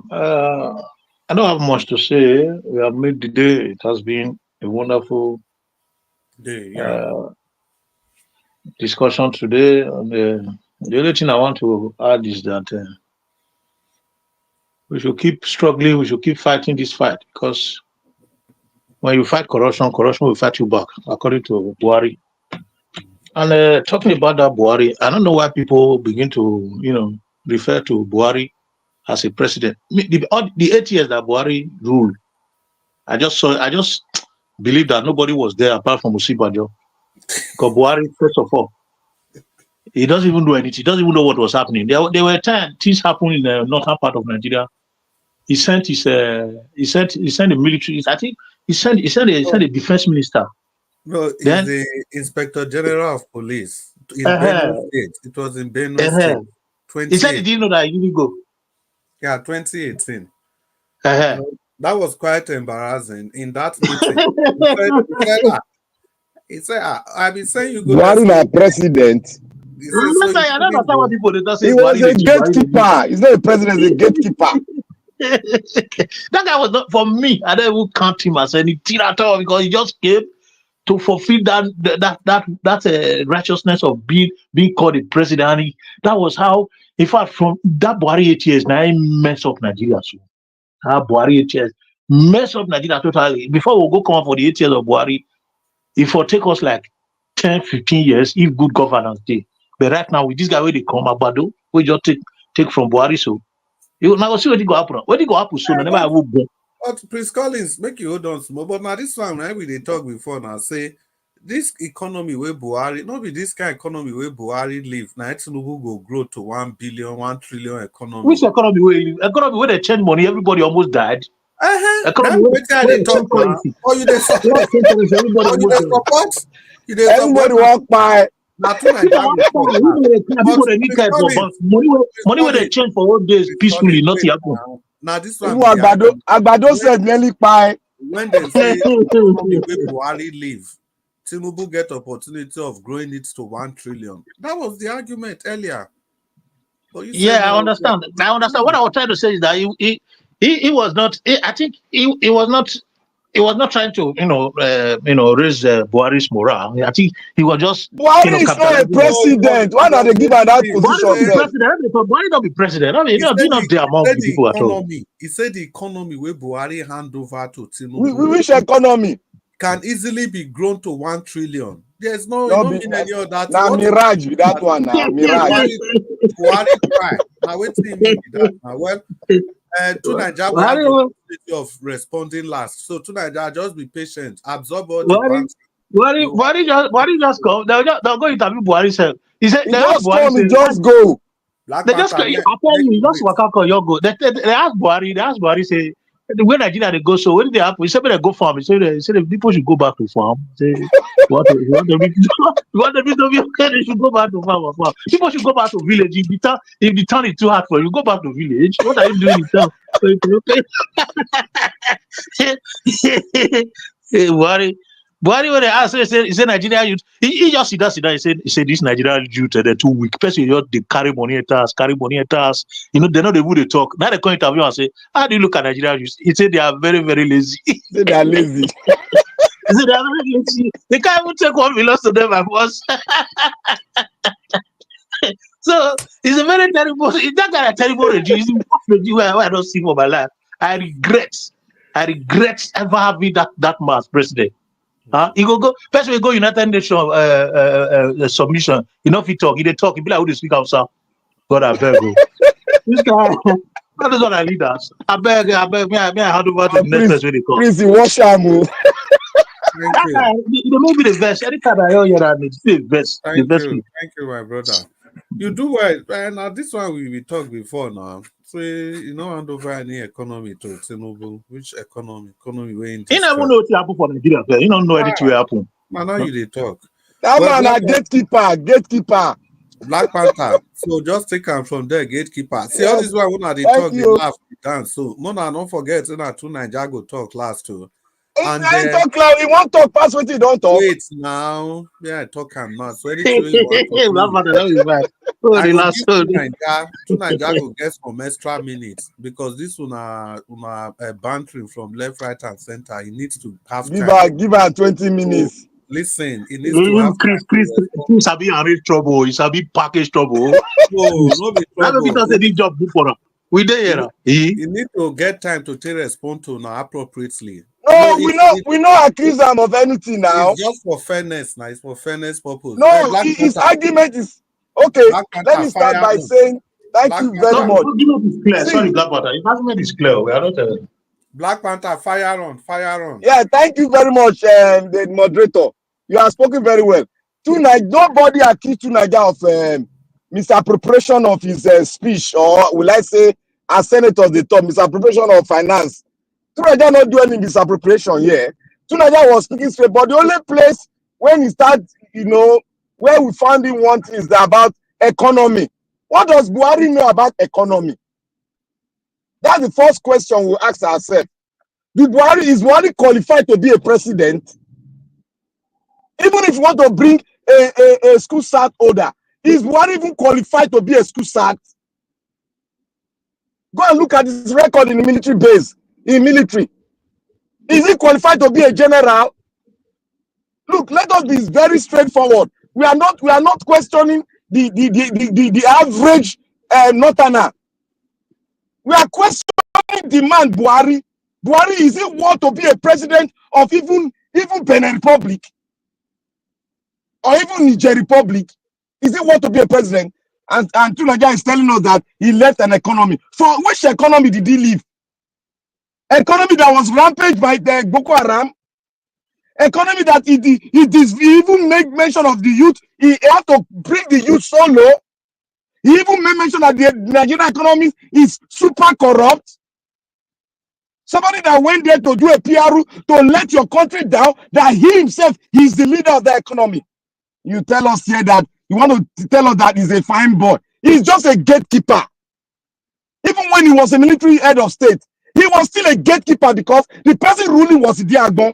I don't have much to say. We have made the day. It has been a wonderful day. Yeah. Discussion today. And, the only thing I want to add is that we should keep struggling. We should keep fighting this fight, because when you fight corruption, corruption will fight you back, according to Buhari. And talking about that Buhari, I don't know why people begin to, refer to Buhari as a president. The 8 years that Buhari ruled, I just believe that nobody was there apart from Usibajo. Because Buhari, first of all, he doesn't even do anything. He doesn't even know what was happening. There were things happening in the northern part of Nigeria. He sent the military. I think he sent a defense minister. No, he's the Inspector General of Police in Benue State. It was in Benue State. He said he didn't know that he didn't go. Yeah, 2018. That was quite embarrassing. In that meeting, he said, I've been saying you go. Buhari is president. He was a gatekeeper. He's not a president, he's a gatekeeper. That guy was not, for me, I don't even count him as anything at all, because he just came to fulfill that righteousness of being called a president. That was how, in fact, from that Buhari 8 years, now he messed up Nigeria. So that Buhari 8 years messed up Nigeria totally. Before we go come out for the 8 years of Buhari, it will take us like 10, 15 years if good governance did. But right now, with this guy where they come Abado, we just take from Buhari. So you now see what he go happen. What he go happen soon? Never I will go. But Prince Collins, make you hold on small. But now this one, right? We they talk before now. Say this economy where Buhari, not be this kind of economy where Buhari live. Now it's no who go grow to 1 billion, 1 trillion economy. Which economy where you live? Economy where they change money, everybody almost died. Economy where they talk currency. Oh, you they support? Everybody walk by. Money where they change for 1 day peacefully, nothing happen. Now this one, Agbado said nearly pie. When they say Buhari leave, Tinubu get opportunity of growing it to 1 trillion. That was the argument earlier. Yeah, I understand. I understand. What I was trying to say is that he was not. I think he was not. He was not trying to, raise Buhari's morale. I think he was just. Buhari is not a president. Why not they give her that position? Buhari not be president. I mean, you're not there among the people at all. He said the economy where Buhari hand over to Tinubu. We wish economy can easily be grown to 1 trillion. There's no, No, mean any of that. Now mirage with that one now. Mirage. Buhari try. Now wait till me that now. Well, to Nigeria we have the opportunity of responding last. So to Nigeria, just be patient. Absorb all the banks. Buhari just come. They'll go interview Buhari self. He said, he just come, he just go. They just I tell you, just work out your go. They ask Buhari, say, the way Nigeria they go, so when they happen, he said they go farm. He said the people should go back to farm. Say what the people be okay, they should go back to farm. People should go back to village. If the town is too hard for you, go back to village. What are you doing in town? Buhari when they ask, he said Nigeria youth. He just sit down. He said this Nigeria youth they're too weak. Person they carry money at us. You know they know the way they talk. Now they come interview and say, how do you look at Nigeria youth? He said they are very very lazy. They are lazy. He said they are very lazy. They can't even take what belongs to them at once. So it's a very terrible. It's that kind of terrible regime. It's the worst regime where I don't see for my life. I regret ever having that man as president. He go first we go United Nations submission. You know if he talk, he be like who they speak outside. God I beg you. This guy that is what I lead us. I beg me I hand over to the next person when they come. Please wash your move. That guy, they may be the best. Anytime I hear you that it's the best. Thank you, my brother. You do well. Now this one we talked before now. So you know hand over any economy to Tinubu. Which economy? Economy way in He never know what happen for Nigeria. He don't know anything will happen. Man, now you they talk. That man a gatekeeper. Black Panther. So just take him from there, gatekeeper. See all this one when they talk, they laugh, they dance. So Mona, don't forget two Nigeria go talk last too. And then talk loud. He won't talk past what he don't talk. Wait now. Yeah, I talk him now. So anything you want to Nigeria go get some extra minutes because this one bantering from left, right, and center. He needs to have time. Give her 20 minutes. So, listen, he needs to have Chris Sabi arrange trouble. He Sabi package trouble. No be trouble. He does a job before. We there. You need to get time to take respond to now appropriately. No, we know accuse him of anything now. It's just for fairness now. It's for fairness purpose. No, his argument is okay. Let me start by saying thank you very much. Argument is clear. Sorry, Black Panther. His argument is clear. We are not. Black Panther, fire on. Yeah, thank you very much, the moderator. You have spoken very well. Tonight, nobody accused Tunaja of misappropriation of his speech, or will I say, as senator they talk misappropriation of finance. Tunaja not do any misappropriation here. Tunaja was speaking straight, but the only place when he started, where we found him one thing is about economy. What does Buhari know about economy? That's the first question we'll ask ourselves. Is Buhari qualified to be a president? Even if you want to bring a school SAT order, is Buhari even qualified to be a school SAT? Go and look at his record in the military base. In military, is he qualified to be a general? Look, let us be very straightforward. We are not questioning the average northerner. We are questioning the man Buhari. Buhari, is he want to be a president of even Benin Republic or even Niger Republic? Is he want to be a president? And Tunaja is telling us that he left an economy. For which economy did he leave? Economy that was rampaged by the Boko Haram. Economy that he even make mention of the youth. He had to bring the youth so low. He even made mention that the Nigerian economy is super corrupt. Somebody that went there to do a PR to let your country down, that he himself is the leader of the economy. You tell us here that you want to tell us that he's a fine boy. He's just a gatekeeper. Even when he was a military head of state, he was still a gatekeeper because the person ruling was Idiagbon.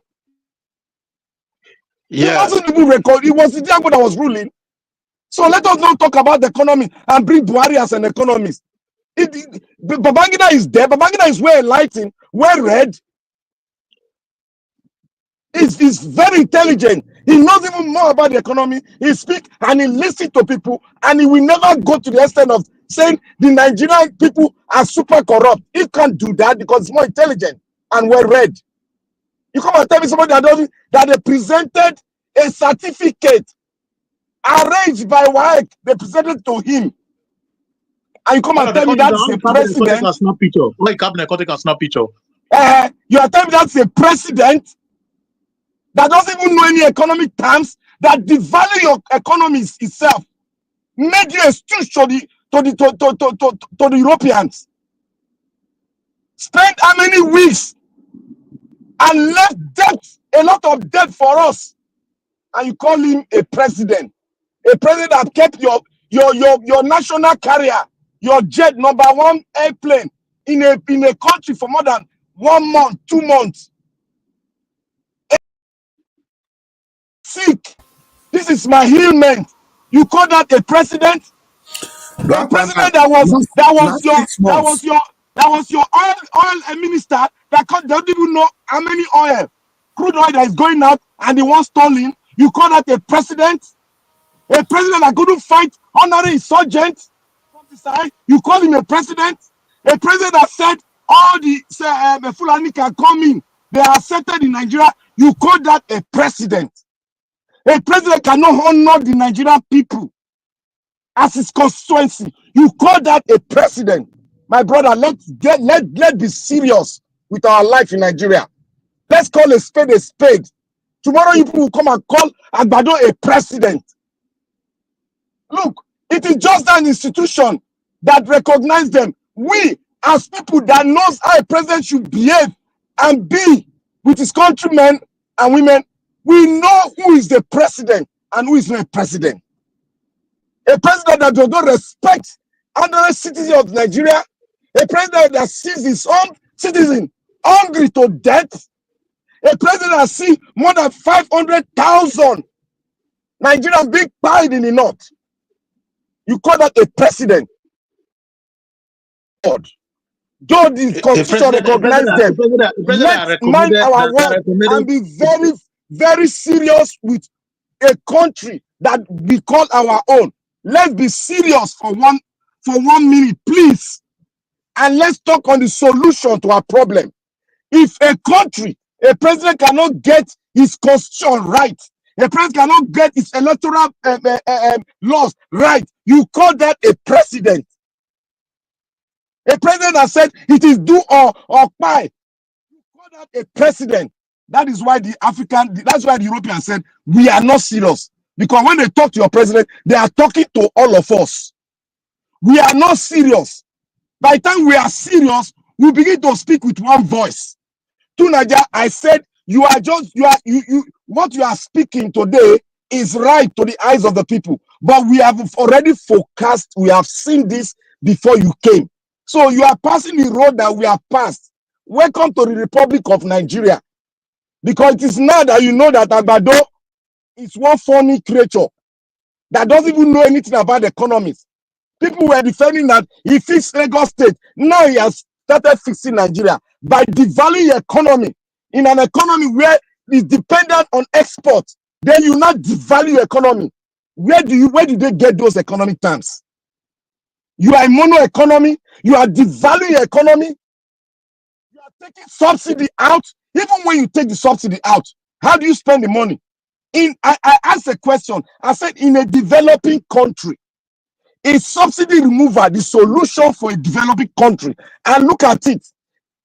Yeah. It wasn't even record. It was Idiagbon that was ruling. So let us not talk about the economy and bring Buhari as an economist. Babangida is there. Babangida is well enlightened, well read. He's very intelligent. He knows even more about the economy. He speaks and he listens to people, and he will never go to the extent of saying the Nigerian people are super corrupt. He can't do that because he's more intelligent and well read. You come and tell me somebody that they presented a certificate arranged by WAEC, they presented to him. And you come and tell me that's a president. Why cabinet can snap picture? You are telling me that's a president that doesn't even know any economic terms, that devalue your economy itself, made you a stooge to the Europeans. Spent how many weeks and left debt, a lot of debt for us, and you call him a president that kept your national carrier, your jet #1 airplane in a country for more than 1 month, 2 months. Sick. This is my ailment. You call that a president? A president that was your oil minister that don't even know how many crude oil that is going out and they want stolen. You call that a president? A president that couldn't fight honorary insurgents? You call him a president? A president that said all the Fulani can come in. They are accepted in Nigeria. You call that a president? A president cannot honor the Nigerian people as his constituency. You call that a president? My brother, let's be serious with our life in Nigeria. Let's call a spade a spade. Tomorrow you people will come and call Agbado a president. Look, it is just an institution that recognizes them. We, as people that knows how a president should behave and be with his countrymen and women, we know who is the president and who is not a president. A president that does not respect other citizens of Nigeria, a president that sees his own citizen hungry to death, a president that sees more than 500,000 Nigerians being pied in the north. You call that a president? God. God is constitution recognize them. Let's mind our word and be very, very serious with a country that we call our own. Let's be serious for one minute, please. And let's talk on the solution to our problem. If a country, a president cannot get his constitution right, a president cannot get his electoral laws right, you call that a president? A president that said it is do or pie, you call that a president? That is why that's why the Europeans said we are not serious. Because when they talk to your president, they are talking to all of us. We are not serious. By the time we are serious, we begin to speak with one voice. To Nigeria, I said, what you are speaking today is right to the eyes of the people. But we have already forecast, we have seen this before you came. So you are passing the road that we have passed. Welcome to the Republic of Nigeria. Because it is now that you know that Agbado is one funny creature that doesn't even know anything about economics. People were defending that he fixed Lagos State. Now he has started fixing Nigeria by devaluing the economy. In an economy where it's dependent on export, then you not devalue economy. Where did they get those economic terms? You are a mono economy. You are devaluing economy. You are taking subsidy out. Even when you take the subsidy out, how do you spend the money? I asked a question. I said, in a developing country, is subsidy removal the solution for a developing country? And look at it.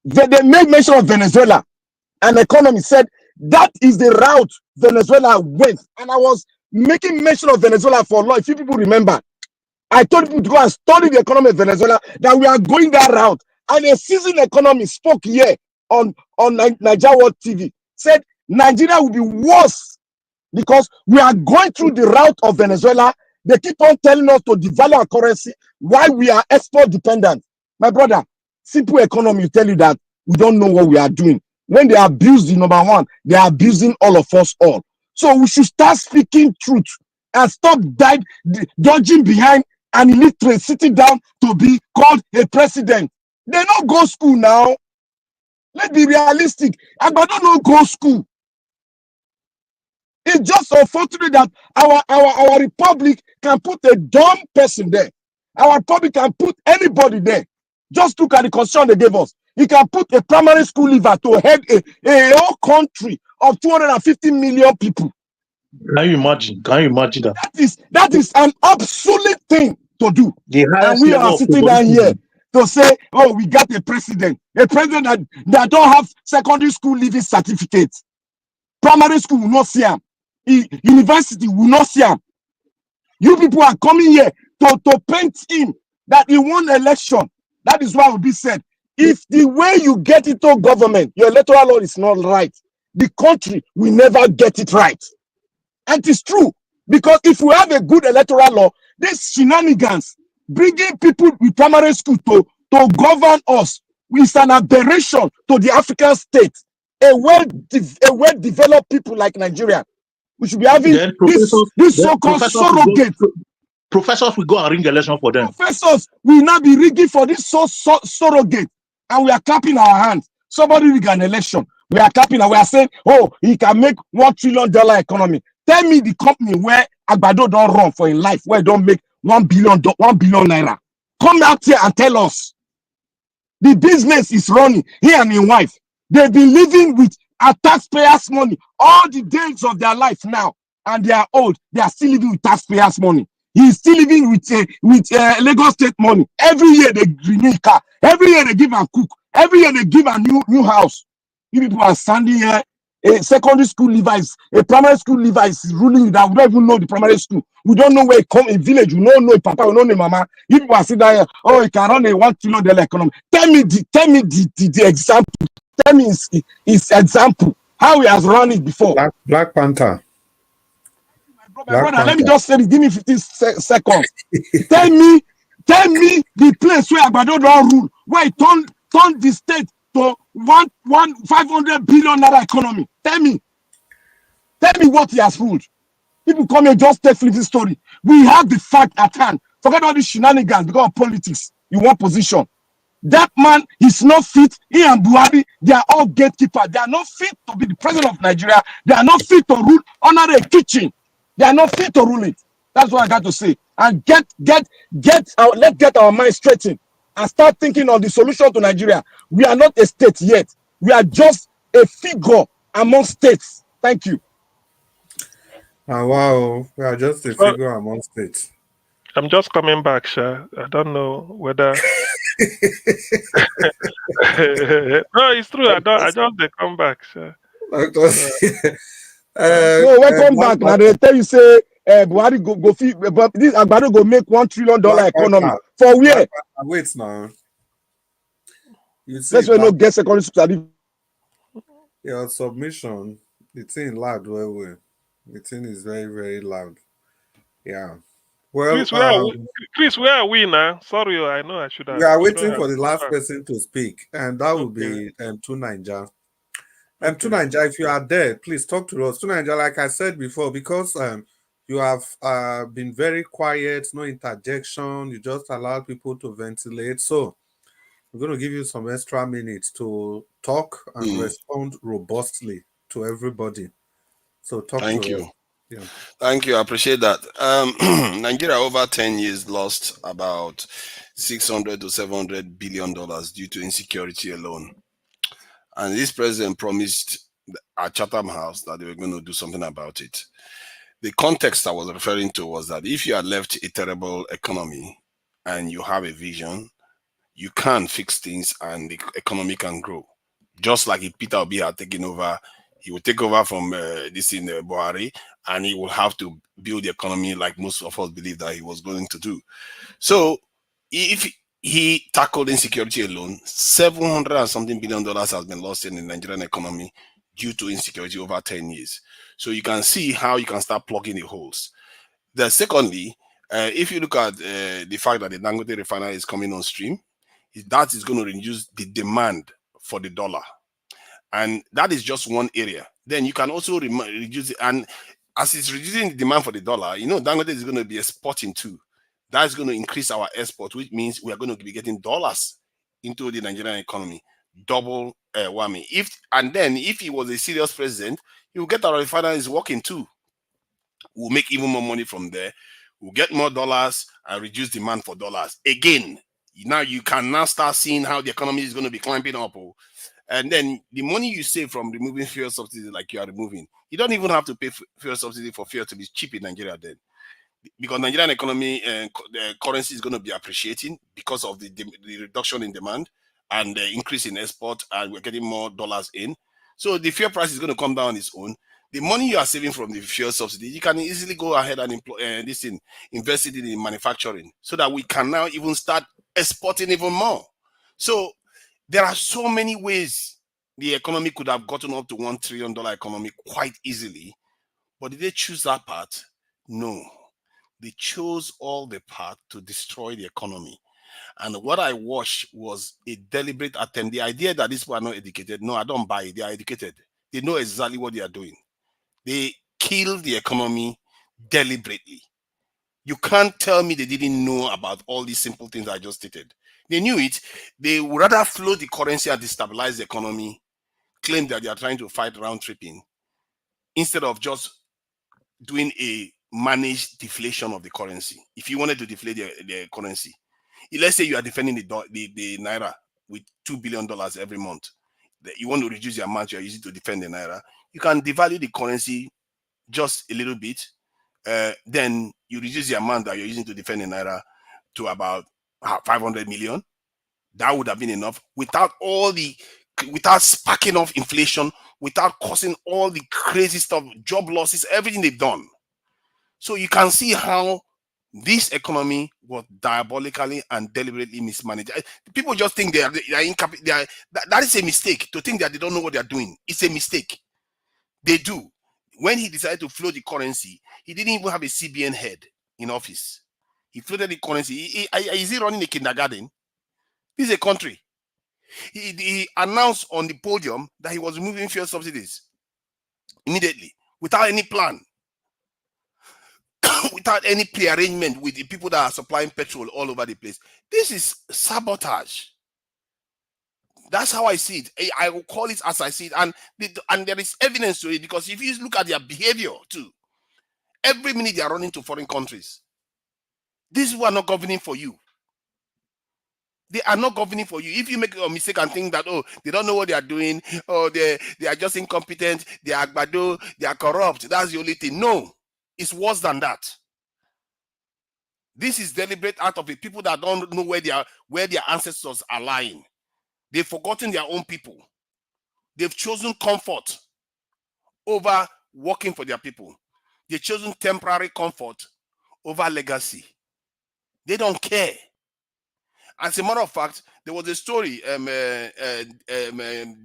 They made mention of Venezuela. An economist said that is the route Venezuela went. And I was making mention of Venezuela for long. If you people remember, I told people to go and study the economy of Venezuela, that we are going that route. And a seasoned economist spoke here on Nigeria World TV, said Nigeria will be worse because we are going through the route of Venezuela. They keep on telling us to devalue our currency while we are export dependent. My brother, simple economy will tell you that we don't know what we are doing. When they abuse the #1, they are abusing all of us all. So we should start speaking truth and stop dodging behind an illiterate sitting down to be called a president. They don't go school now. Let's be realistic. Agbado don't go school. It's just unfortunate that our republic can put a dumb person there. Our republic can put anybody there. Just look at the constitution they gave us. You can put a primary school leaver to head a whole country of 250 million people. Can you imagine? Can you imagine that? That is an obsolete thing to do. The And highest we level are of sitting down here favoritism. to say, oh, we got a president that don't have secondary school leaving certificate. Primary school will not see him. University will not see him. You people are coming here to paint him that he won election. That is why it will be said, if the way you get into government, your electoral law is not right, the country will never get it right. And it is true. Because if we have a good electoral law, these shenanigans, bringing people with primary school to govern us, is an aberration to the African state. A well-developed people like Nigeria, we should be having this so-called surrogate. Professors will go and ring election for them. Professors will now be rigging for this surrogate, and we are clapping our hands. Somebody rig an election. We are clapping and we are saying, oh, he can make $1 trillion economy. Tell me the company where Agbado don't run for in life, where don't make 1 billion naira. Come out here and tell us. The business is running. He and his wife, they've been living with our taxpayers' money all the days of their life now, and they are old. They are still living with taxpayers' money. He's still living with Lagos State money. Every year they renew car. Every year they give a cook. Every year they give a new house. You people are standing here. A secondary school leaver is a primary school leaver is ruling that we don't even know the primary school. We don't know where it come in village. We don't know a papa. We don't know a mama. You people are sitting there. Oh, it can run a $1 trillion economy. Tell me the example. Tell me his example. How he has run it before. Black Panther. Brother, let me just say this. Give me 15 seconds. Tell me the place where Agbado don't rule, where he turn the state to 500 billion naira economy. Tell me what he has ruled. People come here just take flipping story. We have the fact at hand. Forget all these shenanigans because of politics. You want position. That man is not fit. He and Buhari, they are all gatekeepers. They are not fit to be the president of Nigeria. They are not fit to rule under a kitchen. They are not fit to rule it. That's what I got to say. And let's get our mind straightened and start thinking of the solution to Nigeria. We are not a state yet. We are just a figure among states. Thank you. Wow, we are just a figure among states. I'm just coming back, sir. I don't know whether. No, it's true. I just they come back, sir. No, welcome back. Now they tell you say Buhari go feed, but this Agbado go make $1 trillion economy for where? Wait now. You see, that's why no get secondary school. Your submission, the thing loud well. The thing is very, very loud. Yeah. Well, Chris, where are we now? Sorry, I know I should have. We are waiting for the last person to speak, and that will be Tunaija. Tunaija, if you are there, please talk to us. Tunaija, like I said before, because you have been very quiet, no interjection, you just allow people to ventilate. So we're going to give you some extra minutes to talk and respond robustly to everybody. So talk Thank to you. us. Yeah. Thank you. I appreciate that. Nigeria over 10 years lost about $600 to $700 billion due to insecurity alone. And this president promised at Chatham House that they were going to do something about it. The context I was referring to was that if you had left a terrible economy and you have a vision, you can fix things and the economy can grow. Just like if Peter Obi had taken over, he would take over from Buhari, and he will have to build the economy like most of us believe that he was going to do. So if he tackled insecurity alone, $700 and something billion has been lost in the Nigerian economy due to insecurity over 10 years. So you can see how you can start plugging the holes. Then secondly, if you look at the fact that the Dangote refinery is coming on stream, that is going to reduce the demand for the dollar. And that is just one area. Then you can also reduce it. And as it's reducing the demand for the dollar, you know, Dangote is going to be exporting too. That's going to increase our export, which means we are going to be getting dollars into the Nigerian economy. Double whammy. If he was a serious president, he will get our refineries working too. We'll make even more money from there. We'll get more dollars and reduce demand for dollars. Again, now you can now start seeing how the economy is going to be climbing up. And then the money you save from removing fuel subsidies like you are removing, You don't even have to pay fuel subsidy for fuel to be cheap in Nigeria then. Because Nigerian economy and the currency is going to be appreciating because of the reduction in demand and the increase in export, and we're getting more dollars in. So the fuel price is going to come down on its own. The money you are saving from the fuel subsidy, you can easily go ahead and invest it in manufacturing, so that we can now even start exporting even more. So there are so many ways the economy could have gotten up to $1 trillion economy quite easily. But did they choose that path? No. They chose all the path to destroy the economy. And what I watched was a deliberate attempt. The idea that these people are not educated, no, I don't buy it. They are educated. They know exactly what they are doing. They killed the economy deliberately. You can't tell me they didn't know about all these simple things I just stated. They knew it. They would rather float the currency and destabilize the economy, claim that they are trying to fight round tripping, instead of just doing a managed deflation of the currency. If you wanted to deflate the currency, let's say you are defending the naira with $2 billion every month, you want to reduce the amount you are using to defend the naira, you can devalue the currency just a little bit, then you reduce the amount that you're using to defend the naira to about 500 million. That would have been enough without sparking off inflation, without causing all the crazy stuff, job losses, everything they've done. So you can see how this economy was diabolically and deliberately mismanaged. People just think they are incapable. That is a mistake. To think that they don't know what they are doing, it's a mistake. They do. When he decided to float the currency, he didn't even have a CBN head in office. He floated the currency. Is he running a kindergarten? This is a country. He announced on the podium that he was removing fuel subsidies immediately without any plan. Without any pre-arrangement with the people that are supplying petrol all over the place. This is sabotage. That's how I see it. I will call it as I see it. And there is evidence to it, because if you look at their behavior too, every minute they are running to foreign countries. These people are not governing for you. They are not governing for you. If you make a mistake and think that, oh, they don't know what they are doing, or they are just incompetent, they are agbado, they are corrupt, that's the only thing. No, it's worse than that. This is deliberate out of it. People that don't know where their ancestors are lying. They've forgotten their own people. They've chosen comfort over working for their people. They've chosen temporary comfort over legacy. They don't care. As a matter of fact, there was a story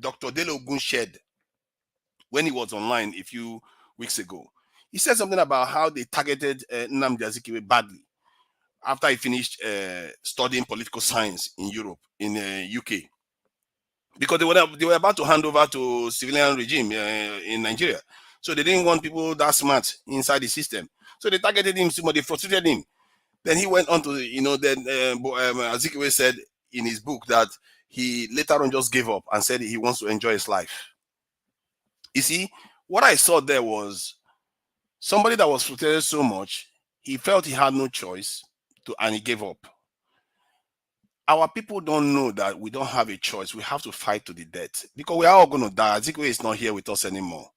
Dr. Delogun shared when he was online a few weeks ago. He said something about how they targeted Nnamdi Azikiwe badly after he finished studying political science in Europe, in UK. Because they were about to hand over to civilian regime in Nigeria. So they didn't want people that smart inside the system. So they targeted him, they frustrated him. Then he went on to, then Azikiwe said in his book that he later on just gave up and said he wants to enjoy his life. You see, what I saw there was somebody that was frustrated so much, he felt he had no choice and he gave up. Our people don't know that we don't have a choice. We have to fight to the death, because we are all going to die. Azikiwe is not here with us anymore.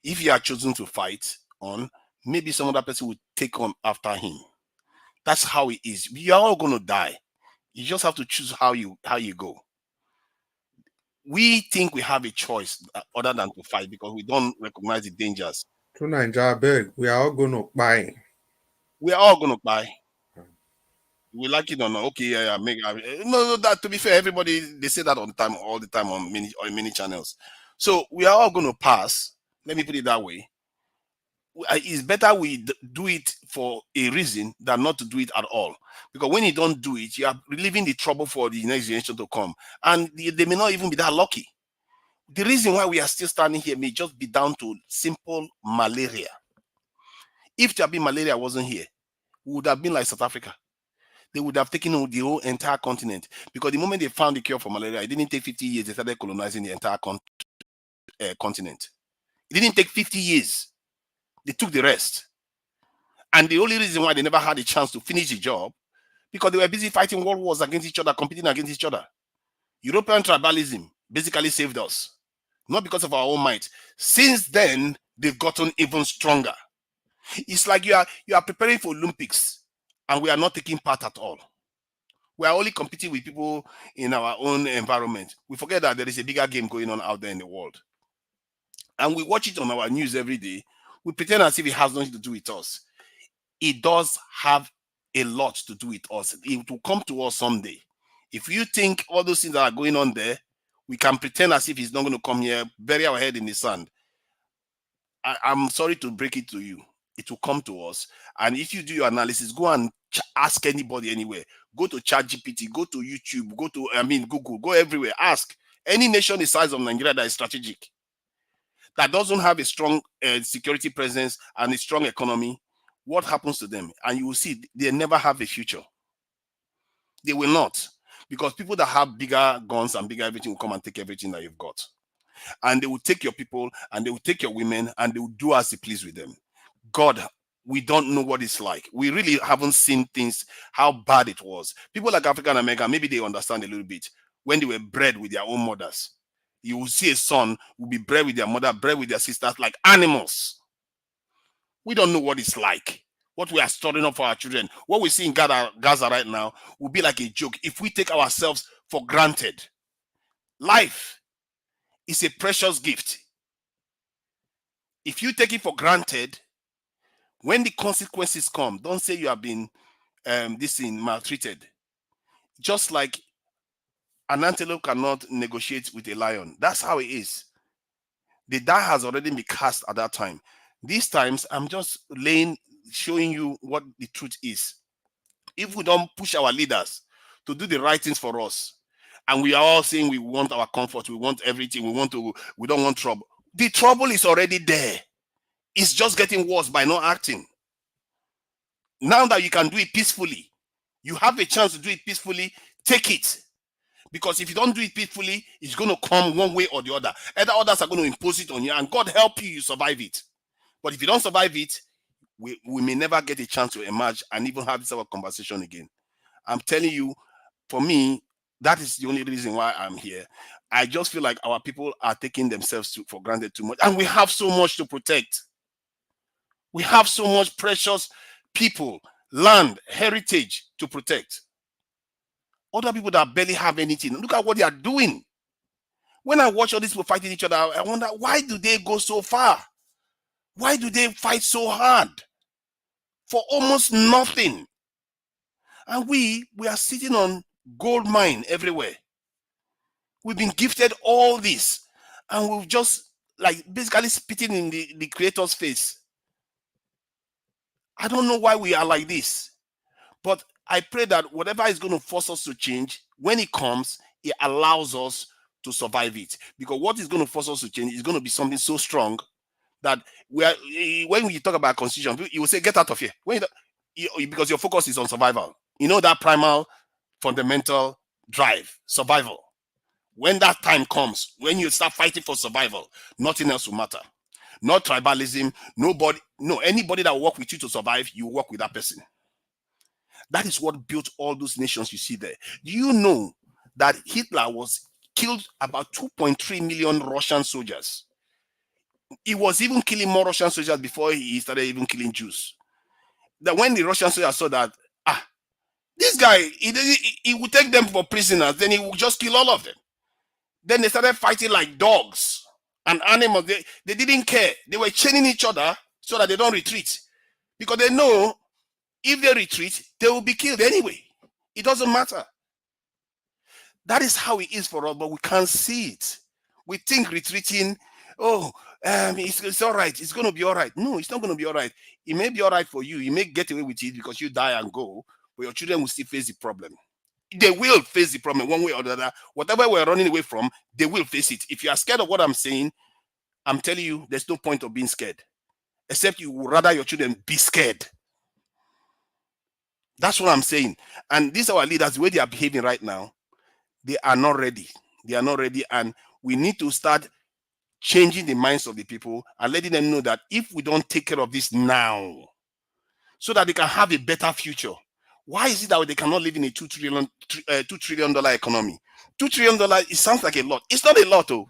If you are chosen to fight on, maybe some other person will take on after him. That's how it is. We are all going to die. You just have to choose how you go. We think we have a choice other than to fight because we don't recognize the dangers. To Nigeria, beg, we are all going to buy. We are all going to buy. We like it or not. Okay, yeah. No, that, to be fair, everybody, they say that all the time on many channels. So we are all going to pass. Let me put it that way. It's better we do it for a reason than not to do it at all. Because when you don't do it, you are relieving the trouble for the next generation to come. And they may not even be that lucky. The reason why we are still standing here may just be down to simple malaria. If there had been malaria wasn't here, we would have been like South Africa. They would have taken the whole entire continent. Because the moment they found the cure for malaria, it didn't take 50 years. They started colonizing the entire continent. It didn't take 50 years. They took the rest. And the only reason why they never had a chance to finish the job, because they were busy fighting world wars against each other, competing against each other. European tribalism basically saved us. Not because of our own might. Since then, they've gotten even stronger. It's like you are preparing for Olympics and we are not taking part at all. We are only competing with people in our own environment. We forget that there is a bigger game going on out there in the world. And we watch it on our news every day. We pretend as if it has nothing to do with us. It does have a lot to do with us. It will come to us someday. If you think all those things that are going on there, we can pretend as if it's not going to come here, bury our head in the sand. I'm sorry to break it to you. It will come to us. And if you do your analysis, go and ask anybody anywhere. Go to ChatGPT, go to YouTube, go to, Google, go everywhere. Ask any nation the size of Nigeria that is strategic, that doesn't have a strong security presence and a strong economy, what happens to them? And you will see they never have a future. They will not. Because people that have bigger guns and bigger everything will come and take everything that you've got. And they will take your people and they will take your women and they will do as they please with them. God, we don't know what it's like. We really haven't seen things, how bad it was. People like African American, maybe they understand a little bit. When they were bred with their own mothers, you will see a son will be bred with their mother, bred with their sisters like animals. We don't know what it's like. What we are storing up for our children, what we see in Gaza right now will be like a joke if we take ourselves for granted. Life is a precious gift. If you take it for granted, when the consequences come, don't say you have been maltreated. Just like an antelope cannot negotiate with a lion. That's how it is. The die has already been cast at that time. These times, I'm just showing you what the truth is. If we don't push our leaders to do the right things for us, and we are all saying we want our comfort, we want everything, we don't want trouble. The trouble is already there. It's just getting worse by not acting. Now that you can do it peacefully, you have a chance to do it peacefully, take it. Because if you don't do it peacefully, it's going to come one way or the other. Either others are going to impose it on you, and God help you, you survive it. But if you don't survive it, we may never get a chance to emerge and even have this other conversation again. I'm telling you, for me, that is the only reason why I'm here. I just feel like our people are taking themselves for granted too much. And we have so much to protect. We have so much precious people, land, heritage to protect. Other people that barely have anything, look at what they are doing. When I watch all these people fighting each other, I wonder, why do they go so far? Why do they fight so hard for almost nothing? And we are sitting on gold mine everywhere. We've been gifted all this, and we've just basically spitting in the creator's face. I don't know why we are like this, but I pray that whatever is going to force us to change, when it comes, it allows us to survive it. Because what is going to force us to change is going to be something so strong that when we talk about constitution, you will say, get out of here. Because your focus is on survival. You know that primal, fundamental drive, survival. When that time comes, when you start fighting for survival, nothing else will matter. Not tribalism, anybody that will work with you to survive, you work with that person. That is what built all those nations you see there. Do you know that Hitler killed about 2.3 million Russian soldiers? He was even killing more Russian soldiers before he started even killing Jews. That when the Russian soldiers saw that, this guy, he would take them for prisoners, then he would just kill all of them. Then they started fighting like dogs and animals. They didn't care. They were chaining each other so that they don't retreat. Because they know if they retreat, they will be killed anyway. It doesn't matter. That is how it is for us, but we can't see it. We think retreating, it's all right. It's going to be all right. No, it's not going to be all right. It may be all right for you. You may get away with it because you die and go, but your children will still face the problem. They will face the problem one way or the other. Whatever we're running away from, they will face it. If you are scared of what I'm saying, I'm telling you, there's no point of being scared. Except you would rather your children be scared. That's what I'm saying. And these are our leaders, the way they are behaving right now, they are not ready. They are not ready. And we need to start changing the minds of the people and letting them know that if we don't take care of this now, so that they can have a better future. Why is it that they cannot live in a $2 trillion economy? $2 trillion, it sounds like a lot. It's not a lot, though.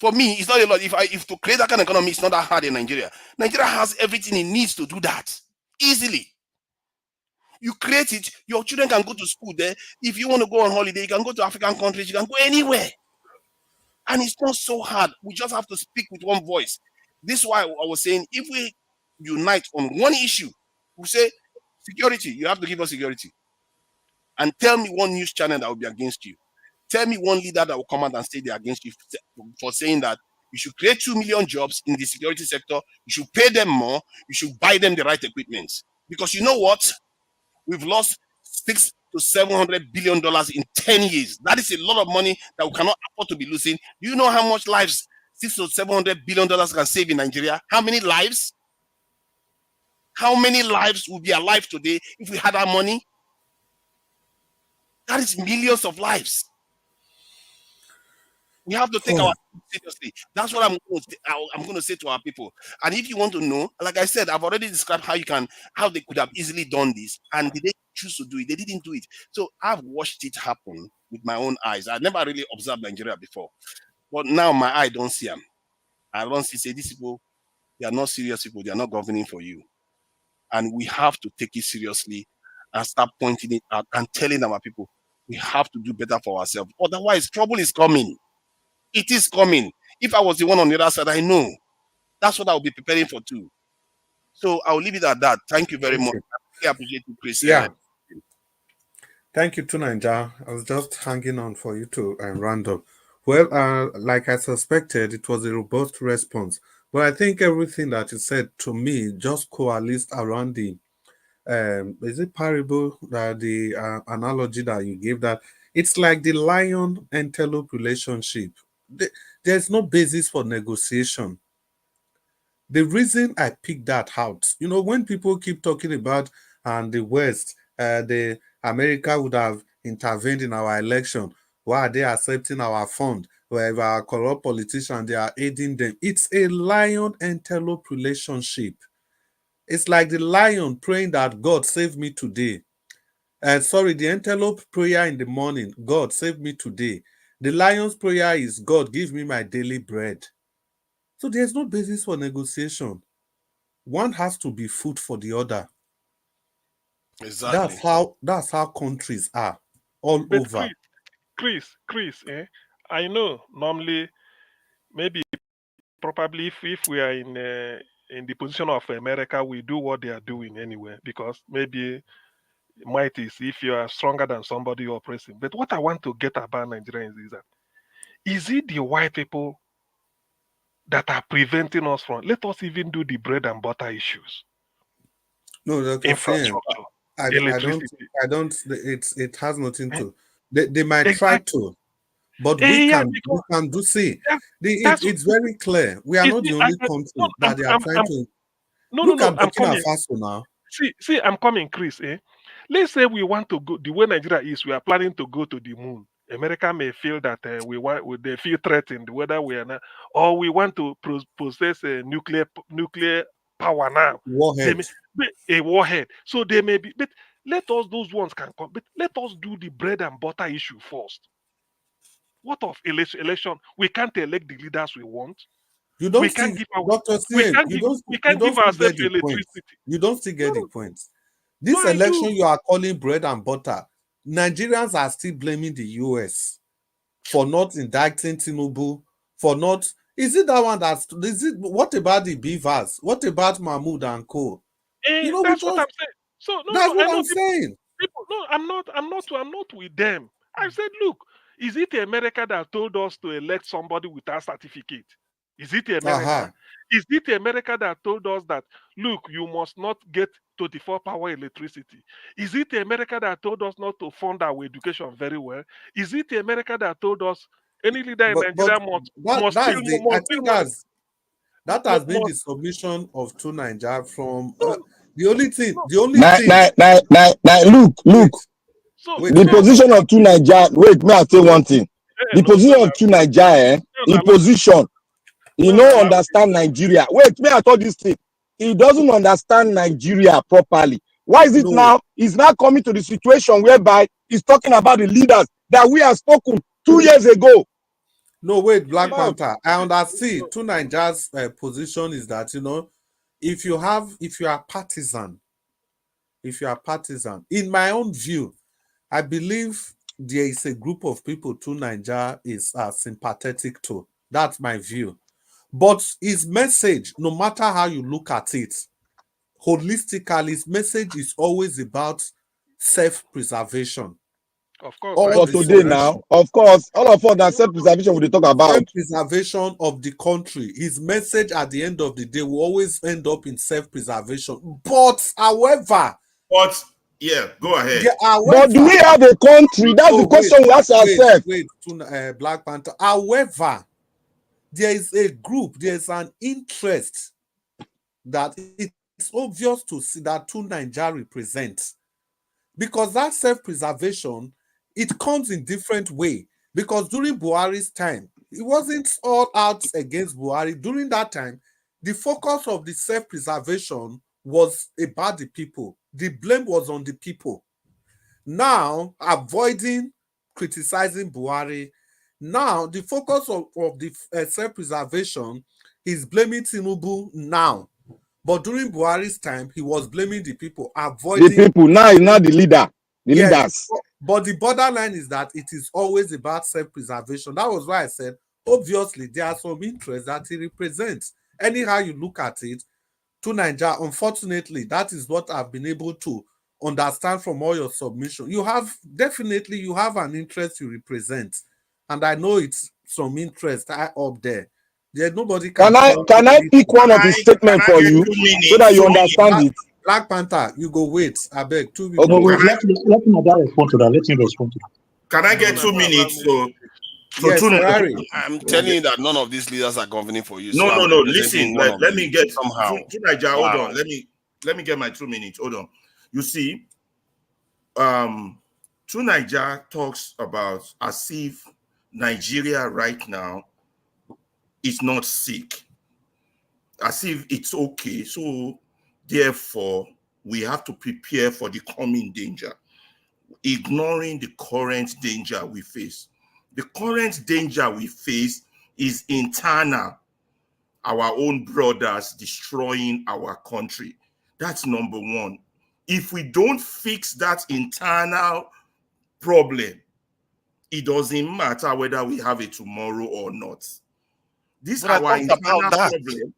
For me, it's not a lot. If to create that kind of economy, it's not that hard in Nigeria. Nigeria has everything it needs to do that easily. You create it, your children can go to school there. If you want to go on holiday, you can go to African countries, you can go anywhere. And it's not so hard. We just have to speak with one voice. This is why I was saying, if we unite on one issue, we say, security, you have to give us security. And tell me one news channel that will be against you. Tell me one leader that will come out and say they're against you for saying that you should create 2 million jobs in the security sector. You should pay them more. You should buy them the right equipment. Because you know what? We've lost $600 to $700 billion in 10 years. That is a lot of money that we cannot afford to be losing. Do you know how much lives $600 to $700 billion can save in Nigeria? How many lives? How many lives would be alive today if we had our money? That is millions of lives. We have to take our seriously. That's what I'm going to say to our people. And if you want to know, like I said, I've already described how they could have easily done this, and did they choose to do it? They didn't do it. So I've watched it happen with my own eyes. I never really observed Nigeria before, but now my eye don't see them. I don't see say these people, they are not serious people. They are not governing for you, and we have to take it seriously and start pointing it out and telling our people we have to do better for ourselves. Otherwise, trouble is coming. It is coming. If I was the one on the other side, I know. That's what I'll be preparing for too. So I'll leave it at that. Thank you very much. I really appreciate you, Chris. Yeah. Thank you, Tunanja. I was just hanging on for you to round up. Well, like I suspected, it was a robust response. But I think everything that you said to me just coalesced around the is it parable, the analogy that you gave, that it's like the lion antelope relationship. There's no basis for negotiation. The reason I picked that out, when people keep talking about the West, the America would have intervened in our election. Why are they accepting our fund? Wherever our corrupt politicians, they are aiding them. It's a lion antelope relationship. It's like the lion praying that God save me today. The antelope prayer in the morning, God save me today. The lion's prayer is, God give me my daily bread. So there's no basis for negotiation. One has to be food for the other. Exactly. That's how countries are all But over. Chris, I know normally, maybe probably if we are in the position of America, we do what they are doing anyway, because maybe might is if you are stronger than somebody you're oppressing. But what I want to get about Nigerians is that, is it the white people that are preventing us from, let us even do the bread and butter issues? No, Dr. Infrastructure, electricity. It has nothing to. They might try to, but we can do. See, it's very clear. We are not the only country that they are trying to. Look at Burkina Faso now. See, I'm coming, Chris. Let's say we want to go the way Nigeria is. We are planning to go to the moon. America may feel that they feel threatened, whether we are not, or we want to possess a nuclear power now. Warhead. A warhead. So they may be, but let us, those ones can come, but let us do the bread and butter issue first. What of election? We can't elect the leaders we want. You don't give ourselves electricity. You don't still get the point. This election you are calling bread and butter. Nigerians are still blaming the US for not indicting Tinubu, for not. Is it that one what about the beavers? What about Mahmoud and co? That's what I'm saying. So that's what I'm saying. People, no, I'm not with them. I said, look, is it America that told us to elect somebody without certificate? Is it America? Is it America that told us that, look, you must not get 24-hour electricity? Is it America that told us not to fund our education very well? Is it America that told us any leader in Nigeria must that has been the submission of two Nigeria from the only thing. Look. The position of two Nigeria. Wait, may I say one thing? The position of two Nigeria, in position. He don't understand Nigeria. Wait, may I tell this thing? He doesn't understand Nigeria properly. Why is it now? He's now coming to the situation whereby he's talking about the leaders that we have spoken 2 years ago. No, wait, Black Panther. I understand. To Nigeria's position is that, you know, if you are partisan, in my own view, I believe there is a group of people to Nigeria is sympathetic to. That's my view. But his message, no matter how you look at it, holistically, his message is always about self-preservation. Of course, For today now, of course, all of us that self-preservation we talk about. Self-preservation of the country. His message at the end of the day will always end up in self-preservation. But however, yeah, go ahead. But do we have a country? That's the question we ask ourselves. Wait, Black Panther. However, there is a group, there's an interest that it's obvious to see that Nigeria represents. Because that self-preservation, it comes in different way. Because during Buhari's time, it wasn't all out against Buhari. During that time, the focus of the self-preservation was about the people. The blame was on the people. Now, avoiding criticizing Buhari, now the focus of the self-preservation is blaming Tinubu now. But during Buhari's time, he was blaming the people, avoiding the people. Now he's not the leader, leaders. But the borderline is that it is always about self-preservation. That was why I said, obviously, there are some interests that he represents. Anyhow you look at it, to Nigeria, unfortunately, that is what I've been able to understand from all your submission. You have an interest you represent, and I know it's some interest up there. Nobody can I pick one of the statements for you so that you understand it? Black Panther, you go wait. I beg 2 minutes. Okay, let me respond to that. Let me respond to that. Can I get 2 minutes? Yes, Ferrari. I'm telling you that none of these leaders are governing for you. No. Listen, let me get somehow. To Nigeria. Hold on. Let me get my 2 minutes. Hold on. You see, to Nigeria talks about as if Nigeria right now is not sick, as if it's okay. So therefore, we have to prepare for the coming danger, ignoring the current danger we face. The current danger we face is internal. Our own brothers destroying our country. That's number one. If we don't fix that internal problem, it doesn't matter whether we have a tomorrow or not. This is our internal problem.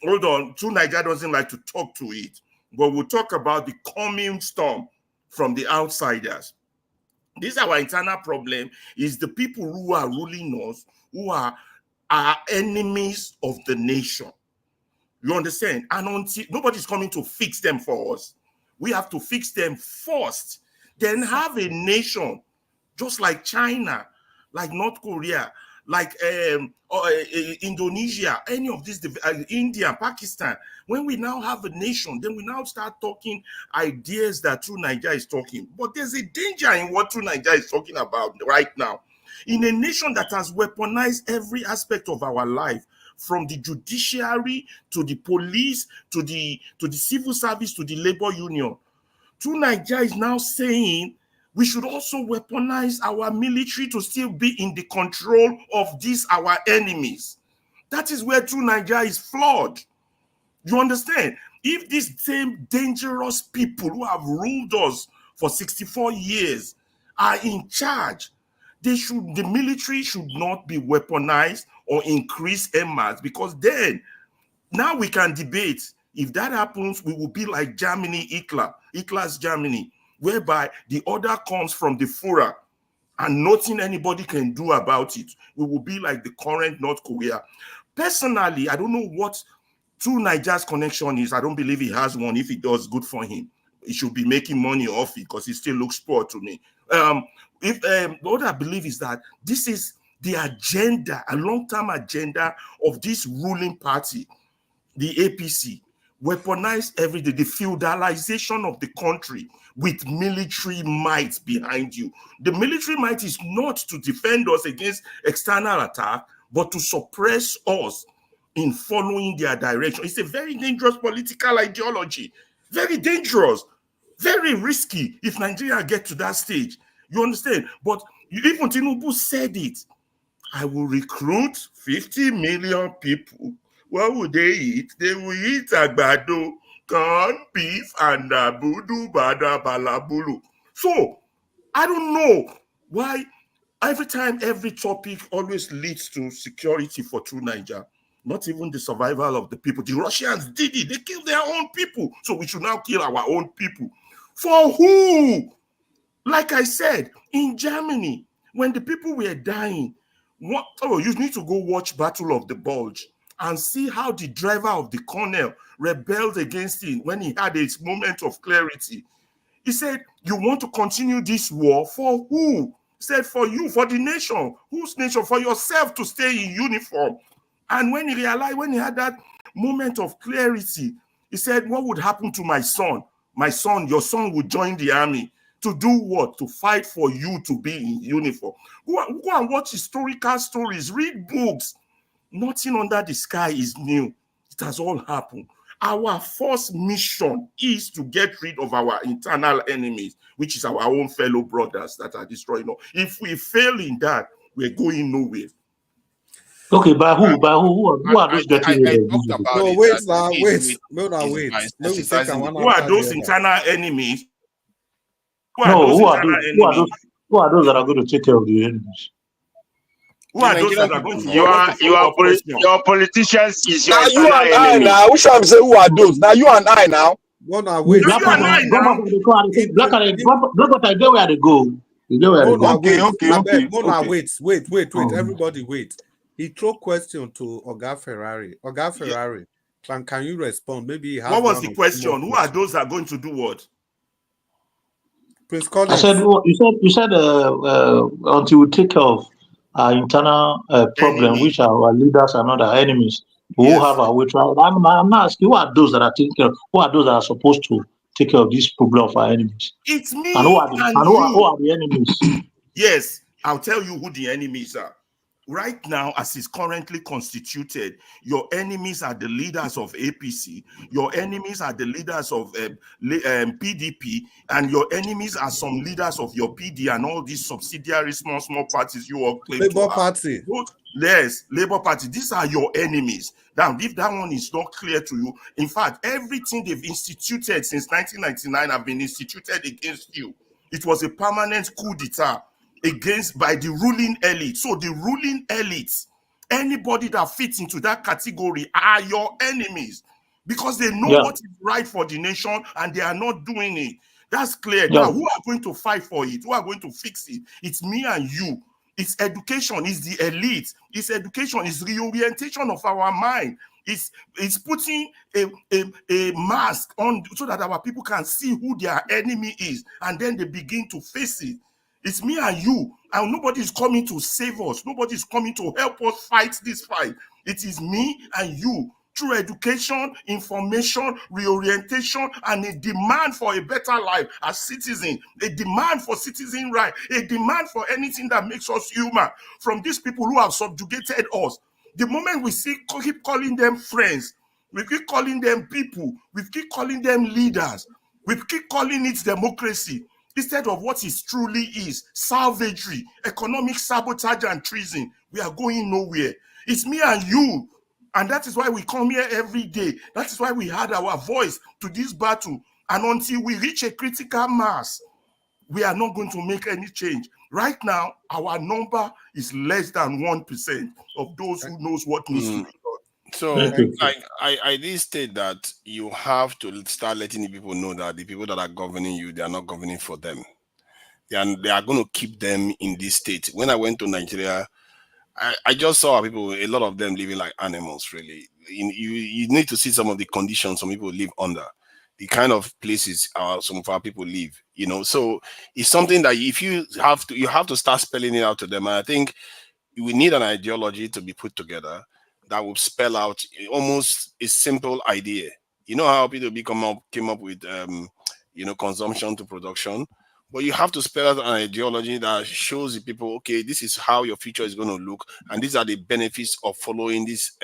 Hold on, Nigeria doesn't like to talk to it, but we'll talk about the coming storm from the outsiders. This is our internal problem, is the people who are ruling us, who are enemies of the nation. You understand? And until nobody's coming to fix them for us, we have to fix them first. Then have a nation just like China, like North Korea, like Indonesia, any of these, India, Pakistan. When we now have a nation, then we now start talking ideas that True Nigeria is talking. But there's a danger in what True Nigeria is talking about right now. In a nation that has weaponized every aspect of our life, from the judiciary to the police to the civil service to the labor union, True Nigeria is now saying we should also weaponize our military to still be in the control of these our enemies. That is where True Nigeria is flawed. You understand? If these same dangerous people who have ruled us for 64 years are in charge, the military should not be weaponized or increase MRs, because then now we can debate. If that happens, we will be like Germany, Hitler's Germany, whereby the order comes from the Führer and nothing anybody can do about it. We will be like the current North Korea. Personally, I don't know what True Nigeria's connection is. I don't believe he has one. If he does, good for him. He should be making money off it because he still looks poor to me. What I believe is that this is the agenda, a long-term agenda of this ruling party, the APC. Weaponize every day, the feudalization of the country with military might behind you. The military might is not to defend us against external attack, but to suppress us in following their direction. It's a very dangerous political ideology. Very dangerous, very risky if Nigeria get to that stage. You understand? But even Tinubu said it. I will recruit 50 million people. What would they eat? They will eat agbado, corn, beef, and budu bada balabulu. So I don't know why every time every topic always leads to security for true Niger. Not even the survival of the people. The Russians did it. They killed their own people. So we should now kill our own people. For who? Like I said, in Germany, when the people were dying, you need to go watch Battle of the Bulge and see how the driver of the colonel rebelled against him when he had his moment of clarity. He said, you want to continue this war for who? He said, for you, for the nation. Whose nation? For yourself to stay in uniform. And when he realized, when he had that moment of clarity, he said, what would happen to my son? My son, your son would join the army. To do what? To fight for you to be in uniform. Go and watch historical stories, read books. Nothing under the sky is new. It has all happened. Our first mission is to get rid of our internal enemies, which is our own fellow brothers that are destroying us. If we fail in that, we're going nowhere. Okay, by who? By who? Who are those getting rid of talked these about people? it. wait that now, he's wait. with- No, now, he's wait. by No, we take sensitizing one the Who are after the those other. internal enemies? No, who are those? Who are those that are going to take care of the enemies? Who are those that are going to Your politicians is your Now you internal and I enemy. now. Which one say who are those? Now you and I now. Black Panther, I get where they go. You get where they go. Okay. Mona, Okay. wait. Everybody wait. He throw question to Oga Ferrari. Oga Ferrari, can you respond? Maybe he has What was one the or two question? more Who are those that are going to do what? Prince I Collins. said, you said until we take care of our internal problem, which are our leaders and other enemies, we will have our way to. I'm not asking who are those that are taking care of, who are those that are supposed to take care of this problem of our enemies. It's me And who are who are the enemies? Yes, I'll tell you who the enemies are. Right now, as it's currently constituted, your enemies are the leaders of APC, your enemies are the leaders of PDP, and your enemies are some leaders of your PD and all these subsidiary small parties you all claim to Labour have. Party. Yes, Labour Party. These are your enemies. Now, if that one is not clear to you, in fact, everything they've instituted since 1999 have been instituted against you. It was a permanent coup d'etat by the ruling elite. So the ruling elites, anybody that fits into that category are your enemies because they know what is right for the nation and they are not doing it. That's clear. Now, who are going to fight for it? Who are going to fix it? It's me and you. It's education. It's the elite. It's education. It's reorientation of our mind. It's putting a mask on so that our people can see who their enemy is and then they begin to face it. It's me and you, and nobody is coming to save us. Nobody is coming to help us fight this fight. It is me and you through education, information, reorientation, and a demand for a better life as citizens, a demand for citizen right, a demand for anything that makes us human from these people who have subjugated us. The moment we keep calling them friends, we keep calling them people, we keep calling them leaders, we keep calling it democracy, instead of what it truly is, salvatory, economic sabotage and treason, we are going nowhere. It's me and you. And that is why we come here every day. That is why we add our voice to this battle. And until we reach a critical mass, we are not going to make any change. Right now, our number is less than 1% of those who knows what needs to be done. So I did state that you have to start letting the people know that the people that are governing you, they are not governing for them. They are going to keep them in this state. When I went to Nigeria, I just saw people, a lot of them living like animals, really. You need to see some of the conditions some people live under, the kind of places some of our people live, So it's something that if you have to start spelling it out to them. And I think we need an ideology to be put together that will spell out almost a simple idea. You know how people came up with consumption to production, but you have to spell out an ideology that shows the people, okay, this is how your future is going to look, and these are the benefits of following this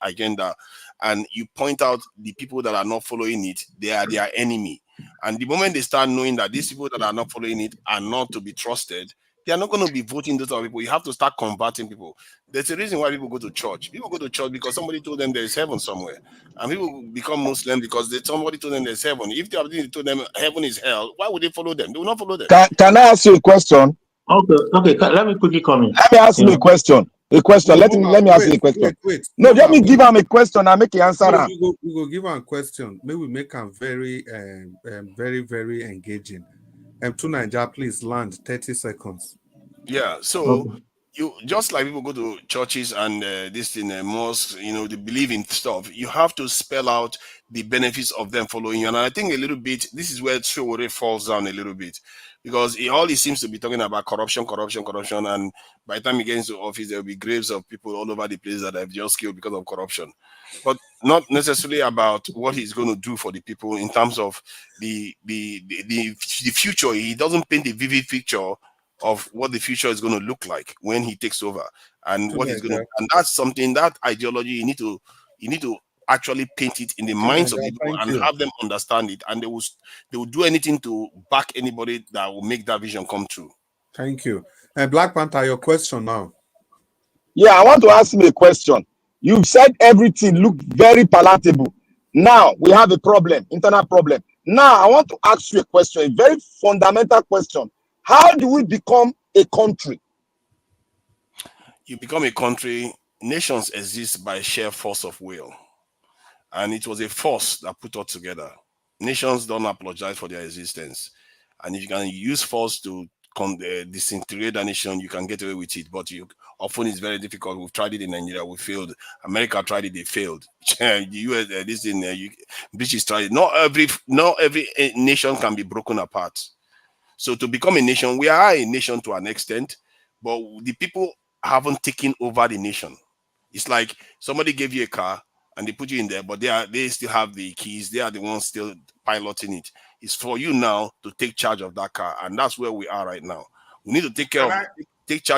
agenda. And you point out the people that are not following it, they are their enemy. And the moment they start knowing that these people that are not following it are not to be trusted, They are not going to be voting those other people. You have to start converting people. There's a reason why people go to church. People go to church because somebody told them there is heaven somewhere. And people become Muslim because somebody told them there's heaven. If they have told them heaven is hell, why would they follow them? They will not follow them. Can I ask you a question? Okay. Let me quickly come in. Let me ask you a question. Let me ask you a question. No, let me give him a question and make you answer. We go give him a question. Maybe we make him very, very engaging. To Nigeria, please land 30 seconds. Yeah, so you just like people go to churches and this in mosques, they believe in stuff. You have to spell out the benefits of them following you. And I think a little bit, this is where Sowore falls down a little bit, because he seems to be talking about corruption. And by the time he gets into office, there will be graves of people all over the place that have just killed because of corruption. But not necessarily about what he's going to do for the people in terms of the future. He doesn't paint a vivid picture of what the future is going to look like when he takes over, and what he's going to. And that's something, that ideology, you need to actually paint it in the minds of people and have them understand it, and they will do anything to back anybody that will make that vision come true. Thank you. And Black Panther, your question now. Yeah, I want to ask you a question. You've said everything looked very palatable. Now we have a problem, internal problem. Now I want to ask you a question, a very fundamental question. How do we become a country? You become a country. Nations exist by sheer force of will. And it was a force that put us together. Nations don't apologize for their existence. And if you can use force to disintegrate a nation, you can get away with it. But often it's very difficult. We've tried it in Nigeria, we failed. America tried it, they failed. The US, British tried it. Not every nation can be broken apart. So to become a nation, we are a nation to an extent, but the people haven't taken over the nation. It's like somebody gave you a car and they put you in there, but they still have the keys. They are the ones still piloting it. It's for you now to take charge of that car, and that's where we are right now. We need to take charge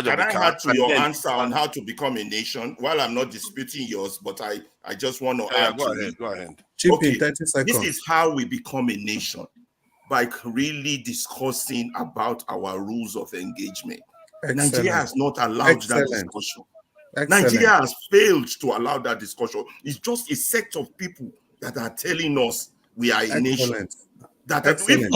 of the car. Can I add to your answer on how to become a nation? While I'm not disputing yours, but I just want to add to it. Go ahead. Okay, 30 seconds. This is how we become a nation, by really discussing about our rules of engagement. Excellent. Nigeria has not allowed that discussion. Excellent. Nigeria has failed to allow that discussion. It's just a set of people that are telling us we are a nation. That if we have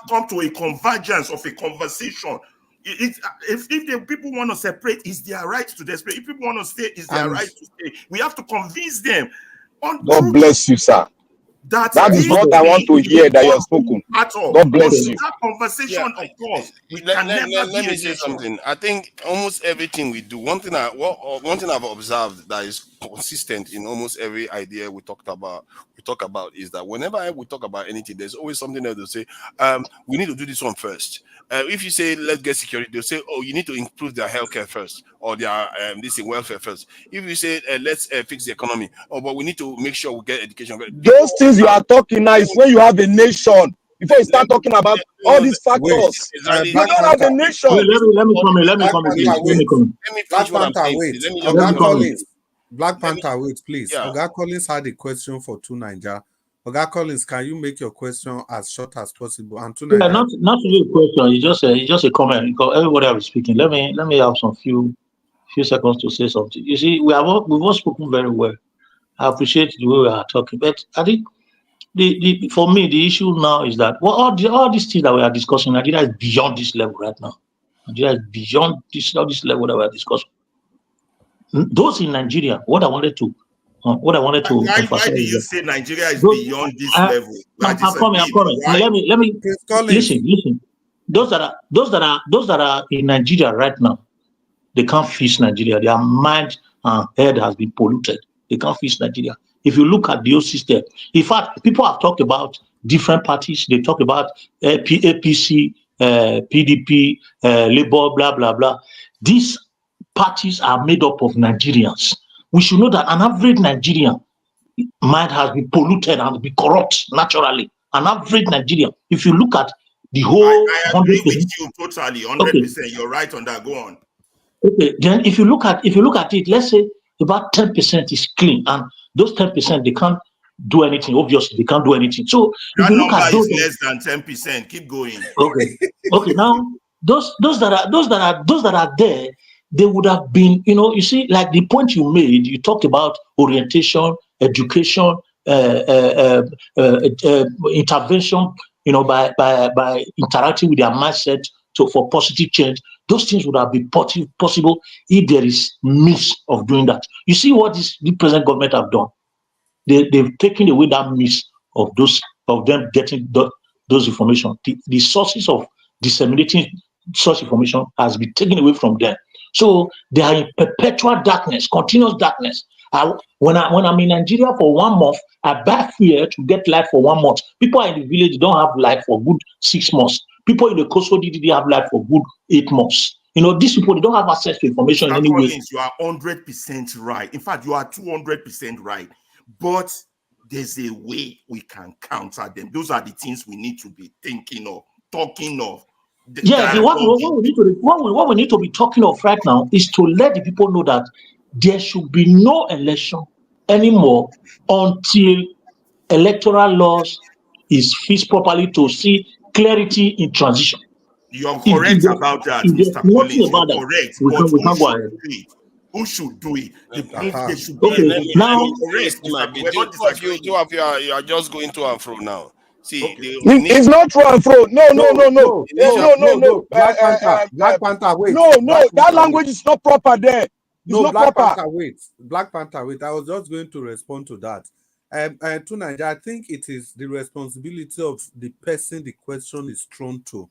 come to a convergence of a conversation, if the people want to separate, it's their right to separate. If people want to stay, it's their right to stay. We have to convince them. God bless you, sir. That is what I want to hear that you have spoken. God bless you. That conversation, of course, let me say something. I think almost everything we do, one thing I've observed that is consistent in almost every idea we talk about is that whenever we talk about anything, there's always something that they'll say, we need to do this one first. If you say let's get security, they'll say, oh, you need to improve their healthcare first, or their welfare first. If you say let's fix the economy, but we need to make sure we get education. Those things you are talking now is when you have a nation. Before you start talking about all these factors, you don't have a nation. Let me come. Black Panther, wait, please. Oga Collins had a question for Nigeria. Oga Collins, can you make your question as short as possible? And not really a question. It's just a comment. Because everybody has been speaking. Let me have some few seconds to say something. You see, we've all spoken very well. I appreciate the way we are talking, but I think for me the issue now is that all these things that we are discussing, Nigeria is beyond this level right now. Nigeria is beyond this level that we are discussing. Those in Nigeria, what I wanted to emphasize. Why do you say Nigeria is beyond this level? I'm coming. Let me listen. Those that are in Nigeria right now, they can't fix Nigeria. Their mind and head has been polluted. They can't fix Nigeria. If you look at the old system, in fact, people have talked about different parties. They talk about APC, PDP, Labour, blah, blah, blah. These parties are made up of Nigerians. We should know that an average Nigerian mind has been polluted and be corrupt naturally. An average Nigerian. If you look at the whole... I agree with you totally, 100%. Okay. You're right on that. Go on. Okay, then if you look at it, let's say about 10% is clean, and those 10% they can't do anything. Obviously, they can't do anything. So that if you look at those, is less than 10%. Keep going. Okay. Now those that are there, they would have been, you see, like the point you made, you talked about orientation, education, intervention, by interacting with their mindset for positive change. Those things would have been possible if there is means of doing that. You see what the present government have done? They've taken away that means of them getting those information. The sources of disseminating such information has been taken away from them. So they are in perpetual darkness, continuous darkness. When I'm in Nigeria for 1 month, I buy fuel to get light for 1 month. People in the village don't have light for good 6 months. People in the coastal DDD have light for good 8 months. These people, they don't have access to information Mr. anyway. Collins, you are 100% right. In fact, you are 200% right. But there's a way we can counter them. Those are the things we need to be thinking of, talking of. What we need to be talking of right now is to let the people know that there should be no election anymore until electoral laws is fixed properly to see clarity in transition. You're correct about that, Mr. Collins. You're correct. But who should do it? Who should do it? There should be two of you are just going to and fro now. See, it's not true and fro. No. Black Panther, wait. No, that language is not proper there. It's not Black proper. Panther, wait. Black Panther, wait. I was just going to respond to that. To Nigeria, I think it is the responsibility of the person the question is thrown to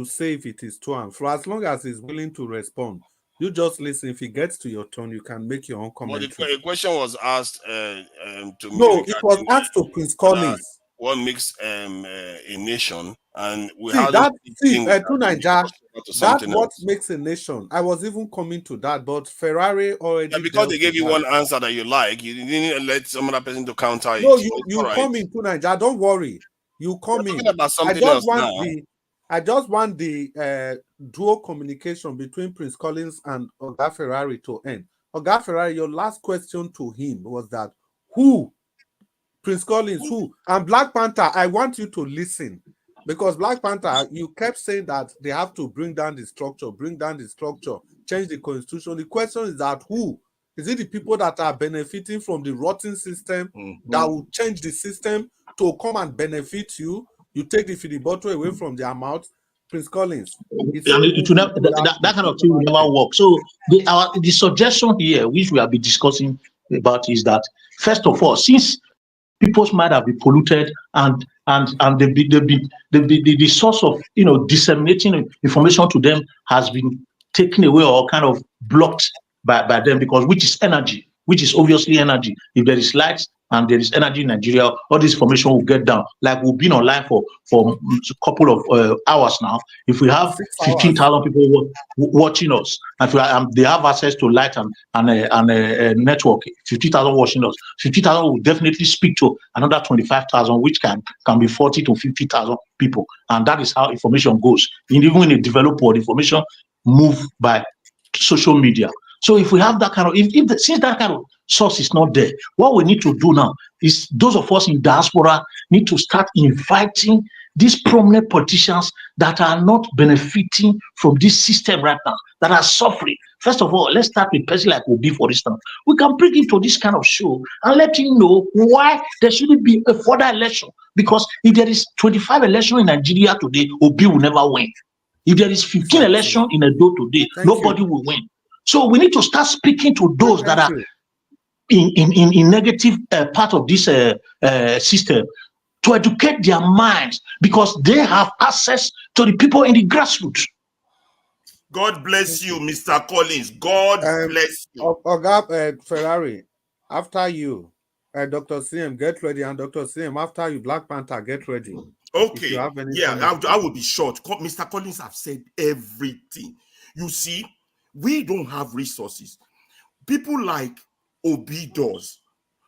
say if it is to and fro. As long as he's willing to respond, you just listen. If he gets to your turn, you can make your own comment. Well, the question was asked to me. No, it was asked to Prince Collins. What makes a nation? And we see have that. See, to Nigeria, that's what makes a nation. I was even coming to that, but Ferrari already. Yeah, because they gave you one answer that you like, you didn't let some other person to counter it. No, you come into Nigeria. Don't worry. You come in. About something else now. I just want the dual communication between Prince Collins and Oga Ferrari to end. Oga Ferrari, your last question to him was that who? Prince Collins, who? And Black Panther, I want you to listen. Because Black Panther, you kept saying that they have to bring down the structure, change the constitution. The question is that who? Is it the people that are benefiting from the rotten system that will change the system to come and benefit you? You take the feeding bottle away from their mouth. Prince Collins. That kind of thing will never work. So the suggestion here, which we have been discussing about, is that first of all, since people's mind have been polluted and the source of disseminating information to them has been taken away or kind of blocked by them, because which is obviously energy. If there is light and there is energy in Nigeria, all this information will get down. Like we've been online for a couple of hours now. If we have 15,000 people watching us, and they have access to light and a network, 50,000 watching us, 50,000 will definitely speak to another 25,000, which can be 40 to 50,000 people. And that is how information goes. Even in a developed world, information move by social media. So if we have that kind of, since that kind of source is not there, what we need to do now is those of us in diaspora need to start inviting these prominent politicians that are not benefiting from this system right now, that are suffering. First of all, let's start with a person like Obi, for instance. We can bring him to this kind of show and let him know why there shouldn't be a further election. Because if there is 25 election in Nigeria today, Obi will never win. If there is 15 election in Edo today, nobody will win. So we need to start speaking to those that are in negative part of this system, to educate their minds, because they have access to the people in the grassroots. God bless you, Mr. Collins. God bless you. Oga Ferrari, after you, Dr. CM, get ready, and Dr. CM, after you, Black Panther, get ready. Okay. Yeah, I will be short. Mr. Collins have said everything. You see, we don't have resources. People like Obi does.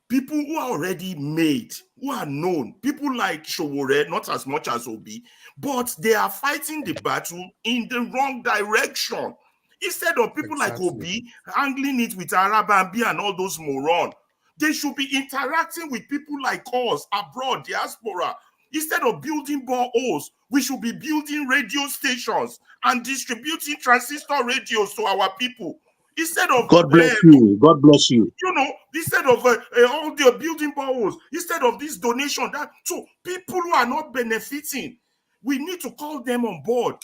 People who are already made, who are known. People like Sowore, not as much as Obi, but they are fighting the battle in the wrong direction. Instead of people like Obi angling it with Arabambi and all those morons, they should be interacting with people like us abroad, diaspora, Instead of building boreholes, we should be building radio stations and distributing transistor radios to our people. Instead of God bless you. God bless you. you know, instead of all the building boreholes, instead of this donation, that so people who are not benefiting, we need to call them on board.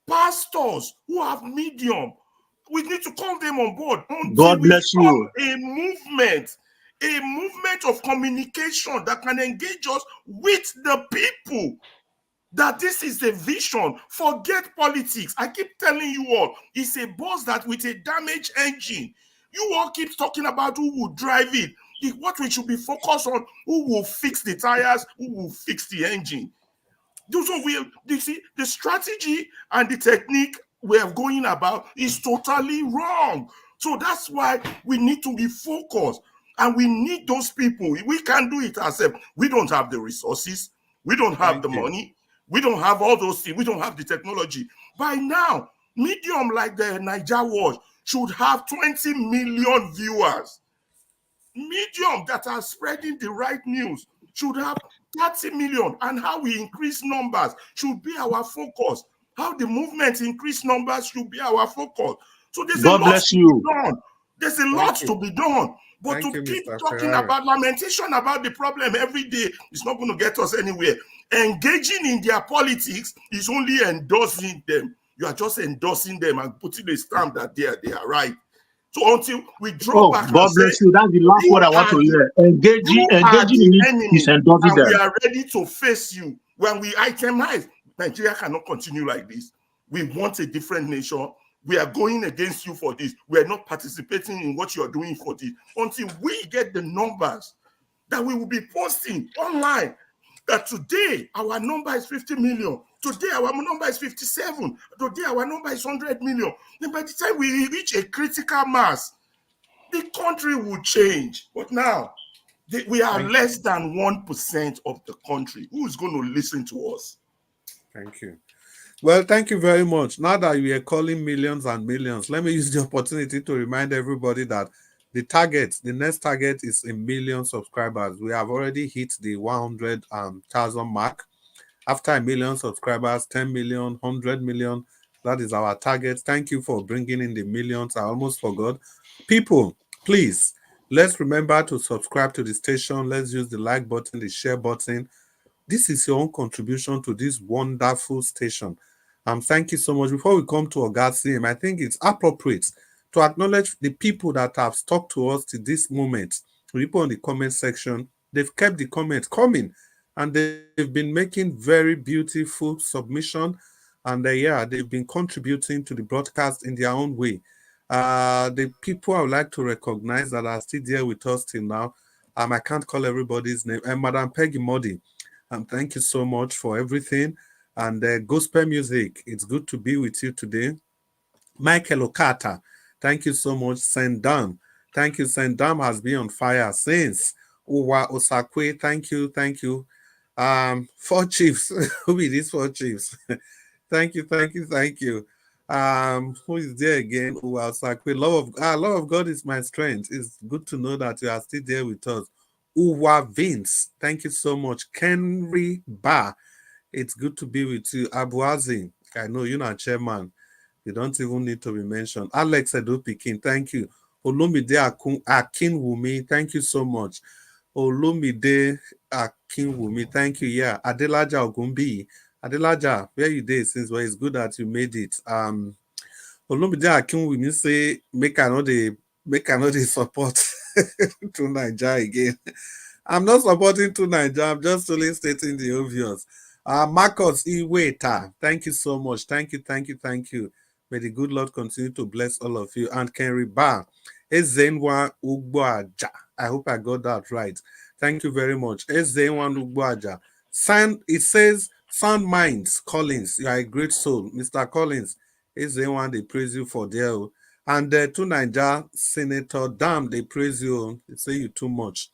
Pastors who have medium, we need to call them on board until God we bless form you. a movement of communication that can engage us with the people. That this is a vision. Forget politics. I keep telling you all, it's a bus that with a damaged engine. You all keep talking about who will drive it. What we should be focused on, who will fix the tires, who will fix the engine. So you see, the strategy and the technique we're going about is totally wrong. So that's why we need to be focused. And we need those people. We can't do it ourselves. We don't have the resources. We don't have the money. We don't have all those things. We don't have the technology. By now, medium like the Niger Watch should have 20 million viewers. Medium that are spreading the right news should have 30 million, and how we increase numbers should be our focus. How the movement increase numbers should be our focus. So there's God a lot bless to you. be done. There's a lot to be done. But Thank to you, keep Mr. talking Ferrari. about lamentation about the problem every day is not going to get us anywhere. Engaging in their politics is only endorsing them. You are just endorsing them and putting a stamp that they are right. So until we draw back and God say, bless you. That's the last word I want to hear. Engaging in it is endorsing and we them. are ready to face you. When we itemize, Nigeria cannot continue like this. We want a different nation. We are going against you for this. We are not participating in what you are doing for this. Until we get the numbers that we will be posting online, that today our number is 50 million. Today our number is 57. Today our number is 100 million. Then by the time we reach a critical mass, the country will change. But now, we are less than 1% of the country. Who is going to listen to us? Thank you. Well, thank you very much. Now that we are calling millions and millions, let me use the opportunity to remind everybody that the next target is 1 million subscribers. We have already hit the 100,000 mark. After 1 million subscribers, 10 million, 100 million, that is our target. Thank you for bringing in the millions. I almost forgot. People, please, let's remember to subscribe to the station. Let's use the like button, the share button. This is your own contribution to this wonderful station. Thank you so much. Before we come to Oga, I think it's appropriate to acknowledge the people that have stuck to us to this moment. People in the comment section, they've kept the comments coming, and they've been making very beautiful submission, and they've been contributing to the broadcast in their own way. The people I would like to recognize that are still there with us till now, I can't call everybody's name, and Madam Peggy Modi. Thank you so much for everything. And gospel music, it's good to be with you today. Michael Okata, thank you so much. Sendam, thank you. Sendam has been on fire since. Uwa Osakwe, thank you. 4 chiefs. Who be these 4 chiefs? Thank you. Who is there again? Uwa Osakwe. Love of God is my strength. It's good to know that you are still there with us. Uwa Vince, thank you so much. Kenry Ba, it's good to be with you. Abuazi, I know you're not chairman. You don't even need to be mentioned. Alex Edopikin, thank you. Olumide Akinwumi, thank you so much. Olumide Akinwumi, thank you. Yeah, Adelaja Ogumbi. Adelaja, where you there since? Well, it's good that you made it. Olumide Akinwumi say, make another support to Nigeria again. I'm not supporting to Nigeria. I'm just only stating the obvious. Marcus Iweta, thank you so much. Thank you. May the good Lord continue to bless all of you. And Kenry Ba, Ezenwa Ugboaja. I hope I got that right. Thank you very much. Ezenwa Ugboaja. It says, Sound Minds, Collins. You are a great soul. Mr. Collins, Ezenwa, they praise you for there. And to Nigeria, Senator Dam, they praise you. They say you too much.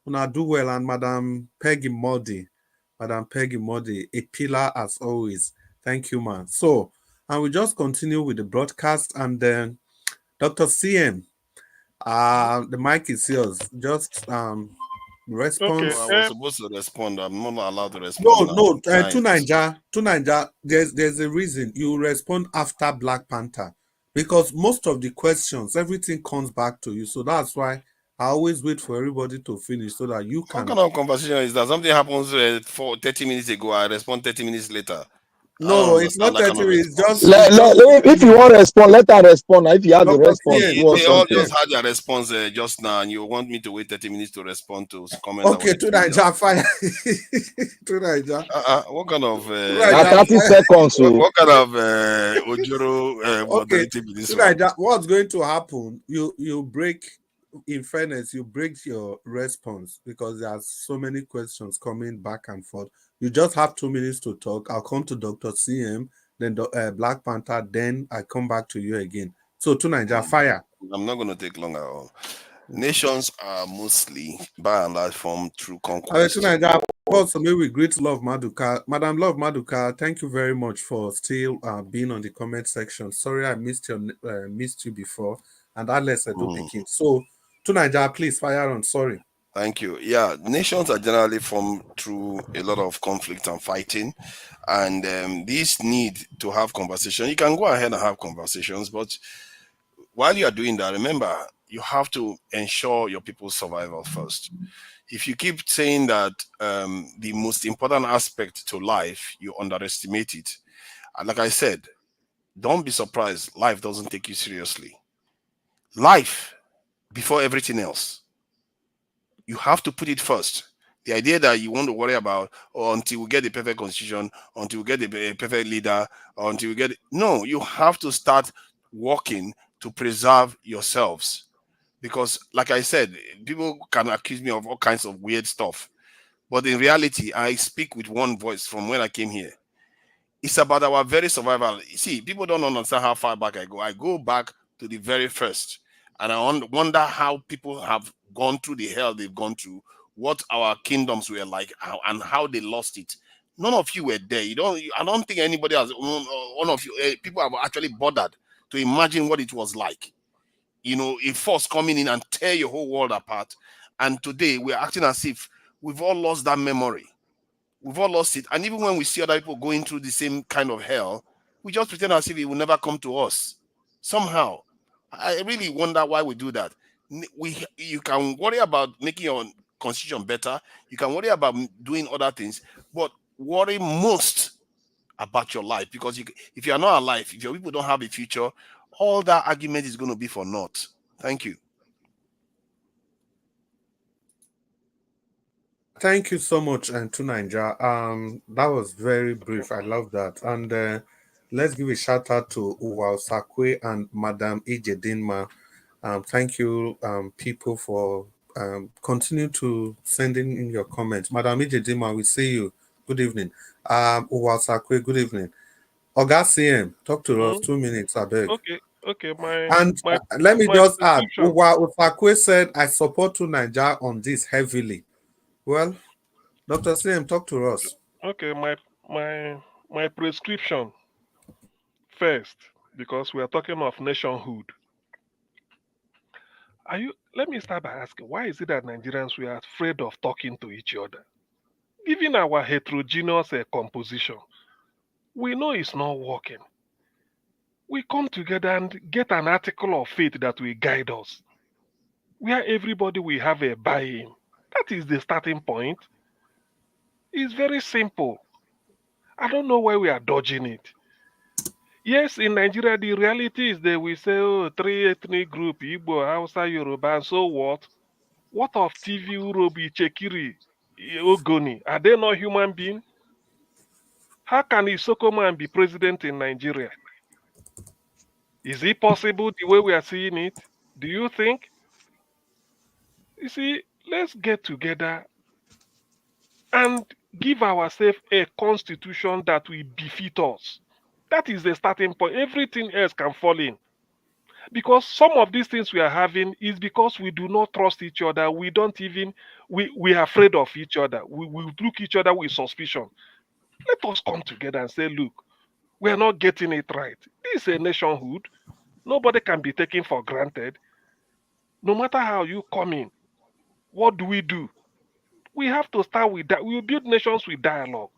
Una do well. And Madam Peggy Modi, a pillar as always. Thank you, man. So, and we just continue with the broadcast, and then Dr. CM, the mic is yours. Just response. I was supposed to respond. I'm not allowed to respond now. No. To Niger, there's a reason you respond after Black Panther, because most of the questions, everything comes back to you. So that's why I always wait for everybody to finish so that you What can. kind of conversation is that? Something happens 30 minutes ago, I respond 30 minutes later. No, it's not 30 minutes. If you want to respond, let her respond. If you have the response, They all just had their response just now, and you want me to wait 30 minutes to respond to comments. Okay, to Niger, fire. To Niger. What kind of 30 seconds? What kind of Ojoro moderating is this one? What's going to happen? You break. In fairness, you break your response because there's so many questions coming back and forth. You just have 2 minutes to talk. I'll come to Dr. CM, then Black Panther, then I come back to you again. So to Niger, fire. I'm not going to take long at all. Nations are mostly, by and large, formed through conquest. To Niger, also maybe we greet Love Maduka. Madam Love Maduka, thank you very much for still being on the comment section. Sorry I missed you before, and Alex Edo Pikin. So to Niger, please fire on. Sorry. Thank you. Yeah, nations are generally formed through a lot of conflict and fighting, and this need to have conversation. You can go ahead and have conversations, but while you are doing that, remember, you have to ensure your people's survival first. If you keep saying that the most important aspect to life, you underestimate it. And like I said, don't be surprised. Life doesn't take you seriously. Life before everything else. You have to put it first. The idea that you want to worry about until we get the perfect constitution, until we get the perfect leader, or until we get it. No, you have to start working to preserve yourselves. Because like I said, people can accuse me of all kinds of weird stuff. But in reality, I speak with one voice from when I came here. It's about our very survival. You see, people don't understand how far back I go. I go back to the very first. And I wonder how people have gone through the hell they've gone through, what our kingdoms were like, and how they lost it. None of you were there. I don't think anybody has, one of you, people have actually bothered to imagine what it was like. You know, a force coming in and tear your whole world apart. And today we're acting as if we've all lost that memory. We've all lost it. And even when we see other people going through the same kind of hell, we just pretend as if it will never come to us. Somehow. I really wonder why we do that. You can worry about making your constitution better. You can worry about doing other things. But worry most about your life. Because if you are not alive, if your people don't have a future, all that argument is going to be for naught. Thank you. Thank you so much, to Niger. That was very brief. I love that. And let's give a shout out to Uwal Sakwe and Madam Ejedinma. Thank you, people, for continue to sending in your comments. Madam Ejedinma, we see you. Good evening. Uwal Sakwe, good evening. Oga CM, talk to us. 2 minutes, I beg. Okay. Let me just add, Uwal Sakwe said, I support to Niger on this heavily. Well, Dr. CM, talk to us. Okay, my prescription first, because we are talking of nationhood. Let me start by asking, why is it that Nigerians, we are afraid of talking to each other? Given our heterogeneous composition, we know it's not working. We come together and get an article of faith that will guide us, where everybody will have a buy-in. That is the starting point. It's very simple. I don't know why we are dodging it. Yes, in Nigeria, the reality is that we say, oh, 3 ethnic group, Igbo, Hausa, Yoruba, and so what? What of TV, Urobi, Chekiri, Ogoni? Are they not human beings? How can Isoko man be president in Nigeria? Is it possible the way we are seeing it? Do you think? You see, let's get together and give ourselves a constitution that will befit us. That is the starting point. Everything else can fall in. Because some of these things we are having is because we do not trust each other. We are afraid of each other. We look each other with suspicion. Let us come together and say, look, we are not getting it right. This is a nationhood. Nobody can be taken for granted. No matter how you come in, what do we do? We have to start with that. We will build nations with dialogue.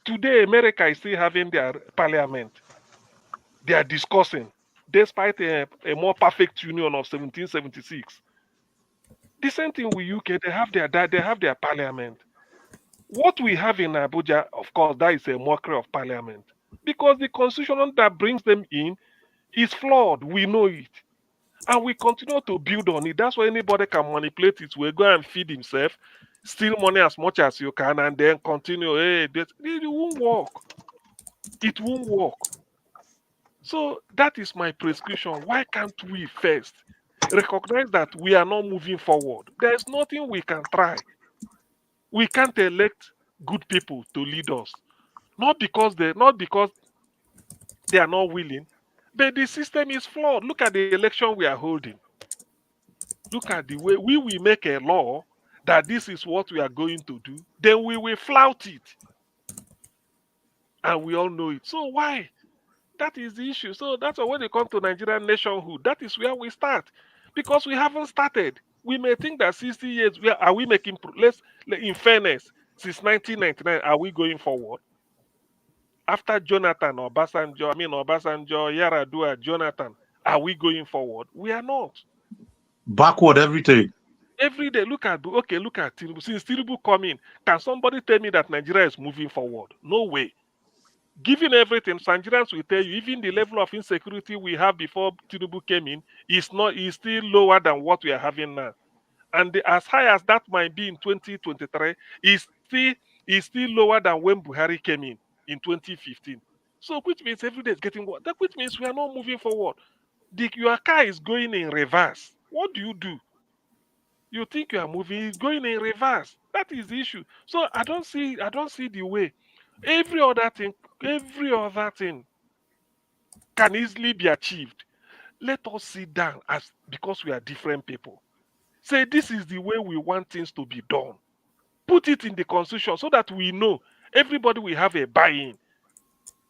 Today, America is still having their parliament. They are discussing, despite a more perfect union of 1776. The same thing with UK. They have their parliament. What we have in Abuja, of course, that is a mockery of parliament, because the constitution that brings them in is flawed. We know it, and we continue to build on it. That's why anybody can manipulate it. Will go and feed himself, steal money as much as you can, and then continue. Hey, it won't work. It won't work. So that is my prescription. Why can't we first recognize that we are not moving forward? There's nothing we can try. We can't elect good people to lead us. Not because they are not willing, but the system is flawed. Look at the election we are holding. Look at the way we will make a law that this is what we are going to do, then we will flout it. And we all know it. So why? That is the issue. So that's why when they come to Nigerian nationhood, that is where we start. Because we haven't started. We may think that 60 years, are we making, in fairness, since 1999, are we going forward? After Jonathan, Obasanjo, Yaradua, Jonathan, are we going forward? We are not. Backward every day. Every day, look at Tinubu. Since Tinubu come in, can somebody tell me that Nigeria is moving forward? No way. Given everything, Nigerians will tell you, even the level of insecurity we have before Tinubu came in is still lower than what we are having now. And as high as that might be in 2023, is still lower than when Buhari came in 2015. So which means every day is getting worse. That which means we are not moving forward. Your car is going in reverse. What do? You think you are moving, it's going in reverse. That is the issue. So I don't see the way. Every other thing can easily be achieved. Let us sit down because we are different people. Say this is the way we want things to be done. Put it in the constitution so that we know everybody will have a buy-in.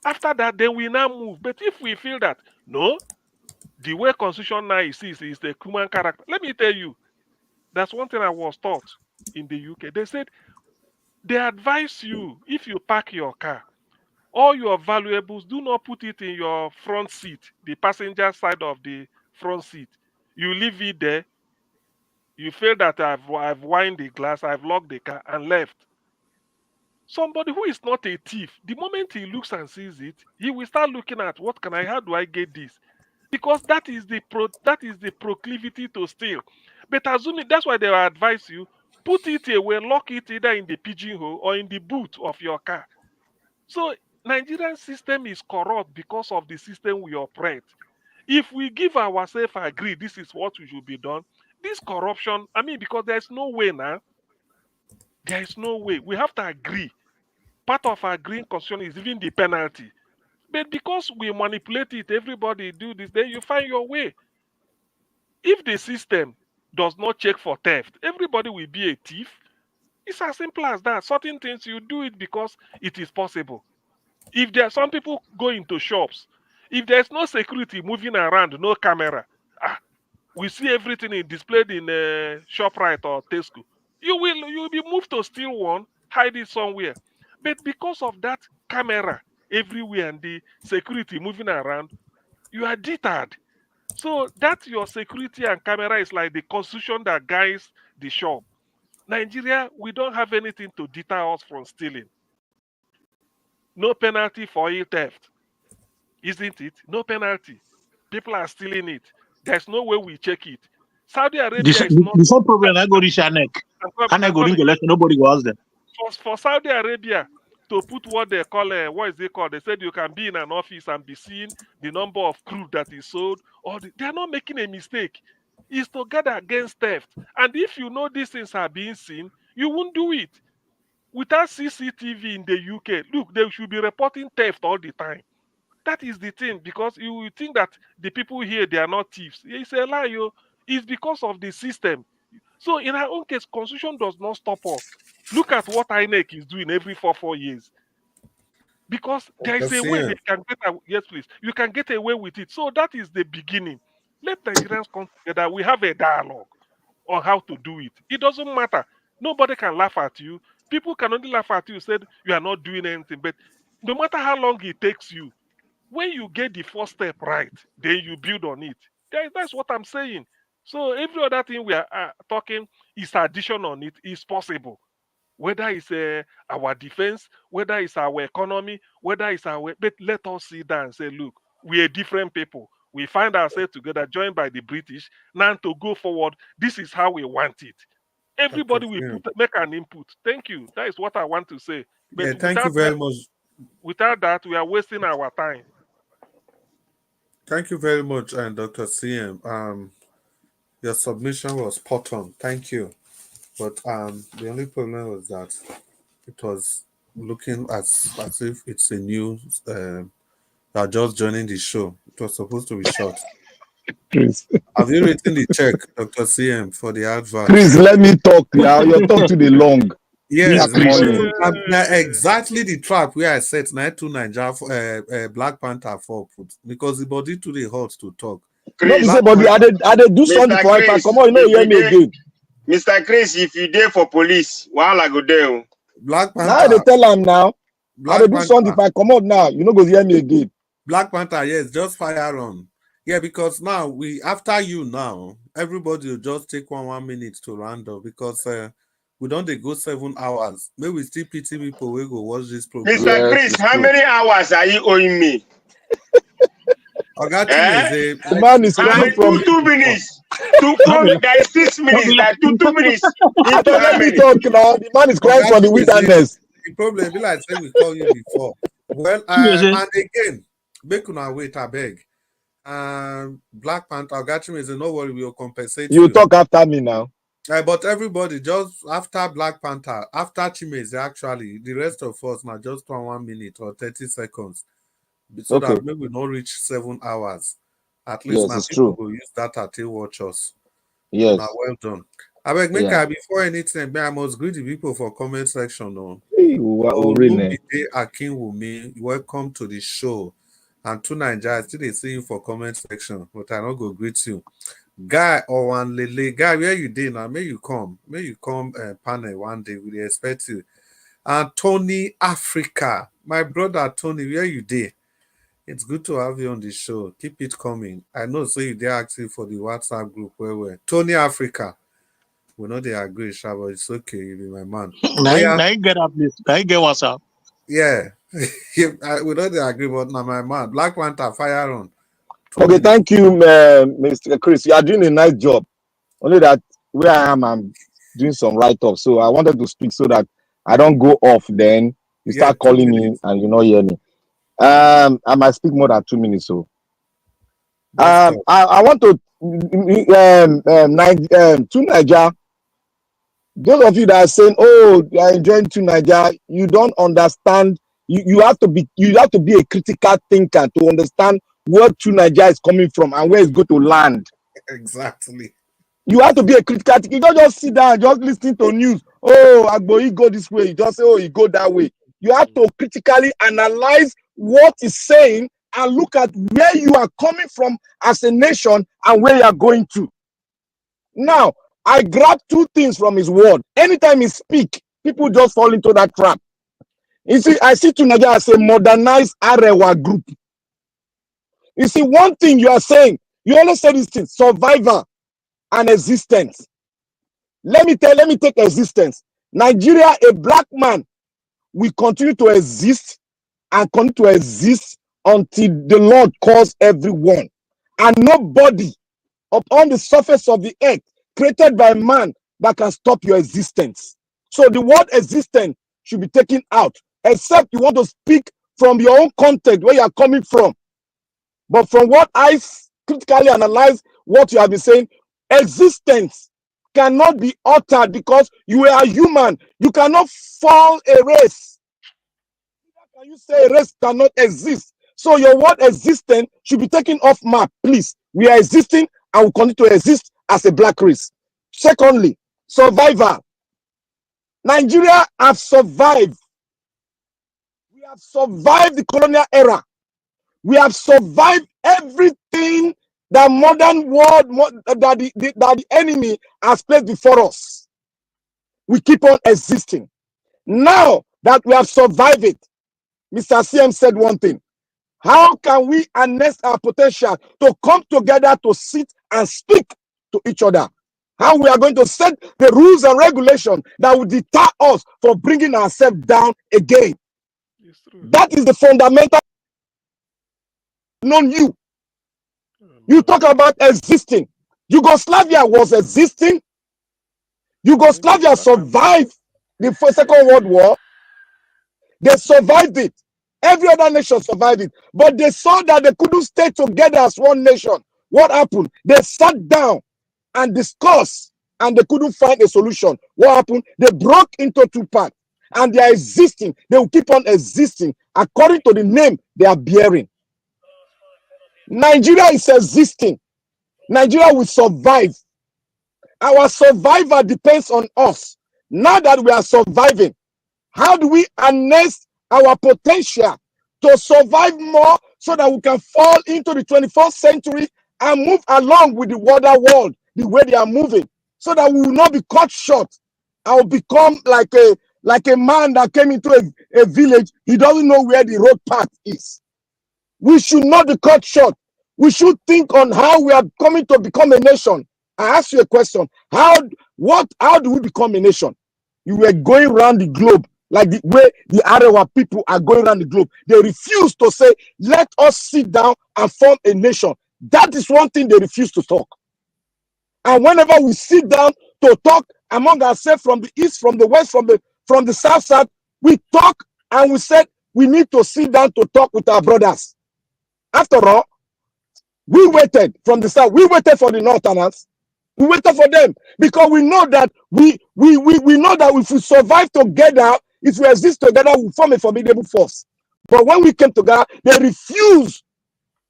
After that, then we now move. But if we feel that no, the way constitution now is the human character. Let me tell you, that's one thing I was taught in the UK. They said they advise you, if you park your car, all your valuables, do not put it in your front seat, the passenger side of the front seat. You leave it there. You feel that I've wined the glass, I've locked the car and left. Somebody who is not a thief, the moment he looks and sees it, he will start looking at how do I get this? Because that is the proclivity to steal. But assuming that's why they will advise you, put it away, lock it either in the pigeonhole or in the boot of your car. So Nigerian system is corrupt because of the system we operate. If we give ourselves agree this is what we should be done, this corruption, because there's no way now. There is no way. We have to agree. Part of agreeing constitution is even the penalty. But because we manipulate it, everybody do this, then you find your way. If the system does not check for theft, everybody will be a thief. It's as simple as that. Certain things you do it because it is possible. If there are some people go into shops, if there's no security moving around, no camera, we see everything displayed in ShopRite or Tesco. You will be moved to steal one, hide it somewhere. But because of that camera everywhere and the security moving around, you are deterred. So that your security and camera is like the constitution that guides the shop. Nigeria, we don't have anything to deter us from stealing. No penalty for theft. Isn't it? No penalty. People are stealing it. There's no way we check it. Saudi Arabia is not. The same problem I go reach Anek. Anek go ring election, nobody go ask them. For Saudi Arabia to put what they call what is it called? They said you can be in an office and be seeing the number of crude that is sold. They are not making a mistake. It's to guard against theft. And if you know these things are being seen, you won't do it. Without CCTV in the UK, look, they should be reporting theft all the time. That is the thing, because you will think that the people here, they are not thieves. It's a lie. It's because of the system. So in our own case, constitution does not stop us. Look at what INEC is doing every 4 years. Because there is a way they can get away. Yes, please. You can get away with it. So that is the beginning. Let Nigerians come together. We have a dialogue on how to do it. It doesn't matter. Nobody can laugh at you. People can only laugh at you, said you are not doing anything. But no matter how long it takes you, when you get the first step right, then you build on it. That's what I'm saying. So every other thing we are talking is addition on it is possible. Whether it's our defense, whether it's our economy, whether it's our... But let us sit down and say, look, we are different people. We find ourselves together, joined by the British. Now to go forward, this is how we want it. Everybody will make an input. Thank you. That is what I want to say. But Yeah, thank you very much. Without that, we are wasting our time. Thank you very much, Dr. CM. Your submission was spot on. Thank you. But the only problem was that it was looking as if it's a new are just joining the show. It was supposed to be short. Chris. Have you written the check, Dr. CM, for the advert? Chris, let me talk. Yeah, you're talking to the long. Yes, morning. exactly the trap where I set night to Nigeria Black Panther for put because the body too the hot to talk. Chris, no, but I did do something for Chris, come on, you know, hear me again. Mr. Chris, if you there for police, while I go there. Black Panther. Now they tell him now. I do something if I come out now. You know, go hear me again. Black Panther, yes, just fire on. Yeah, because now we after you now, everybody will just take 1 minute to round up because we don't go 7 hours. Maybe we still pity people we go watch this program. Mr. Chris, how many hours are you owing me? I got you. The man is coming from 2 minutes. There is 6 minutes. Like 2 minutes. Into how many? Talk now. The man is crying for the wilderness. The problem be like say we call you before. Well, and again, make una wait, I beg. Black Panther, Gachim is no worry, we will compensate you. You talk after me now. But everybody, just after Black Panther, after Chimeze, actually, the rest of us now just 1 minute or 30 seconds. So that maybe we not reach 7 hours. At least now people will use data to watch us. Yes. Now, well done. I beg, before anything, I must greet the people for comment section. Akinwumi, welcome to the show. And to Nigeria, still they see you for comment section, but I not go greet you. Guy or one Lele, Guy, where you did now? May you come panel one day. We expect you. And Tony Africa, my brother Tony, where you did? It's good to have you on the show. Keep it coming. I know, so you dare active for the WhatsApp group where we're Tony Africa. We know they agree, but it's okay. You be my man. I get up this. I get WhatsApp. Yeah, we know they agree, but now my man, Black Panther, fire on. Okay, thank you, Mr. Chris. You are doing a nice job. Only that where I am, I'm doing some write-off. So I wanted to speak so that I don't go off. Then you start calling me and you not hear me. I might speak more than 2 minutes. So I want to to Nigeria. Those of you that are saying, "Oh, you are enjoying to Nigeria," you don't understand. You have to be a critical thinker to understand where to Nigeria is coming from and where it's going to land. Exactly. You have to be a critical thinker. You don't just sit down and just listen to news. Oh, Agbo, go this way. You just say, oh, you go that way. You have to critically analyze what is saying and look at where you are coming from as a nation and where you are going to. Now, I grab 2 things from his word. Anytime he speak, people just fall into that trap. You see, I see to Nigeria as a modernized Arewa group. You see, one thing you are saying, you always say this thing, survivor and existence. Let me take existence. Nigeria, a black man, will continue to exist and continue to exist until the Lord calls everyone. And nobody upon the surface of the earth created by man that can stop your existence. So the word existence should be taken out, except you want to speak from your own context, where you are coming from. But from what I critically analyze what you have been saying, existence cannot be altered because you are human. You cannot fall a race. Can you say a race cannot exist? So your word existence should be taken off map, please. We are existing and will continue to exist as a black race. Secondly, survival. Nigeria have survived. We have survived the colonial era. We have survived everything that modern world that the enemy has placed before us. we keep on existing. Now that we have survived it, Mr. CM said one thing. How can we harness our potential to come together to sit and speak to each other? How we are going to set the rules and regulations that will deter us from bringing ourselves down again. That is the fundamental. Known you. You talk about existing. Yugoslavia was existing. Yugoslavia survived the Second World War. They survived it. Every other nation survived it. But they saw that they couldn't stay together as one nation. What happened? They sat down and discussed, and they couldn't find a solution. What happened? They broke into two parts, and they are existing. They will keep on existing according to the name they are bearing. Nigeria is existing. Nigeria will survive. Our survival depends on us. Now that we are surviving, how do we harness our potential to survive more so that we can fall into the 21st century and move along with the wider world the way they are moving, so that we will not be cut short? I will become like a man that came into a village. He doesn't know where the road path is. We should not be cut short. We should think on how we are coming to become a nation. I ask you a question. How do we become a nation? You were going around the globe like the way the Arewa people are going around the globe. They refuse to say, let us sit down and form a nation. That is one thing they refuse to talk. And whenever we sit down to talk among ourselves, from the east, from the west, from the south side, we talk and we said we need to sit down to talk with our brothers. After all, we waited from the south. We waited for the northerners. We waited for them because we know that we know that if we survive together, if we exist together, we form a formidable force. But when we came together, they refused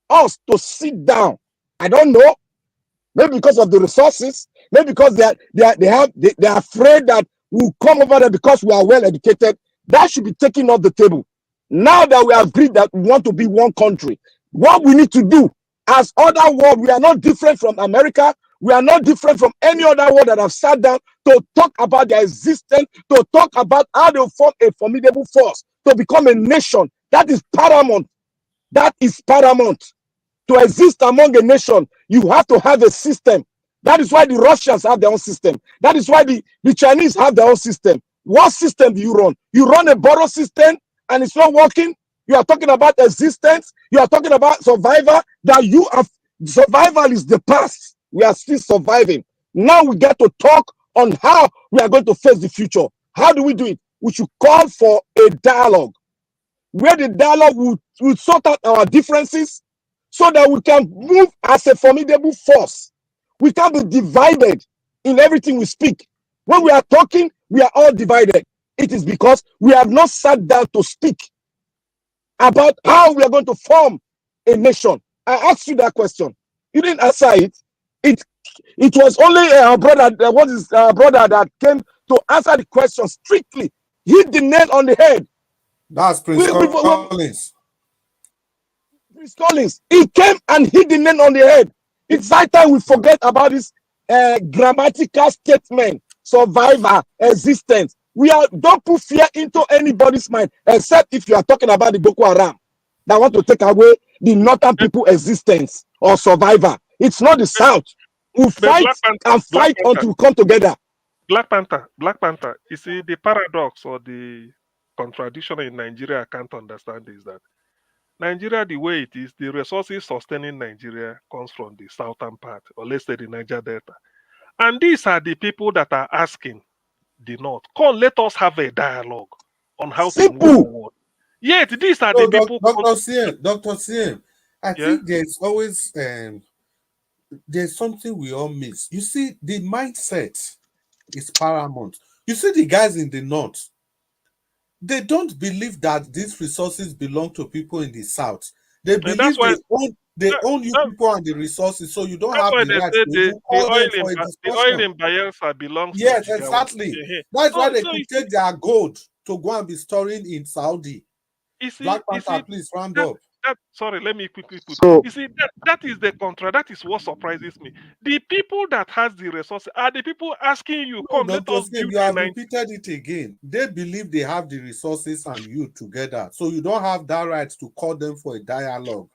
us to sit down. I don't know. Maybe because of the resources. Maybe because they are afraid that we'll come over there because we are well educated. That should be taken off the table. Now that we have agreed that we want to be one country, what we need to do as other world, we are not different from America. We are not different from any other world that have sat down to talk about their existence, to talk about how they form a formidable force, to become a nation. That is paramount. That is paramount. To exist among a nation, you have to have a system. That is why the Russians have their own system. That is why the Chinese have their own system. What system do you run? You run a borrow system and it's not working. You are talking about existence. You are talking about survival. That you have survival is the past. We are still surviving. Now we get to talk on how we are going to face the future. How do we do it? We should call for a dialogue, where the dialogue will sort out our differences so that we can move as a formidable force. We can't be divided in everything we speak. When we are talking, we are all divided. It is because we have not sat down to speak about how we are going to form a nation. I asked you that question. You didn't answer it. It was only our brother, brother that came to answer the question strictly. Hit the nail on the head. That's Prince Collins. Prince Collins. He came and hit the nail on the head. It's high time we forget about this grammatical statement, survivor, existence. Don't put fear into anybody's mind, except if you are talking about the Boko Haram that want to take away the northern people existence or survivor. It's not the South. We fight and fight until we come together. Black Panther. You see, the paradox or the contradiction in Nigeria I can't understand is that Nigeria, the way it is, the resources sustaining Nigeria comes from the southern part, or let's say the Niger Delta. And these are the people that are asking the North, come, let us have a dialogue on how to move forward. Yet, these are the people... Dr. Sien, I think there's always... there's something we all miss. You see, the mindset is paramount. You see, the guys in the north, they don't believe that these resources belong to people in the south. They believe they own you people and the resources, so you don't have the right to call them for a discussion. The oil in Bayelsa belongs to Yes, exactly. That's why they could take their gold to go and be storing in Saudi. Black Panther, please round up. Sorry, let me quickly put. So You see, that is the contra. That is what surprises me. The people that has the resources are the people asking you, No, come, let Dr. us Steve, build you a have Nigeria. repeated it again. They believe they have the resources and you together. So you don't have that right to call them for a dialogue.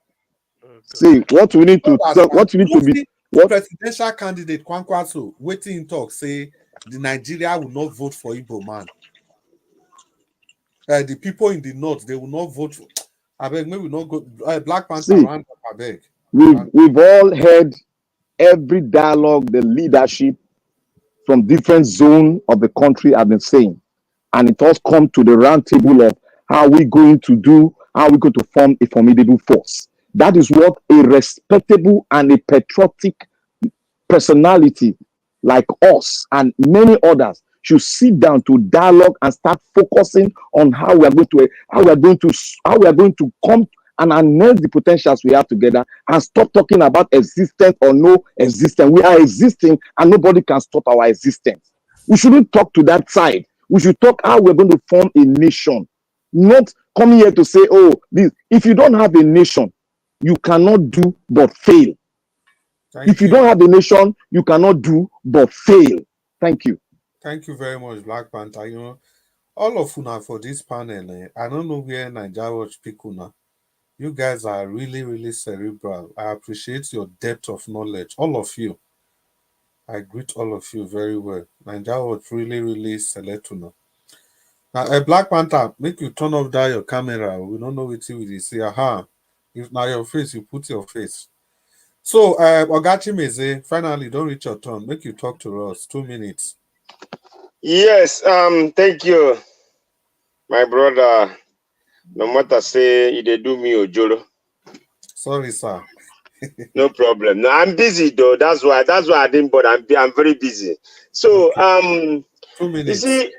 see what we need to be what presidential candidate Kwankwaso waiting in talk say the Nigeria will not vote for Igbo man. The people in the north, they will not vote for. I beg, maybe not go. Black Panther see round up, I beg. we've all heard every dialogue the leadership from different zone of the country have been saying, and it has come to the round table of how we going to do, how we going to form a formidable force. That is what a respectable and a patriotic personality like us and many others should sit down to dialogue and start focusing on how we are going to come and announce the potentials we have together and stop talking about existence or no existence. We are existing and nobody can stop our existence. We shouldn't talk to that side. We should talk how we're going to form a nation, not coming here to say, oh, this. If you don't have a nation, you cannot do but fail. If you don't have a nation, you cannot do but fail. Thank you. Thank you very much, Black Panther. You know, all of you now for this panel, I don't know where Nigeria watch people now. You guys are really, really cerebral. I appreciate your depth of knowledge. All of you. I greet all of you very well. Nigeria watch really, really select now. Now, Black Panther, make you turn off that your camera. We don't know what you see. Aha. If now your face, you put your face. So, Ogachi Meze, finally, don't reach your turn. Make you talk to us. 2 minutes. Yes, thank you, my brother. No matter say they do me ojoro. Sorry, sir. No problem. No, I'm busy though. That's why I didn't. But I'm very busy. So 2 minutes. You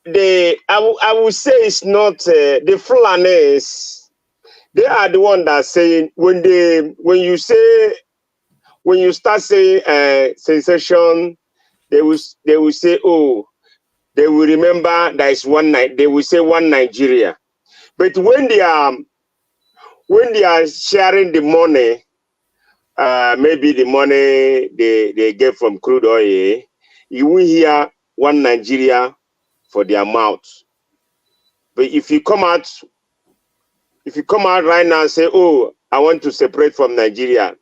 see, I will say it's not the Fulanis. They are the one that saying when you start saying sensation, they will say, oh, they will remember there is one night. They will say one Nigeria. But when they are sharing the money, maybe the money they get from crude oil, you will hear one Nigeria for their mouth. But if you come out right now and say, oh, I want to separate from Nigeria,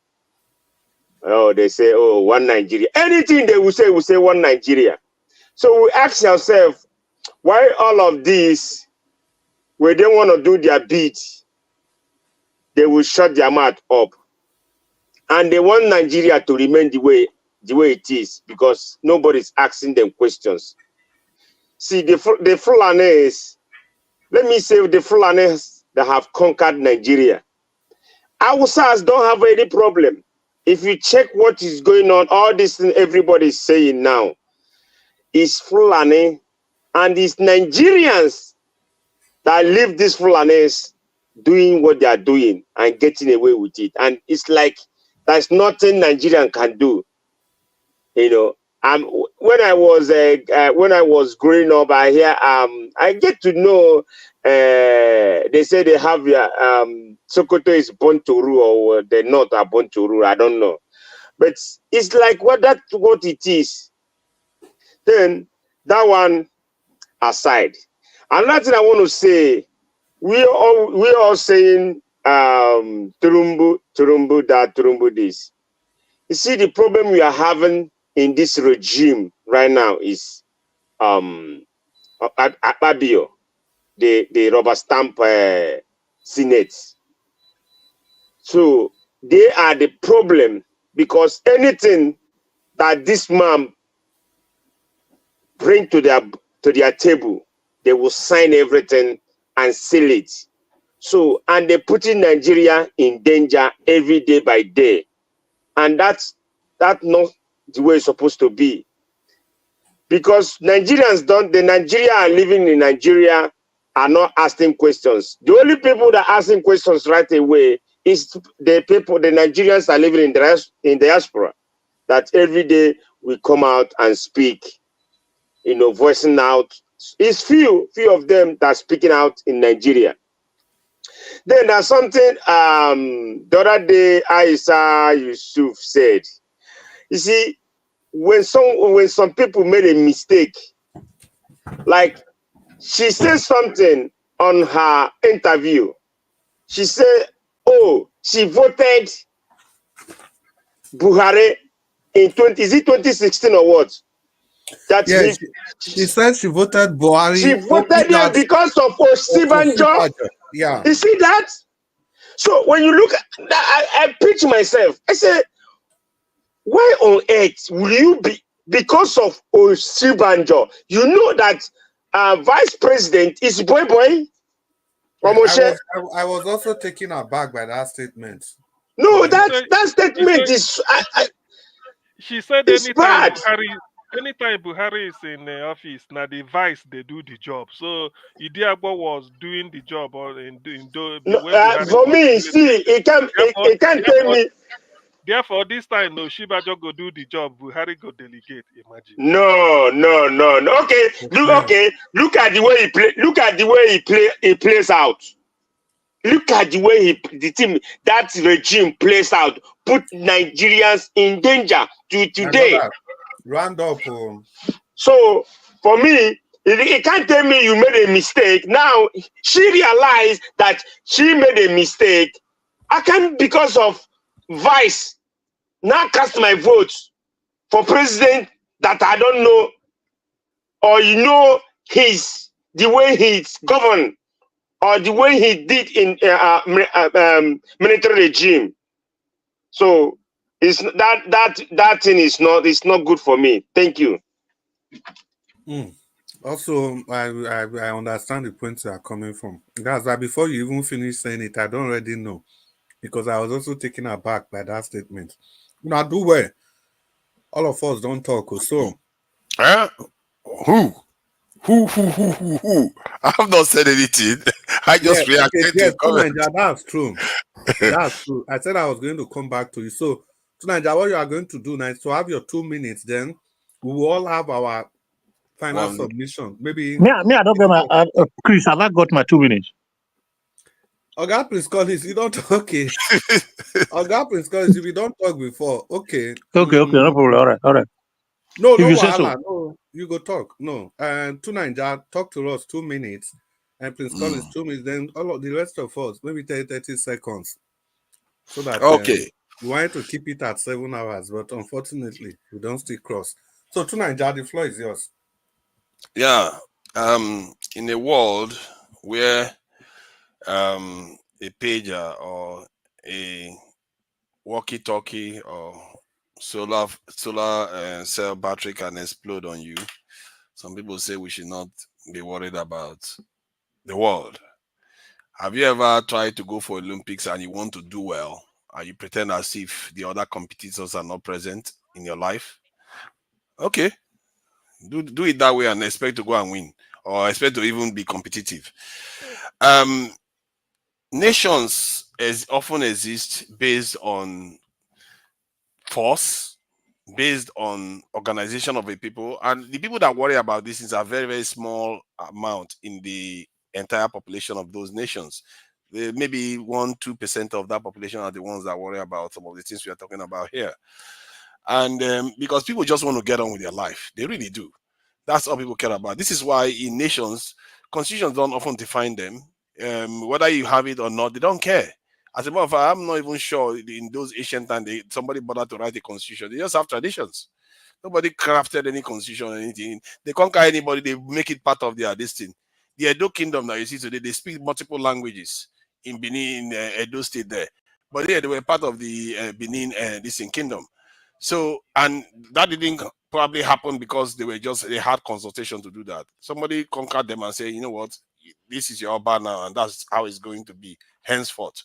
oh, they say, oh, one Nigeria. Anything they will say one Nigeria. So we ask ourselves, why all of this, when they want to do their bit, they will shut their mouth up. And they want Nigeria to remain the way it is because nobody's asking them questions. See, the Fulanis, let me say the Fulanis that have conquered Nigeria, Hausas don't have any problem. If you check what is going on, all this thing everybody is saying now is Fulani, and it's Nigerians that leave these Fulanis doing what they are doing and getting away with it. And it's like there's nothing Nigerian can do. You know, when I was growing up, I get to know. They say they have Sokoto is born to rule, or the North are born to rule. I don't know, but it's like what it is. Then that one aside, another thing I want to say, we all saying Turumbu that, Turumbu this. You see, the problem we are having in this regime right now is Akpabio, the rubber stamp Senate. So they are the problem because anything that this man bring to their table, they will sign everything and seal it. So, and they're putting Nigeria in danger every day by day. And that's not the way it's supposed to be. Because the Nigeria are living in Nigeria are not asking questions. The only people that are asking questions right away is the Nigerians are living in diaspora. That every day we come out and speak, you know, voicing out. It's few of them that are speaking out in Nigeria. Then there's something the other day Aisha Yusuf said. You see, when some people made a mistake, like she said something on her interview. She said, "Oh, she voted Buhari in 2016 or what?" That Yeah, she said she voted Buhari. She voted there because of Osibanjo. Yeah. You see that? So when you look at that, I pitch myself. I say, why on earth will you be because of Osibanjo? You know that vice president is boy. Yeah, I was also taken aback by that statement. No, that statement is. She said it's bad. Anytime Buhari is in the office, now the vice they do the job. So Idiagbo was doing the job or the way Buhari For was me, see, it can't tell me. Therefore, this time, no, Shibajo go do the job. Buhari go delegate. Imagine. No. Okay, look at the way he play. Look at the way he plays out. Look at the way the team, that regime plays out. Put Nigerians in danger to today. Round up. So for me, it can't tell me you made a mistake. Now she realized that she made a mistake. I can't, because of vice, now cast my vote for president that I don't know, or the way he's governed, or the way he did in military regime. So it's that thing is not good for me. Thank you. Also, I understand the point you are coming from. That's why before you even finish saying it, I don't already know, because I was also taken aback by that statement. Now, do well. All of us don't talk. So, Who? I have not said anything. I just reacted to comment. That's true. That's true. I said I was going to come back to you. So, tonight, what you are going to do now is to have your 2 minutes. Then we will all have our final submission. Maybe me, I don't get my Chris. Have I got my 2 minutes? Oga Prince Collins, you don't talk. Okay. Oga Prince Collins, if you don't talk before, okay. Okay, no problem. All right. No, if no, you say so. No, you go talk. No, and tonight, talk to us 2 minutes, and Prince Collins 2 minutes. Then all of the rest of us maybe 30 seconds, so that we wanted to keep it at 7 hours, but unfortunately we don't still cross. So tonight, the floor is yours. Yeah, in a world where a pager or a walkie-talkie or solar cell battery can explode on you, some people say we should not be worried about the world. Have you ever tried to go for Olympics and you want to do well and you pretend as if the other competitors are not present in your life? Okay, do it that way and expect to go and win, or expect to even be competitive. Nations often exist based on force, based on organization of a people, and the people that worry about this is a very, very small amount in the entire population of those nations. Maybe 1-2% of that population are the ones that worry about some of the things we are talking about here. And because people just want to get on with their life, they really do. That's all people care about. This is why in nations, constitutions don't often define them. Whether you have it or not, they don't care. As a matter of fact, I'm not even sure in those ancient times somebody bothered to write a constitution. They just have traditions. Nobody crafted any constitution or anything. They conquer anybody, they make it part of their destiny. The Edo kingdom that you see today, they speak multiple languages in Benin, in Edo state there. But yeah, they were part of the Benin kingdom. So, and that didn't probably happen because they had consultation to do that. Somebody conquered them and said, you know what, this is your Oba now, and that's how it's going to be henceforth.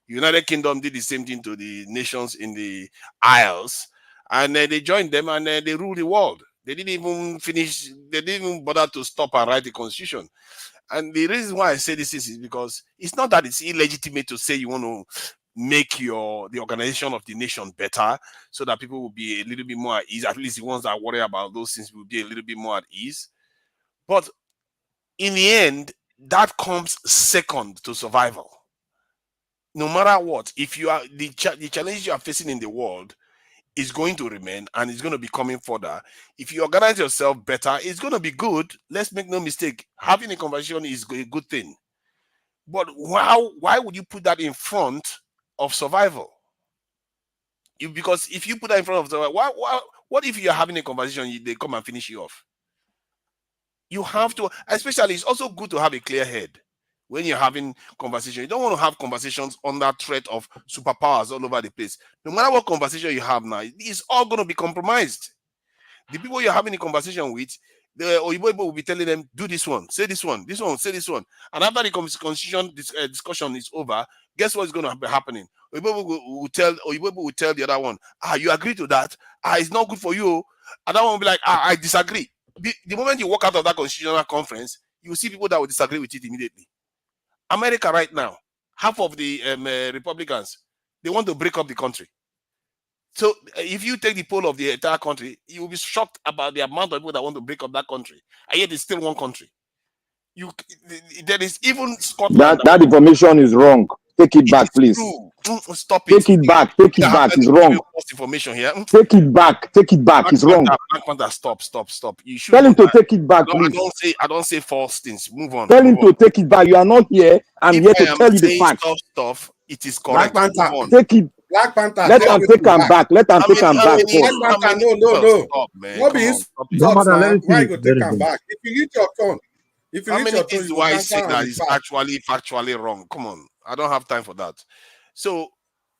United Kingdom did the same thing to the nations in the Isles, and they joined them and they ruled the world. They didn't even bother to stop and write the constitution. And the reason why I say this is because it's not that it's illegitimate to say you want to make the organization of the nation better so that people will be a little bit more at ease. At least the ones that worry about those things will be a little bit more at ease. But in the end, that comes second to survival. no matter what, if you are the challenges you are facing in the world is going to remain and it's going to be coming further. If you organize yourself better, it's going to be good. Let's make no mistake. Having a conversation is a good thing. But why would you put that in front of survival? Because if you put that in front of survival, what if you're having a conversation, they come and finish you off? You have to, especially, it's also good to have a clear head when you're having conversation. You don't want to have conversations under threat of superpowers all over the place. No matter what conversation you have now, it's all going to be compromised. The people you're having a conversation with, the Oyibo people will be telling them, do this one, say this one, say this one. And after the constitution discussion is over, guess what's going to be happening? Oyibo will tell the other one, you agree to that? It's not good for you. And that one will be like, I disagree. The moment you walk out of that constitutional conference, you will see people that will disagree with it immediately. America right now, half of the Republicans, they want to break up the country. So if you take the poll of the entire country, you will be shocked about the amount of people that want to break up that country. And yet it's still one country. There is even Scotland. That information is wrong. Take it back, please. Stop it. Take it back. Take it back. It's wrong. Information here. Take it back. Take it back. It's wrong. Black Panther, stop. You should tell him to take it back, please. I don't say false things. Move on. Tell him to take it back. You are not here. I'm here to tell you the facts. Stuff. It is correct. Black Panther. Take it. Black Panther. Let them take him back. Let them take him back. Black Panther. No. Stop, man. What is? Why you go take him back? If you reach your turn. How many things do I say that is actually factually wrong? Come on, I don't have time for that. So,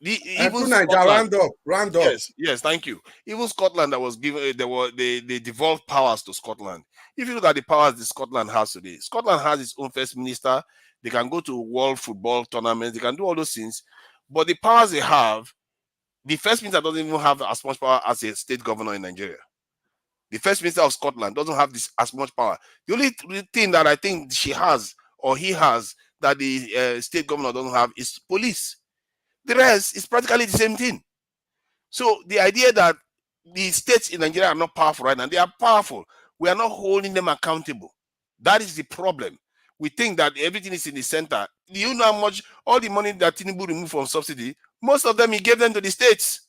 even Scotland, round up. Yes, thank you. Even Scotland, that was given, they devolved powers to Scotland. If you look at the powers that Scotland has today, Scotland has its own first minister. They can go to world football tournaments. They can do all those things. But the powers they have, the first minister doesn't even have as much power as a state governor in Nigeria. The first minister of Scotland doesn't have as much power. The only thing that I think she has or he has that the state governor doesn't have is police. The rest is practically the same thing. So the idea that the states in Nigeria are not powerful right now, they are powerful. We are not holding them accountable. That is the problem. We think that everything is in the center. Do you know how much all the money that Tinubu removed from subsidy, most of them he gave them to the states?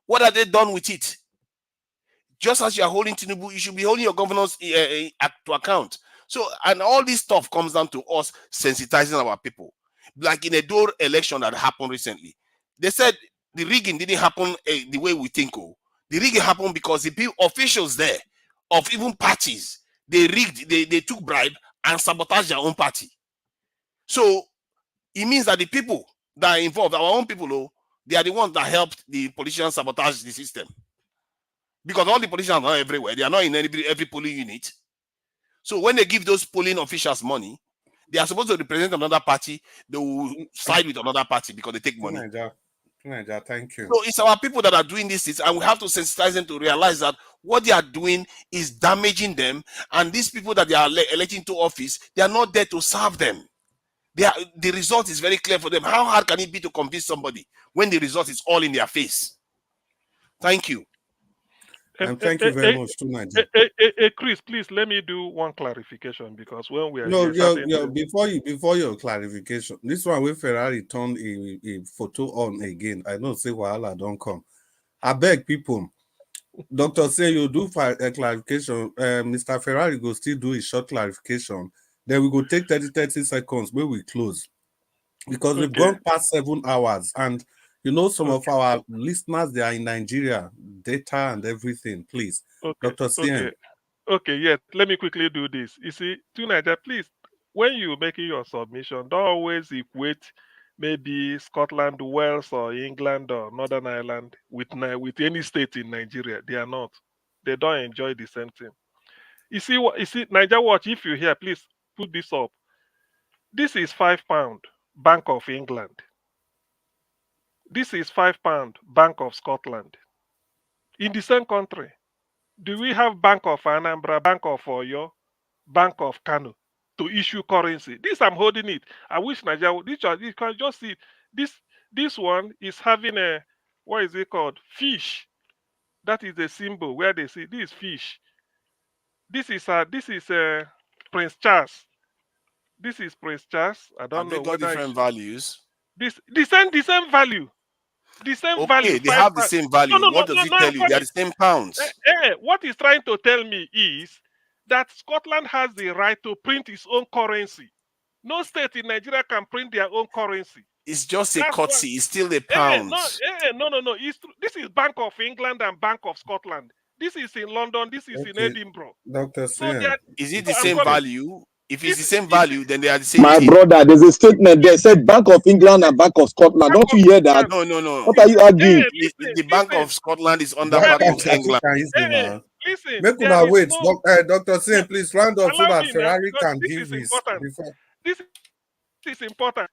What have they done with it? Just as you are holding Tinubu, you should be holding your governors to account. So, and all this stuff comes down to us sensitizing our people. Like in a Dole election that happened recently, they said the rigging didn't happen the way we think. The rigging happened because the officials there of even parties, they rigged, they took bribe and sabotaged their own party. So it means that the people that are involved, our own people, they are the ones that helped the politicians sabotage the system. Because all the politicians are not everywhere. They are not in every polling unit. So when they give those polling officials money, they are supposed to represent another party. They will side with another party because they take money. Thank you. So it's our people that are doing this, and we have to sensitize them to realize that what they are doing is damaging them. And these people that they are electing to office, they are not there to serve them. The result is very clear for them. How hard can it be to convince somebody when the result is all in their face? Thank you. And thank you very much, Nigeria. Chris, please let me do one clarification because when we are before your clarification, this one where Ferrari turned a photo on again. I know say Wahala don't come. I beg people, Doctor say you do a clarification. Mr. Ferrari go still do a short clarification. Then we go take 30 seconds where we close because we've gone past 7 hours and. You know, some of our listeners, they are in Nigeria, data and everything, please. Dr. CM. Okay, yes. Let me quickly do this. You see, to Nigeria, please, when you're making your submission, don't always equate maybe Scotland, Wales, or England, or Northern Ireland with any state in Nigeria. They are not. They don't enjoy the same thing. You see, Nigeria Watch, if you hear, please put this up. This is £5, Bank of England. This is £5, Bank of Scotland. In the same country, do we have Bank of Anambra, Bank of Oyo, Bank of Kano to issue currency? This I'm holding it. I wish Nigeria, you can just see this one is having a, what is it called? Fish. That is the symbol where they see this fish. This is Prince Charles. This is Prince Charles. I don't know whether different values. The same value. The same value. Okay, they have the same value. No, What does it tell you? They are the same pounds. What he's trying to tell me is that Scotland has the right to print its own currency. No state in Nigeria can print their own currency. It's just a curtsy. It's still the pounds. No. This is Bank of England and Bank of Scotland. This is in London. This is in Edinburgh. Dr. Is it the same value? If it's the same value, then they are the same. My brother, there's a statement there said Bank of England and Bank of Scotland. Don't you hear that? No. What are you arguing? The Bank of Scotland is under Bank of England. Listen, make una wait. Dr. Singh, please round up so that Ferrari can give his. This is important.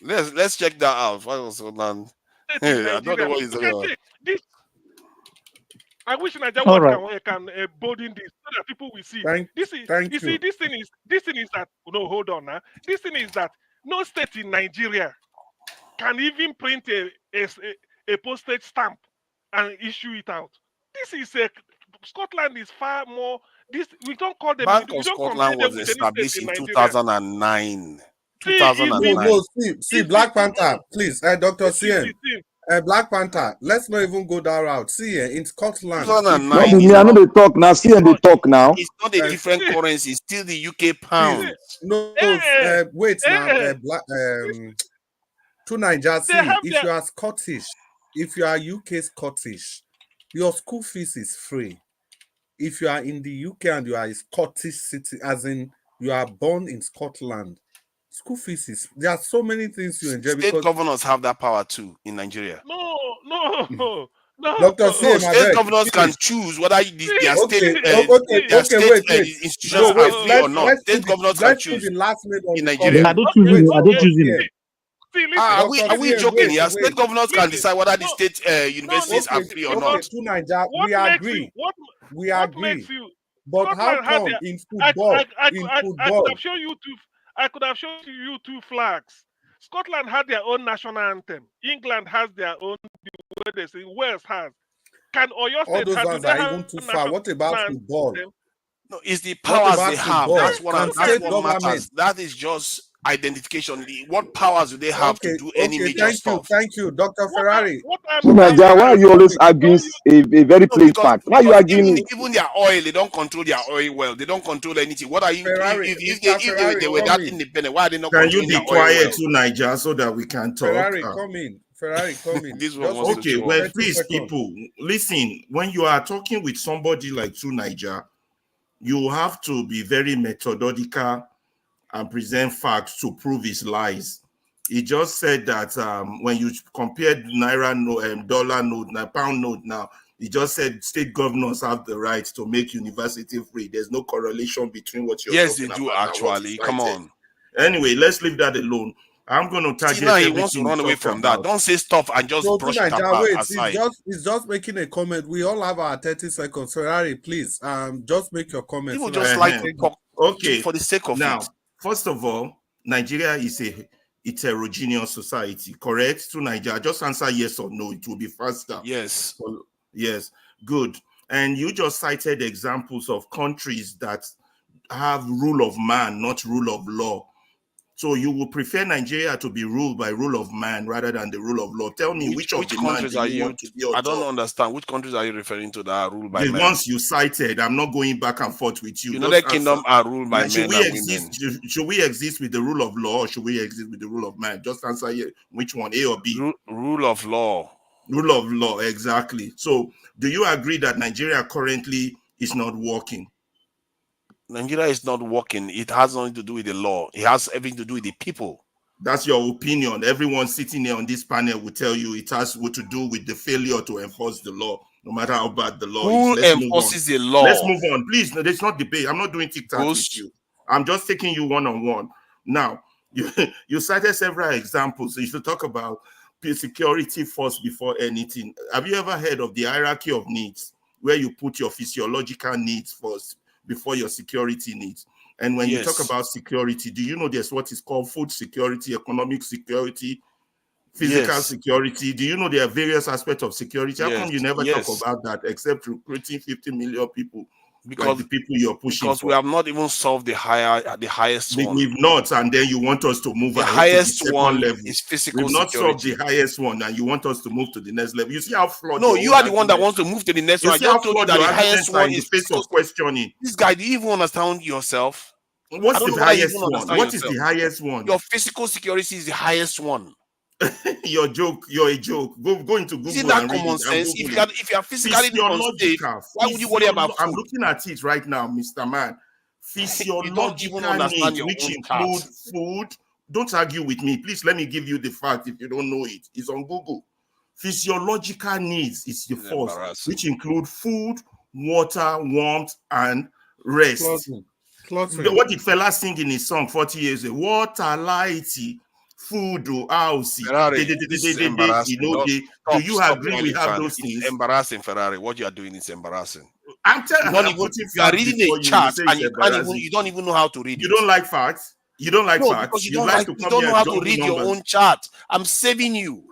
Let's check that out. What was Scotland? I don't know what he's talking about. I wish Nigeria can bolden this so that people will see. This thing is that hold on now. This thing is that no state in Nigeria can even print a postage stamp and issue it out. This is Scotland is far more. We don't call them. Bank of Scotland was established in 2009. 2009. See, Black Panther, please, Dr. CM. Black Panther, let's not even go that route. See, in Scotland. I know they talk now. See, they talk now. It's not a different currency. It's still the UK pound. No, wait now. To Nigeria, see, if you are Scottish, if you are UK Scottish, your school fees is free. If you are in the UK and you are a Scottish citizen, as in you are born in Scotland, school fees is, there are so many things you enjoy. State governors have that power too in Nigeria. No. Dr. State governors can choose whether their state institutions are free or not. State governors can choose in Nigeria. Are they choosing it? Are we joking here? State governors can decide whether the state universities are free or not. We agree. We agree. But how come in football? I could have shown you two flags. Scotland had their own national anthem. England has their own. Where they say Wales has. Can Oyo State all those ones are even too far? What about football? No, it's the powers they have. That's what matters. That is just identification. What powers do they have to do any major stuff? Thank you, Dr. Ferrari. Why are you always arguing a very plain fact? Why are you arguing? Even their oil, they don't control their oil well. They don't control anything. What are you? Ferrari, if they were that independent, why are they not? Can you be quiet too, Niger, so that we can talk? Ferrari, come in. This one okay, well, please, people, listen. When you are talking with somebody like True Niger, you have to be very methodical and present facts to prove his lies. He just said that when you compared naira note, dollar note, pound note now, he just said state governors have the right to make university free. There's no correlation between what you're talking about. Yes, they do actually. Come on. Anyway, let's leave that alone. I'm going to target. Now he wants to run away from that. Don't say stuff and just brush it aside. He's just making a comment. We all have our 30 seconds. Ferrari, please, just make your comment. People just like to talk for the sake of now. it. First of all, Nigeria is a heterogeneous society, correct? To Nigeria, just answer yes or no. It will be faster. Yes. Yes. Good. And you just cited examples of countries that have rule of man, not rule of law. So you would prefer Nigeria to be ruled by rule of man rather than the rule of law. Tell me which countries are you? I don't understand. Which countries are you referring to that are ruled by men? The ones you cited. I'm not going back and forth with you. United Kingdom are ruled by men. Should we exist with the rule of law or should we exist with the rule of man? Just answer here. Which one, A or B? Rule of law. Rule of law, exactly. So do you agree that Nigeria currently is not working? Nigeria is not working. It has nothing to do with the law. It has everything to do with the people. That's your opinion. Everyone sitting here on this panel will tell you it has what to do with the failure to enforce the law, no matter how bad the law is. Who enforces the law? Let's move on. Please, no, there's not debate. I'm not doing TikTok with you. I'm just taking you one-on-one. Now, you cited several examples. You should talk about security first before anything. Have you ever heard of the hierarchy of needs, where you put your physiological needs first before your security needs? And when you talk about security, do you know there's what is called food security, economic security, physical security? Do you know there are various aspects of security? How come you never talk about that except recruiting 50 million people Like the people you're pushing because for. we have not even solved the highest one. We've not, and then you want us to move The ahead highest to the second one level. is physical We've not solved security. the highest one, and you want us to move to the next level. You see how flawed No, your you own are the one that arguments- wants to move to the next You one. I see how just told you flawed that your the highest arguments are one in the is face of questioning. This guy, do you even understand yourself? What's I don't the know whether you highest even one? understand What is yourself. the highest one? Your physical security is the highest one. You're a joke. Go into Google Isn't that and read common it. And sense? Google If you are physically unsafe, why would you worry about food? I'm looking at it right now, Mr. Man. You don't even Physiological understand needs, your which own include chart. food. Don't argue with me. Please let me give you the fact if you don't know it. It's on Google. Physiological needs is the first, which include food, water, warmth, and rest. What did fella sing in his song 40 years ago? Water, lighty, food, house. This is embarrassing. Do you agree we have those things? It's embarrassing, Ferrari. What you are doing is embarrassing. I'm telling you, you are reading a chart and you don't even know how to read it. You don't like facts? You don't like facts? Because you don't know how to read your own chart. I'm saving you.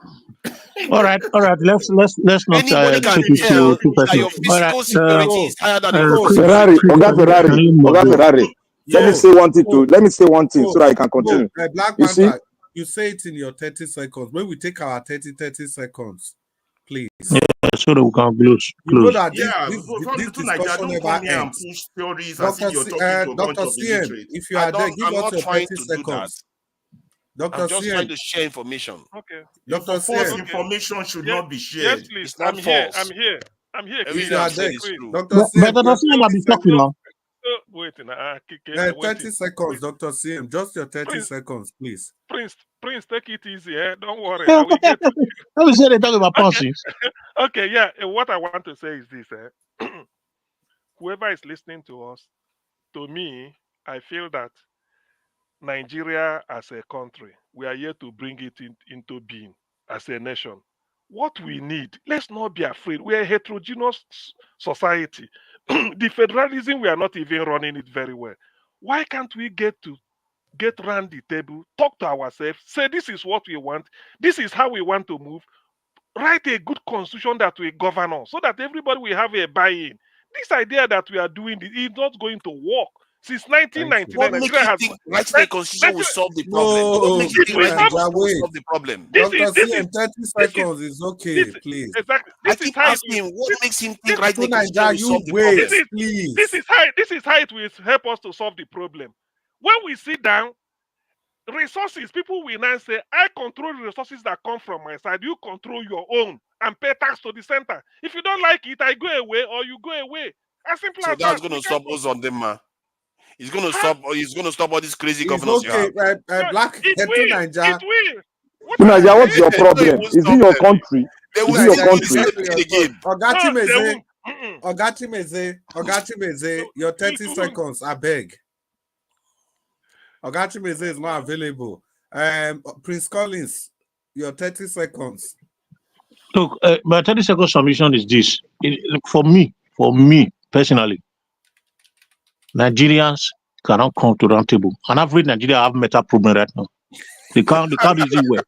All right. Let's not Anybody can take it tell too that your personal. physical security is higher than your Ferrari, Oga Ferrari. Let me say one thing so that I can continue. Black You see, Panther, you say it in your 30 seconds. When we take our 30 seconds, please. Yeah, so that we can close. You know that this discussion never ends. Push theories as if you're talking to a bunch Dr. of CM, illiterates. if you are there, give I'm us not your trying 30 to do that. seconds. Dr. I'm just CM, trying to share information. Okay. Dr. False CM, information should not be Yes, shared. please. It's not false. I'm here. if you are there, Dr. But CM, Dr. CM might be talking now. Wait, 30 seconds, Dr. CM, just your 30 seconds, please. Prince, take it easy. Don't worry. I will get to you. Let me say they talk about policies. Okay, yeah. What I want to say is this. Whoever is listening to us, to me, I feel that Nigeria as a country, we are here to bring it into being as a nation. What we need, let's not be afraid. We are a heterogeneous society. The federalism, we are not even running it very well. Why can't we get around the table, talk to ourselves, say this is what we want, this is how we want to move, write a good constitution that will govern us so that everybody will have a buy-in. This idea that we are doing is not going to work. Since 1999, What makes you think writing a constitution will solve the problem? What makes you think writing a constitution will solve the problem? Dr. CM, 30 seconds is okay, please. Exactly. I keep asking him, what makes him think writing a constitution will solve the problem? Please. This is how it will help us to solve the problem. When we sit down, resources, people will now say, I control the resources that come from my side. You control your own and pay tax to the center. If you don't like it, I go away or you go away. As simple as that. So that's going to stop us on them, man. He's going to stop. He's going to stop all these crazy governors. Okay, Black It will. Naija, what's your problem? Is it your country? Is it your country? Ogachimeze, your 30 seconds, I beg. Ogachimeze is not available. Prince Collins, your 30 seconds. Look, my 30 second submission is this. For me personally, Nigerians cannot come to round table. And average Nigeria have mental problem right now. They can't reason well.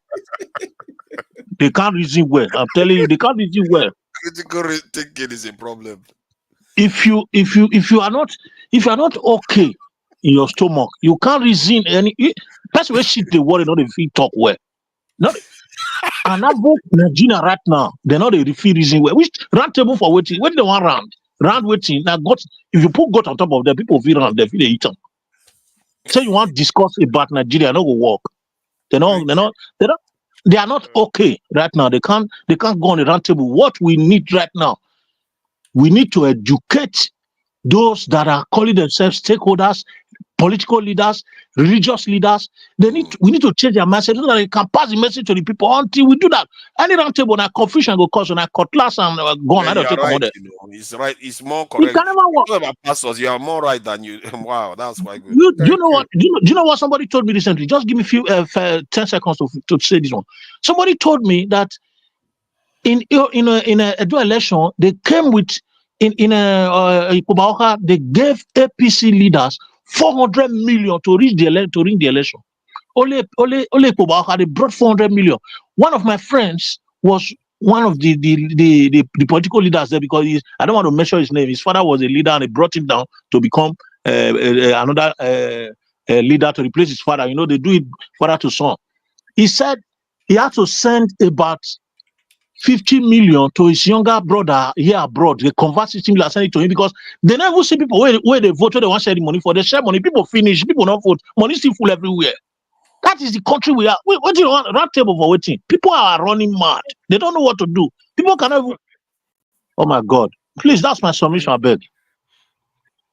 They can't reason well. I'm telling you, they can't reason well. Critical thinking is a problem. If you are not okay in your stomach, you can't reason any. That's where shit they worry, not if you talk well. Not and average Nigeria right now, they're not a feel reason well. Which round table for waiting? When they want round waiting, now got if you put God on top of them, people feel around, they feel they eat them. So you want to discuss about Nigeria, no go work. They are not okay right now. They can't go on the round table. What we need right now, we need to educate those that are calling themselves stakeholders, political leaders, religious leaders. We need to change their message so that they can pass the message to the people. Until we do that, any round table na confusion go cause, na cutlass and gun. Yeah, you're right, it's right. It's more correct. It can never work. About pastors, you are more right than you. Wow, that's quite good. Do you know what somebody told me recently? Just give me 10 seconds to say this one. Somebody told me that in a dual election, they came with in a they gave APC leaders 400 million to ring the election. Only Kobaoka, they brought 400 million. One of my friends was one of the political leaders there, because I don't want to mention his name. His father was a leader, and they brought him down to become another leader to replace his father. You know, they do it father to son. He said he had to send about 50 million to his younger brother here abroad. They convert 60 million and send it to him because they never see people where they vote, where they want to share the money for. They share money, people finish, people not vote, money still full everywhere. That is the country we are. What do you want? Round table for waiting. People are running mad. They don't know what to do. People cannot even. Oh my God. Please, that's my submission, I beg.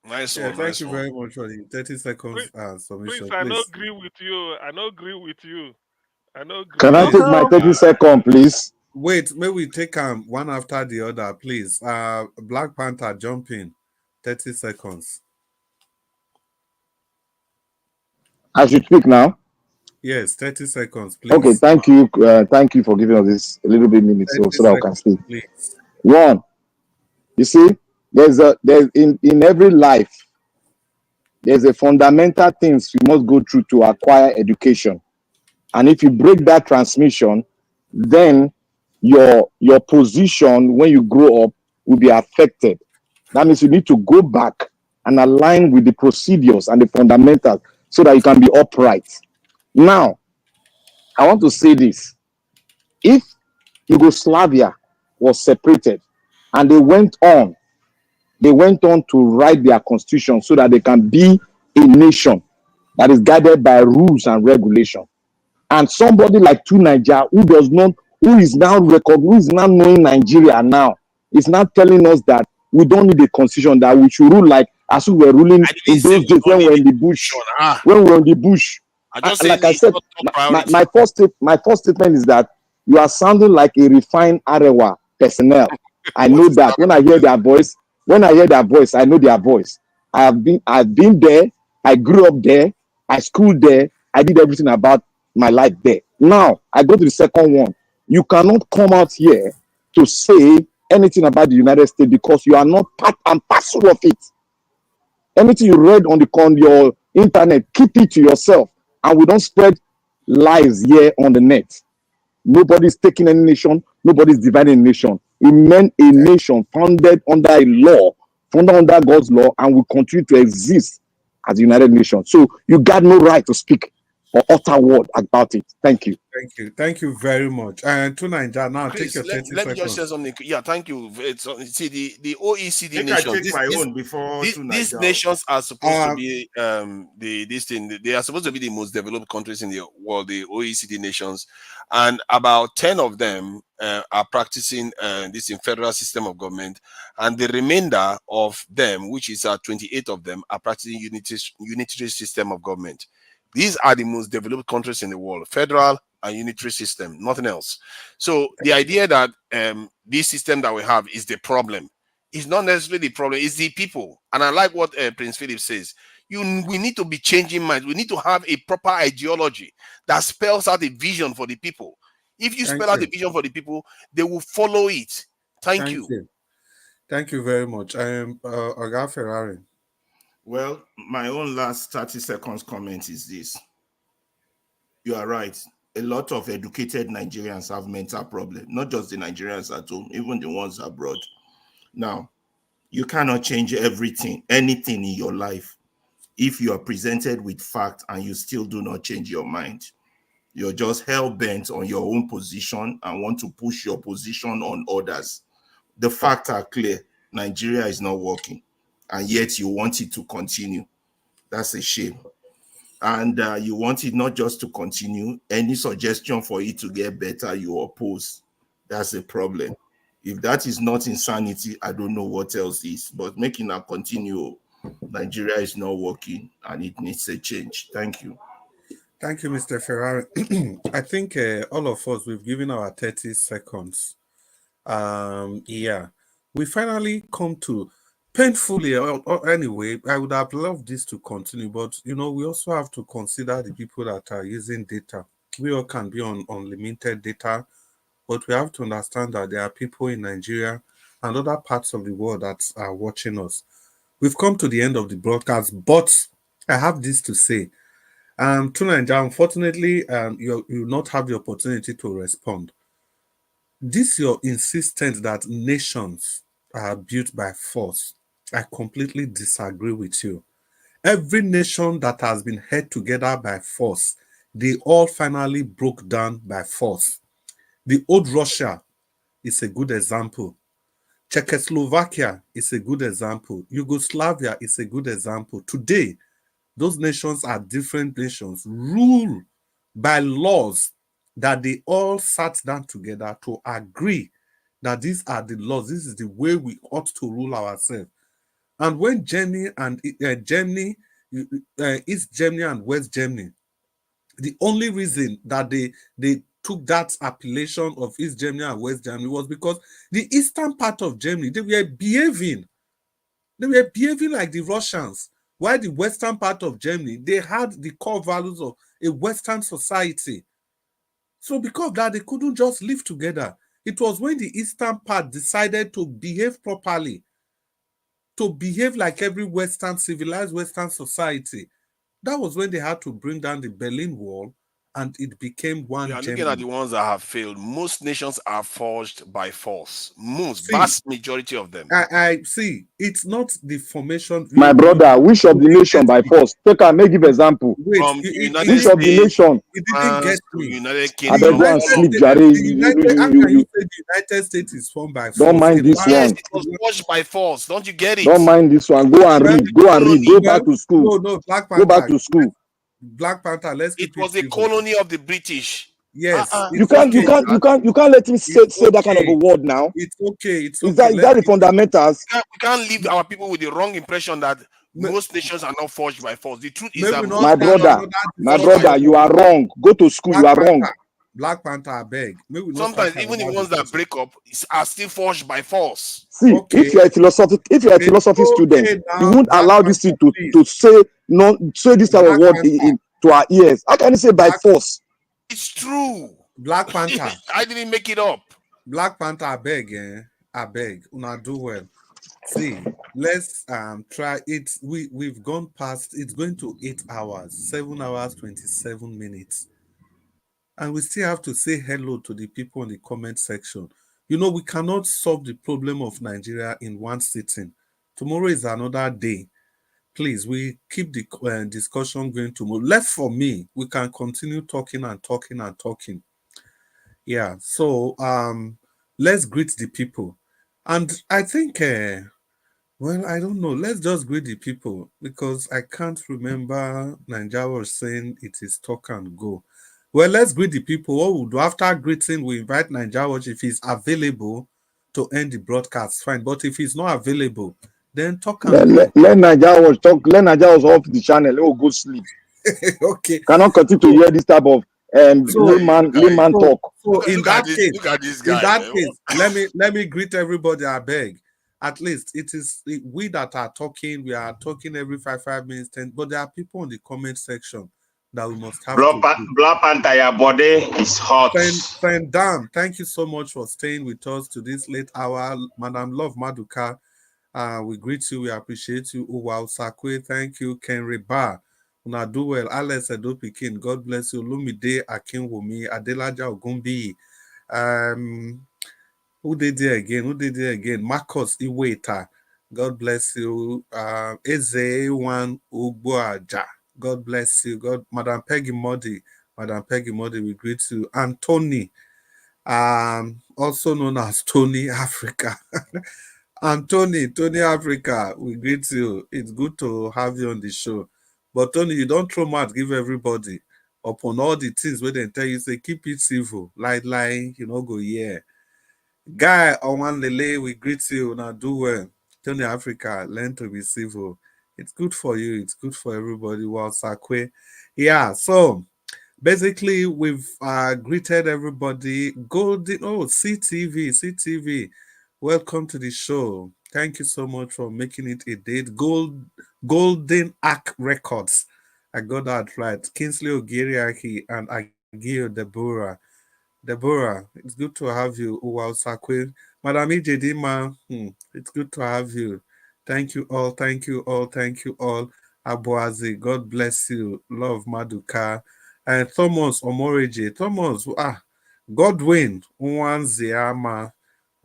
Nice Yeah, one, thank nice you one. very much for the 30 seconds submission. Please, I don't Please. agree with you. I don't agree with you. I don't agree. Can I take my 30 seconds, please? Wait, may we take one after the other, please. Black Panther, jump in. 30 seconds. I should speak now. Yes, 30 seconds, please. Okay, thank you. Thank you for giving us this a little bit minutes so that I can speak. Please. One, you see, there's in every life, there's a fundamental things you must go through to acquire education. And if you break that transmission, then your position when you grow up will be affected. That means you need to go back and align with the procedures and the fundamentals so that you can be upright. Now, I want to say this. If Yugoslavia was separated and they went on to write their constitution so that they can be a nation that is guided by rules and regulation. And somebody like Nigeria who is now knowing Nigeria now, is now telling us that we don't need a constitution, that we should rule like as we were ruling in those days when we were in the bush. When we were in the bush. Like I said, my first statement is that you are sounding like a refined Arewa personnel. I know that when I hear their voice, I know their voice. I've been there, I grew up there, I schooled there, I did everything about my life there. Now I go to the second one. You cannot come out here to say anything about the United States because you are not part and parcel of it. Anything you read on your internet, keep it to yourself, and we don't spread lies here on the net. Nobody's taking any nation, nobody's dividing a nation. It meant a nation founded under a law, founded under God's law, and will continue to exist as the United Nations. So you got no right to speak or utter a word about it. Thank you. Thank you very much. And to Nigeria now, Chris, take your 30 let me seconds. just say something. Yeah, thank you. See, the OECD I nations. take my own before These nations are supposed to be they are supposed to be the most developed countries in the world, the OECD nations, and about 10 of them are practicing this in federal system of government, and the remainder of them, which is 28 of them, are practicing unitary system of government. These are the most developed countries in the world, federal and unitary system, nothing else. So the idea that this system that we have is the problem is not necessarily the problem, it's the people. And I like what Prince Philip says. We need to be changing minds. We need to have a proper ideology that spells out a vision for the people. If you spell out a vision for the people, they will follow it. Thank you. Thank you very much. Oga Ferrari. Well, my own last 30 seconds comment is this. You are right. A lot of educated Nigerians have mental problems, not just the Nigerians at home, even the ones abroad. Now, you cannot change anything in your life if you are presented with fact and you still do not change your mind. You're just hell-bent on your own position and want to push your position on others. The facts are clear. Nigeria is not working, and yet you want it to continue. That's a shame. And you want it not just to continue. Any suggestion for it to get better, you oppose. That's a problem. If that is not insanity, I don't know what else is. But making it continue, Nigeria is not working, and it needs a change. Thank you. Thank you, Mr. Ferrari. I think all of us, we've given our 30 seconds. Yeah, we finally come to painfully, or anyway, I would have loved this to continue, but we also have to consider the people that are using data. We all can be on unlimited data, but we have to understand that there are people in Nigeria and other parts of the world that are watching us. We've come to the end of the broadcast, but I have this to say. To Nigeria, unfortunately, you will not have the opportunity to respond. This your insistence that nations are built by force. I completely disagree with you. Every nation that has been held together by force, they all finally broke down by force. The old Russia is a good example. Czechoslovakia is a good example. Yugoslavia is a good example. Today, those nations are different nations, ruled by laws that they all sat down together to agree that these are the laws, this is the way we ought to rule ourselves. And when Germany and East Germany and West Germany, the only reason that they took that appellation of East Germany and West Germany was because the eastern part of Germany, they were behaving like the Russians, while the western part of Germany, they had the core values of a Western society. So because of that, they couldn't just live together. It was when the eastern part decided to behave properly, to behave like every Western, civilized Western society, that was when they had to bring down the Berlin Wall, and it became one You are looking at Germany. the ones that have failed. Most nations are forged by force. Most, See, vast majority of them. I see. It's not the formation. My brother, which of the nation by force? Take a make give example. Wait, From the United Which of the States, nation? it didn't get France to me. United I beg Kingdom, go and all of sleep, them. Jare. The United, how can you You say the United States is formed by don't force? mind this Yes, one. it was forged by force. Don't you get it? Don't mind this one. Go and Well, read. Go and read. Go well, back to school. no, Black Go back Panther. to school. Black Panther, let's It keep it was a civil. colony of the British. Yes, You it's can't okay. you can't let him say It's that kind of a okay. word now. It's okay. It's Is okay. that the fundamentals? We can't leave our people with the wrong impression that most nations are not forged by force. The truth is May that we most not My start nations brother, another are forged by discussion. you are wrong. Go to school. You are wrong. Black Panther, I beg. May we not start sometimes even the another ones that discussion. break up are still forged by force. See, Okay. if you're a philosophy student, Okay you now, won't Black allow this Panther, thing please. to say this type of Black word Panther. to our ears. How can you say by force? It's true. Black Panther. I didn't make it up. Black Panther, I beg, I beg. Una do well. See, let's try it. We've gone past, it's going to 8 hours, 7 hours, 27 minutes. And we still have to say hello to the people in the comment section. You know, we cannot solve the problem of Nigeria in one sitting. Tomorrow is another day. Please, we keep the discussion going tomorrow. Left for me, we can continue talking and talking and talking. Yeah, so let's greet the people. And I think, well, I don't know. Let's just greet the people because I can't remember Nigeria was saying it is talk and go. Well, let's greet the people. What we'll do after greeting, we invite Nigeria Watch if he's available to end the broadcast. Fine, but if he's not available, then talk and go. Let Nigeria Watch talk. Let Nigeria Watch off the channel. Oh, go sleep. Okay. Cannot continue to hear this type of layman talk. So in that case, look at this in guy, that man. case, let me greet everybody. I beg. At least it is we that are talking. We are talking every 5 minutes, 10. But there are people in the comment section that we must have to. Black Panther, your body is hot. Friend Dan, thank you so much for staying with us to this late hour. Madam Love Maduka, we greet you. We appreciate you. Uwa Sakwe, thank you. Kenry Bar. Una do well. Alex Edopikin, God bless you. Lumide Akinwumi, Adelaja Ogumbi. Who did it again? Who did it again? Marcus Iweta. God bless you. Eze One Ugboaja. God bless you. God, Madam Peggy Modi. Madam Peggy Modi, we greet you. And Tony, also known as Tony Africa. And Tony Africa, we greet you. It's good to have you on the show. But Tony, you don't throw mouth, give everybody upon all the things where they tell you, say, keep it civil. Lie, you know, go, yeah. Guy Owan Lele, we greet you. Now do well. Tony Africa, learn to be civil. It's good for you. It's good for everybody. Well, Sakwe. Yeah, so basically we've greeted everybody. CTV. Welcome to the show. Thank you so much for making it a date. Golden Arc Records. I got that right. Kingsley Ogiriaki and Agio Deborah. Deborah, it's good to have you. Uwa Sakwe. Madam Ijedima, it's good to have you. Thank you all. Abuazi, God bless you. Love Maduka. And Thomas Omoreje. Thomas, Godwin Nwanziama,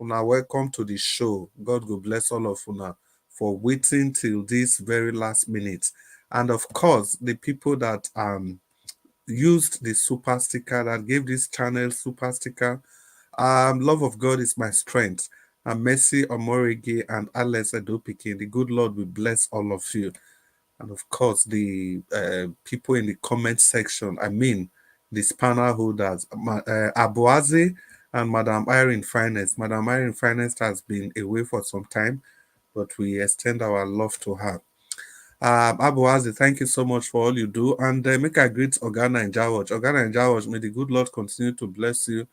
una welcome to the show. God will bless all of una for waiting till this very last minute. And of course, the people that used the super sticker, that gave this channel super sticker. Love of God is my strength. And Mercy Omorigi and Alex Edopiki. The good Lord will bless all of you. And of course, the people in the comment section, I mean, the spanner holders, Abuazi and Madam Irene Finance. Madam Irene Finance has been away for some time, but we extend our love to her. Abuazi, thank you so much for all you do. And make a greet Ogana and Jawaj. Ogana and Jawaj, may the good Lord continue to bless you.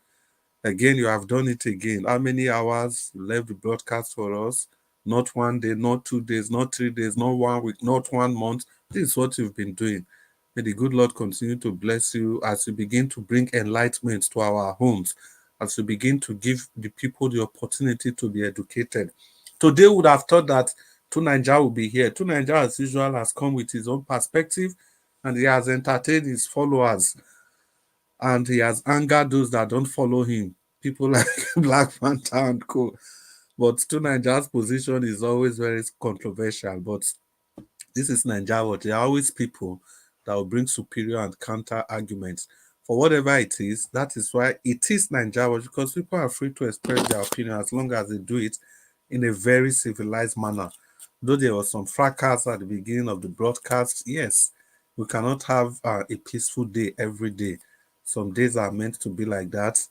Again, you have done it again. How many hours you left the broadcast for us? Not 1 day, not 2 days, not 3 days, not 1 week, not 1 month. This is what you've been doing. May the good Lord continue to bless you as you begin to bring enlightenment to our homes, as you begin to give the people the opportunity to be educated. Today, we would have thought that Nigeria will be here. Nigeria, as usual, has come with his own perspective and he has entertained his followers and he has angered those that don't follow him. People like Black Panther and co. But Nigeria's position is always very controversial. But this is Nigeria. There are always people that will bring superior and counter arguments. For whatever it is, that is why it is Nigeria, because people are free to express their opinion as long as they do it in a very civilized manner. Though there was some fracas at the beginning of the broadcast, yes, we cannot have a peaceful day every day. Some days are meant to be like that.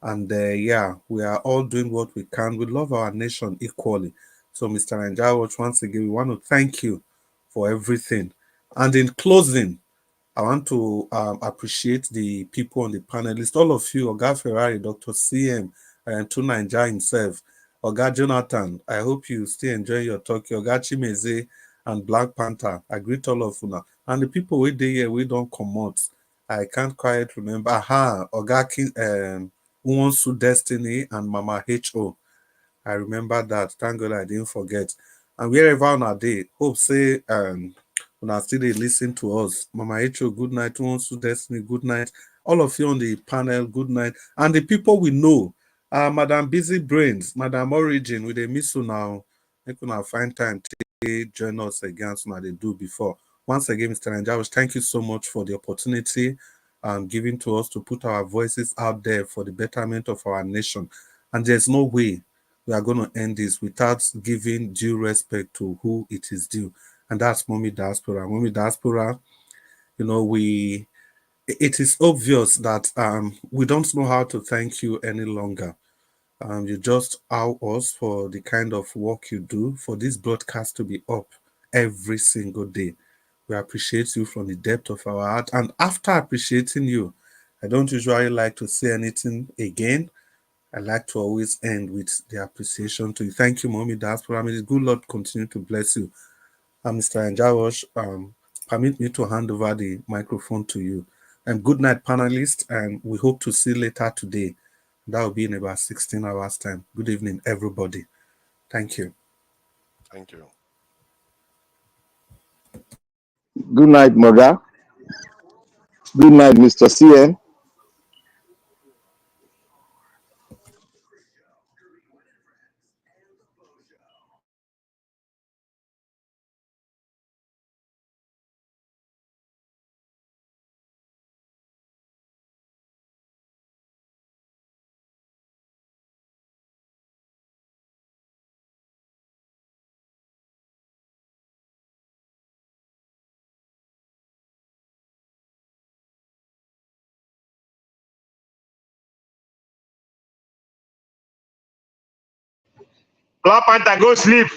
And yeah, we are all doing what we can. We love our nation equally. So, Mr. Nigeria, once again, we want to thank you for everything. And in closing, I want to appreciate the people on the panel list, all of you, Oga Ferrari, Dr. CM, and to Nigeria himself, Oga Jonathan. I hope you still enjoy your talk, Oga Chimeze and Black Panther. I greet all of you now. And the people we dey here, we don't come out. I can't quite remember. Aha, Oga Uwonsu Destiny and Mama H.O. I remember that. Thank God I didn't forget. And wherever on our day, hope say when I still dey listen to us. Mama H.O., good night. Uwonsu Destiny, good night. All of you on the panel, good night. And the people we know, Madam Busy Brains, Madam Origin, we dey miss you now. Make una find time to join us again so they do before. Once again, Mr. Nanjawish, thank you so much for the opportunity given to us to put our voices out there for the betterment of our nation. And there's no way we are going to end this without giving due respect to who it is due. And that's Mommy Diaspora. Mommy Diaspora, you know, it is obvious that we don't know how to thank you any longer. You just owe us for the kind of work you do for this broadcast to be up every single day. We appreciate you from the depth of our heart. And after appreciating you, I don't usually like to say anything again. I like to always end with the appreciation to you. Thank you, Mommy Diaspora. May the good Lord continue to bless you. Mr. Anjawosh, permit me to hand over the microphone to you. And good night, panelists, and we hope to see you later today. That will be in about 16 hours' time. Good evening, everybody. Thank you. Thank you. Good night, Moga. Good night, Mr. CN. Black Panther, go sleep.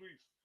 Chris.